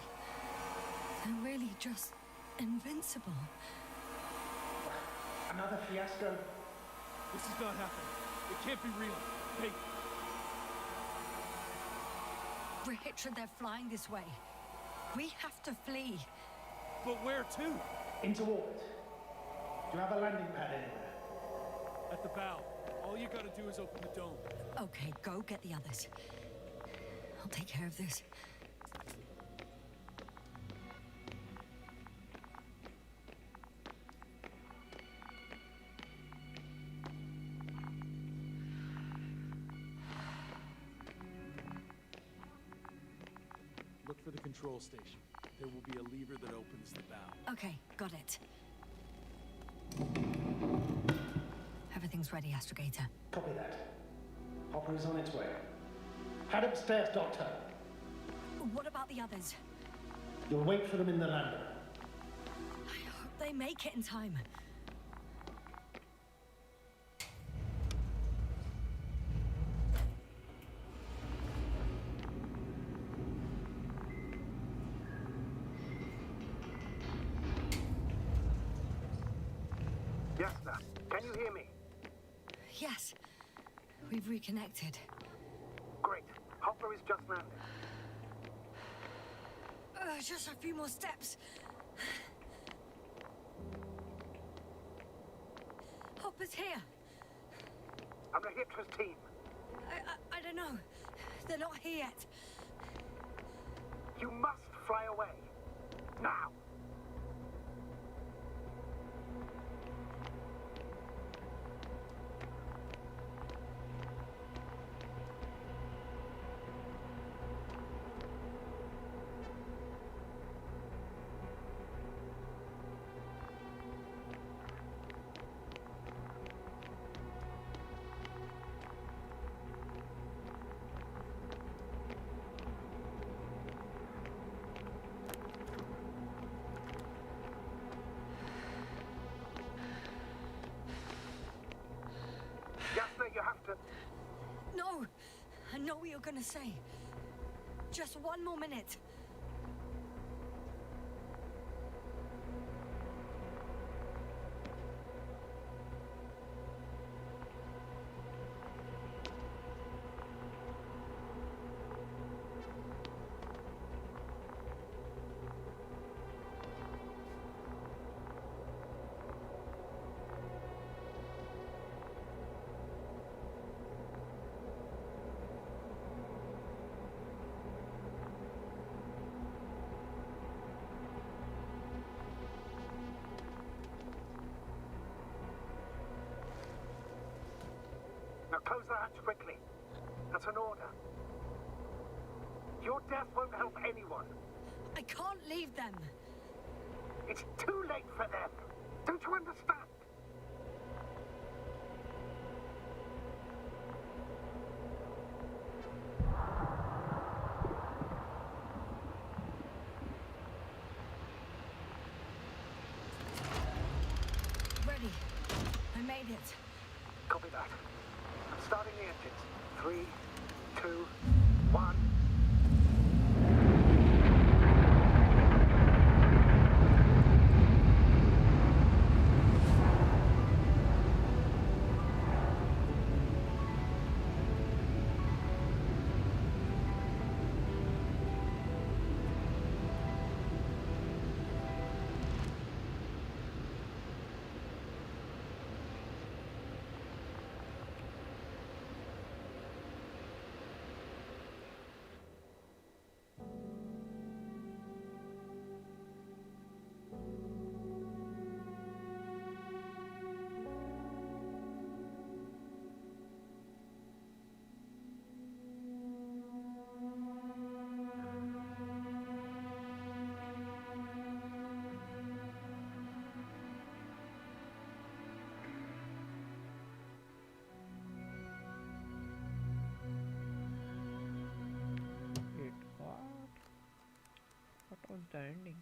They're really just invincible. Another fiasco. This is not happening. It can't be real. Hey, Richard, they're flying this way. We have to flee. but where to? Into orbit. Do you have a landing pad anywhere? At the bow. All you gotta do is open the dome. Okay, go get the others. I'll take care of this. Look for the control station. There will be a lever that opens the bow. Okay, got it. Everything's ready, Astrogator. Copy that. Hopper is on its way. Head upstairs, Doctor. What about the others? You'll wait for them in the lander. I hope they make it in time. Yes, sir. Can you hear me? Yes, we've reconnected. Great. Hopper is just landing. Just a few more steps. Hopper's here. I'm the Hyptra's team. I don't know. They're not here yet. You must fly away. Now. You have to... No! I know what you're gonna say. Just one more minute. Now close the hatch quickly. That's an order. Your death won't help anyone. I can't leave them. It's too late for them. Don't you understand? Ready. I made it. Copy that. I'm starting the engines. 3, 2, 1. Wait, what? What was the ending?